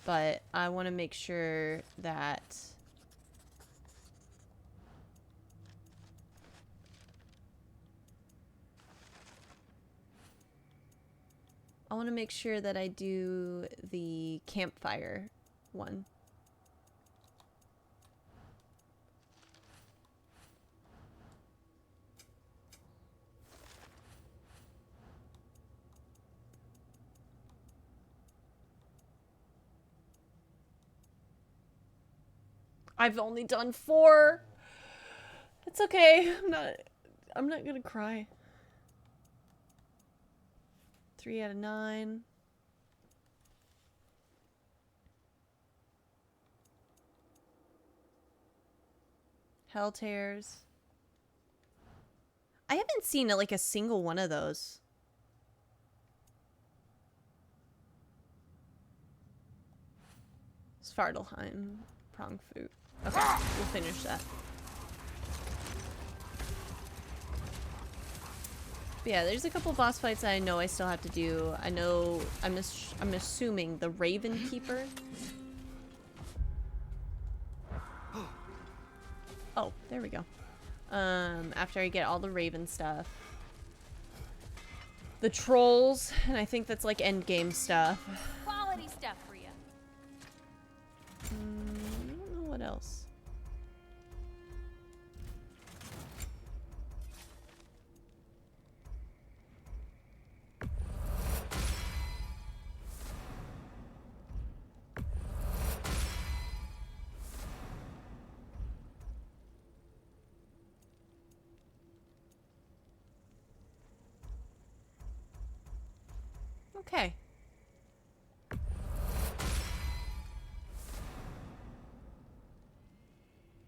But I want to make sure that I do the campfire one. I've only done 4. It's okay. I'm not gonna cry. 3 out of 9. Hell Tears. I haven't seen like a single one of those. Svartalheim. Prong Food. Okay, we'll finish that. But yeah, there's a couple boss fights that I know I still have to do. I know I'm assuming the Raven Keeper. Oh, there we go. After I get all the Raven stuff. The trolls, and I think that's like end game stuff.
Quality stuff for you.
I don't know what else. Okay.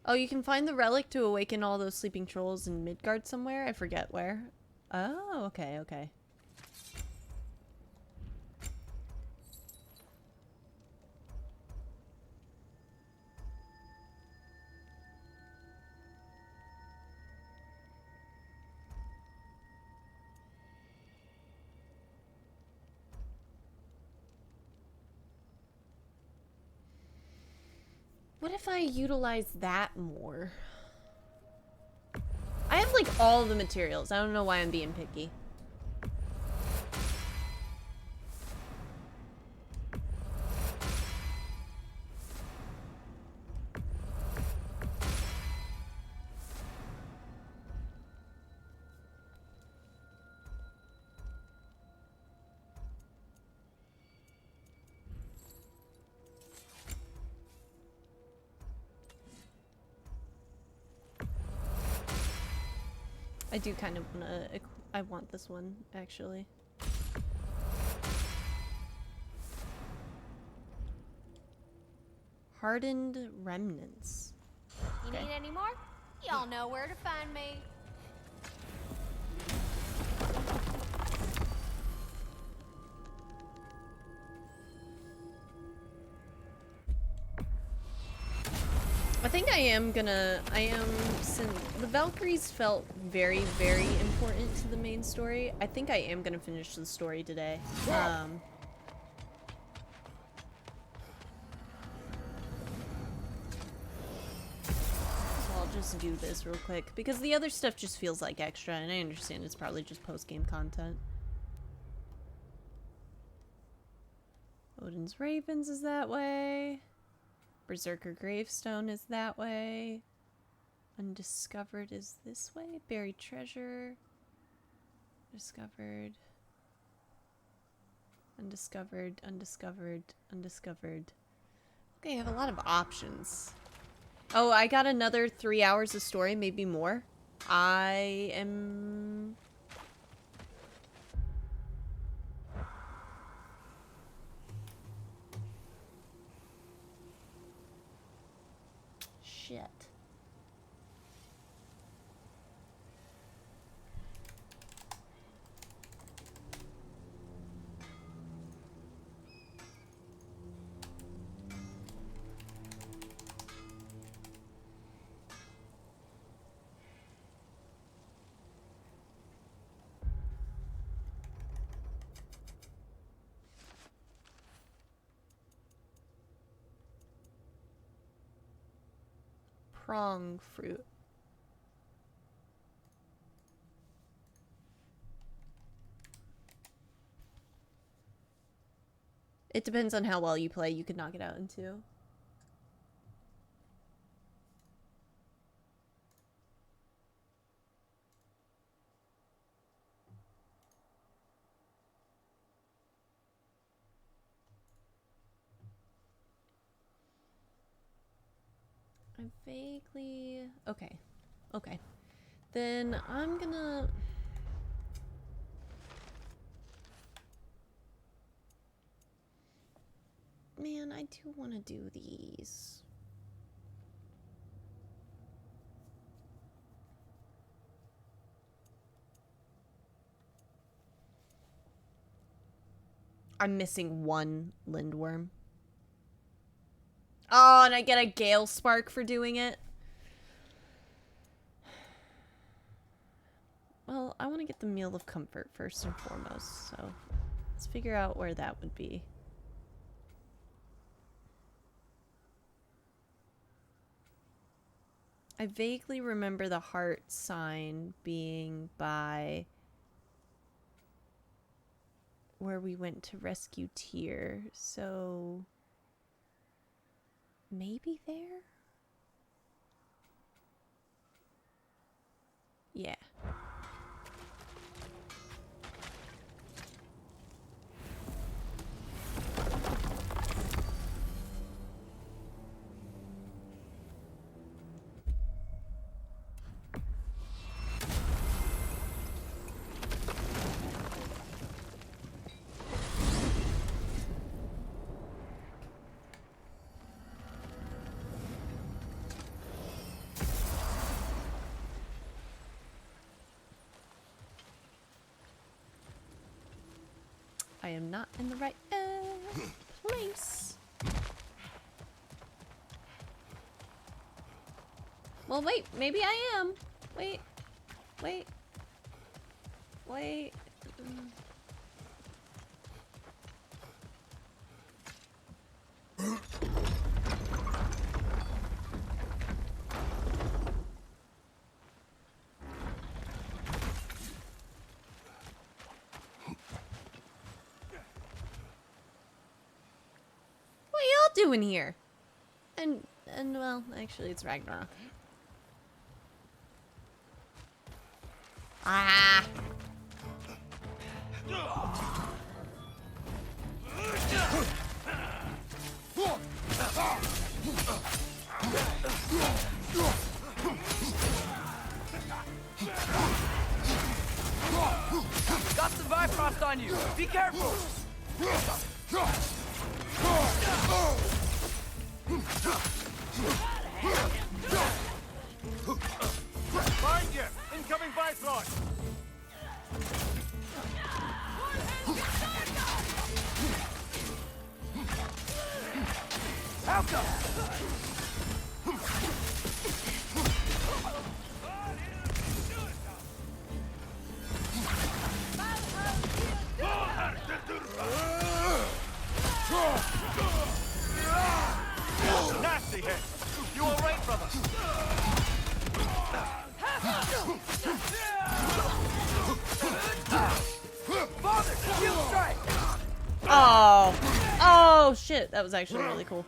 Oh, you can find the relic to awaken all those sleeping trolls in Midgard somewhere? I forget where. Oh, okay, okay. What if I utilize that more? I have like all the materials. I don't know why I'm being picky. I do kind of wanna... I want this one, actually. Hardened remnants.
You need any more? Y'all know where to find me.
I think since the Valkyries felt very, very important to the main story, I think I am gonna finish the story today. just do this real quick because the other stuff just feels like extra, and I understand it's probably just post-game content. Odin's Ravens is that way. Berserker Gravestone is that way. Undiscovered is this way. Buried treasure. Discovered. Undiscovered, undiscovered, undiscovered. Okay, I have a lot of options. Oh, I got another 3 hours of story, maybe more. I am... Shit. Prong fruit. It depends on how well you play. You could knock it out in 2. I vaguely... Okay. Okay. Then I'm gonna... Man, I do want to do these. I'm missing 1 lindworm. Oh, and I get a Gale Spark for doing it. Well, I want to get the Meal of Comfort first and foremost, so let's figure out where that would be. I vaguely remember the heart sign being by where we went to rescue Tyr, so... Maybe there? Yeah. I am not in the right place. Well, wait, maybe I am. Wait, wait, wait. Doing here? And well, actually it's Ragnarök. Ah.
Got some Bifrost on you. Be careful.
Find you! Incoming Bifrost!
Alka!
Nasty hit! You alright, brother?
shit, that was actually really cool.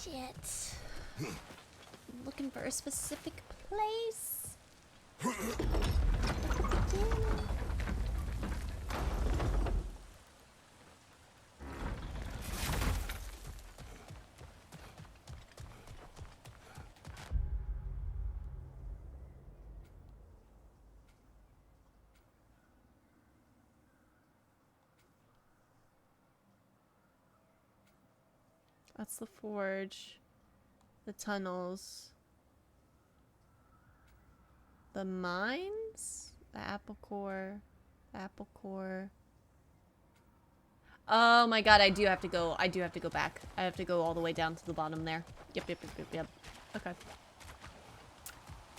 Shit. I'm looking for a specific place.
That's the forge. The tunnels. The mines? The apple core. Apple core. Oh my god, I do have to go. I do have to go back. I have to go all the way down to the bottom there. Yep. Okay.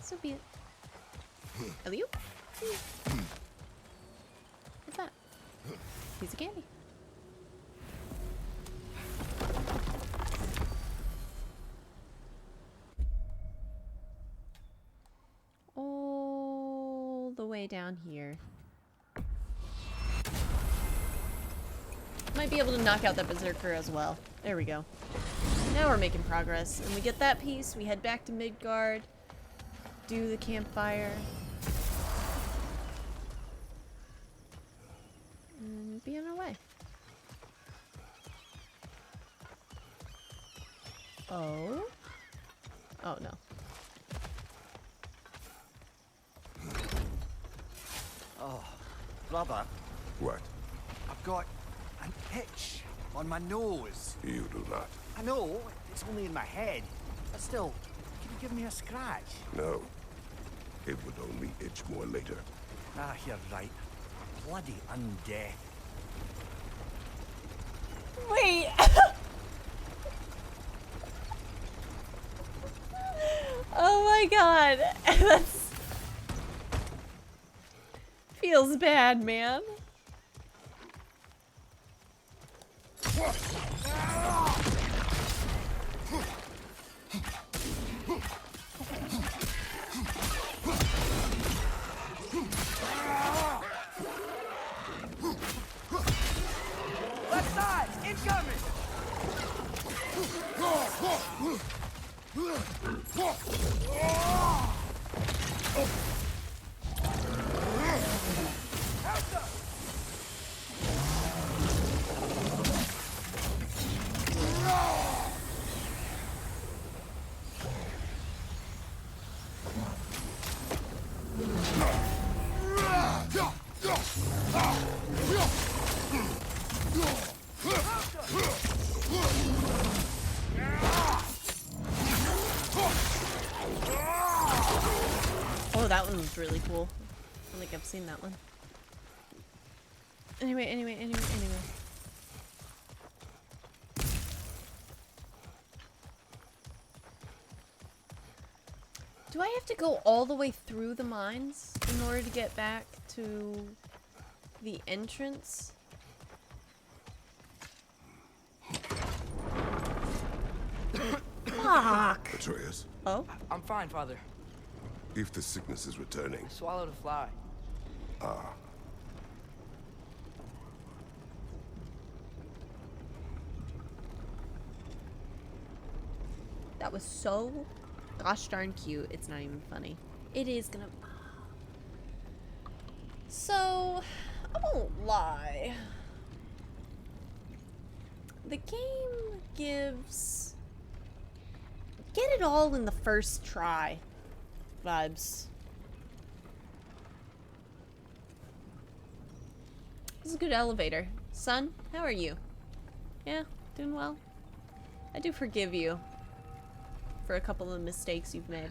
So be it. Hello? What's that? Piece of candy. All the way down here. Might be able to knock out that berserker as well. There we go. Now we're making progress. And we get that piece, we head back to Midgard, do the campfire. And be on our way. Oh? Oh no.
Oh, brother.
What?
I've got an itch on my nose.
You do not.
I know, it's only in my head. But still, can you give me a scratch?
No. It would only itch more later.
Ah, you're right. Bloody undead.
Wait! Oh my god. That's... feels bad, man.
Left side, incoming!
Oh, that one was really cool. I don't think I've seen that one. Anyway. Do I have to go all the way through the mines in order to get back to the entrance? Fuck!
Atreus,
Oh?
I'm fine, Father.
if the sickness is returning.
Swallowed a fly.
Ah.
That was so gosh darn cute. It's not even funny. It is gonna... So, I won't lie. The game gives... get it all in the first try vibes. This is a good elevator. Son, how are you? Yeah, doing well? I do forgive you for a couple of mistakes you've made.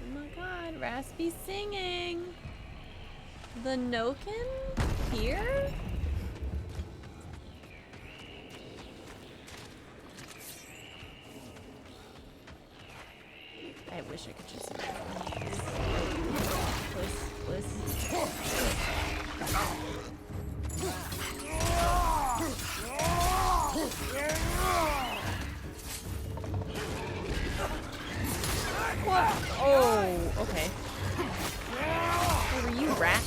Oh my god, Raspy singing! The Noken? Here? I wish I could just... rat.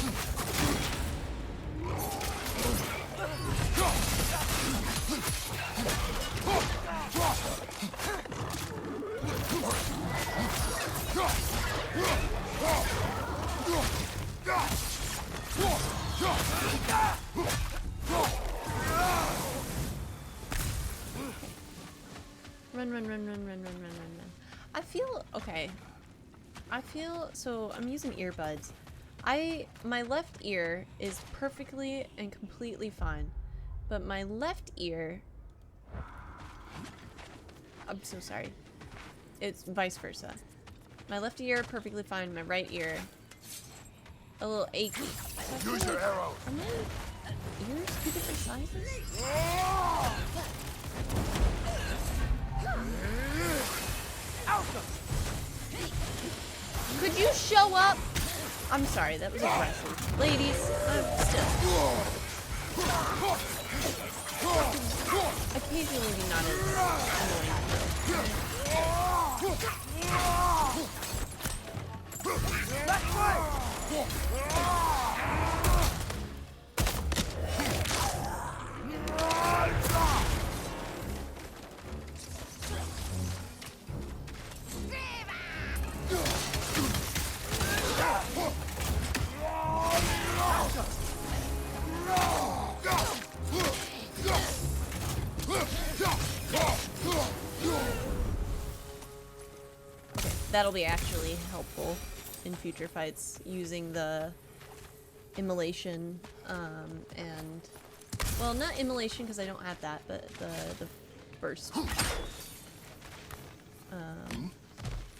Run. I feel okay. So I'm using earbuds. My left ear is perfectly and completely fine, but my left ear, I'm so sorry. It's vice versa. My left ear perfectly fine, my right ear a little achy.
Use your arrow.
Are my ears two different sizes? Could you show up? I'm sorry, that was aggressive. Ladies, I'm still. Occasionally be not as That'll be actually helpful in future fights, using the immolation, and, well, not immolation because I don't have that, but the burst.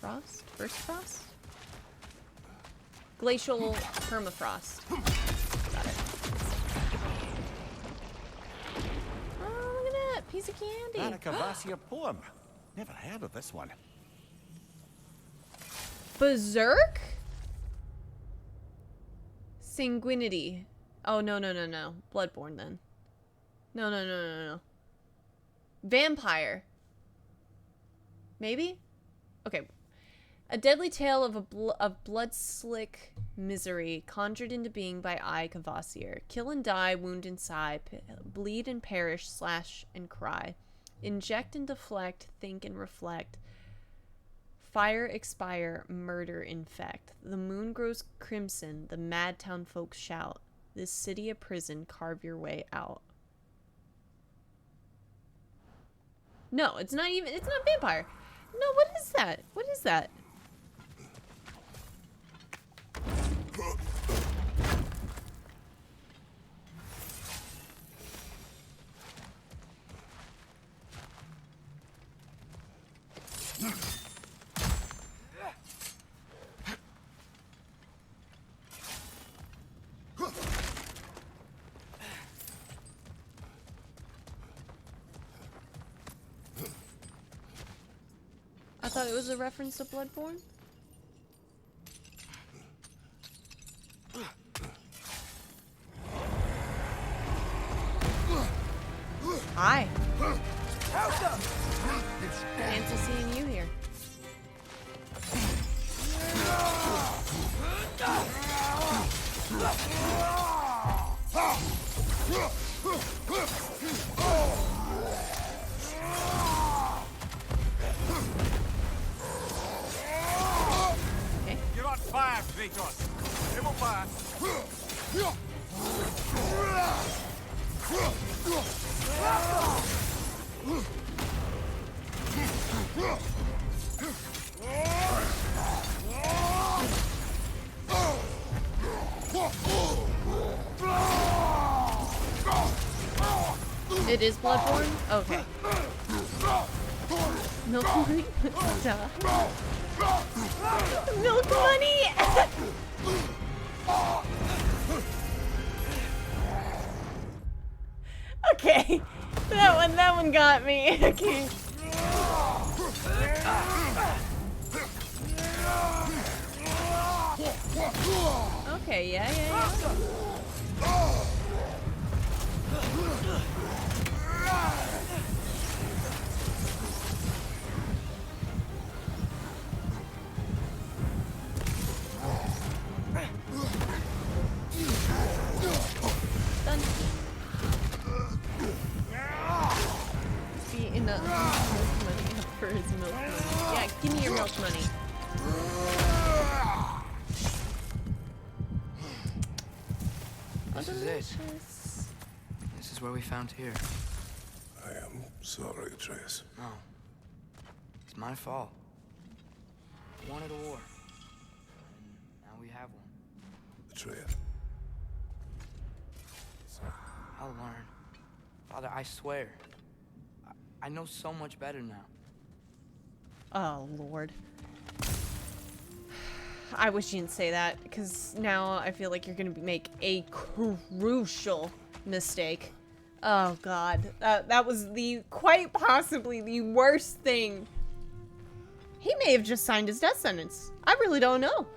Frost? Burst frost? Glacial permafrost. Got it. Oh, look at that! Piece of candy!
That a Cavassier poem. Never heard of this one.
Berserk? Sanguinity. Oh, no. Bloodborne, then. No. Vampire. Maybe? Okay. A deadly tale of blood-slick misery conjured into being by I, Cavassier. Kill and die, wound and sigh, bleed and perish, slash and cry. Inject and deflect, think and reflect. Fire, expire, murder, infect. The moon grows crimson, the mad town folks shout. This city a prison, carve your way out. No, it's not vampire. No, what is that? What is that? I thought it was a reference to Bloodborne. Hi. Fancy seeing you here.
You're on fire, Kratos. Come on fire.
It is Bloodborne? Okay. Milk money? Stop. Milk money! Okay. That one got me. Okay. Okay, yeah.
This is it. This is where we found Tyr.
I am sorry, Atreus.
No. It's my fault. I wanted a war. And now we have one.
Atreus.
I'll learn. Father, I swear. I know so much better now.
Oh, Lord. I wish you didn't say that, because now I feel like you're going to make a crucial mistake. Oh, God. That was quite possibly the worst thing. He may have just signed his death sentence. I really don't know.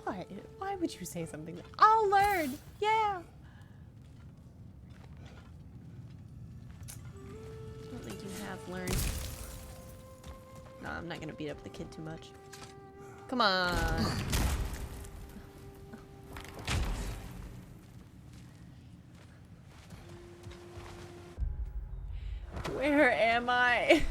What? Why would you say something? I'll learn. Yeah. I don't think you have learned. No, I'm not gonna beat up the kid too much. Come on. Where am I?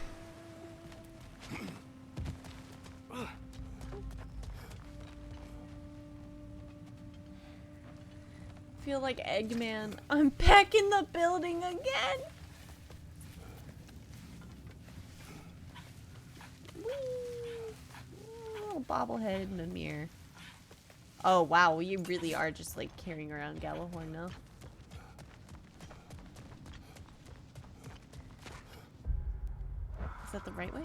Feel like Eggman. I'm back in the building again. Whee! Little bobblehead in a mirror. Oh wow, you really are just like carrying around Gallahorn now. Is that the right way?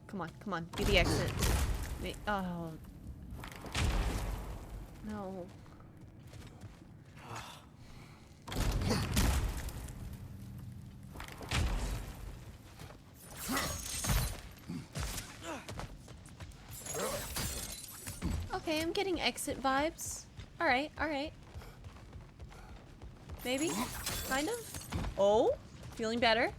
Come on, come on, be the exit. Oh. No. Okay, I'm getting exit vibes. Alright, alright. Maybe? Kind of? Oh, feeling better.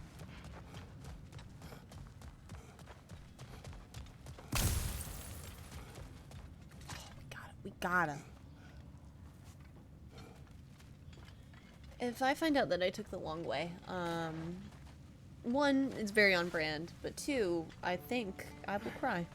We gotta. If I find out that I took the long way, one, it's very on brand, but two, I think I will cry.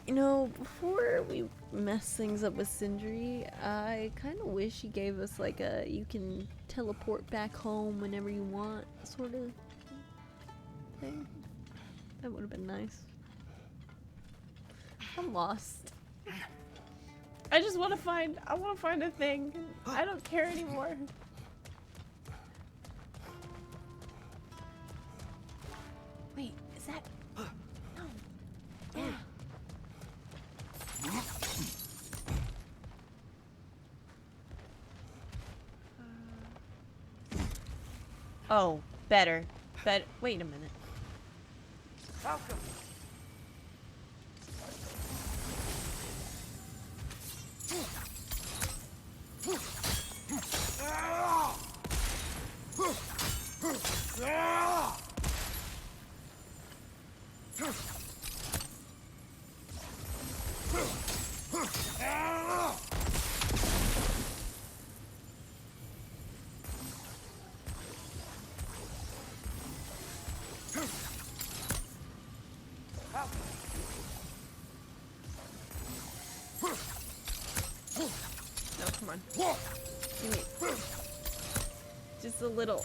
You know, before we mess things up with Sindri, I kind of wish he gave us like a you can teleport back home whenever you want sort of thing. That would have been nice. I'm lost. I just want to find, I want to find a thing. I don't care anymore. Wait, is that? No. Yeah. Oh, better. Wait a minute.
Falcon.
No, come on. Give me just a little.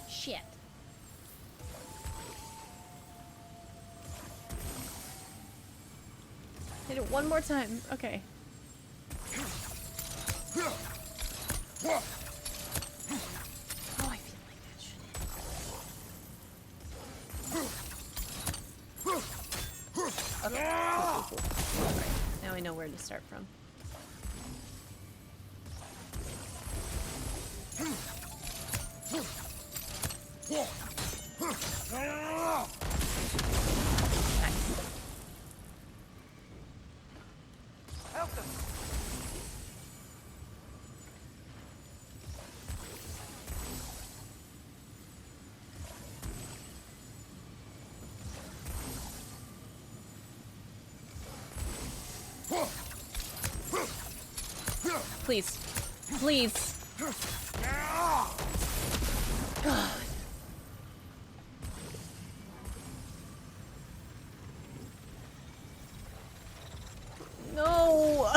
Shit. Hit it one more time. Okay. Oh, I feel like that should hit. Okay. Cool. Right. Now I know where to start from. Please. Please. God. No.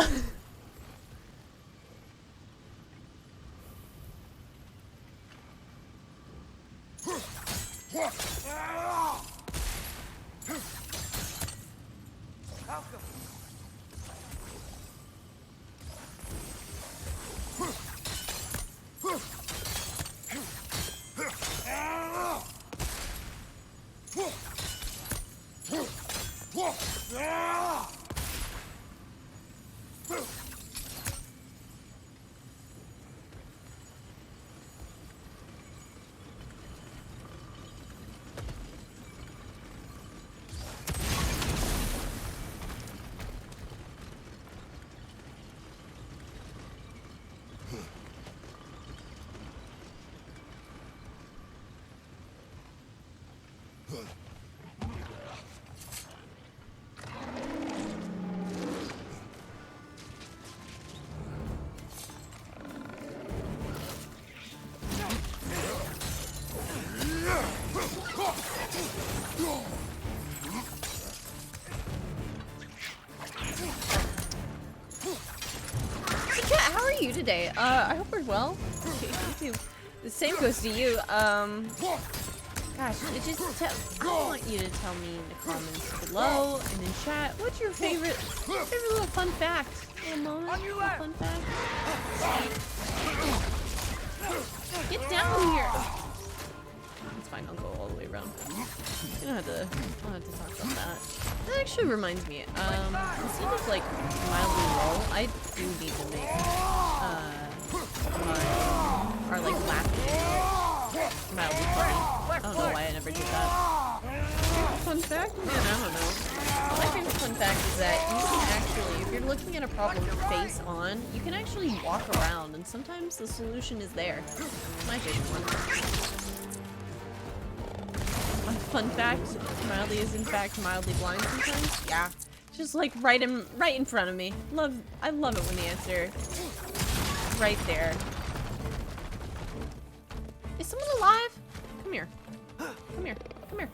How are you today? I hope we're well. You too. The same goes to you. Gosh, it just I want you to tell me in the comments below and in chat what's your favorite little fun fact, little moment, little fun fact. Get down here. It's fine. I'll go all the way around. You don't have to talk about that. That actually reminds me. Instead of like mildly low, I do need to make our like laughing mildly funny. I don't know why I never did that. Fun fact? Man, I don't know. My favorite fun fact is that you can actually, if you're looking at a problem face on, you can actually walk around, and sometimes the solution is there. My favorite one. Fun fact, Mildly is in fact mildly blind sometimes. Yeah. Just like right in front of me. I love it when the answer is right there. Is someone alive? Come here. Come here. Come here.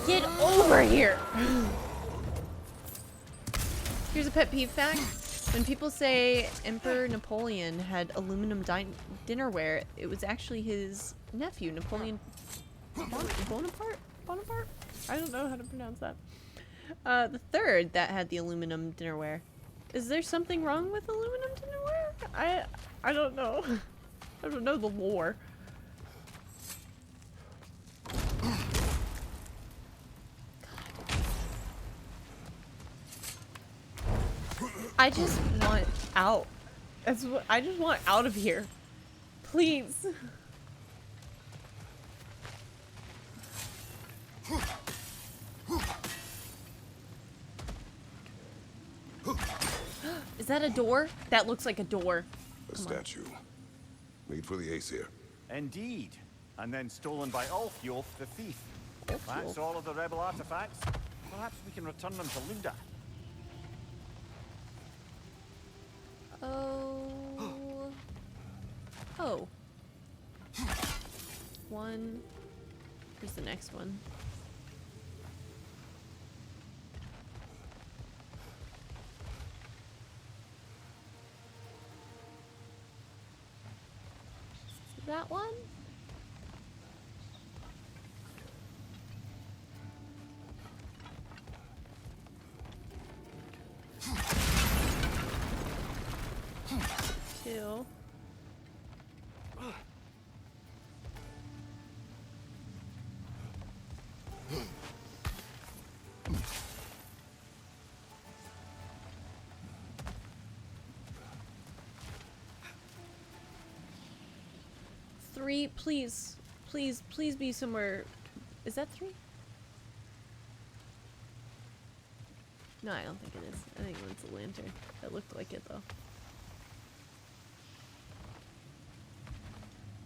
Get over here! Here's a pet peeve fact. When people say Emperor Napoleon had aluminum dinnerware, it was actually his nephew, Napoleon Bonaparte? Bonaparte? I don't know how to pronounce that. The third that had the aluminum dinnerware. Is there something wrong with aluminum dinnerware? I don't know. I don't know the lore. I just want out. That's what I just want out of here. Please. Is that a door? That looks like a door.
A statue. Made for the Aesir.
Indeed. And then stolen by Ulfjolf the thief. That's all of the rebel artifacts. Perhaps we can return them to Lunda.
Oh. Oh. One. Here's the next one. That one? Two. Three, please. Please, please be somewhere. Is that three? No, I don't think it is. I think it's a lantern. That looked like it though.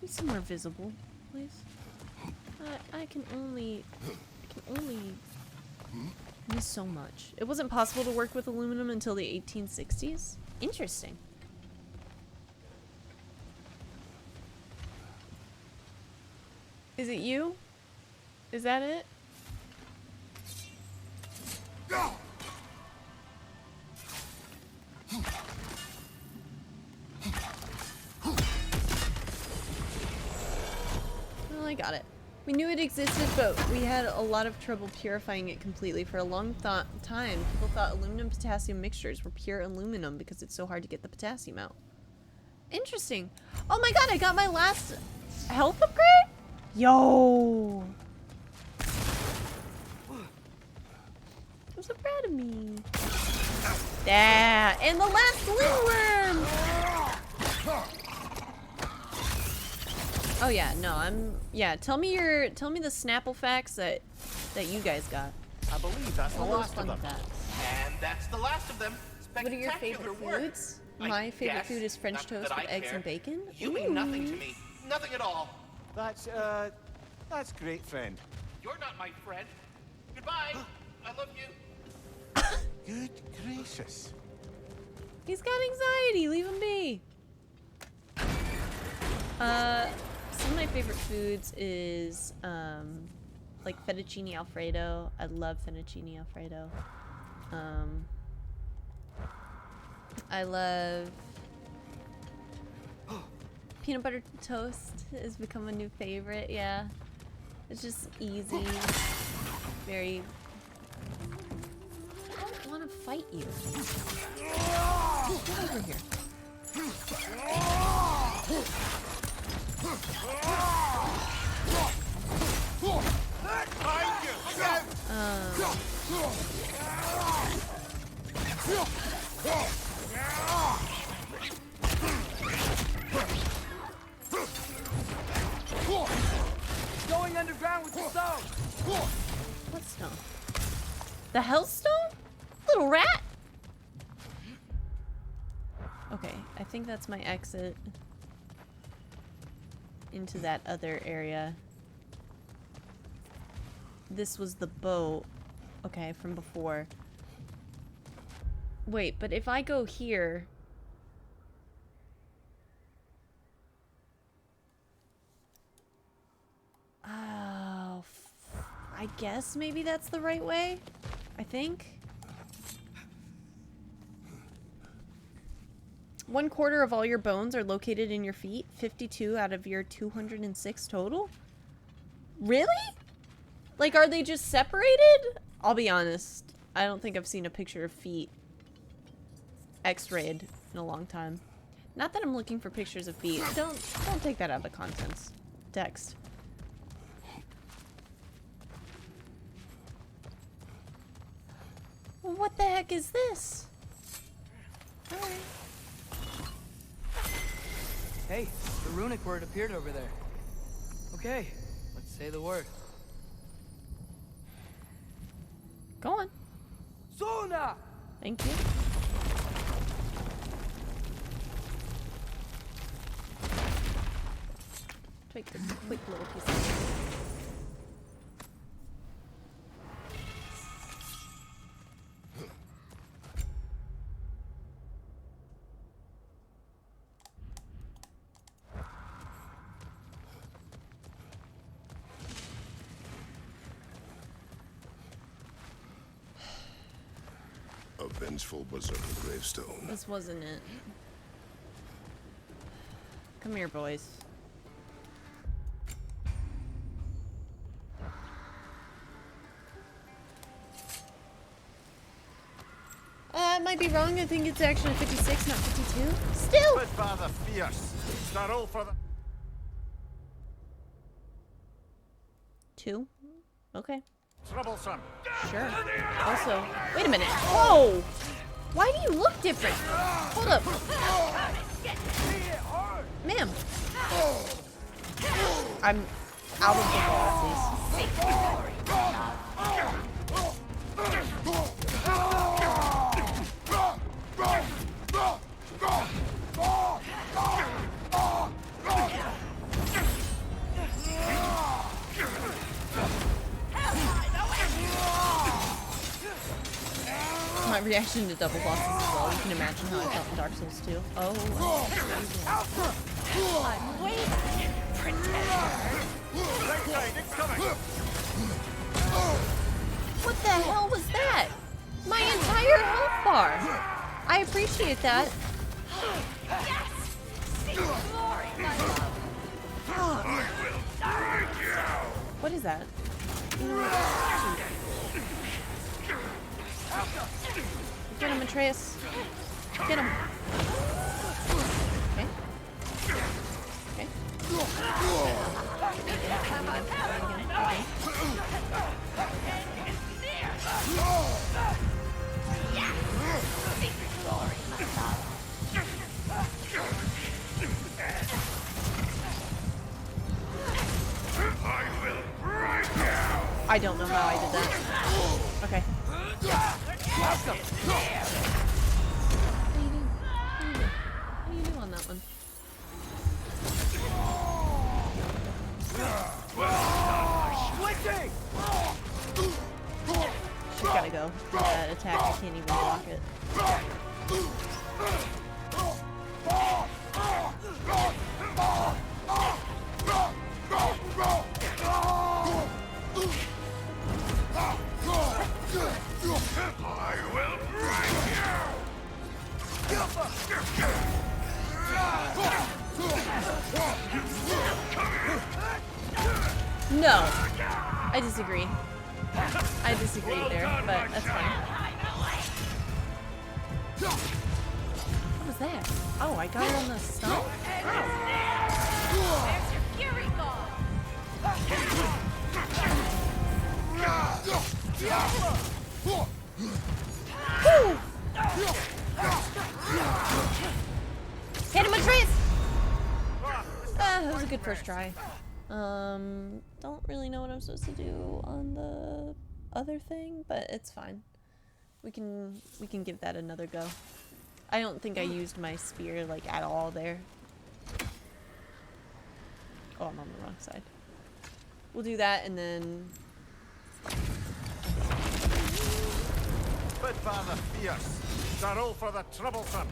Be somewhere visible, please. I can only miss so much. It wasn't possible to work with aluminum until the 1860s. Interesting. Is it you? Is that it?
No!
Well, I got it. We knew it existed, but we had a lot of trouble purifying it completely. For a long time, people thought aluminum-potassium mixtures were pure aluminum because it's so hard to get the potassium out. Interesting. Oh my god, I got my last health upgrade? Yo! I'm so proud of me. Yeah, and the last worm. Oh yeah, no, tell me the Snapple facts that you guys got.
I believe that's the last of them.
And that's the last of them.
What are your favorite foods? My favorite food is French toast with eggs and bacon.
You mean nothing to me. Nothing at all.
That's great, friend.
You're not my friend. Goodbye. I love you.
Good gracious.
He's got anxiety. Leave him be. Some of my favorite foods is like fettuccine alfredo. I love fettuccine alfredo. I love peanut butter toast has become a new favorite. Yeah, it's just easy. Very. I don't want to fight you. Get over here.
Going underground with the stone.
What stone? The Hellstone? Little rat? Okay, I think that's my exit into that other area. This was the boat. Okay, from before. Wait, but if I go here... Oh, I guess maybe that's the right way? I think? 1/4 of all your bones are located in your feet. 52 out of your 206 total? Really? Like, are they just separated? I'll be honest. I don't think I've seen a picture of feet x-rayed in a long time. Not that I'm looking for pictures of feet. Don't take that out of context. Text. Well, what the heck is this? Alright.
Hey, the runic word appeared over there. Okay, let's say the word.
Go on.
Sona!
Thank you. Take this quick little piece of meat.
A vengeful berserker gravestone.
This wasn't it. Come here, boys. I might be wrong. I think it's actually 56, not 52. Still!
But father fierce. Start all for the...
2? Okay.
Troublesome.
Sure. Also, wait a minute. Whoa! Why do you look different? Hold up. Ma'am. I'm out of the ball, please. My reaction to double bosses as well. You can imagine how I felt in Dark Souls 2. Oh.
I'm waiting, pretender.
What the hell was that? My entire health bar. I appreciate that.
Yes! See glory, my love.
What is that? You know what? Get him, Atreus. Get him. Okay. Okay. I don't know how I did that. Okay. How do you do on that one? She's gotta go. That attack, I can't even block it.
I will break you!
No. I disagree. I disagree there, but that's fine. What was that? Oh, I got it on the stump?
There's your fury ball.
Hit him, Atreus! That was a good first try. Don't really know what I'm supposed to do on the other thing, but it's fine. We can give that another go. I don't think I used my spear like at all there. Oh, I'm on the wrong side. We'll do that and then
But father fierce. Start all for the troublesome.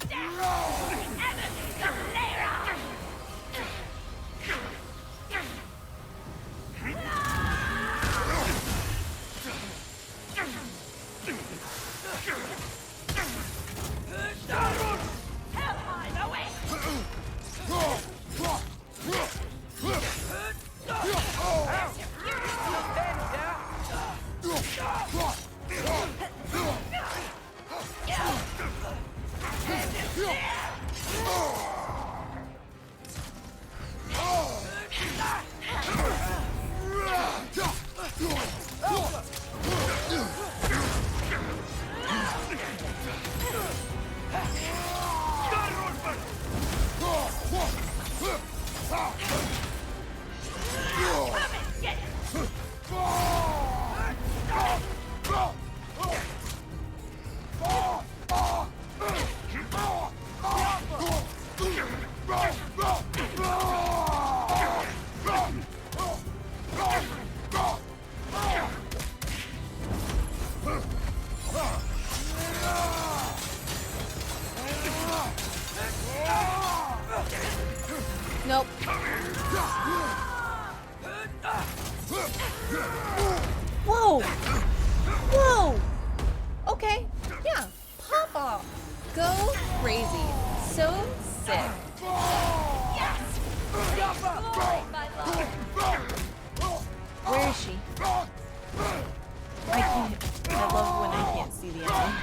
Yeah, pop off. Go crazy. So sick.
Yes! Glory, my love.
Where is she? I can't. I love when I can't see the enemy.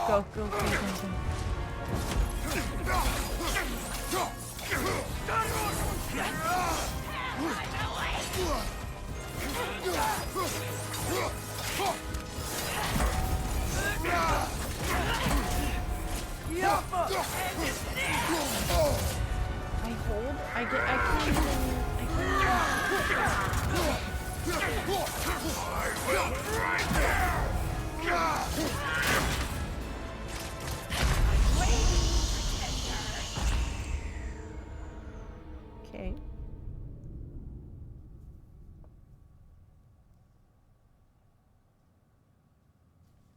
Go, go, go, go, go. I hold. I can't even. Okay.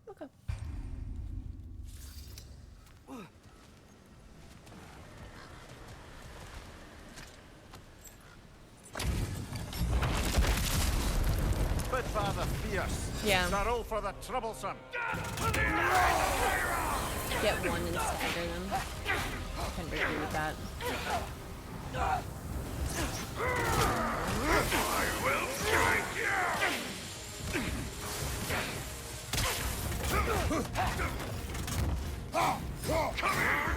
Okay.
Spitfire the fierce.
Yeah.
The roll for the troublesome.
Get one and stagger them. I can agree with that.
I will strike you! Come here!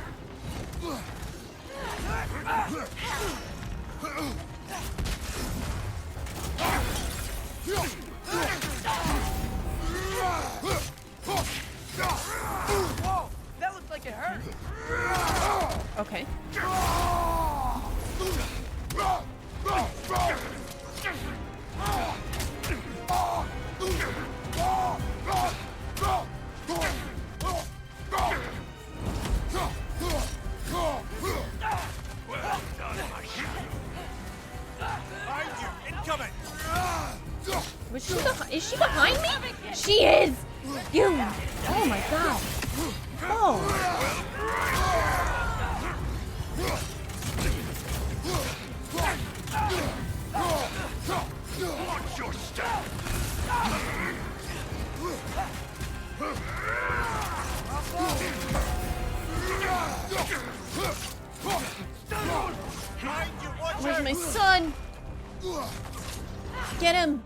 Whoa! That looks like it hurt.
Okay.
Well done, my shadow. Behind you, incoming!
Was she is she behind me? She is! You! Oh my god! Oh!
Watch your step!
Where's my son? Get him!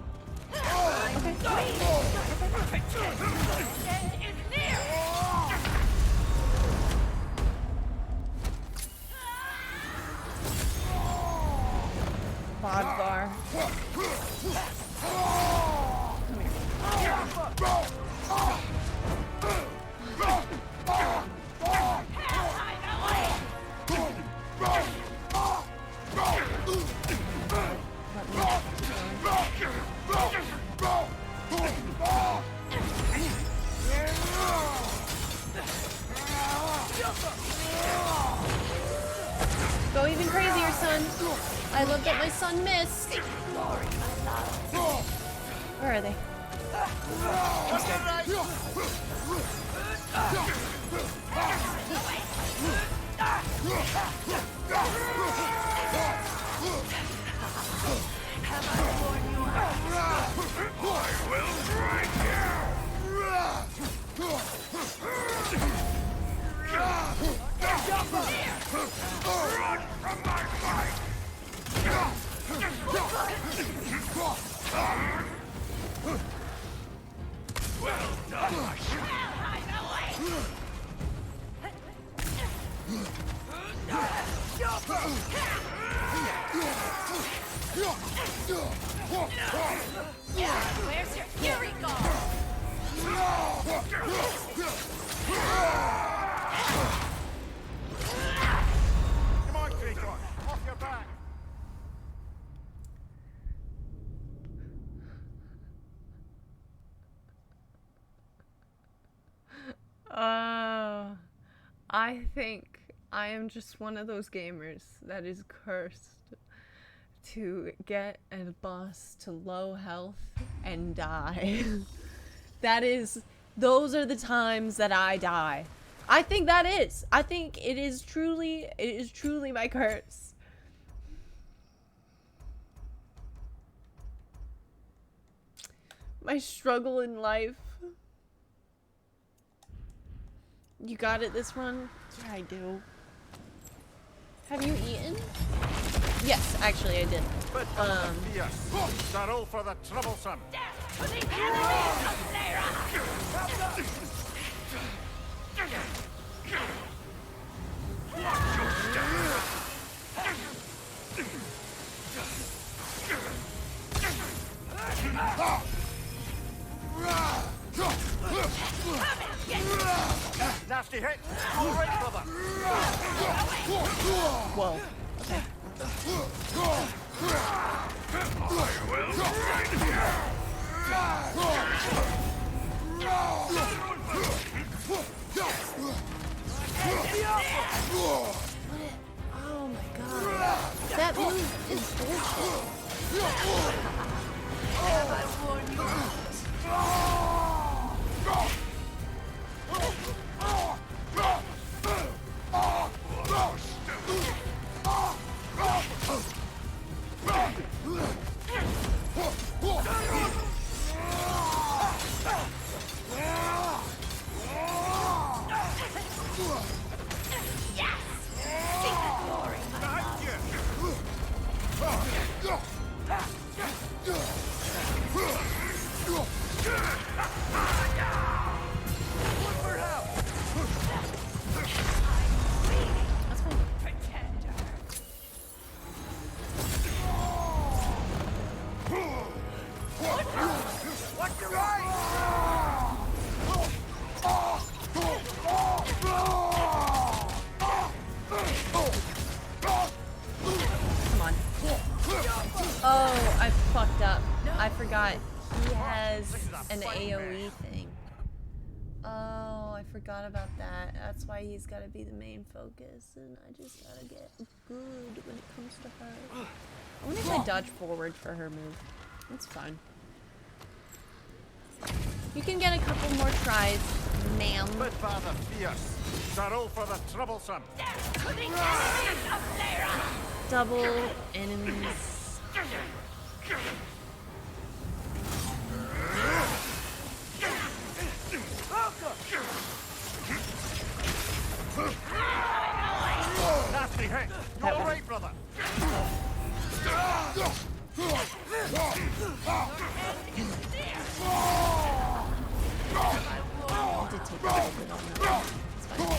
Bodvar. Go even crazier, son. I love that my son missed. Where are they?
Run from my fight! Well done, my
Where's your fury gone?
Come on, Kratos. Off your back.
I think I am just one of those gamers that is cursed to get a boss to low health and die. Those are the times that I die. I think that is. I think it is truly my curse. My struggle in life. You got it this run? Yeah, I do. Have you eaten? Yes, actually I did.
Sorrow for the troublesome. Nasty hit. All right, brother.
Whoa. Okay. Oh my god. That move is bullshit. Oh, I fucked up. I forgot he has an AoE thing. Oh, I forgot about that. That's why he's got to be the main focus, and I just gotta get good when it comes to her. I wonder if I dodge forward for her move. That's fine. You can get a couple more tries, ma'am.
But father fierce. Sorrow for the troublesome.
Double enemies.
Nasty hit. All right, brother.
I did take a little bit on that. It's fine.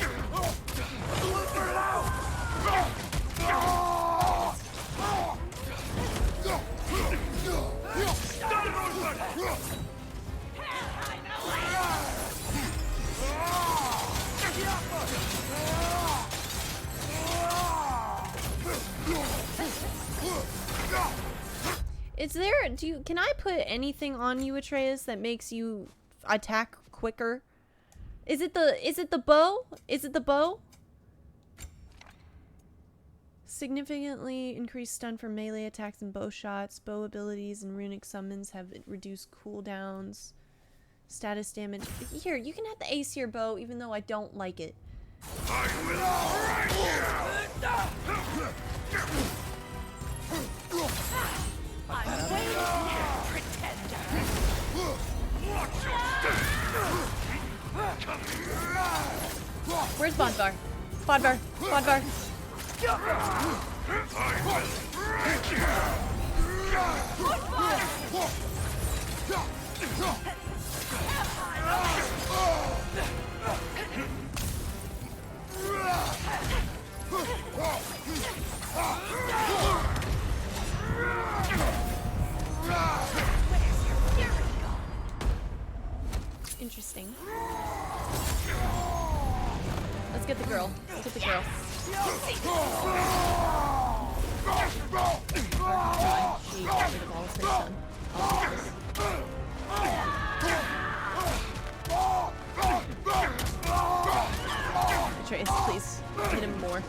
Is there, can I put anything on you, Atreus, that makes you attack quicker? Is it the bow? Is it the bow? Significantly increased stun for melee attacks and bow shots. Bow abilities and runic summons have reduced cooldowns. Status damage. Here, you can have the Aesir bow, even though I don't like it.
I
I'm waiting, pretender. Where's Bodvar? Bodvar. Bodvar. Interesting. Let's get the girl. Let's get the girl. She got rid of all of her stun. Atreus, please. Hit him more.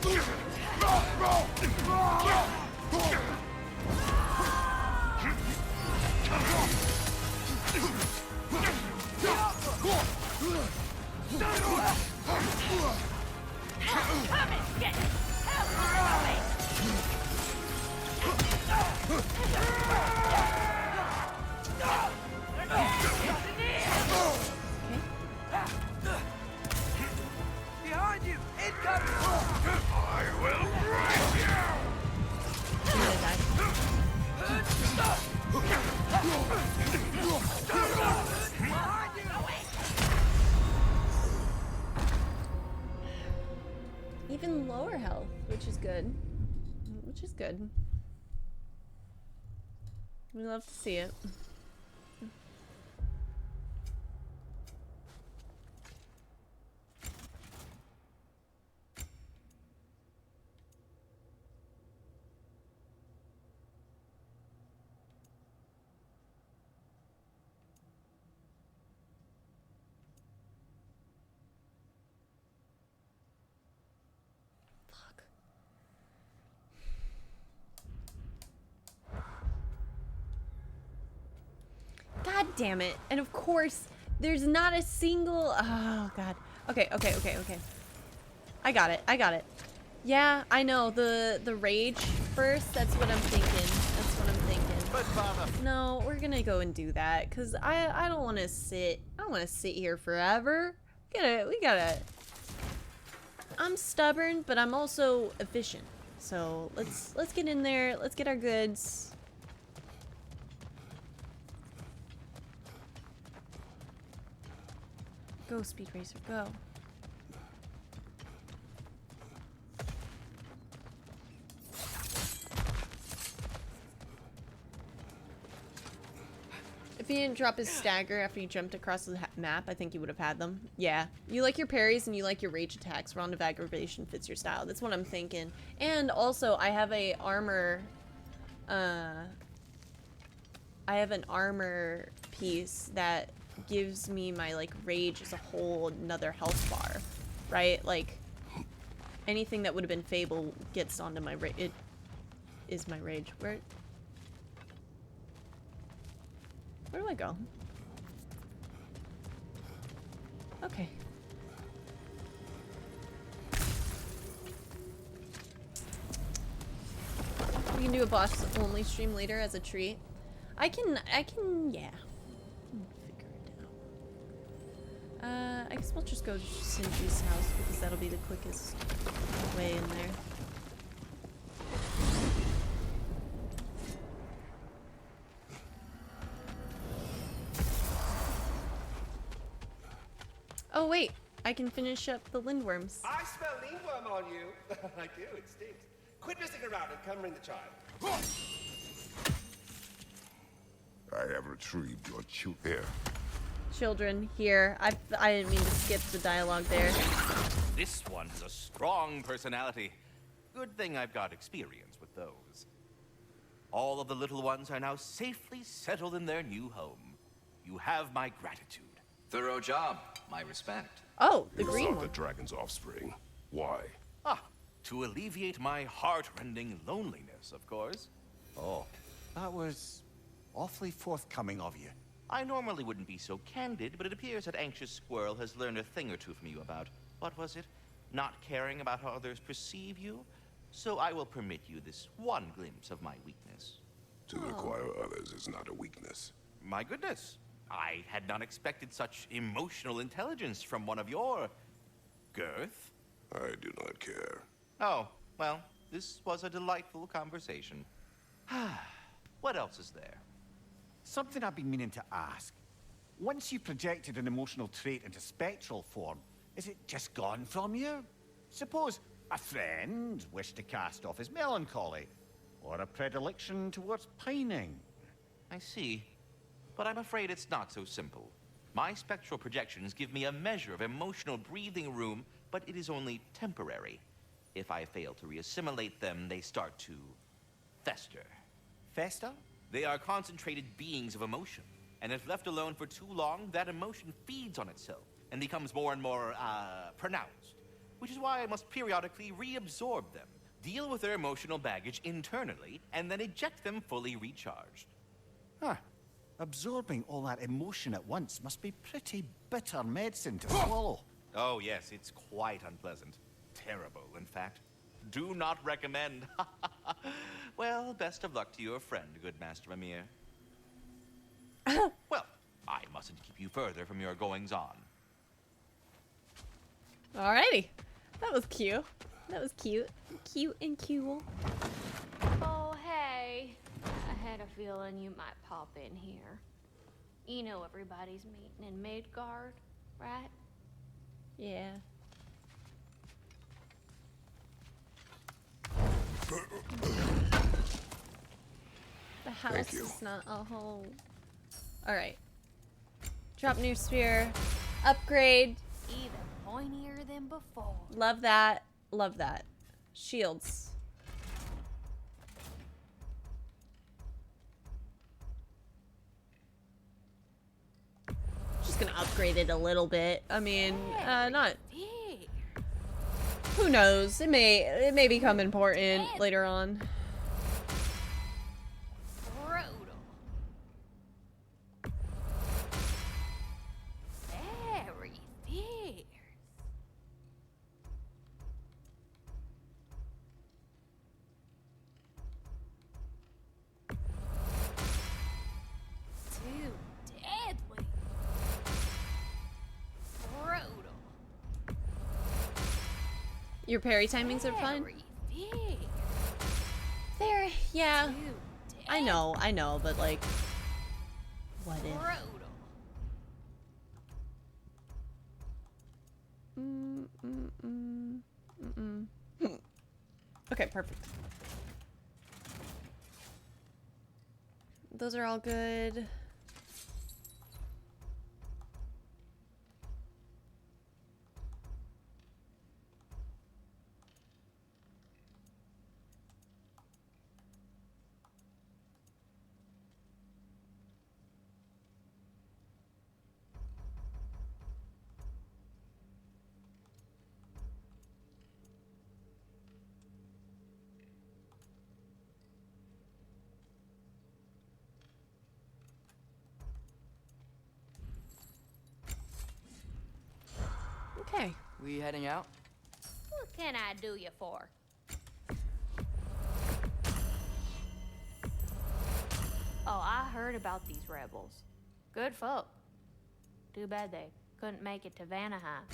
Even lower health, which is good. Which is good. We love to see it. God damn it. And of course, there's not a single... Oh, God. Okay. I got it. Yeah, I know. The rage first, that's what I'm thinking. No, we're gonna go and do that, because I don't want to sit... I don't want to sit here forever. We gotta... I'm stubborn, but I'm also efficient. So, let's get in there. Let's get our goods. Go, Speed Racer, go. If he didn't drop his stagger after he jumped across the map, I think he would have had them. Yeah. You like your parries and you like your rage attacks. Round of Aggravation fits your style. That's what I'm thinking. And also, I have a armor... I have an armor piece that gives me my like rage as a whole another health bar, right? Like anything that would have been Fable gets onto my rage. It is my rage. Where do I go? Okay. We can do a boss only stream later as a treat. I can, yeah. Figure it out. I guess we'll just go to Sindri's house because that'll be the quickest way in there. Oh wait, I can finish up the lindworms.
I smell lindworm on you. I do, it stinks. Quit messing around and come ring the child.
I have retrieved your here.
Children, here. I didn't mean to skip the dialogue there.
This one has a strong personality. Good thing I've got experience with those. All of the little ones are now safely settled in their new home. You have my gratitude.
Thorough job. My respect.
Oh, the
You
green
sought
one.
the dragon's offspring. Why?
To alleviate my heart-rending loneliness, of course.
Oh, that was awfully forthcoming of you.
I normally wouldn't be so candid, but it appears that Anxious Squirrel has learned a thing or two from you about, what was it? Not caring about how others perceive you? So I will permit you this one glimpse of my weakness.
To acquire others is not a weakness.
My goodness. I had not expected such emotional intelligence from one of your... girth?
I do not care.
Oh, well, this was a delightful conversation. What else is there?
Something I've been meaning to ask. Once you've projected an emotional trait into spectral form, is it just gone from you? Suppose a friend wished to cast off his melancholy, or a predilection towards pining.
I see. But I'm afraid it's not so simple. My spectral projections give me a measure of emotional breathing room, but it is only temporary. If I fail to reassimilate them, they start to fester.
Fester?
They are concentrated beings of emotion, and if left alone for too long, that emotion feeds on itself and becomes more and more, pronounced. Which is why I must periodically reabsorb them, deal with their emotional baggage internally, and then eject them fully recharged.
Huh. Absorbing all that emotion at once must be pretty bitter medicine to swallow.
Oh, yes, it's quite unpleasant. Terrible, in fact. Do not recommend. Well, best of luck to your friend, good Master Mimir. Well, I mustn't keep you further from your goings-on.
Alrighty. That was cute. That was cute. Cute and cool.
Oh, hey. I had a feeling you might pop in here. You know everybody's meeting in Midgard, right?
Yeah. The house is not a home. Alright. Drop new spear. Upgrade.
Even pointier than before.
Love that. Love that. Shields. Just gonna upgrade it a little bit. I mean, not. Who knows? It may become important later on.
Brutal. Very fierce. Too deadly. Brutal.
Your parry timings are fun.
Very fierce.
There, yeah. I know, but like, what if?
Brutal.
Okay, perfect. Those are all good. Okay.
We heading out?
What can I do you for? Oh, I heard about these rebels. Good folk. Too bad they couldn't make it to Vanaheim.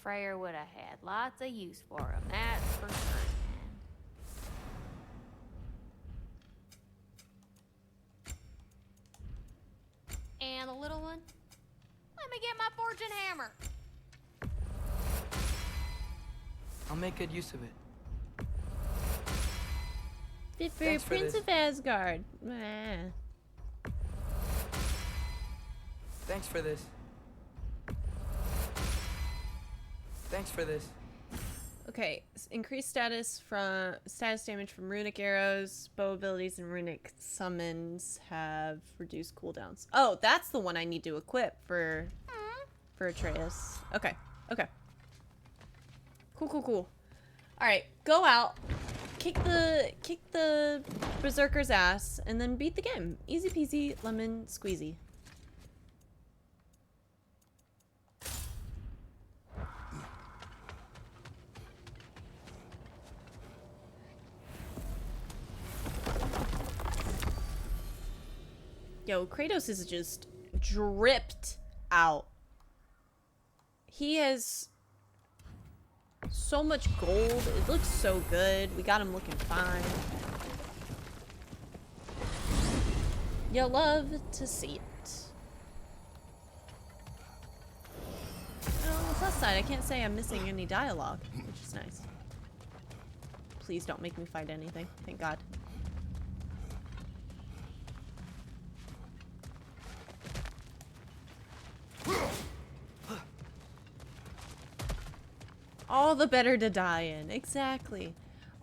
Freyr would have had lots of use for them, that's for certain. And the little one? Let me get my fortune hammer.
I'll make good use of it.
Fit for
Thanks for
Prince
this.
of Asgard. Ah.
Thanks for this. Thanks for this.
Okay, increased status damage from runic arrows, bow abilities, and runic summons have reduced cooldowns. Oh, that's the one I need to equip for Atreus. Okay, okay. Cool. All right, go out, kick the berserker's ass, and then beat the game. Easy peasy, lemon squeezy. Yo, Kratos is just dripped out. He has so much gold. It looks so good. We got him looking fine. You love to see it. On the plus side, I can't say I'm missing any dialogue, which is nice. Please don't make me fight anything. Thank God. All the better to die in. Exactly.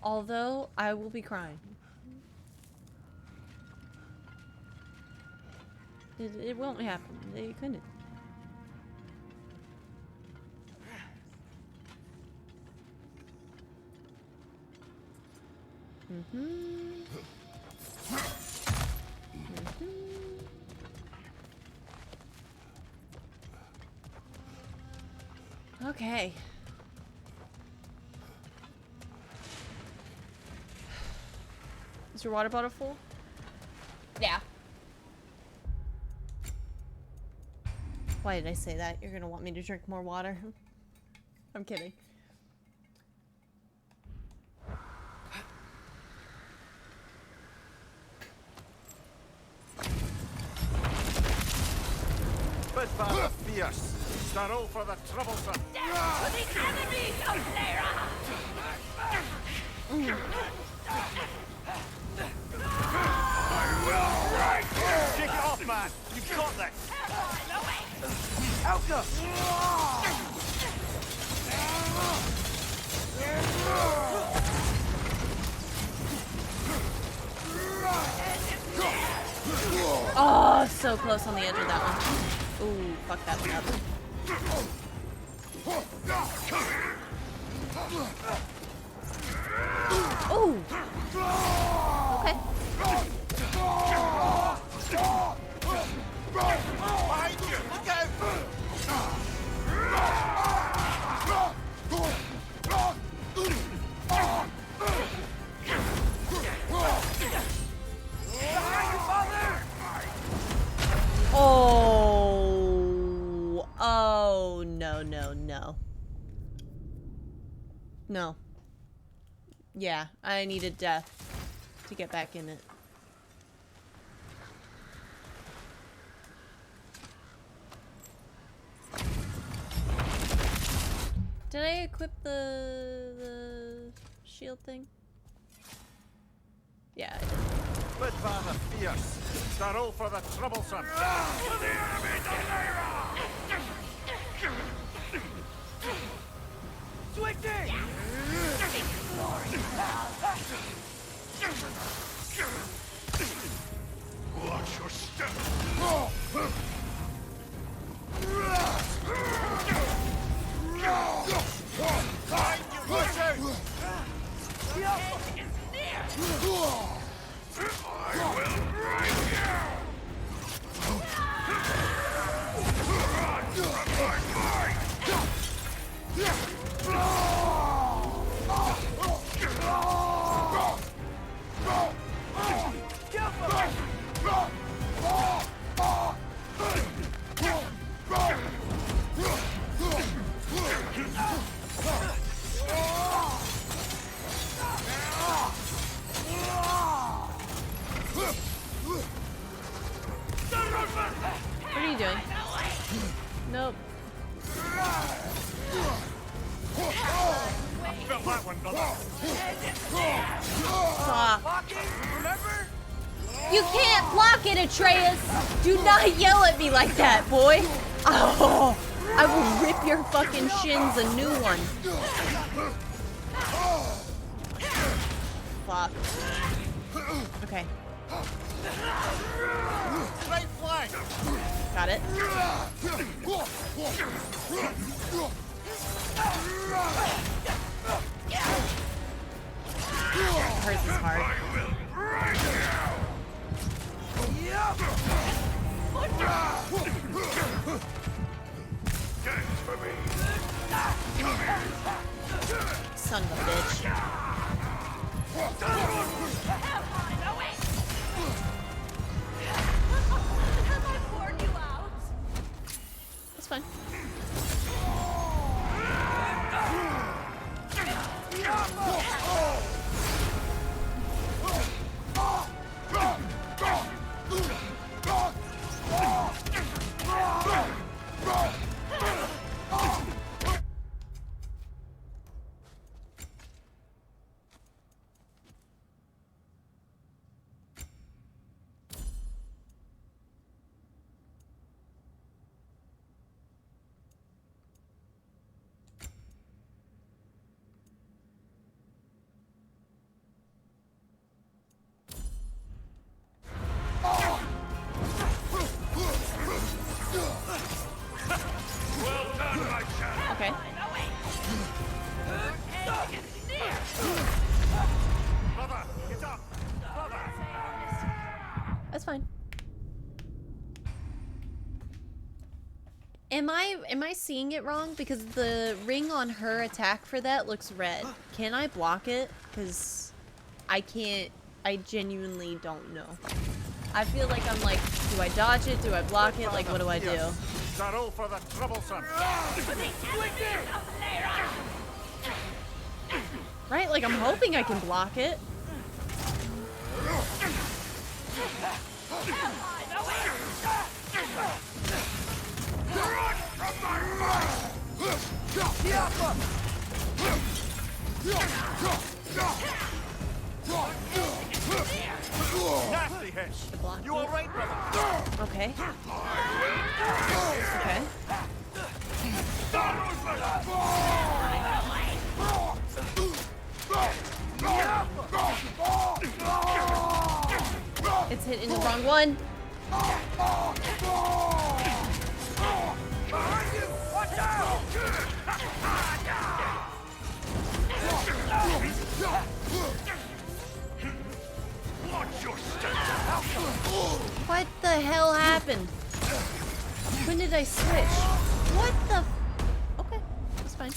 Although, I will be crying. It won't happen. They couldn't. Okay. Is your water bottle full? Yeah. Why did I say that? You're gonna want me to drink more water. I'm kidding.
Spitfire fierce. Starro for the troublesome.
Death to the enemies of Lyra!
Shake it off, man. You've got this.
Elka!
Oh, so close on the edge of that one. Ooh, fuck that one up. Ooh. Okay.
Behind you. Look out.
Oh. Oh, no, no, no. No. Yeah, I needed death to get back in it. Did I equip the shield thing? Yeah, I did.
Spitfire fierce. Starro for the troublesome. For the enemies of Lyra!
Switching!
Watch your step.
Behind you, watch out!
I will break you! Run from my mind!
What are you doing? Nope.
Felt that one, brother.
Fuck. You can't block it, Atreus! Do not yell at me like that, boy! Oh, I will rip your fucking shins a new one. Fuck. Okay.
Right flank!
Got it. Hers is hard. Son of a bitch. That's fine. Okay.
Brother, get up! Brother!
That's fine. Am I seeing it wrong? Because the ring on her attack for that looks red. Can I block it? Because I can't. I genuinely don't know. I feel like I'm like, do I dodge it? Do I block it? Like, what do I do?
Starro for the troublesome.
Right? Like, I'm hoping I can block it.
Nasty hit. You all right, brother?
Okay. Okay. It's hitting the wrong one.
Watch out!
What the hell happened? When did I switch? What the? Okay, that's fine.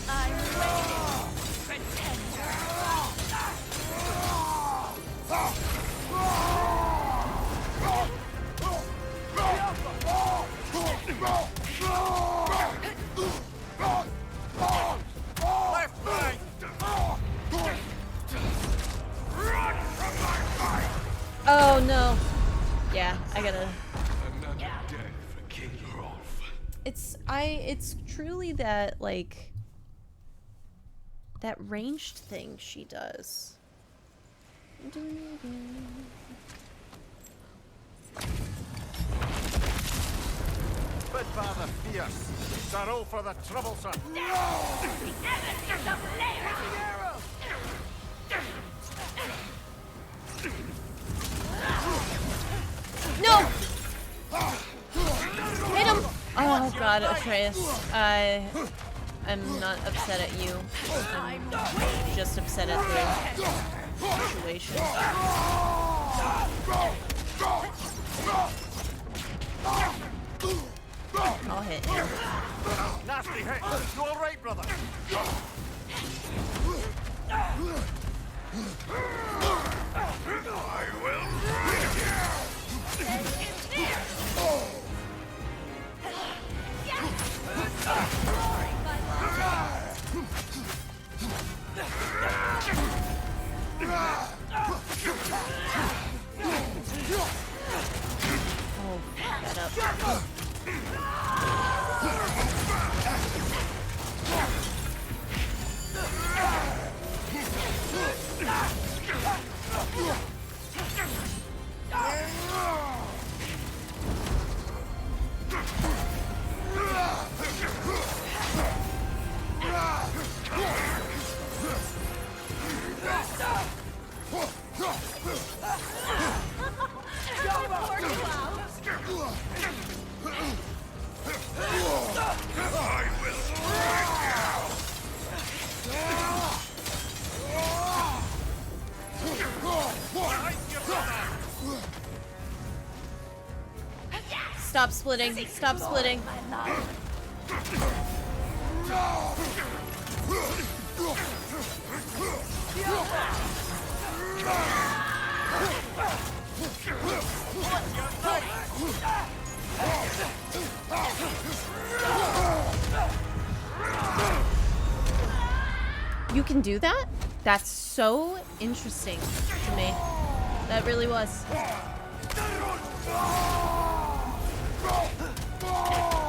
I'm waiting. Pretender.
Left, right.
Oh no. Yeah, I gotta. It's truly that, like, that ranged thing she does.
Spitfather fierce. Sorrow for the troublesome.
No! Hit him! Oh god, Atreus. I'm not upset at you. I'm just upset at the situation. I'll hit you.
Nasty hit. You all right, brother? I will break you.
Oh, get up. Stop splitting. Stop splitting. You can do that? That's so interesting to me. That really was.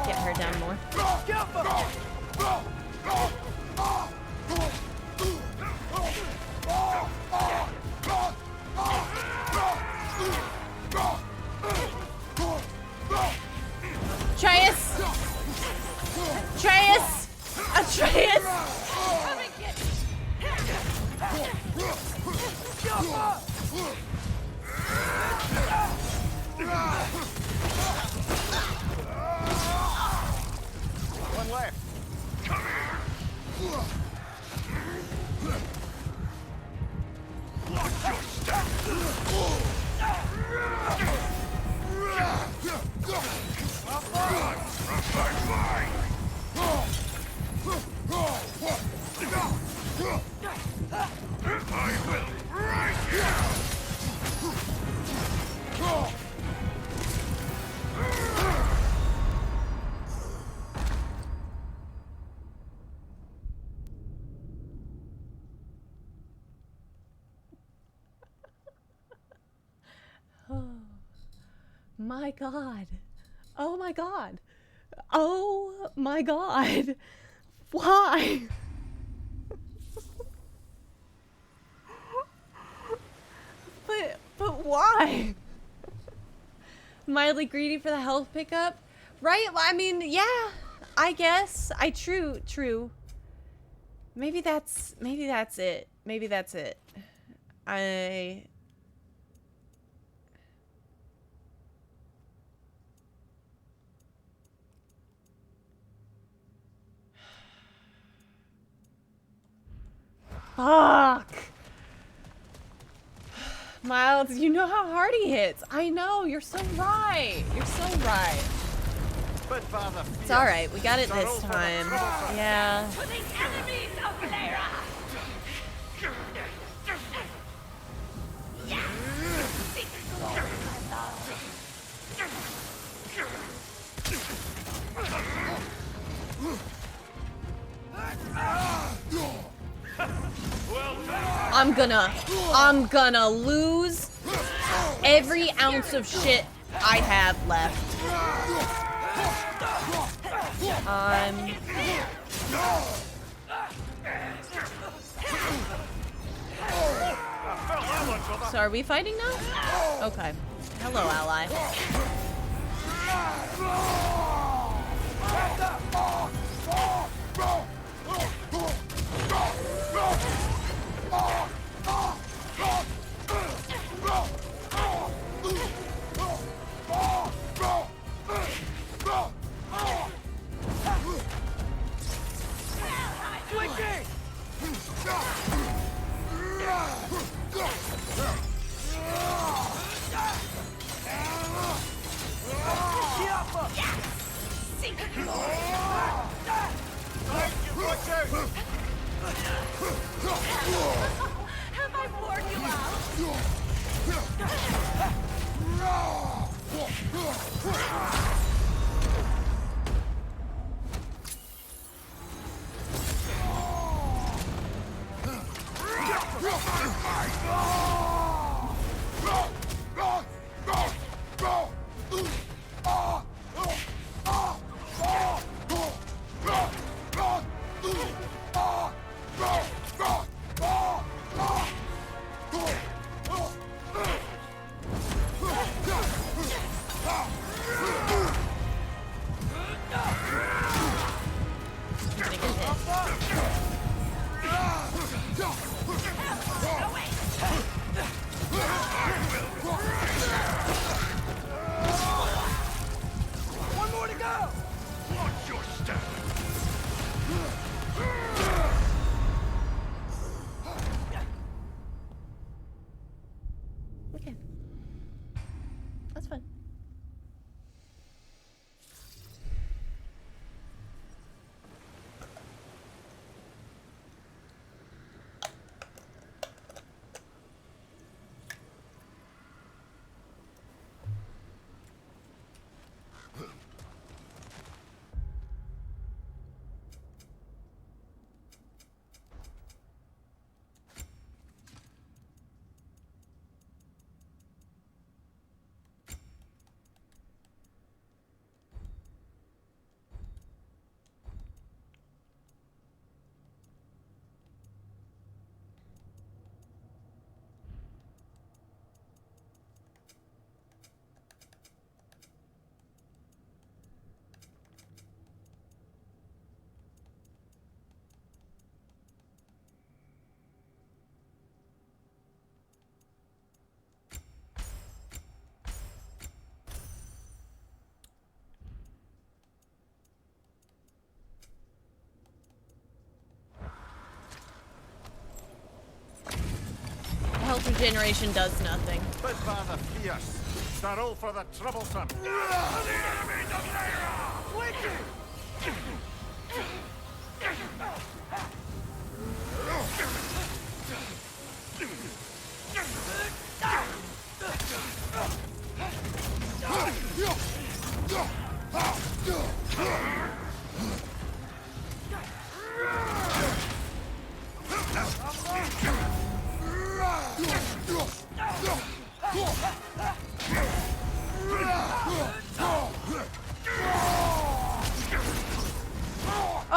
Get her down more. Atreus! Atreus! Atreus!
One left. Come here. Watch your step. Run from my mind. I will break you.
my god. Oh my god. Oh my god. Why? But why? Mildly greedy for the health pickup? Right? Well, I mean, yeah. I guess. True. Maybe that's it. Maybe that's it. Fuck. Miles, you know how hard he hits. I know, you're so right. You're so right. It's alright, we got it this time. Yeah.
To the enemies of Valera! Yeah! Seek glory, my
I'm gonna lose every ounce of shit I have left. So are we fighting now? Okay. Hello, ally.
Have I bored you out? One more to go!
Watch your step!
Okay. That's fun. Health regeneration does nothing.
Bit rather fierce. They're all for the troublesome.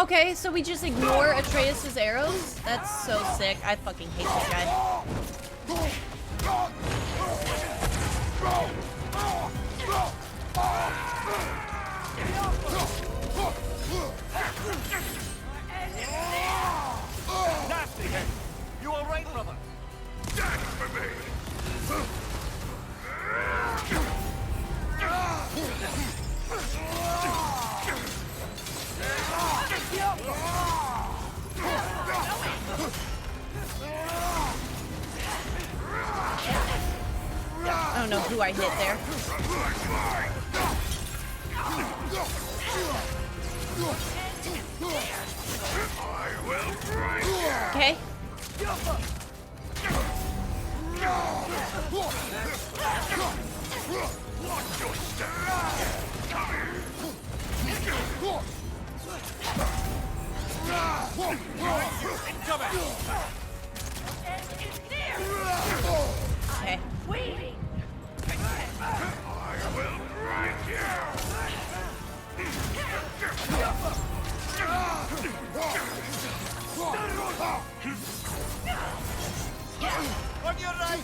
Okay, so we just ignore Atreus' arrows? That's so sick. I fucking hate this guy.
Nasty! You all right, brother?
Dance for me!
I don't know who I hit there. Okay. Okay.
Waiting.
On your right!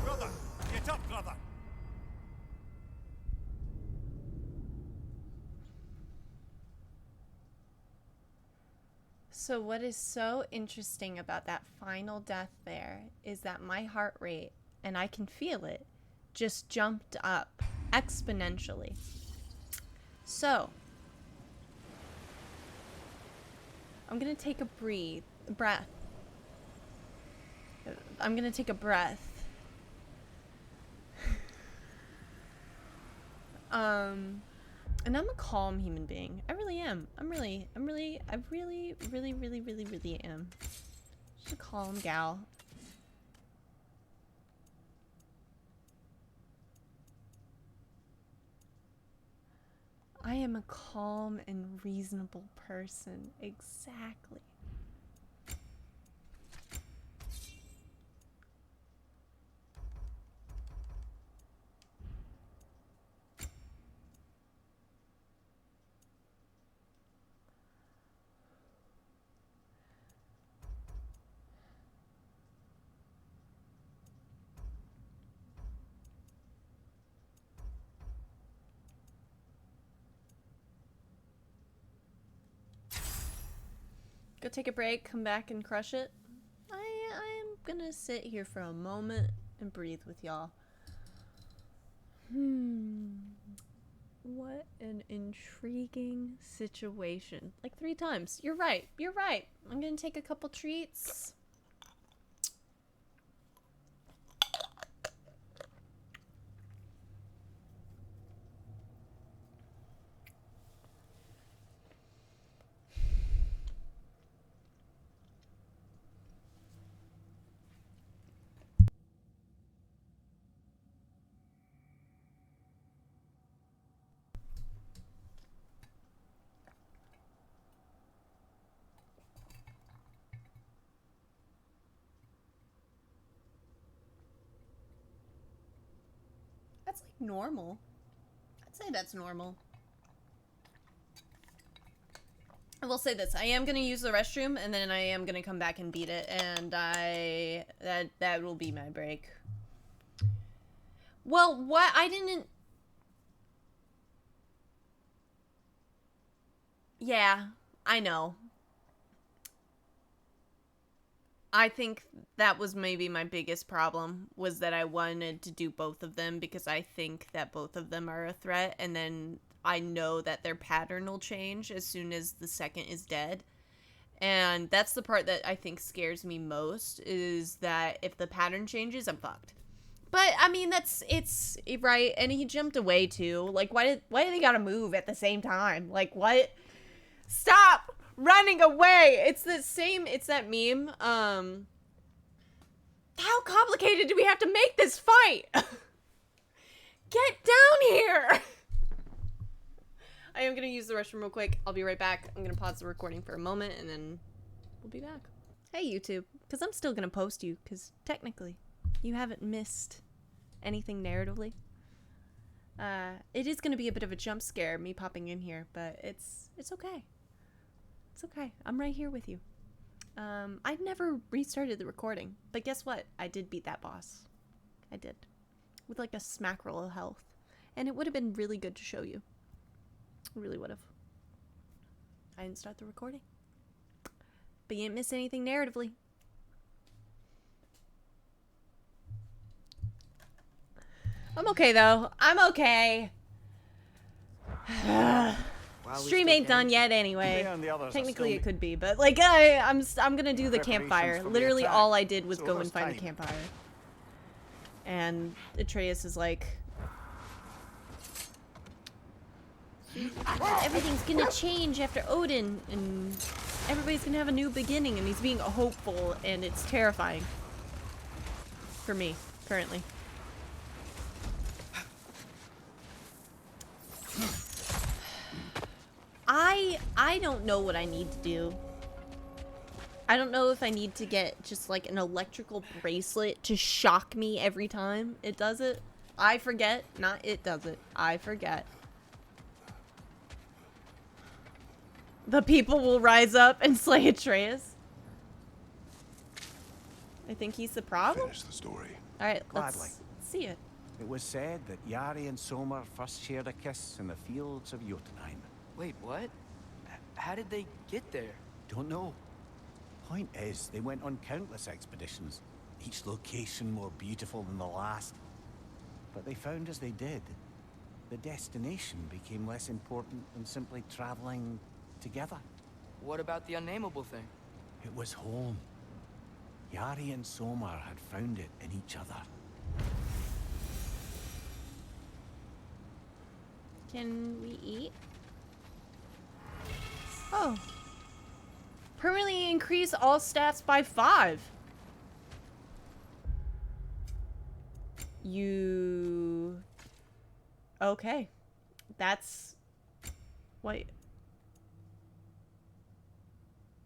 Brother, get up, brother.
So what is so interesting about that final death there is that my heart rate, and I can feel it, just jumped up exponentially. So I'm gonna take a breath. I'm gonna take a breath. And I'm a calm human being. I really am. I really am. Just a calm gal. I am a calm and reasonable person. Exactly. Go take a break, come back and crush it. I am gonna sit here for a moment and breathe with y'all. What an intriguing situation. Like 3 times. You're right. You're right. I'm gonna take a couple treats. That's like normal. I'd say that's normal. I will say this. I am going to use the restroom and then I am going to come back and beat it, and that will be my break. Well, what? I didn't... Yeah, I know. I think that was maybe my biggest problem, was that I wanted to do both of them because I think that both of them are a threat, and then I know that their pattern will change as soon as the second is dead. And that's the part that I think scares me most, is that if the pattern changes, I'm fucked. But I mean, it's right, and he jumped away too. Like, why did they gotta move at the same time? Like, what? Stop running away! It's the same. It's that meme. How complicated do we have to make this fight? Get down here! I am gonna use the restroom real quick. I'll be right back. I'm gonna pause the recording for a moment, and then we'll be back. Hey, YouTube, because I'm still gonna post you, because technically, you haven't missed anything narratively. It is gonna be a bit of a jump scare, me popping in here, but it's okay. It's okay. I'm right here with you. I never restarted the recording, but guess what? I did beat that boss. I did. With like a smack roll of health. And it would have been really good to show you. It really would have. I didn't start the recording. But you didn't miss anything narratively. I'm okay though. I'm okay. Stream ain't done yet anyway. Technically it could be, but like I'm gonna do the campfire. Literally all I did was go and find the campfire. And Atreus is like, everything's gonna change after Odin, and everybody's gonna have a new beginning, and he's being hopeful, and it's terrifying for me currently. I don't know what I need to do. I don't know if I need to get just like an electrical bracelet to shock me every time it does it. I forget. Not it does it. I forget. The people will rise up and slay Atreus. I think he's the problem.
Finish the story.
Alright,
Gladly.
let's see it.
It was said that Yari and Somer first shared a kiss in the fields of Jotunheim.
Wait, what? How did they get there?
Don't know. Point is, they went on countless expeditions, each location more beautiful than the last. But they found as they did, the destination became less important than simply traveling together.
What about the unnameable thing?
It was home. Yari and Somer had found it in each other.
Can we eat? Oh. Permanently increase all stats by 5. You... Okay. That's... Wait.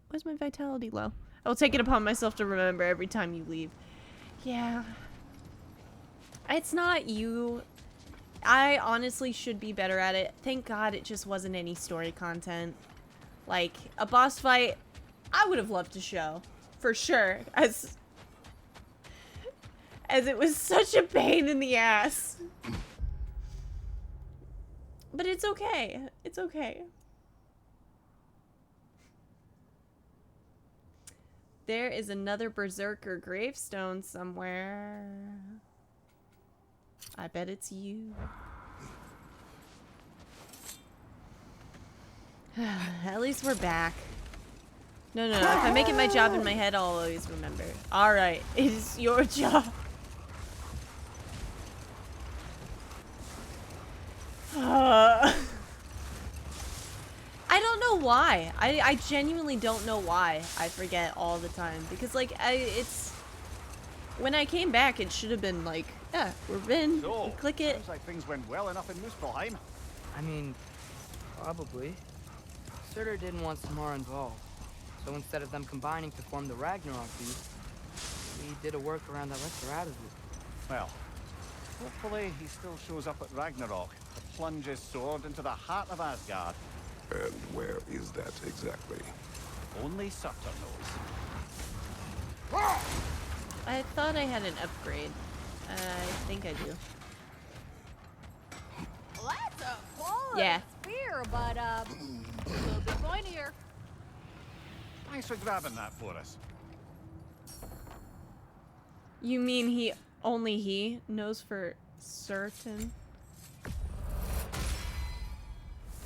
Why's my vitality low? I will take it upon myself to remember every time you leave. Yeah. It's not you. I honestly should be better at it. Thank God it just wasn't any story content. Like, a boss fight, I would have loved to show. For sure. As it was such a pain in the ass. But it's okay. It's okay. There is another Berserker gravestone somewhere. I bet it's you. At least we're back. No. If I make it my job in my head, I'll always remember. Alright, it is your job. I don't know why. I genuinely don't know why I forget all the time. Because, like, it's... When I came back, it should have been like, yeah, we're in.
So,
click it.
Sounds like things went well enough in Muspelheim.
I mean, probably. Surtur didn't want Samara involved. So instead of them combining to form the Ragnarok beast, we did a workaround that lets her out of it.
Well, hopefully he still shows up at Ragnarok to plunge his sword into the heart of Asgard.
And where is that exactly?
Only Surtur knows.
I thought I had an upgrade. I think I do.
Well, that's a quality
Yeah.
spear, but a little bit pointier.
Thanks for grabbing that for us.
You mean only he knows for certain?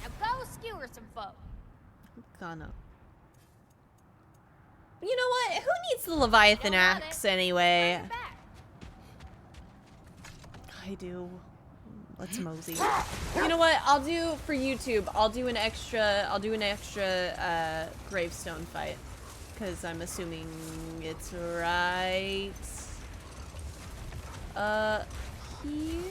Now go skewer some folk.
Gonna. You know what? Who needs the Leviathan axe anyway? I do. Let's mosey. You know what? I'll do for YouTube. I'll do an extra gravestone fight, because I'm assuming it's right. Here.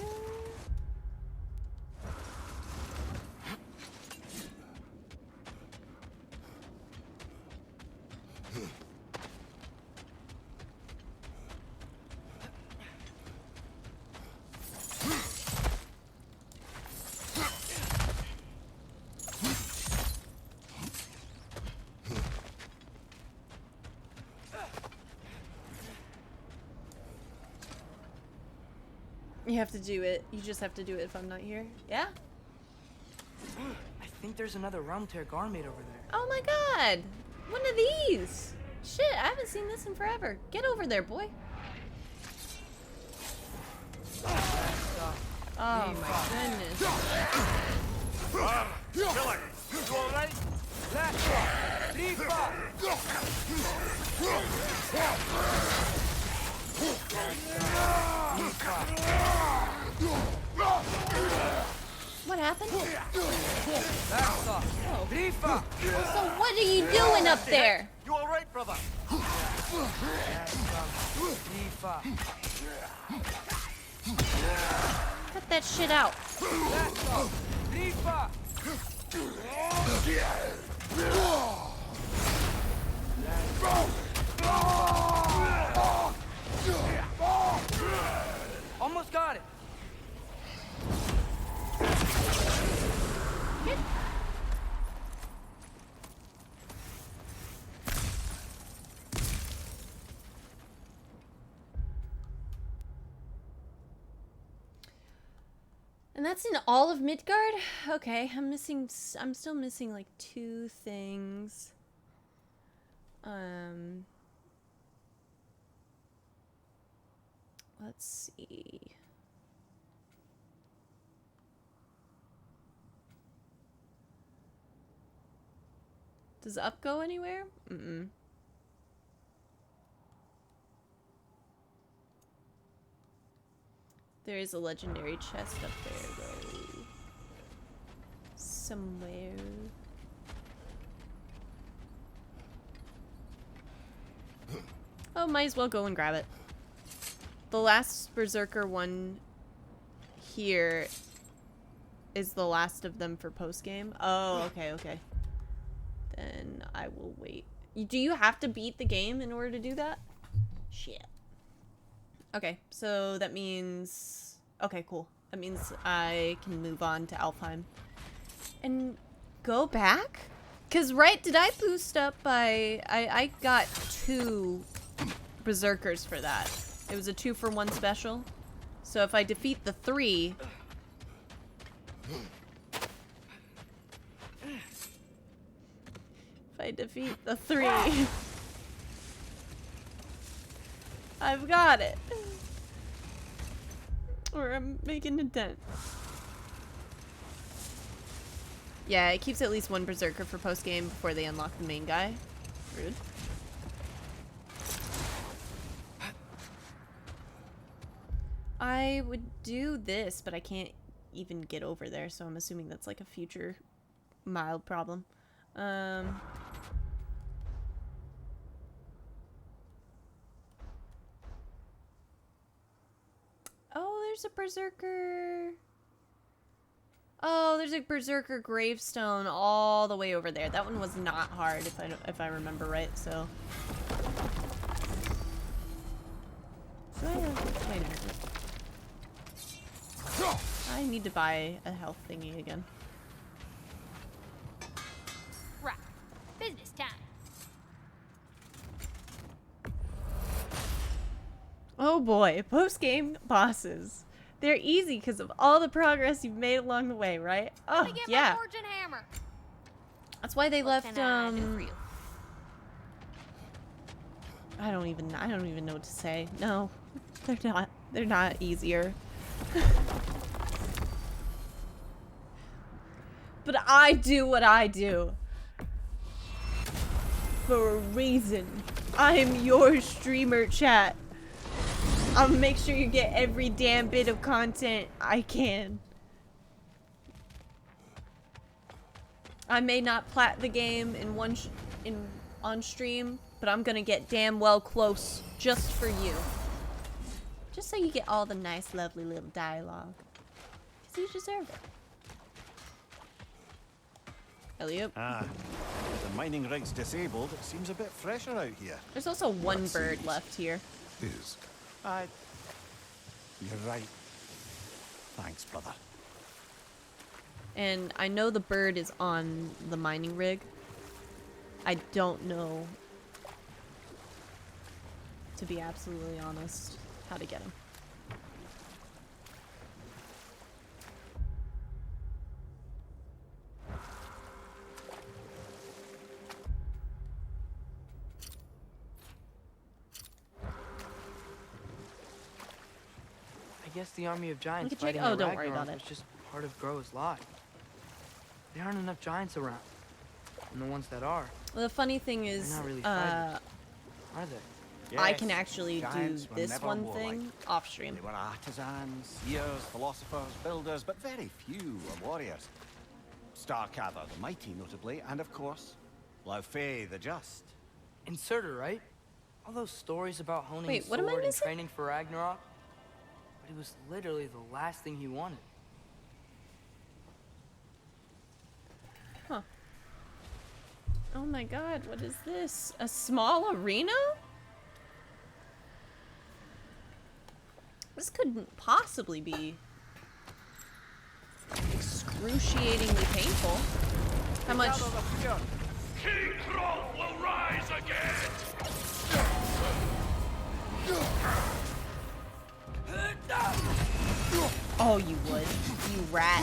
You have to do it. You just have to do it if I'm not here. Yeah?
I think there's another realm tear Garmaid over there.
Oh my god! One of these! Shit, I haven't seen this in forever. Get over there, boy. Oh my goodness.
Killer, you alright?
What happened?
Oh.
So what are you doing up there?
You alright, brother?
Cut that shit out.
Almost got it.
And that's in all of Midgard? Okay, I'm still missing like 2 things. Let's see. Does up go anywhere? Mm-mm. There is a legendary chest up there, though. Somewhere. Oh, might as well go and grab it. The last Berserker one here is the last of them for post-game. Oh, okay, okay. Then I will wait. Do you have to beat the game in order to do that? Shit. Okay, so that means... Okay, cool. That means I can move on to Alfheim. And go back? Because, right, did I boost up by... I got 2 Berserkers for that. It was a 2-for-1 special. So if I defeat the 3... If I defeat the 3... I've got it. Or I'm making a dent. Yeah, it keeps at least 1 Berserker for post-game before they unlock the main guy. Rude. I would do this, but I can't even get over there, so I'm assuming that's like a future mild problem. Oh, there's a Berserker. Oh, there's a Berserker gravestone all the way over there. That one was not hard, if I remember right. So. Wait a minute. I need to buy a health thingy again.
Right. Business time.
Oh boy, post-game bosses. They're easy because of all the progress you've made along the way, right? Oh,
Let me get
yeah.
my fortune hammer.
That's why they left,
What can I do for you?
I don't even know what to say. No. They're not easier. But I do what I do. For a reason. I am your streamer, chat. I'll make sure you get every damn bit of content I can. I may not plat the game on stream, but I'm gonna get damn well close just for you. Just so you get all the nice, lovely little dialogue. Because you deserve it. Elliot.
Ah, the mining rig's disabled. It seems a bit fresher out here.
There's also one bird left here.
Is. You're right. Thanks, brother.
And I know the bird is on the mining rig. I don't know, to be absolutely honest, how to get him.
I guess the army of giants
We can check-
fighting
oh,
at
don't worry
Ragnarök
about it.
was just part of Groa's lie. There aren't enough giants around. And the ones that are,
Well, the funny thing
they're
is,
not really fighters, are they?
I can actually do
giants were
this
never
one
warlike.
thing off stream.
They were artisans, seers, philosophers, builders, but very few were warriors. Starkather the mighty, notably, and of course, Laufey the just.
And Surtur, right? All those stories about honing
Wait,
his
what am I
sword and
missing?
training for Ragnarok. But it was literally the last thing he wanted.
Huh. Oh my god, what is this? A small arena? This couldn't possibly be excruciatingly painful. How much?
King Hrolf will rise again!
Oh, you would. You rat.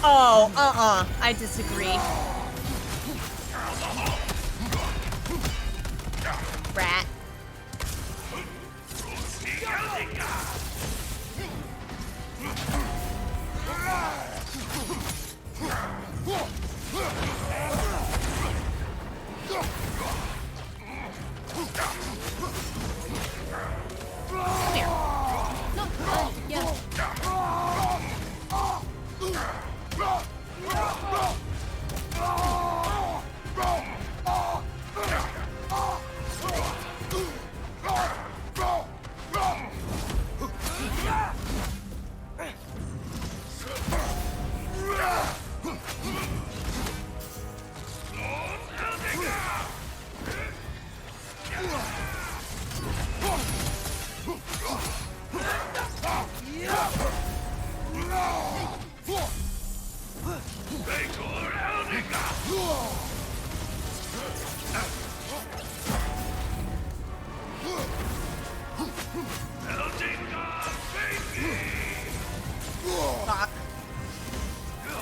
Oh, I disagree. Rat. Come here. No, yeah. Fuck.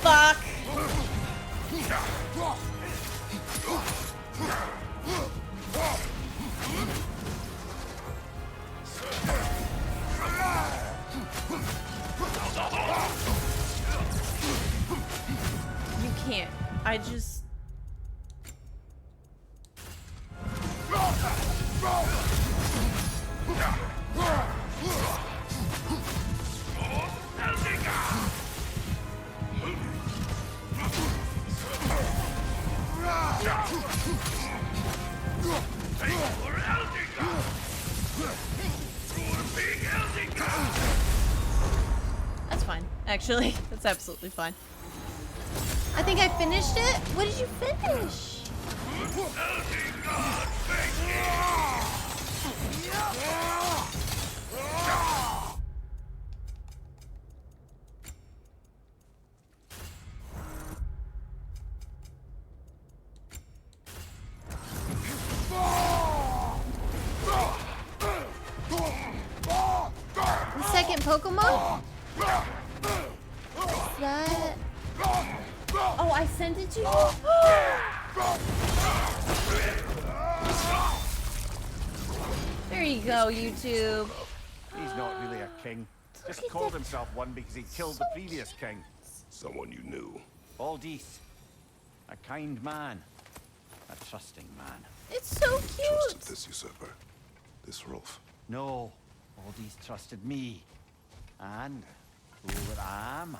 Fuck. You can't. I just... That's fine. Actually, that's absolutely fine. I think I finished it. What did you finish? Pokemon? What's that? Oh, I sent it to you? There you go, YouTube.
He's not really a king. Just called himself one because he killed the previous king.
Someone you knew.
Aldith. A kind man. A trusting man.
It's so cute.
Trusted this usurper. This Rolf.
No. Aldith trusted me. And who that I am,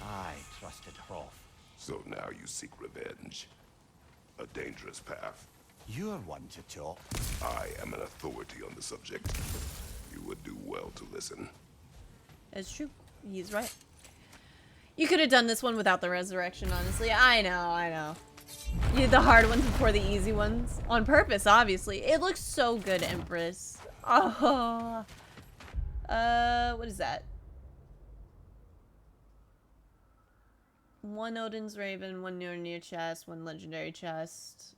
I trusted Rolf.
So now you seek revenge. A dangerous path.
You're one to talk.
I am an authority on the subject. You would do well to listen.
That's true. He's right. You could have done this one without the resurrection, honestly. I know. You did the hard ones before the easy ones. On purpose, obviously. It looks so good, Empress. Oh. What is that? 1 Odin's Raven, 1 near chest, 1 legendary chest.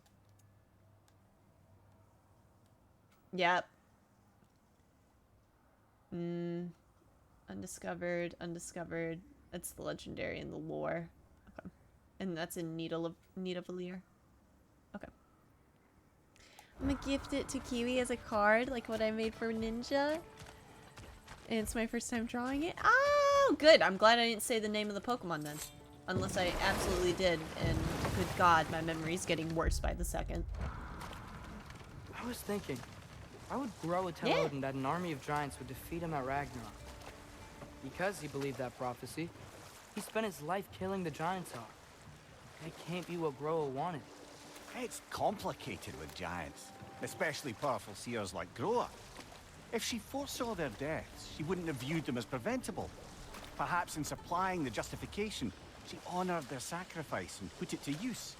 Yep. Undiscovered. That's the legendary in the lore. Okay. And that's in Nidavellir. Okay. I'm gonna gift it to Kiwi as a card, like what I made for Ninja. And it's my first time drawing it. Oh, good. I'm glad I didn't say the name of the Pokemon then. Unless I absolutely did, and good God, my memory's getting worse by the second.
I was thinking, I would grow a tell Odin that an army of giants would defeat him at Ragnarok. Because he believed that prophecy, he spent his life killing the giants off. That can't be what Groa wanted.
It's complicated with giants, especially powerful seers like Groa. If she foresaw their deaths, she wouldn't have viewed them as preventable. Perhaps in supplying the justification, she honored their sacrifice and put it to use,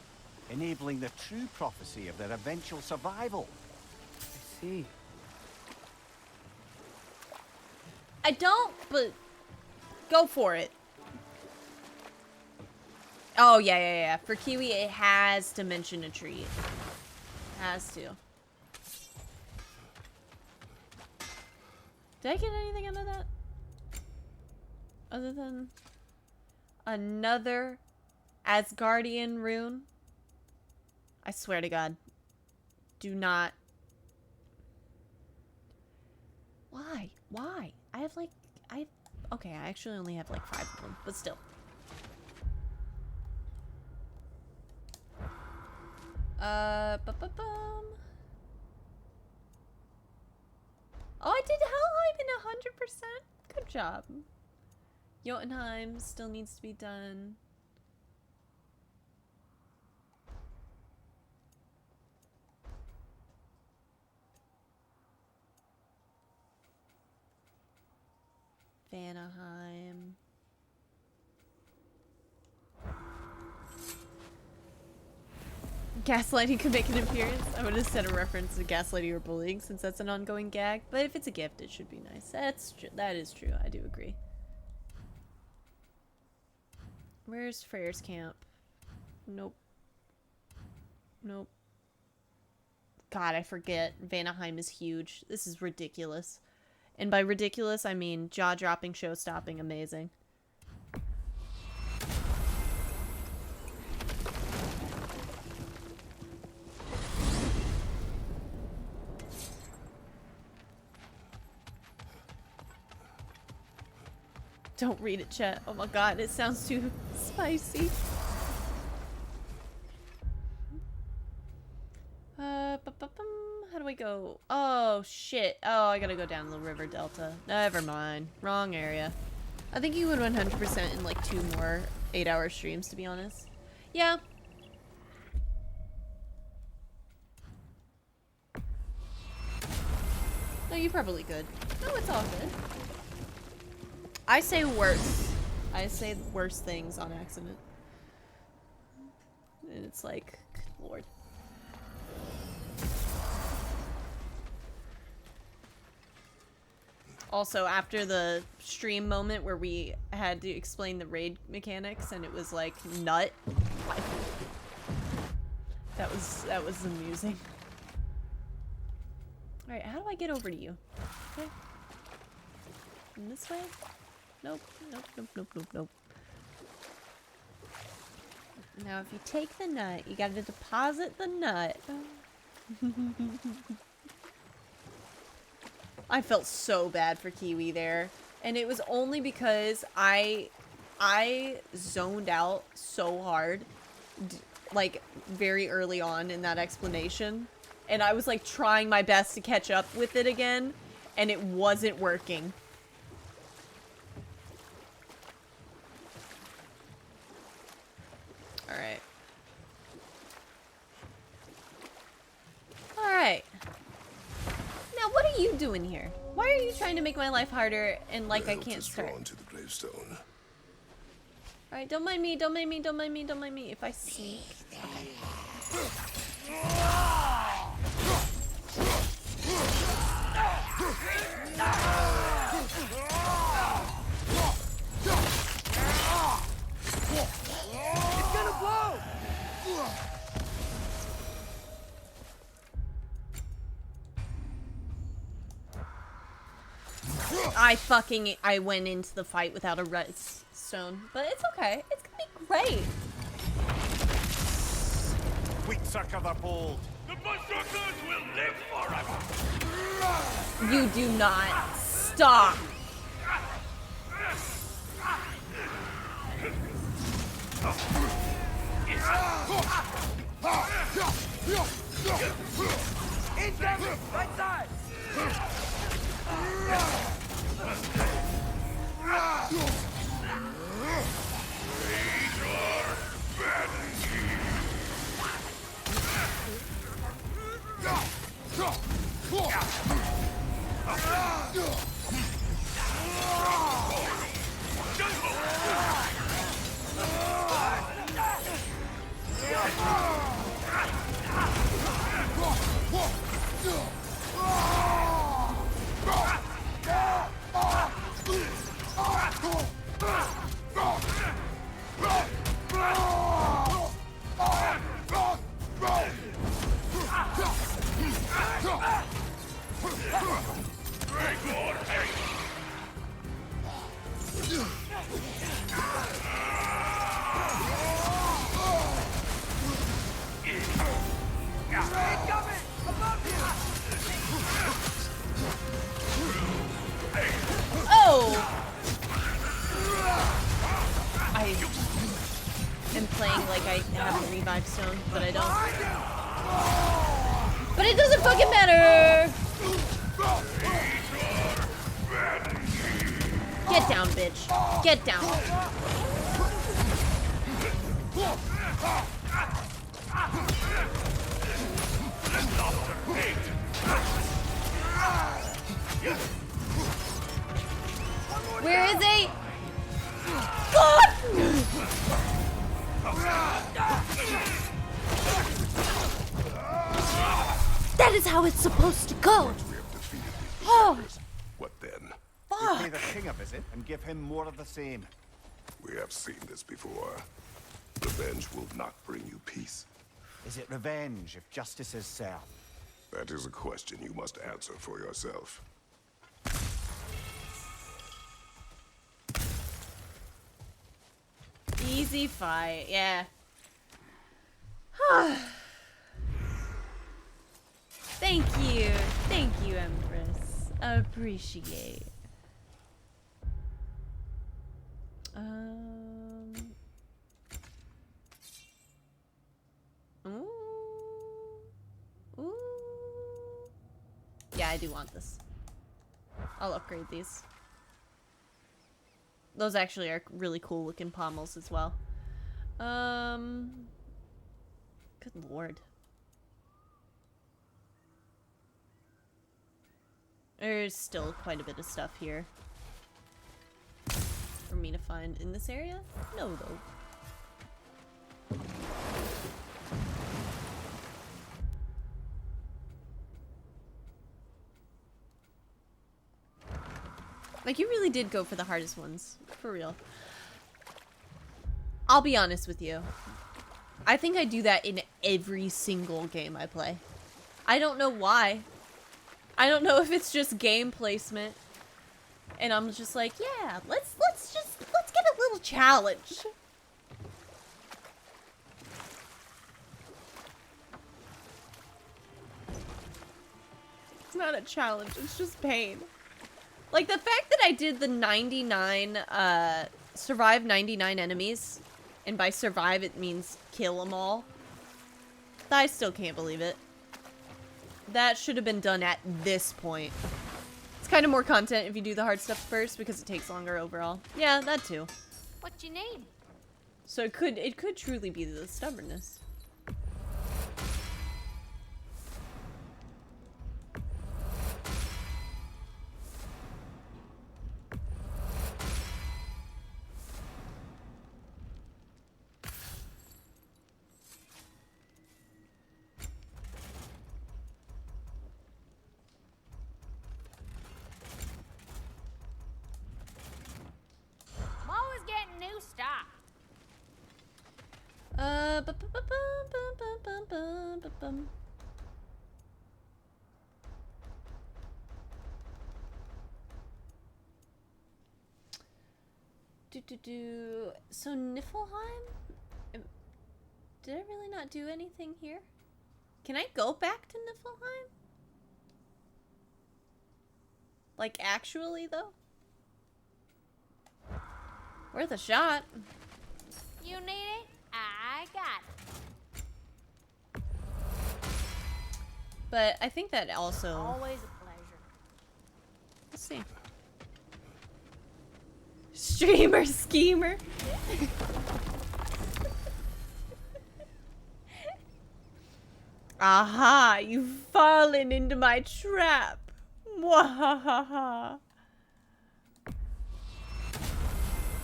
enabling the true prophecy of their eventual survival.
I see.
I don't, but go for it. Oh, yeah. For Kiwi, it has to mention a tree. Has to. Did I get anything out of that? Other than another Asgardian rune? I swear to God. Do not. Why? I have like, okay, I actually only have like 5 of them, but still. Oh, I did Helheim in 100%. Good job. Jotunheim still needs to be done. Vanaheim. Gaslighting could make an appearance. I would have said a reference to gaslighting or bullying since that's an ongoing gag. But if it's a gift, it should be nice. That is true. I do agree. Where's Freyr's camp? Nope. God, I forget. Vanaheim is huge. This is ridiculous. And by ridiculous, I mean jaw-dropping, show-stopping, amazing. Don't read it, chat. Oh my God, it sounds too spicy. How do I go? Oh, shit. Oh, I gotta go down the river delta. Never mind. Wrong area. I think you would 100% in like 2 more 8-hour streams, to be honest. Yeah. No, you probably could. No, it's all good. I say worse. I say worse things on accident. And it's like, good Lord. Also, after the stream moment where we had to explain the raid mechanics and it was like nut. That was amusing. Alright, how do I get over to you? Okay. In this way? Nope, nope, nope, nope, nope, nope. Now, if you take the nut, you gotta deposit the nut. I felt so bad for Kiwi there. And it was only because I zoned out so hard, like, very early on in that explanation. And I was, like, trying my best to catch up with it again, and it wasn't working. Alright. Alright. Now, what are you doing here? Why are you trying to make my life harder and like I can't start?
Drawn to the gravestone.
Alright, don't mind me, don't mind me, don't mind me, don't mind me. If I sneak.
It's gonna blow!
I went into the fight without a redstone, but it's okay. It's gonna be great.
Wheat-sucker the bold.
The berserkers will live forever.
You do not stop.
Incoming! Right side! Stone, but I don't. But it doesn't fucking matter! Get down, bitch. Get down. Where is he? God! That is how it's supposed to go. Oh.
What then?
You pay the king a visit and give him more of the same.
We have seen this before. Revenge will not bring you peace.
Is it revenge if justice is served?
That is a question you must answer for yourself.
Easy fight, yeah. Thank you, Empress. Appreciate. Ooh. Ooh. Yeah, I do want this. I'll upgrade these. Those actually are really cool looking pommels as well. Good lord. There's still quite a bit of stuff here for me to find in this area. No, though. Like, you really did go for the hardest ones. For real. I'll be honest with you. I think I do that in every single game I play. I don't know why. I don't know if it's just game placement And I'm just like, yeah, let's get a little challenge. It's not a challenge, it's just pain. Like, the fact that I did the 99, survive 99 enemies, and by survive it means kill them all, I still can't believe it. That should have been done at this point. It's kind of more content if you do the hard stuff first, because it takes longer overall. Yeah, that too.
What you need?
So it could truly be the stubbornness.
I'm always getting new stuff.
Bum. So Niflheim? Did I really not do anything here? Can I go back to Niflheim? Like, actually, though? Worth a shot.
You need it? I got it.
But I think that also...
Always a pleasure.
Let's see. Streamer schemer. Aha, you've fallen into my trap. Mwahaha.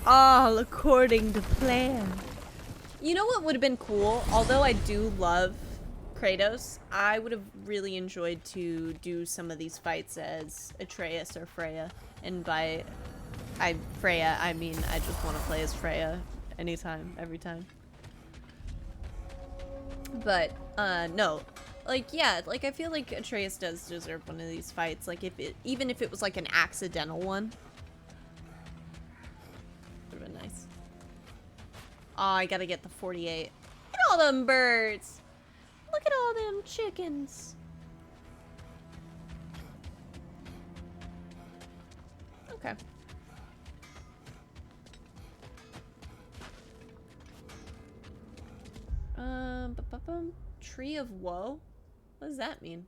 All according to plan. You know what would have been cool? Although I do love Kratos, I would have really enjoyed to do some of these fights as Atreus or Freya. And by Freya, I mean I just want to play as Freya anytime, every time. But, no. Like, yeah, like I feel like Atreus does deserve one of these fights. Like, even if it was like an accidental one. Would have been nice. Oh, I gotta get the 48. Look at all them birds. Look at all them chickens. Okay. Tree of Woe? What does that mean?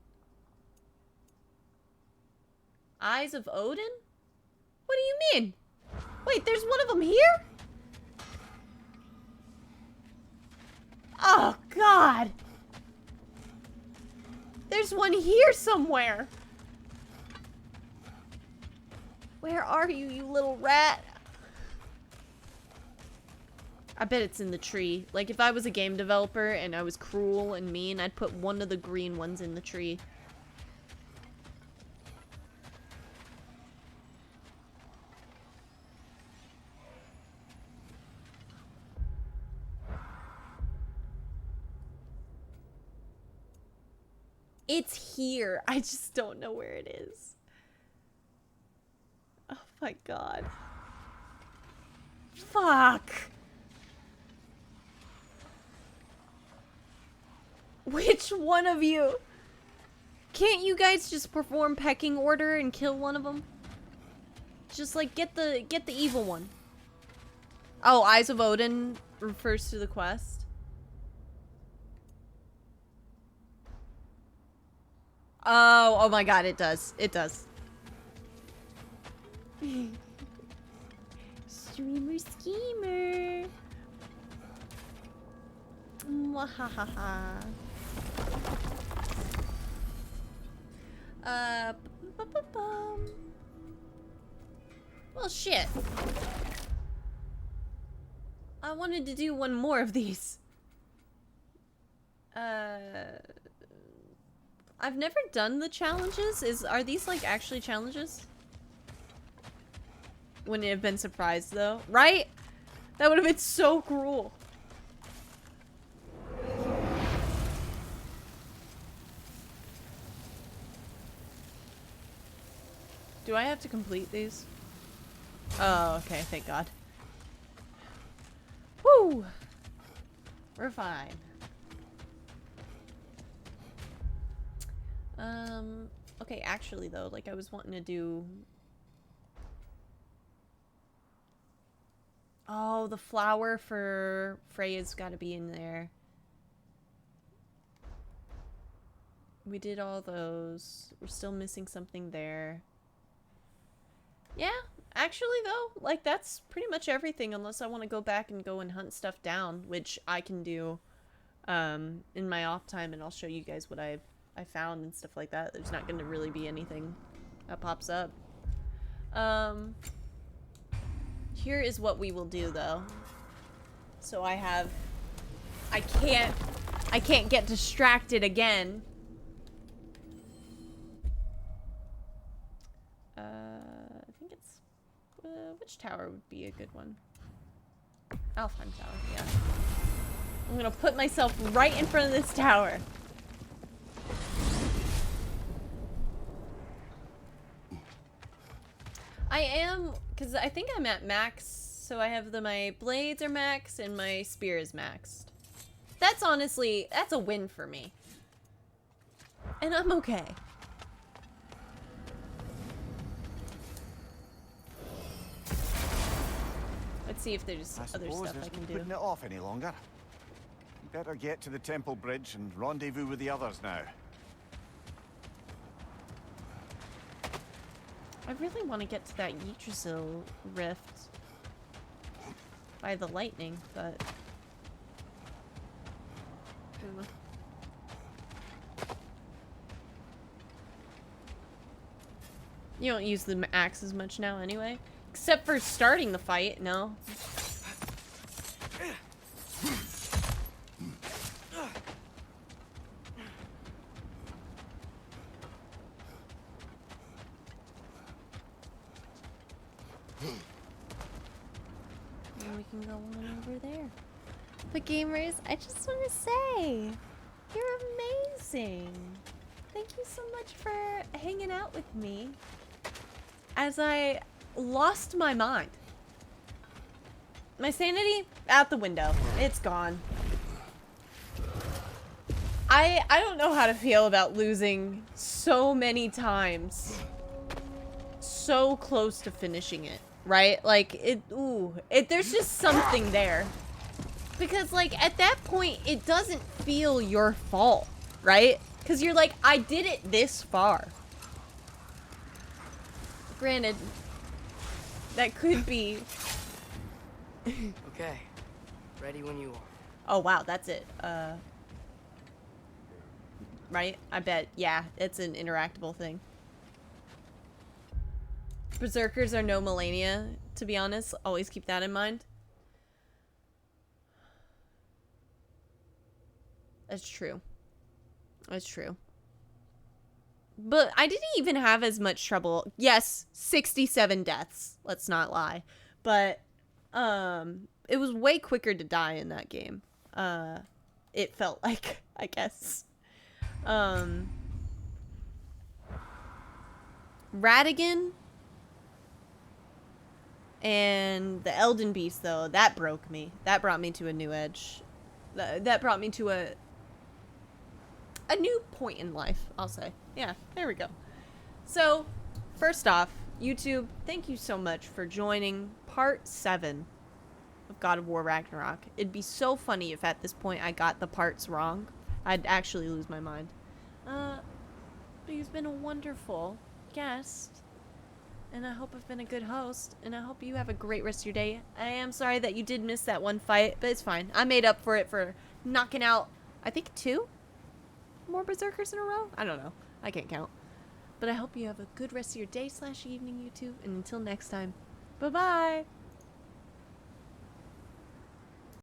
Eyes of Odin? What do you mean? Wait, there's one of them here? Oh, God. There's one here somewhere. Where are you, you little rat? I bet it's in the tree. Like, if I was a game developer and I was cruel and mean, I'd put one of the green ones in the tree. It's here. I just don't know where it is. Oh my God. Fuck. Which one of you? Can't you guys just perform pecking order and kill one of them? Just like get the evil one. Oh, Eyes of Odin refers to the quest. Oh my God, it does. It does. Streamer schemer. Mwahaha. Well, shit. I wanted to do one more of these. I've never done the challenges. Are these like actually challenges? Wouldn't have been surprised though, right? That would have been so cruel. Do I have to complete these? Oh, okay, thank God. Woo! We're fine. Okay, actually though, like I was wanting to do... Oh, the flower for Freya's gotta be in there. We did all those. We're still missing something there. Yeah, actually though, like that's pretty much everything unless I want to go back and go and hunt stuff down, which I can do in my off time, and I'll show you guys what I found and stuff like that. There's not going to really be anything that pops up. Here is what we will do though. So I can't get distracted again. I think it's which tower would be a good one? Alfheim Tower, yeah. I'm gonna put myself right in front of this tower. I am, because I think I'm at max, so I have my blades are max and my spear is maxed. That's honestly, that's a win for me. And I'm okay. Let's see if there's other stuff I can do.
Putting it off any longer. You better get to the temple bridge and rendezvous with the others now.
I really want to get to that Yggdrasil rift by the lightning, but I don't know. You don't use the axe as much now anyway, except for starting the fight. No. We can go on over there. But gamers, I just want to say, you're amazing. Thank you so much for hanging out with me as I lost my mind. My sanity out the window. It's gone. I don't know how to feel about losing so many times. So close to finishing it. Right? Like, there's just something there. Because, like, at that point, it doesn't feel your fault, right? Because you're like, I did it this far. Granted, that could be...
Okay. Ready when you are.
Oh, wow, that's it. Right? I bet, yeah, it's an interactable thing. Berserkers are no Melania, to be honest. Always keep that in mind. That's true. That's true. But I didn't even have as much trouble. Yes, 67 deaths. Let's not lie. But it was way quicker to die in that game. It felt like, I guess. Radigan and the Elden Beast, though, that broke me. That brought me to a new edge. That brought me to a new point in life, I'll say. Yeah, there we go. So, first off, YouTube, thank you so much for joining part 7 of God of War Ragnarok. It'd be so funny if at this point I got the parts wrong. I'd actually lose my mind. But you've been a wonderful guest. And I hope I've been a good host. And I hope you have a great rest of your day. I am sorry that you did miss that one fight, but it's fine. I made up for it for knocking out, I think, 2 more Berserkers in a row? I don't know. I can't count. But I hope you have a good rest of your day / evening, YouTube. And until next time, bye-bye!